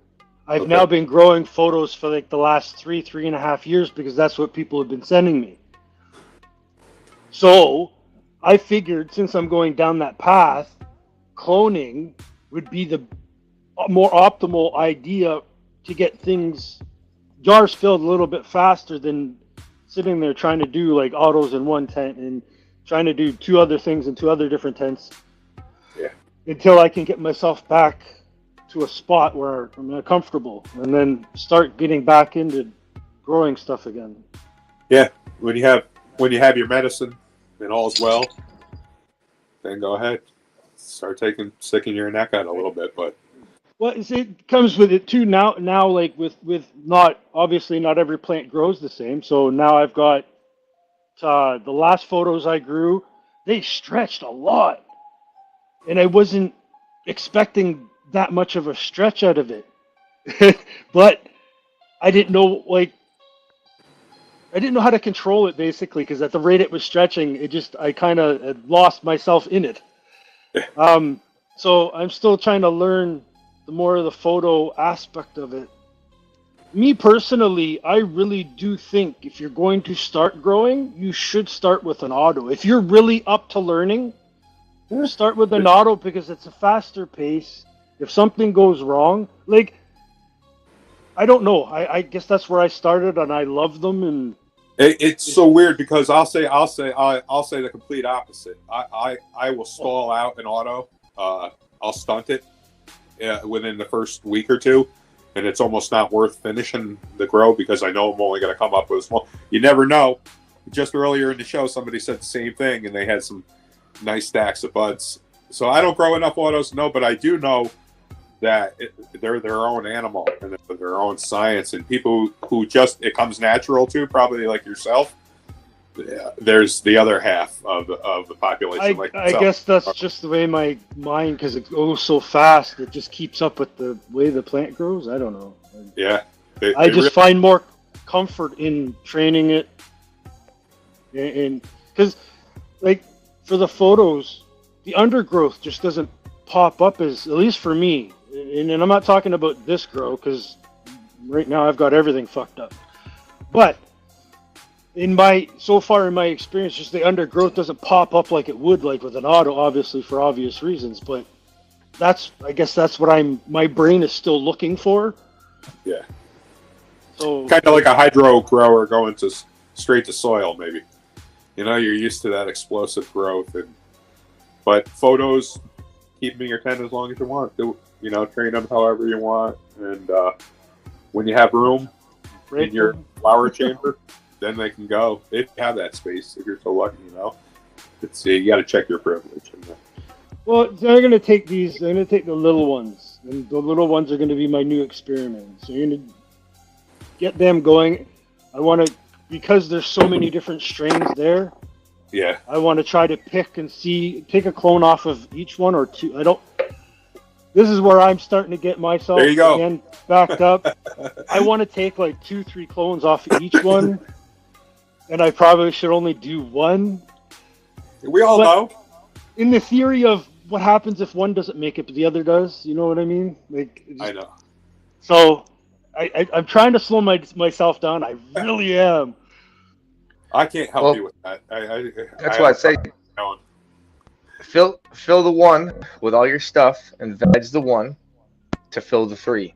I've now been growing photos for like the last 3.5 years because that's what people have been sending me. So I figured since I'm going down that path, cloning would be the more optimal idea to get jars filled a little bit faster than sitting there trying to do like autos in one tent and trying to do 2 other things in 2 other different tents. Yeah. Until I can get myself back to a spot where I'm comfortable and then start getting back into growing stuff again. Yeah. When you have your medicine and all's well, then go ahead. Start sticking your neck out a little bit, but well, it comes with it too. Now, like with not obviously not every plant grows the same. So now I've got the last photos I grew, they stretched a lot, and I wasn't expecting that much of a stretch out of it. But I didn't know how to control it basically because at the rate it was stretching, I kind of lost myself in it. So I'm still trying to learn the more of the photo aspect of it. Me personally, I really do think if you're going to start growing, you should start with an auto. If you're really up to learning, start with an auto because it's a faster pace. If something goes wrong, like, I don't know. I guess that's where I started and I love them. And it's so weird because I'll say the complete opposite. I will stall out an auto. I'll stunt it within the first week or 2, and it's almost not worth finishing the grow because I know I'm only going to come up with a small. You never know. Just earlier in the show, somebody said the same thing, and they had some nice stacks of buds. So I don't grow enough autos, no, but I do know that they're their own animal and their own science, and people who just it comes natural to, probably like yourself. There's the other half of the population. I guess that's just the way my mind, because it goes so fast, it just keeps up with the way the plant grows. I don't know. Yeah, I just find more comfort in training it, and because like for the photos, the undergrowth just doesn't pop up at least for me. And I'm not talking about this grow because right now I've got everything fucked up. But so far in my experience, just the undergrowth doesn't pop up like it would like with an auto, obviously for obvious reasons. But I guess that's what my brain is still looking for. Yeah. So kind of like a hydro grower going straight to soil, maybe. You know, you're used to that explosive growth, but photos, keep them in your tent as long as you want. Train them however you want, and when you have room in your flower chamber, then they can go. If you have that space, if you're so lucky, you got to check your privilege. Well, they're going to take these. They're going to take the little ones, and the little ones are going to be my new experiments. So you're going to get them going. I want to, because there's so many different strains there. Yeah. I want to try to pick a clone off of each one or 2. This is where I'm starting to get myself again backed up. I want to take like 2-3 clones off of each one, and I probably should only do 1. We all know. In the theory of what happens if one doesn't make it but the other does, you know what I mean? I know. So I'm trying to slow myself down. I really am. I can't help you with that. That's why I say fill the 1 with all your stuff and veg the 1 to fill the 3.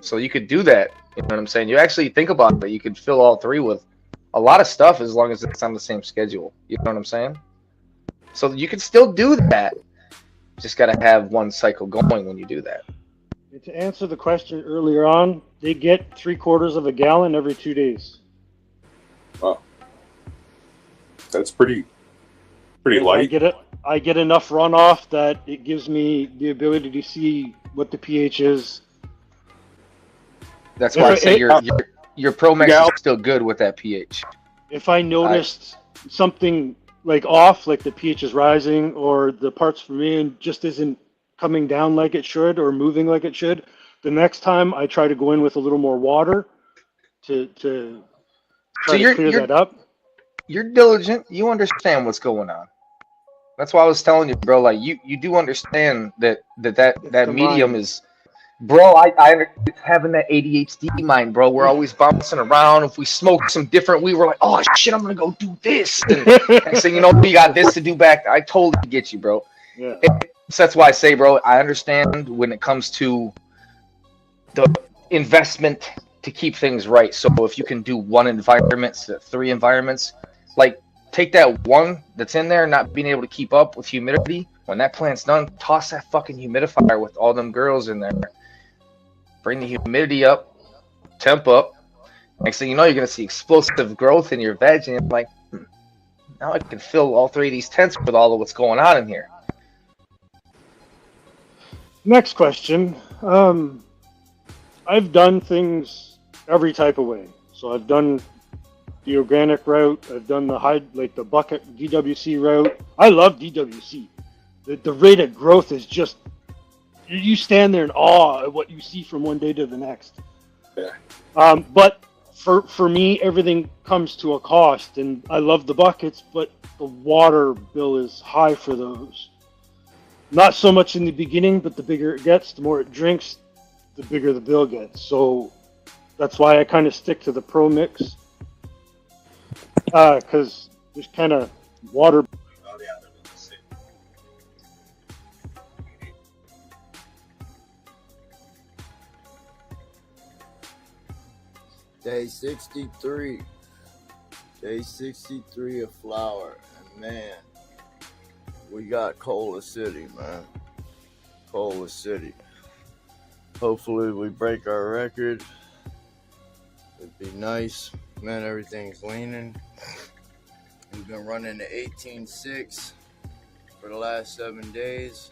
So you could do that. You know what I'm saying? You actually think about it. You could fill all 3 with a lot of stuff as long as it's on the same schedule. You know what I'm saying? So you can still do that. Just got to have one cycle going when you do that. To answer the question earlier on, they get 3/4 of a gallon every 2 days. Wow, that's pretty light. I get enough runoff that it gives me the ability to see what the pH is. That's why I say your Pro Mix is still good with that pH. If I noticed something like off, like the pH is rising or the parts per million just isn't coming down like it should or moving like it should, the next time I try to go in with a little more water to try to clear that up. You're diligent. You understand what's going on. That's why I was telling you, bro. Like you do understand that medium mind. is, bro. It's having that ADHD mind, bro. We're always bouncing around. If we smoke some different weed, we're like, oh shit, I'm gonna go do this. And next thing you know, we got this to do back. I totally get you, bro. Yeah. So that's why I say, bro, I understand when it comes to the investment to keep things right. So if you can do 1 environment to 3 environments, like take that one that's in there not being able to keep up with humidity. When that plant's done, toss that fucking humidifier with all them girls in there. Bring the humidity up, temp up. Next thing you know, you're going to see explosive growth in your veg. And you're like, now I can fill all 3 of these tents with all of what's going on in here. Next question. I've done things every type of way. So I've done the organic route. I've done the bucket DWC route. I love DWC. The rate of growth is just, you stand there in awe at what you see from one day to the next. Yeah. But for me, everything comes to a cost, and I love the buckets, but the water bill is high for those. Not so much in the beginning, but the bigger it gets, the more it drinks, the bigger the bill gets. So that's why I kind of stick to the Pro Mix, because there's kind of water. Day 63. Day 63 of flower. And man, we got Cola City, man. Cola City. Hopefully we break our record. It'd be nice. Man, everything's leaning. We've been running the 18.6 for the last 7 days.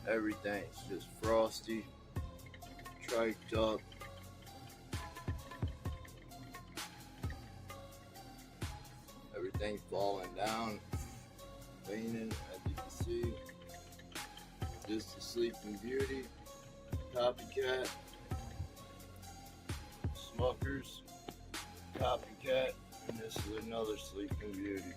Everything's just frosty, triked up. Everything's falling down, leaning, as you can see. Just a Sleeping Beauty, Copycat, Smuckers, Copycat, and this is another Sleeping Beauty.